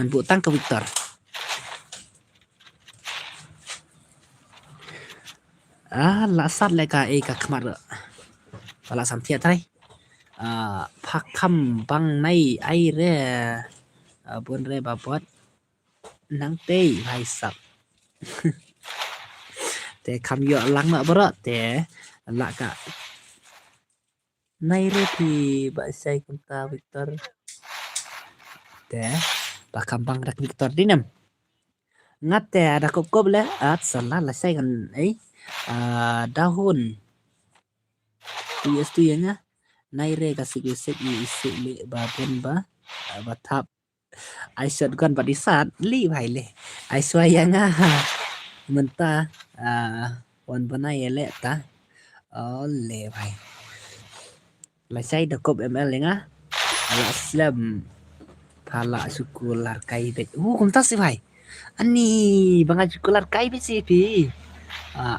an buat tang ke Victor la sat le ka e ka khmar la sam thia thai phak kham bang nai ai re bun re ba bot nang te hai sap te kham yo lang na bro te la ka nai re thì ba sai kun ta Victor te ba kham bang rak Victor dinam ngat te ada kop le at salah la sai kan ấy dahun tu yang nai re ka sig ni isi le ba pun ba ba thap ai sat gan ba di sat li bhai le ai swai yang menta wan banai le ta ole bhai la sai da kop ml lenga ala slam phala sukular kai de kum ta si bhai ani banga sukular kai bi si pi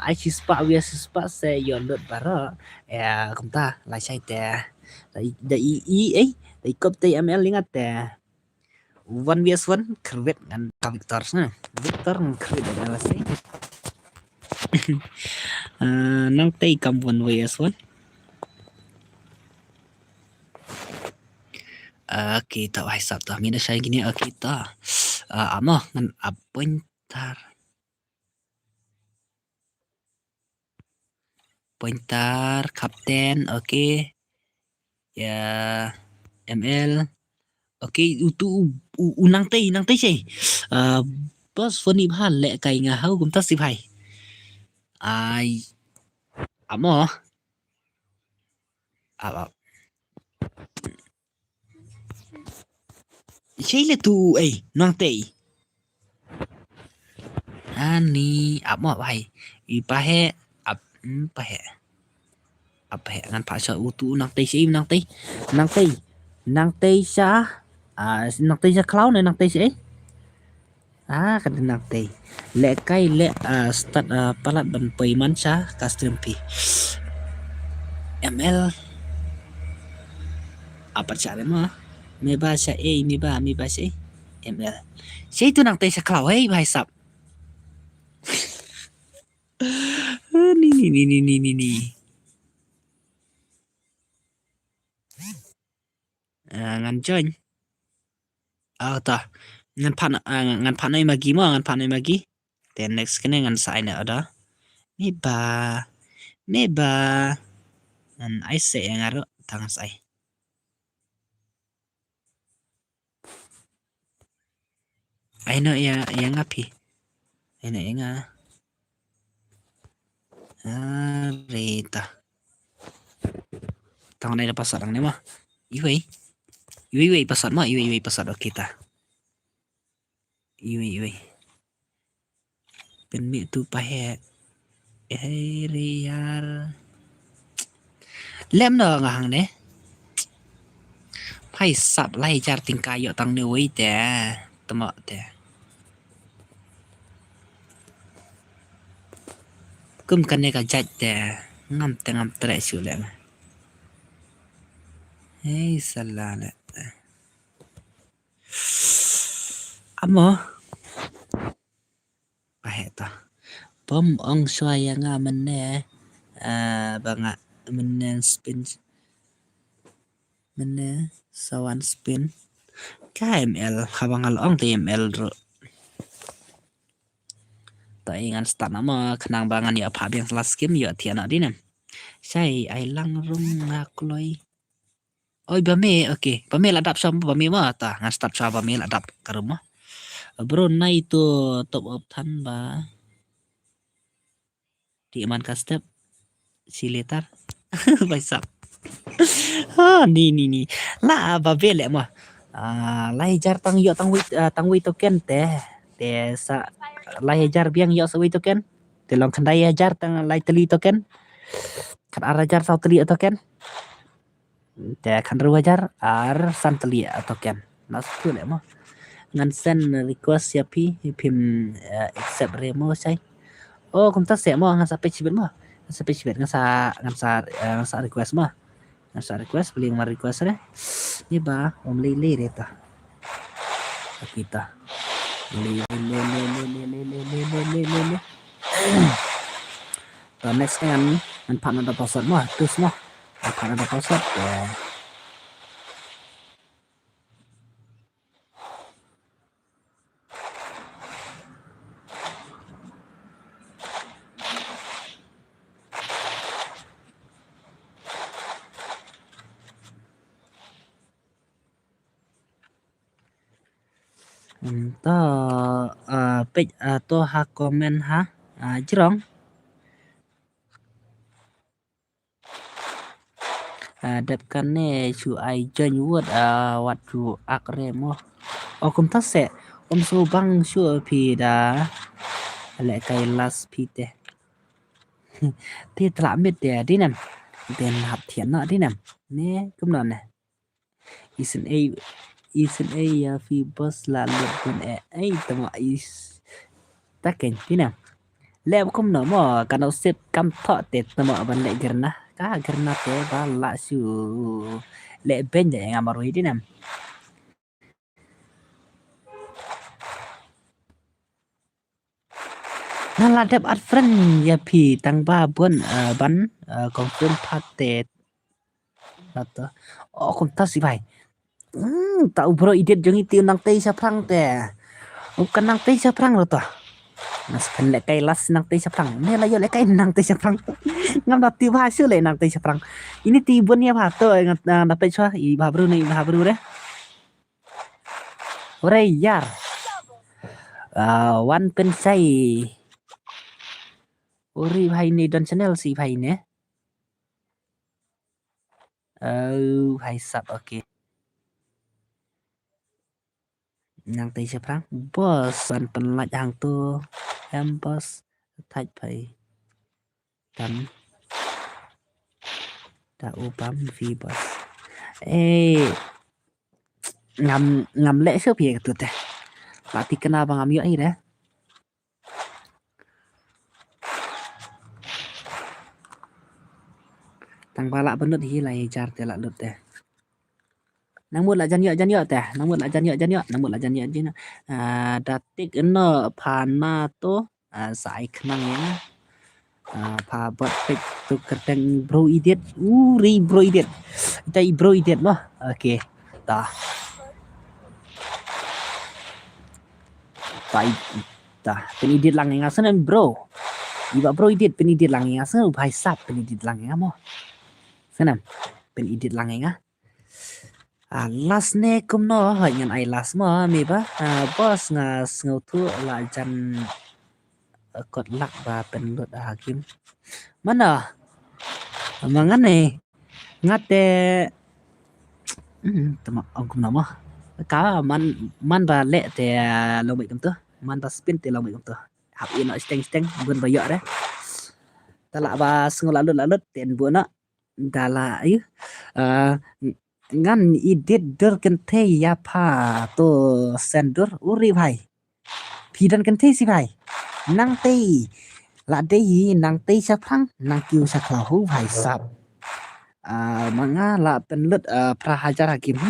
ai chi spa we spa se yon lot bara kum ta la sai te da i ấy da kop te ml lenga te 1vs1 kredit ngan ka Victor na Victor kredit ala sai nang te kam 1vs1 kita wahai sabta mina saya gini kita amo ngan pointar kapten oke ya ml oke utu unang tei sih bos foni bhan le kai nga hau kum ta si bhai ai amo Sheila tu nang tei ani amo bhai ipahe pahe apahe ngan pa sa utu nang tei si nang tei sa nang tei sa cloud nang tei si kan nang tei le kai le start palat ban paiman sa custom pi ml apa cara mah me bahasa me bahasa ml saya itu nang tei sa cloud bhai sab ni ngan join ta ngan pan nai magi then next kene ngan sign ada me ba ngan ai se ngaro tang sai ai no ya yang api ai nga reta tang này là pasar ang nema iwi pasar ma iwi pasar kita iwi pen mi tu pahe riar lem no ngang ne phai sap lai jar tingkai yo tang ne wei te tama te kum kan ne ka jaj te ngam tre su le salala amo paheta pom ong soya nga menne banga menne spin menne sawan spin KML habangal ong TML ro ta ingan start nama kenang bangan ya pha biang last game ya thiana dinam sai ai lang rung ngakloi oi bame okay bame ladap sam bame ma ta ngan start sa bame ladap karuma bro nai tu top up than ba di man ka step siletar baisap ni la ba vele ma lai jar tang yo tang wi token te sa lai jar biang yo sa wi token te long khandai jar tang lai teli token kan arajar sa teli token te kan ru jar ar san teli token nas tu le ma ngan send request ya pim accept remo sai kum ta se mo ngan sa page ben mo sa page ben ngan sa request mo ngan sa request beli ngan request re ni ba om le reta kita le next kan pan ada pasal mah terus mah pan ada pasal ya. To page to ha comment ha jirong đẹp kan ne chu ai join word what chu akre mo kum ta se so bang chu pi da le kai last pi te thì tla mit de đi nè den hạt thiện nọ đi nè nè cũng nọ nè isn't a fi bus la lượt con ai tama is ta kén đi nè lem không nọ mà cái nó xếp cam thọ tết tama ban lệ gerna ka gerna te ba la su lệ bên để ngam rồi đi nèนั่นละเด็บอัดเฟรนอย่าพีตังบ้าบนบันของเฟรนพาเตตนะตัวอ๋อคุณทัศน์สิไปtahu bro ide jeng itu nang tei saprang teh bukan nang tei saprang lo toh nas kan lek kai las nang tei saprang ne la yo lek kai nang tei saprang ngam da ti ba su le nang tei saprang ini ti bun ya ba to ngat dapat chua i ba bru ni ba bru deh ore yar wan pen sai ori bhai ni don channel si bhai ne bhai sab okay nang tây sẽ phăng boss ban pen lại hàng tu em boss thạch phải tắm đã u bám phi boss ngam ngam lẽ sớp hiện tụt tè bạn thì kena bang ngam yuk ini deh tang pala benut hi lai jar te la lut teh namun lah janyo teh namun lah janyo datik eno pana to sai khnang ya pa bot pek tu kedeng bro idiot ri bro idiot tai bro idiot loh oke ta tai ta pen idiot lang nga sen bro iba bro idiot pen idiot lang nga sen bhai sap pen idiot lang nga mo senam pen idiot lang nga last ne kum no hỏi nhận ai last mo mi ba boss nga ngau thu la jan cột lắc và pen lut hakim mana mangan ne ngate tama ông kum no mo ka man ba le te lo bị kum tu man ba spin te lo bị kum tu hap in no steng bun ba yo de ta la ba ngau la lut ten bu na da la ai ngan idit dur kente ya pa to sendur uri bhai pidan kente si bhai nang tei la dei nang tei sa phang nang kiu sa khlahu bhai sap manga la pen lut prahajar hakim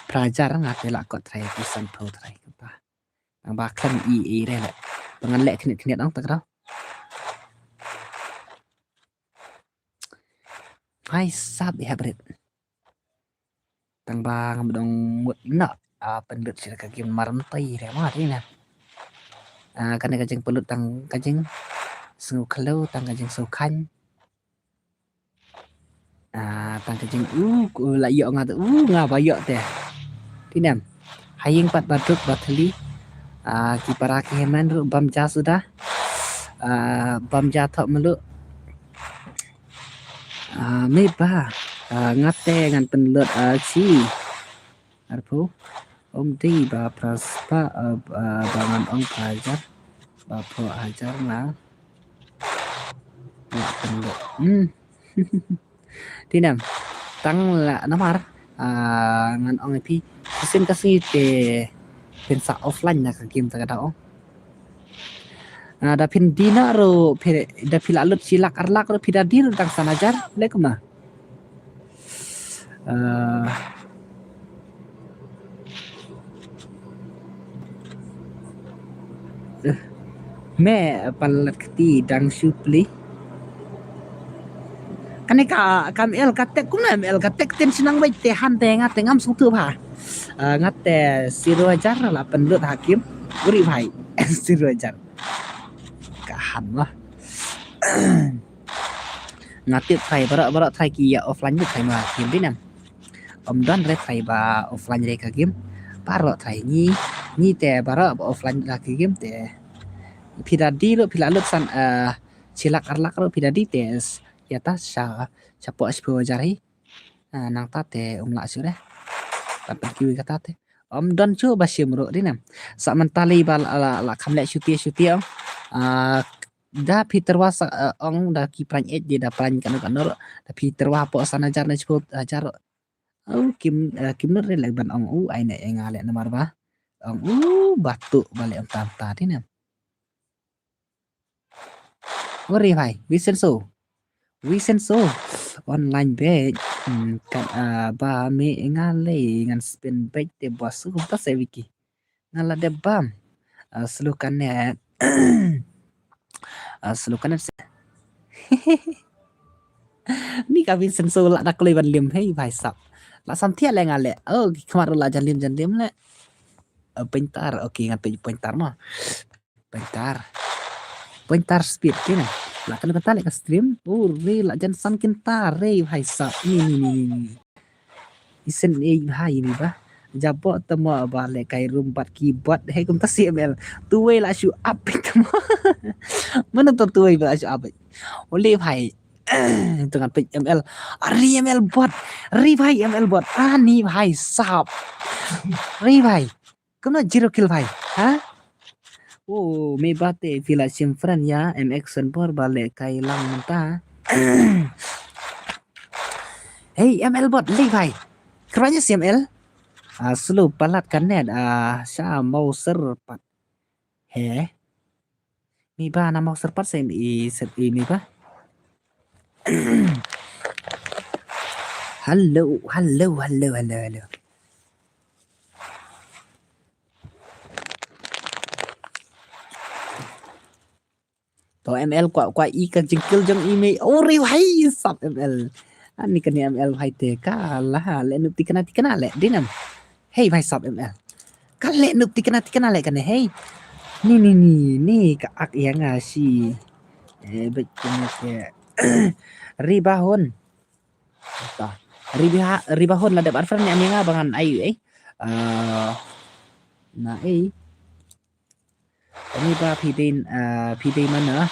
prahajar ngate la ko trai pisan pro trai kata nang ba khan i re la pengan lek khnit ong tak đâu bhai sap ya bret tang bang dong mut na pendut sila kagim marantai re ma ri na kana kajeng pelut tang kajeng sungu khalau tang kajeng su khan tang kajeng la yo nga tu nga ba yo te tinam haying pat batuk bathli ki para ki heman ru bam ja sudah bam ja thok melu me ba ngate ngan penlut chi arpu om ti ba praspa bangan ong pajar ba pro ajar na penlut tinam tang la namar ngan ong pi sen kasih te pensa offline na ka game ta dao da pin dina ro da pilalut silak arlak ro pidadir tang sanajar lekma me palat keti dang supli kan ka kam el katek kuna el katek ten sinang bai te han te ngat ngam sung tu pha ngat te siru ajar la penlut hakim uri bhai siru ajar ka han lah ngatit thai bara thai ki ya offline như thai ma kim đi nam don re thai ba offline re ka kim paro thai ni te bara offline ra ki kim te pidadi lo pilalut san silak arlak lo pidadi tes ya ta sa po aspo jari nang ta te la su re ta ki kata te don chu ba sim ro đi nam sa mentali ba la kham le syuti om da Peter was ong da ki pran di da pran kan da Peter wa po sana jar na chpo jar kim nur re ban ong ai ne ngale nomor ba ong batu balik om tam ta đi nam ori bhai Vicenzo online bet kan ba me ngale ngan spin bet te bos ku ta se wiki ngala de bam selukan net selukan net ni ka Vicenzo la dak le ban lim hei bhai sap la sam thia le ngale khamar la jan lim le pentar okay ngan pentar no pentar speed kena la kan kata le stream re la jan san kinta re bhai sap ni isen e bhai ni ba jabo temo ba le kai rumbat keyboard he kum ta cml tuwe la shu up temo mana to tuwe la shu up ole bhai dengan ml ari ml bot ri bhai ml bot ni bhai sap ri bhai kono zero kill bhai ha me bate vila sim friend ya mx por bale kai lang menta hey ml bot li bhai keranya cml slow palat kan net sa mau serpat he mi ba na mau serpat sem set ini ba halo to ml kwa i kan jengkel jeng email ori bhai sap ml ani kan ml bhai te ka la le nup tikana le dinam hey bhai sap ml ka le nup tikana le kan hey ni ka ak yang si betul ke ribahon ribahon la dapat friend yang nga bangan ayu na ini ba pidin mana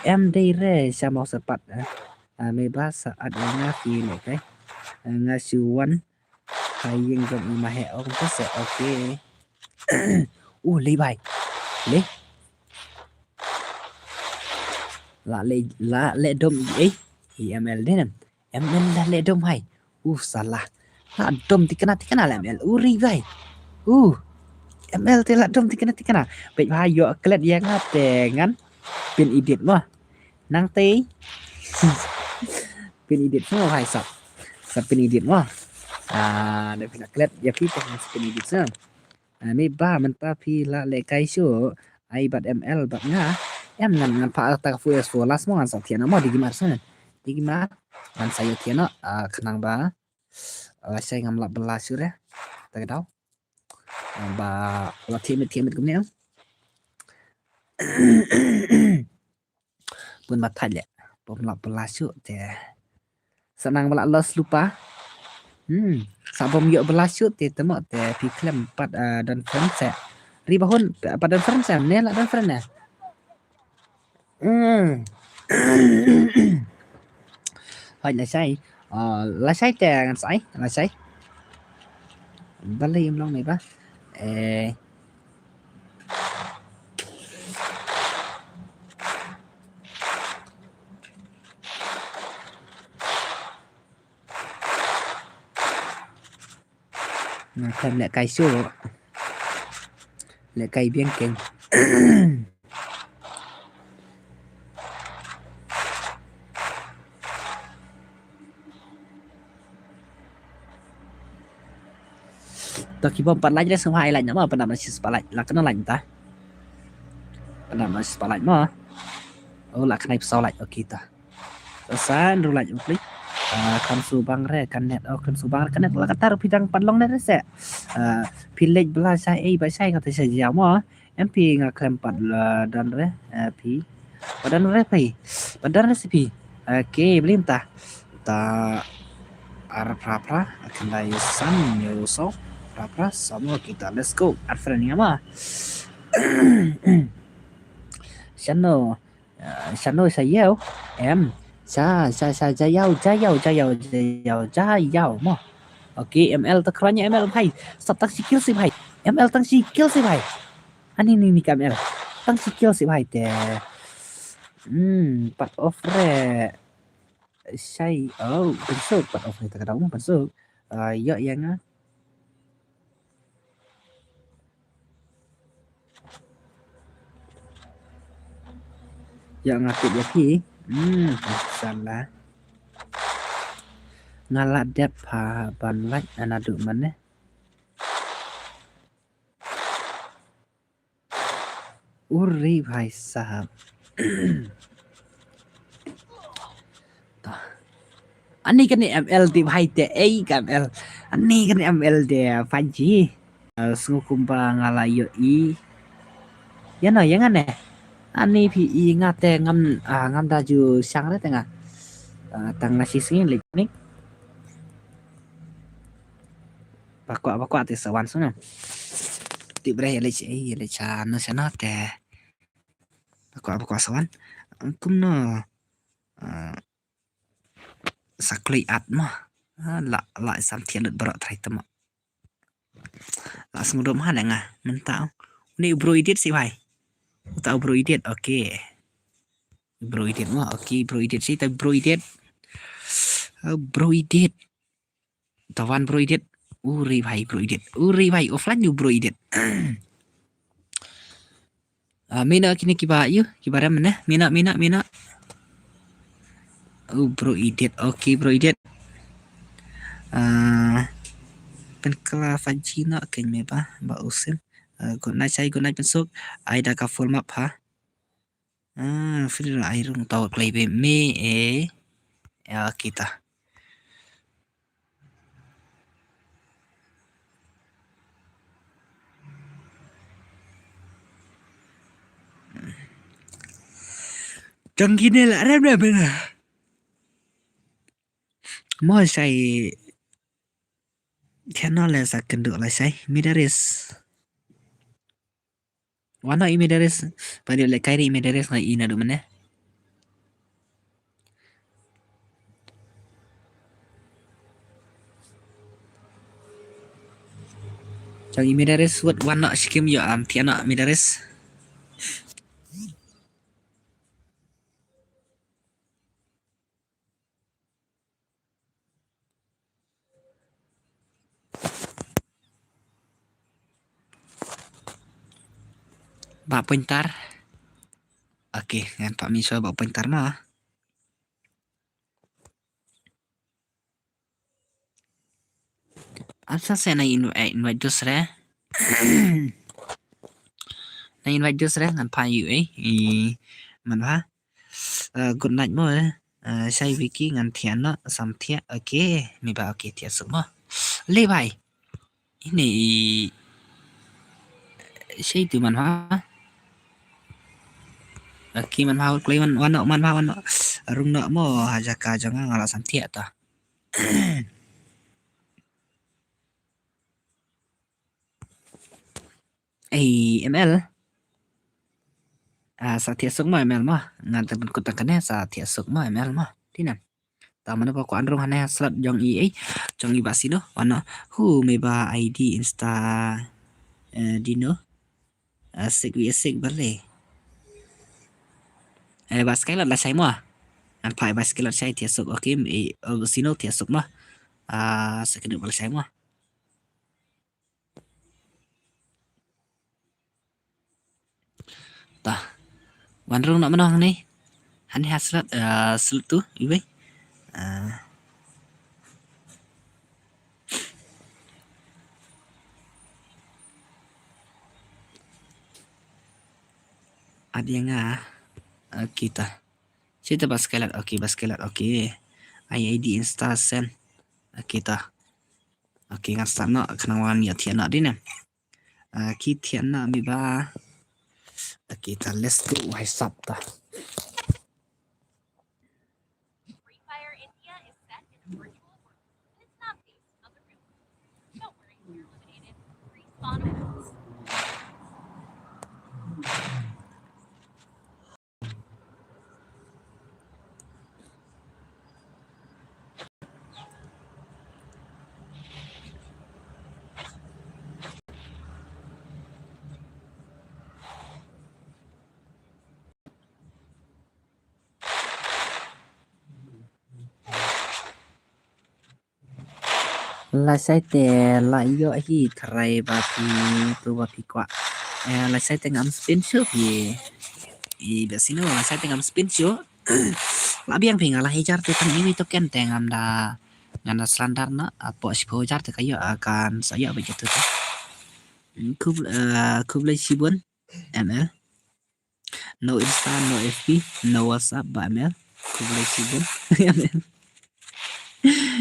em đây re sa mau sepat me ba saat nga ki le kai nga suwan hayeng jom ma he ong ta se okay li bai le la le dom ml đi nè ml là le dom hay salah la dom tikana la ml ri bai ml te la dom tikana pe ba yo klet yang te ngan pin edit mo nang te pin edit mo hay sap pin edit mo để pin klet ya pi pin edit sa me ba man pa pi la le kai shu ai bat ml bat nga em ngan pa ta fu es for last mo ngan sa tiana mo digimar ngan sayo tiana kenang ba saya ngam la bela sure ta dau ba la timit kum ne pun matai le pom la bela su te senang bela los lupa sabom yo bela su te temo te pi klem pat dan friend se ribahun pada friend se ne la dan friend ne hỏi là sai tè ngàn sải là sai bali em long này ba thêm lại cây số lại cây biên kinh ta kibom 4 like dah semua highlight nama apa nama sis 4 like lah kena like ta Pada mas spotlight mo. Oh lah kena spotlight okey ta. San ru laj upli. Kan subang re kan net kan subang kan net la katar pidang padlong net se. Village belah sai ba sai kata saja mo. MP ngaklem pad dan re pi. Padan re pi. Padan resipi. Okey belum ta. Ta pra akan lai san so pra sama kita let's go. Arfren ya ma. Channel channel saya em Jayau mo. Okey, ML tekeranya ML bhai. Sab tang skill si bhai. ML tang skill si bhai. Ani ni ka ML. Tang skill si bhai te. Part of re. Sai pensuk part of re ta kadang pensuk. Ya yang yang aktif ya pi. Salah. Ngalat dep ban lách anadu man Uri bhai sahab. Ani kan ML di bhai te ML. Ani kan ML de Fanji. Sungukumpa ngalayo i. Ya no yang aneh. Ani pi i ngate ngam daju sang re tengah. Tang nasi sing lik. Bakwa te sawan suna. Ti bre le cha no sana te. Bakwa sawan. Kum no sakli at ma. La sam thian lut berat thai tama. La semudom ha nga mentau. Ni bro edit si bhai. Tahu bro edit okey. Bro edit ma okey bro edit si bro edit. Bro edit. Tawan bro edit. Uri bhai offline you bro edit. Mina kini kiba mana mina. Bro edit okey bro edit. Pen kala fajina ken me ba usim. Good night pensuk. Aida ka full map ha. Fil airung tahu play be me ya kita. Trong gini lah ada benar. Mau saya channel lah saya kenduk lah saya Midaris. Wana Midaris pada le kairi Midaris ngai ina du mana. Trong Midaris what wana skim yo tiana Midaris. Pak Pintar. Okey, dengan Pak Miswa Pak Pintar mah. Asa saya na invite dusra. Na invite dusra dengan Pak Yu man ba. Good night mo saya Vicky dengan Tiana Samtia. Okey, mi ba okey Tia semua. Le bhai. Ini saya tu man ba. Okey man ba play man rung nak mo hajaka jangan ngala Samtia ta. ML sa thiệt suk ma ML ma ngan ta kut ta kane sa thiệt suk ma ML ma tinam ta mana pa ko androng hane slot jong jong i basino wana hu me ba ID insta dino asik bale bas kailat la sai ma an pai bas kailat sai thiệt suk okay sino thiệt suk ma sekedar bal sai ma ta wanrung nak menang ni han haslat slut tu ibai ada yang kita. Kita baskelat, baskelat, IID insta send kita. Ngan start nak kenawan ya thian nak din ki thian nak mi ba kita let's go why sub ta. Free Fire India is set in a virtual world. It's not based on the real world. Don't worry, you're eliminated. Respawn awaits. La sai te la yo hi thrai ba pi tu ba pi kwa la sai te ngam spin chu pi I besino la sai te ngam spin chu la biang ping ala hijar te tan ini to ken te ngam da ngana standar na apo sipo jar te kayo akan saya begitu tu kublai sibun ml no insta no fb no whatsapp ba ml kublai sibun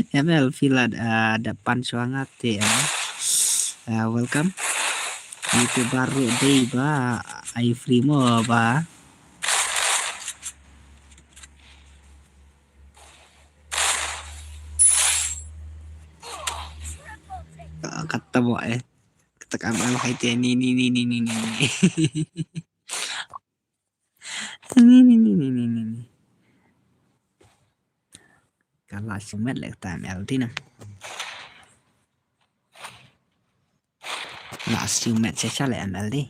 ML Villa depan semangat ya. Welcome. Itu baru deh ba. I free mo ba. Kata mo kata kamu hai te ni. Ni. Kalau sumet lek tam LT na. Lah sumet saya le MLD.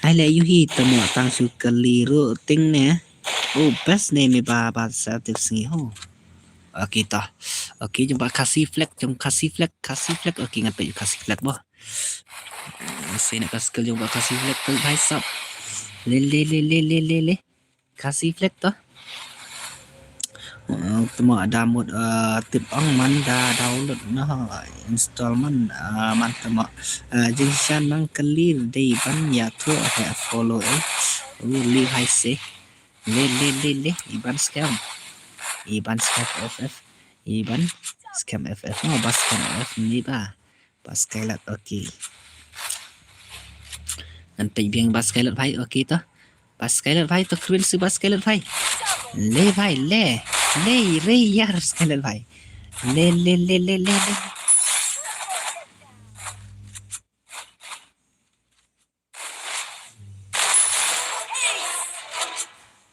Ai le yu hi tamo tang su keliru ting ne. Oh best name ba Celtic singi ho. Kita. Jumpa kasih flag. Ingat pa yung kasih flag mo. Saya nak kasih jumpa kasih flag tu bhai sab. Le. Kasih flag tu. Tamo ada mod tip ang man da download na install man man tamo jinsan mang kelir dei ban ya tu follow li hai se le iban scam ff iban scam ff no bas scam ff ni ba bas kailat nanti biang bas kailat bhai to bas kailat bhai to kruin si bas kailat bhai le bhai le yar kailat bhai le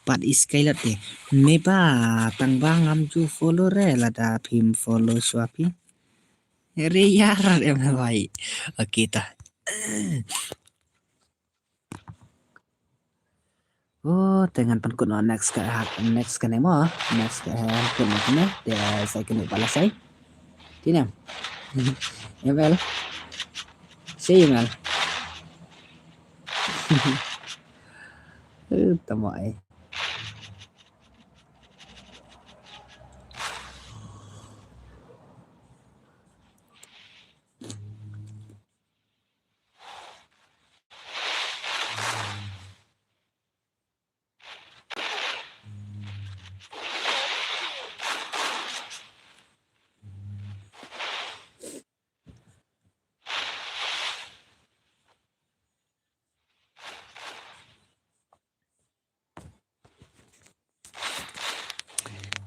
Pat iskailat deh. Meba tang bangam ju follow re lada pim follow swapi. Riyar em bhai. Kita. Oh, dengan penkut no next ke nemo, next ke penkut no kene, dia saya kena balas saya. Tinam. Email. Si email. Tamai.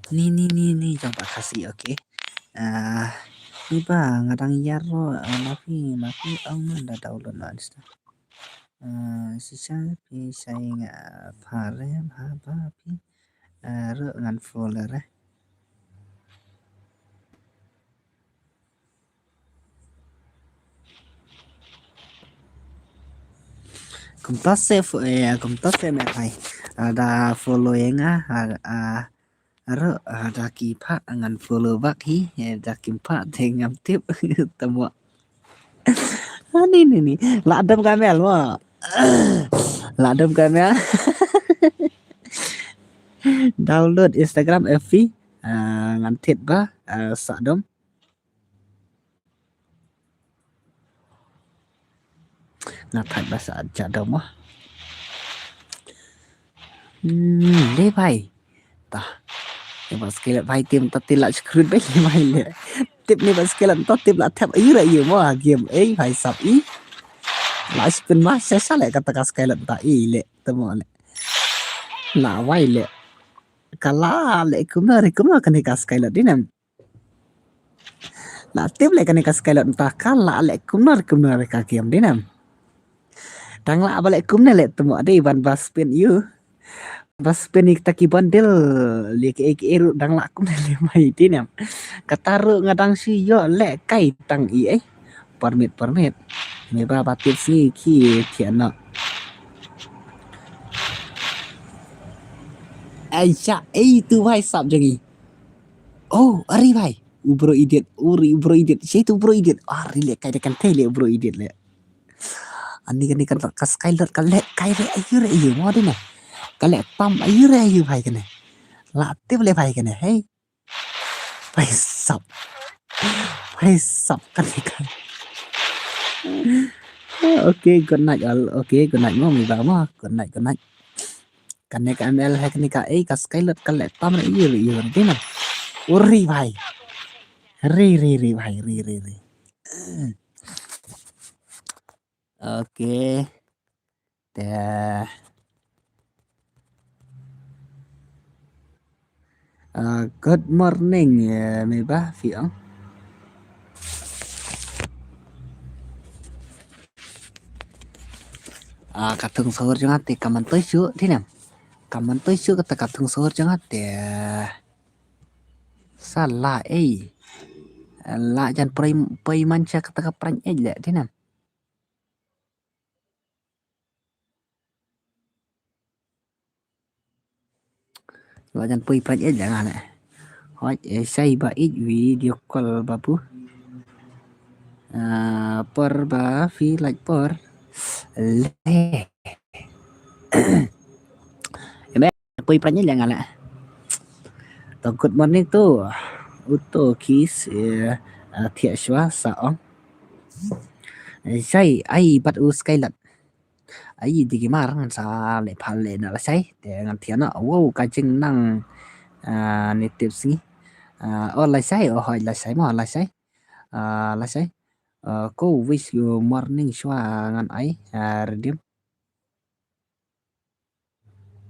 Ni jangan kasih ni ba ngadang yaro mafi ang manda download na dista sisa pi saya pare ba pi ro ngan folder kumtase me kai ada follow yang Aro ada kipa ngan follow back hi ada kimpa dengan tip temu Nih. Ladam kamel mo. Ladam kamel. Download Instagram FB. Ngantit ba sadom. Ngatai bahasa jadom mo. Le भाई. Tah. Bas kelat भाई tim tatila screen back mai le. Tip ni bas kelat to tip la tap ira mo game भाई sab i. La spin ma sesa le kata kas kelat ta i le temo le. La vai le. Kala le kumna kan kas kelat dinam. La tip le kan kas kelat ta kala le kumna ka game dinam. Tang la balik kumna le temo ade ban bas spin you. Bas penik taki bandel le ke eru dang la kumna le mai dinam. Kataru ngadang si yo le kai tang i permit me ba batit si ki tiana aicha tu vai sab jangi oh ari vai bro idiot si tu bro idiot ari le kai dekan tele bro idiot le ani kan kas kai le ayu mo dina kale pam ayu vai kene la tip le vai kene hey vai sab kan ikan. Okay, good night all. Okay, good night mo mi ba mo. Good night. Kane ka ML hack ni ka kas kailat kalet pam na iyo din. Uri bhai. Ri bhai ri. Okay. Good morning mi ba Fiang. Katung sahur jangan te kaman tới sữa thế nào kaman tới sữa kata katung sahur jangan te salah la jan pray mancha kata ka prang le thế nào la jan pray prang le ngà nè hỏi say ba ít video call babu per ba fi like per le pui pranya jangan lah. Good morning tu uto kis thiệt xóa sao say ai bắt u skylat ai di gimar ngan sa le phal le na la say te ngan thiana wow ka ching nang ni tips ni la say hỏi la say mo la say go wish you morning xóa ngan ai redeem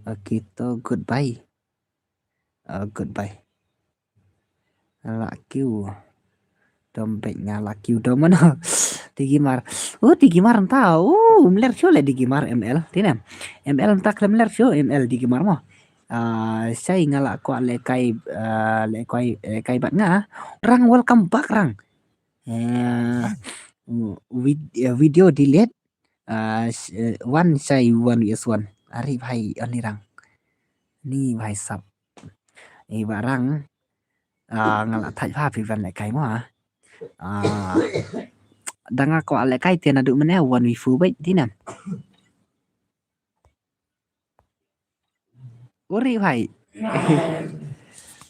kita goodbye la kêu dompetnya la kêu do mana digimar entah mler show le digimar ML tinam ML entah klem mler show ML digimar mo saya ngala ko le kai bat nga rang welcome back rang video delete one say one is one ari bhai ani rang ni bhai sab barang ngala thai pha phi van lại cái mà đang có lại cái tiền là được mình one vi phu bích tí nè uri bhai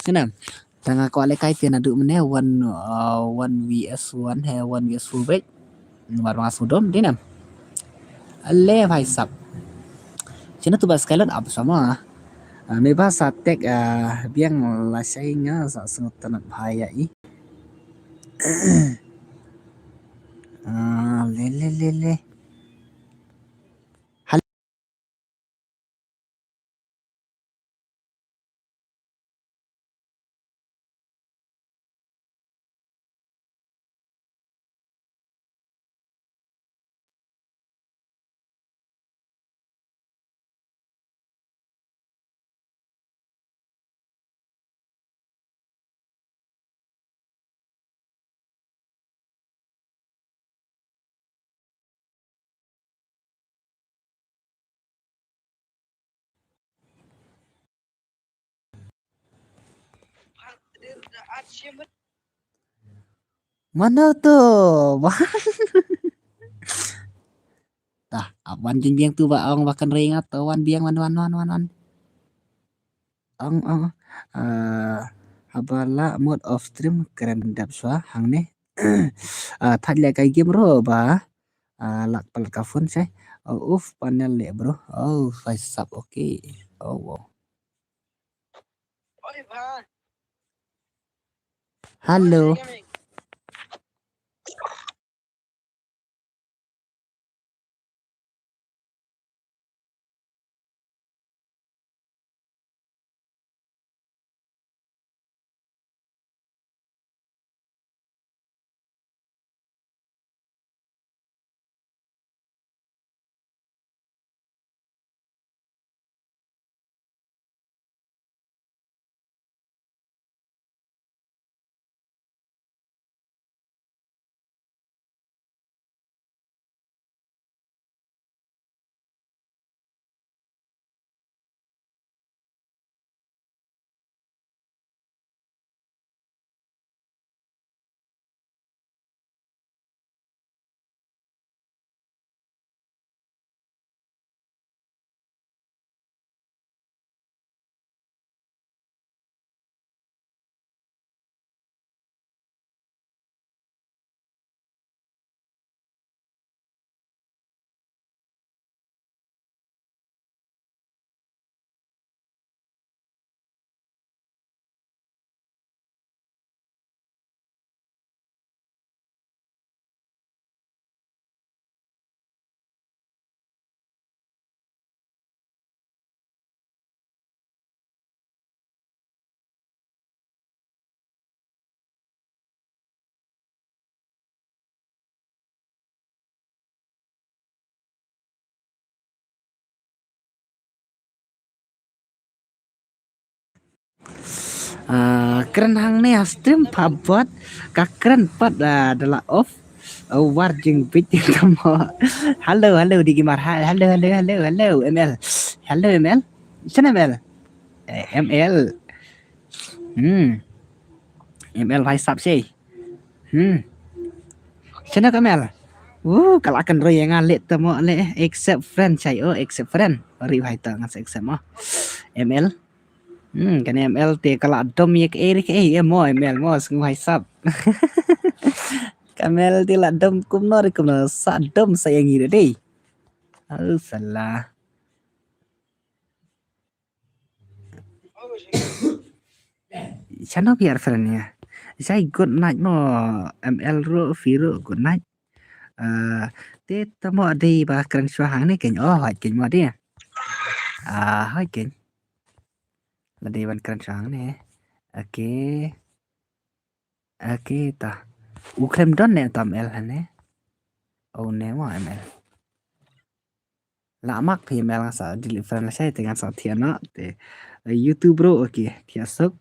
thế nào đang có lại cái tiền là được mình one vs one hay one vs phu bích mà masuk dom tí nè le bhai sab Cina tu bas kailan apa sama me bahasa tek biang la sainga sa sungut tanat bahaya le mana tu Tah, wan jeng biang tu ba ong bakan ring atau wan biang wan. Ong habala mode of stream keren dap swa hang ne. Thad le kai game ro ba. Lak pal ka phone sai. Uf panel le bro. Oh, fai sub okay. Oh wow. Oi bhai. Halo. Keren hang ne stream pabot ka keren pat adalah off war jeng bit tamo. Halo digimar. Halo ML. Halo ML. Sana ML. ML. ML vai sub sih. Sana ML. Kalau akan roy yang alit tamo le accept friend cai accept friend. Ri vai ta ngas accept mo. ML. Kan ML te kalau dom yek Erik mo ML mo ngai sub. Kamel tila dom kumno sa dom saya ngira deh. Salah. Chano biar friendnya. Saya good night mo ML ro Viro good night. Te tamo di ba keren suahang ni keng hỏi keng mo dia. Hỏi keng. Là đi ban keren suahang ni. Oke ta. Ukrem don ne tam ML hane. Oh ne mo ML. Lamak thì ML sa deliver la saya dengan sa tiana te YouTube bro okay. Tiasok.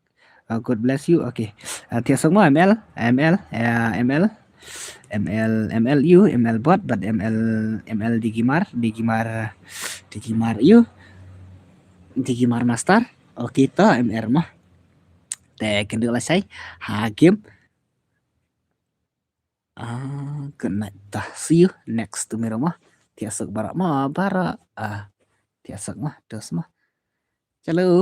God bless you. Okay. Tiasok mo ML you ML bot but ML Digimar master. Okay to MR mah. Te kendala saya game. Kena tah see you next to me mah. Tiasok barak mah bara. Tiasok mah dos mah. Chalo.